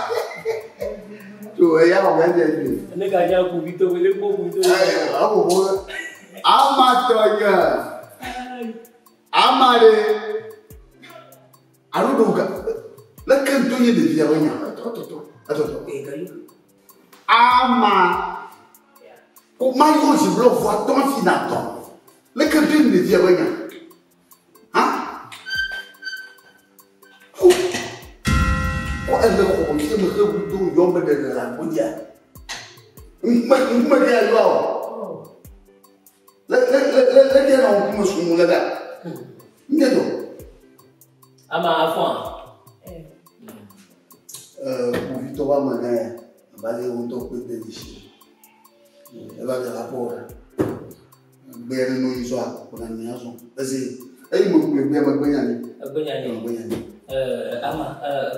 Tu é a mulher dele. Né gaja com Vitor, ele pouco Vitor. Ama toya. Amare. Aruduga. La cantonnier de via venia. Attends. Ama. O maillot je veux voir ton finaton. La cantonnier de via venia. Hein? Oh, elle me dit, me rebuto yombe de la bodia. Me dit alors. La dia non como sumo la da. Ngedo. Ama afwan. Pour Victor Mané, on va aller au top de déchets. Elle va de la porte. Belle nous y soit pour la maison. Vas-y. Elle me plaît bien, ma Ama,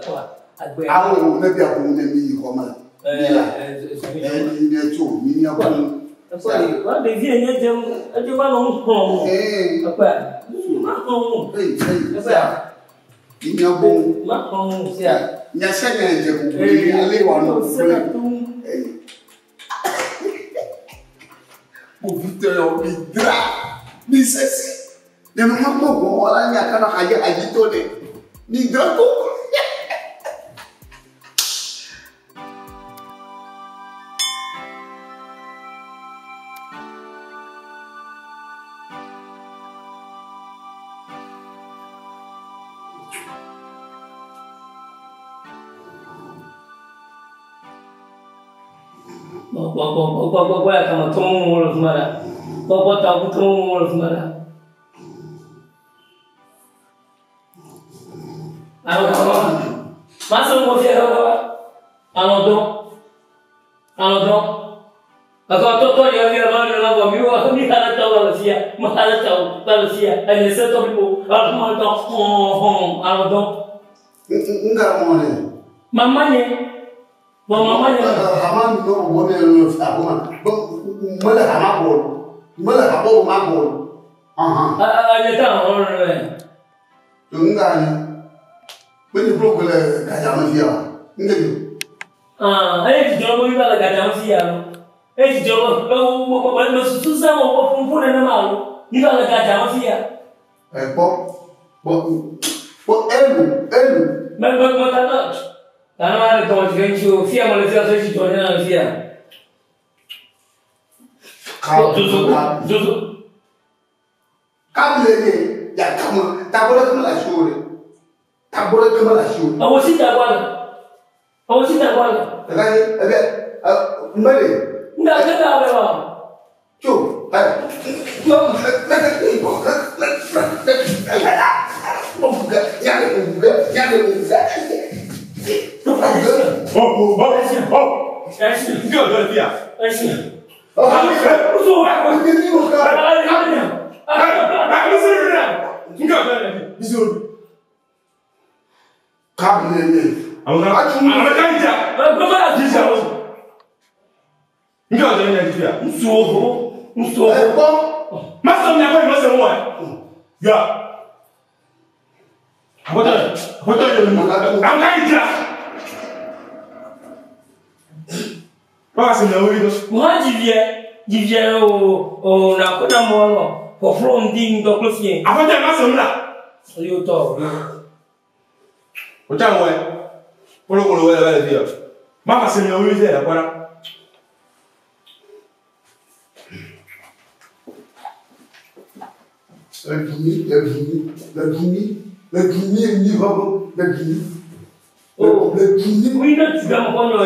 quoi? Ah, on est bien pour une amie comme ça. Il est tout, il y a pas. What the vie est de ballon con. Apa? Marrom. Il y a bon. Marrom, c'est il y a chaque année, il allez voir nous. Pour Victor, il dra. Mais ceci. Ne me rends pas bon, voilà, il y a quand on a agité. Ni drapeau. Kau akan tunggu mulut mana? Kau tahu tunggu mulut mana? Masuk mobil apa? Alodo. Agak tu dia mana nak buat ni ada tahu Malaysia, mana tahu Malaysia. Ini satu ibu, aku mau tahu alodo. Enggak mau ni. Mamanya. Mamanya. Aman tu boleh apa? Mana apa bol? Mana apa bol? Ada tahu orang. Enggak ni. Benda perlu boleh kaya manusia. Enggak tu. Ini jual beli bala kaya manusia. Ini jual bala susah mau pun ada malu. Ini bala kaya manusia. Elu. Memang tak. Tanah ada tuan jencu, siapa Malaysia saya si tuan yang Malaysia. Zuzu. Kamu lagi, ya kamu tak boleh kemana syur. Awak sih tak boleh. Lagi, mari. Enggak apa. Cup. Moi, j'y viens au Nakonamon pour faire un ding de clofien. Avant de m'assumer là. Yo, toi. Autant, ouais. Pour le coup, le dire. Ma c'est mieux, oui, c'est là, voilà. La Guinée est ni vraiment la Guinée. Oh, la Guinée. Oui, non, tu vas me prendre.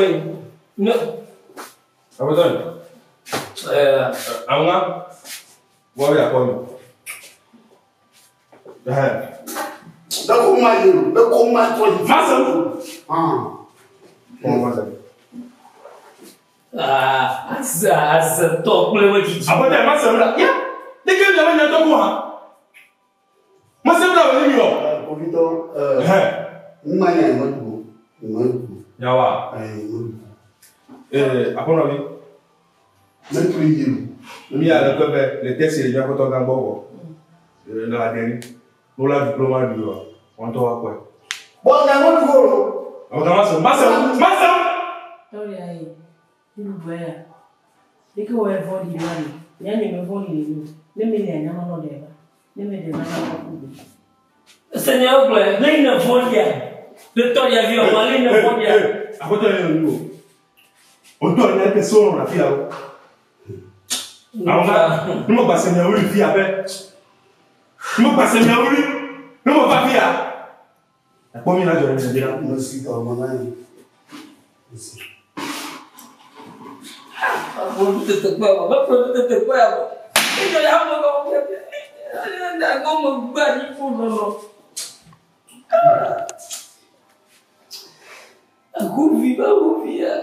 Non. Abandonne. Anga. Moi, la pomme. Le combat, ah, ça, top, le wiki. Abandonne, ma soeur là. Dès que tu as un Togo, ma soeur là, après, il y a le test, il y a la dernière. Nous la diplôme du on te voit quoi. Bon, on a un autre. On commence. Massa. Il voit. Dès que vous avez vendu, il y a des vendus. Les milliers n'ont pas de débat. Les milliers n'ont pas de Seigneur, les ne font rien. Le temps y a vu, on va les ne font rien. À côté de nous, on doit aller à personne, la fille là-haut. Alors, nous ne passons pas une fille après. Nous ne passons pas une. Nous ne pas fille là. Combien là, je vais dire là? Merci, maman. Merci. Aku viva, aku via.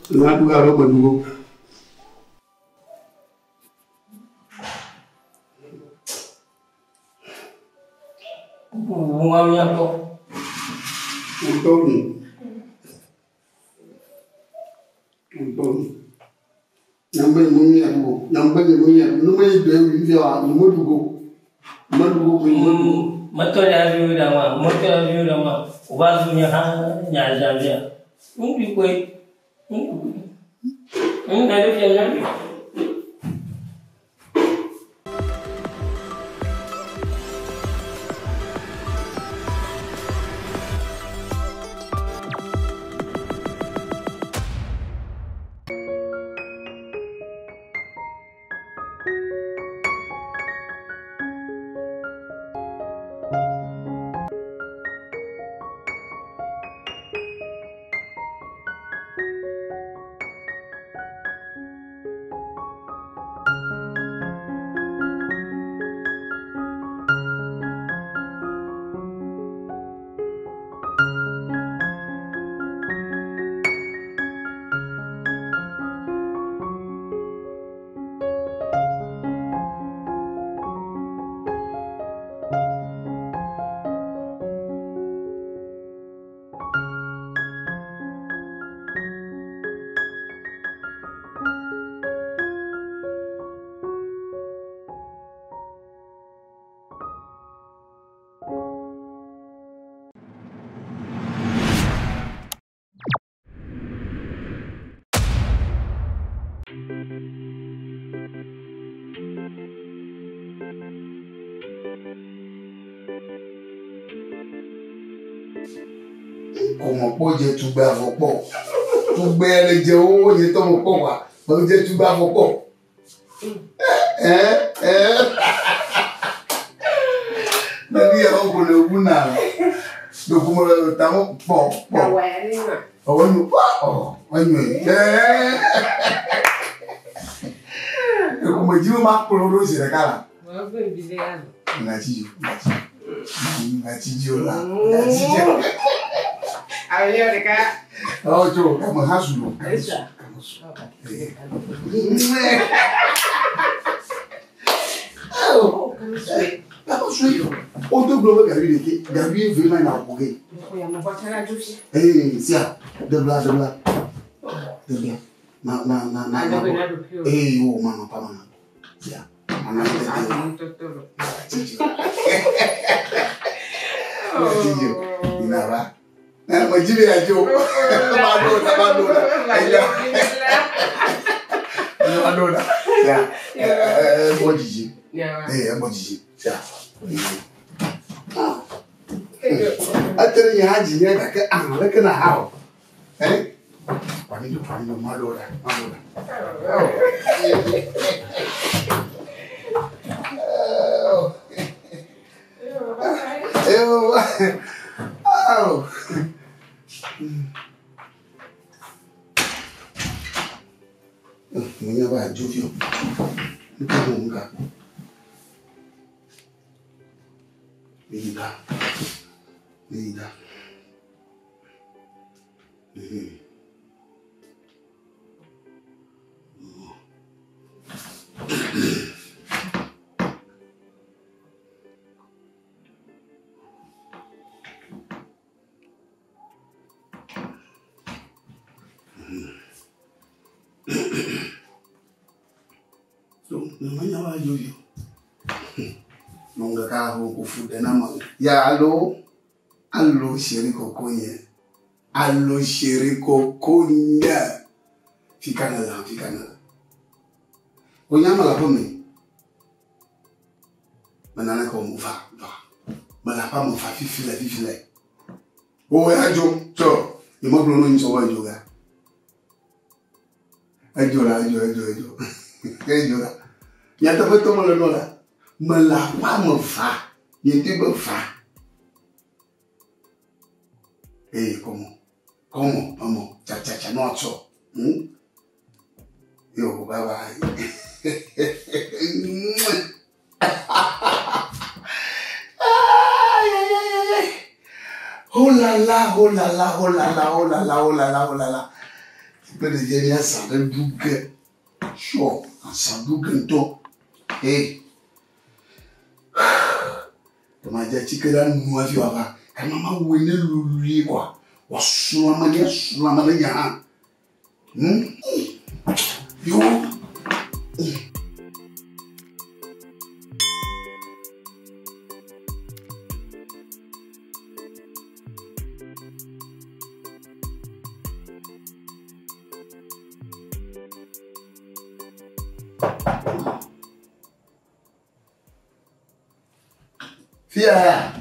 Lagu karo menunggu. Buangnya kok. Untung. Nambai mumi aku, nambai dewi dia, mudugo. Moto ya view dama, wazunya nya. Mungkin koi. Ada yang Comment poder tu bravo pô, tu bela de hoje tomo pouco, vamos dizer tu bravo pô. Nanti aku boleh guna, dokumen tamu pô. Dokumen jiwa mak peluru sih sekarang. Ya, allo, chéri cocogne. Allo, chéri cocogne. Ficana. Onyama la pomme. Manana ko mufa. Malapa mufa fifile. Oh, ajo. So, you mo blono nso wa joga. Ajo. Ajo. Ya ta foto mo lo la. Malapa mufa. Yente be fa. ¿Cómo? Vamos, cha, no acho. Yo, bye bye. Oh la la. Peut devenir ça de bouquet. Chaud, ça bouquet to. Comment dire, tu que là nous avions avant. Quand maman ouine luli quoi. Wa sulamanya ya. Yo. Fia.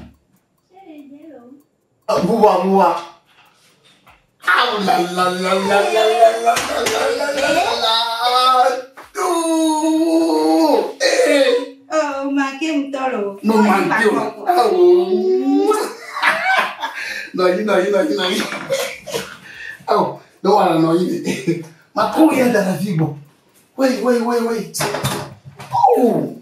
Buwa. Ah la. Oh, maquem tolo. No maquem. No. Oh, don't wanna know you. Makuya da vivo. Wait. Oh.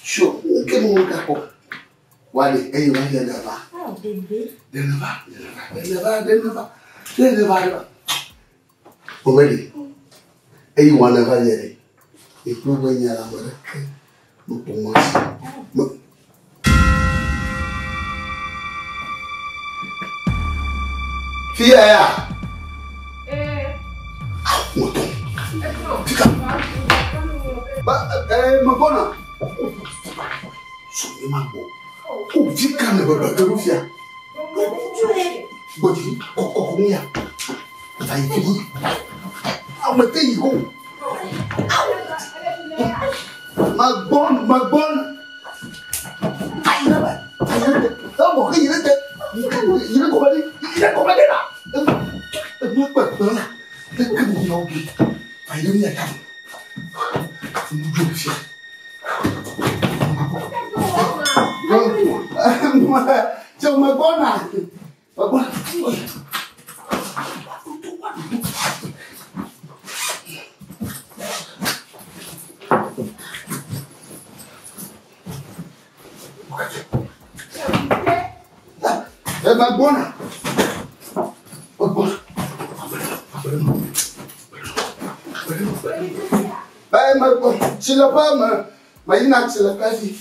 Show, que mon capo. Wale, wale dava. Oh, bébé. Dava. Omeri. Wana vale. E pro banhar a mora. No pomosi. Fia. Moto. Fica. Magona. Sonye mambo. Fica na baba garufia. Bodi kokokunya. Vai vir. Aumenta aí, go. ma bonne. Aïe là. Ça bon, il est commandé là. Moi pas là. Que vous n'avez pas. Aïe là. Chồng mà con à? Mà con. Mà con à? Mà con, chỉ là ba mà ý nào chỉ là cái gì?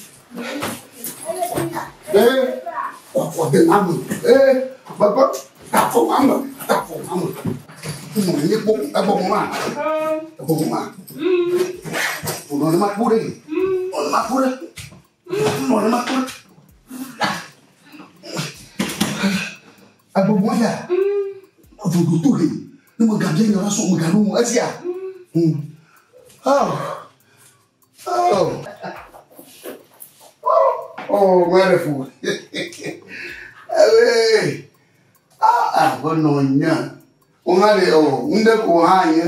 Của Việt Nam mình, bà con đạp phòng ăn mà, như bụng mà, phụ nó mắt bút đây, nó mắt bút, bụng quá à, phụ tu hình, nhưng mà cảm thấy nó sụn mà cả luôn ấy gì à, wonderful. Con nồi nha. Con hai điều, con đứa của hai nhé.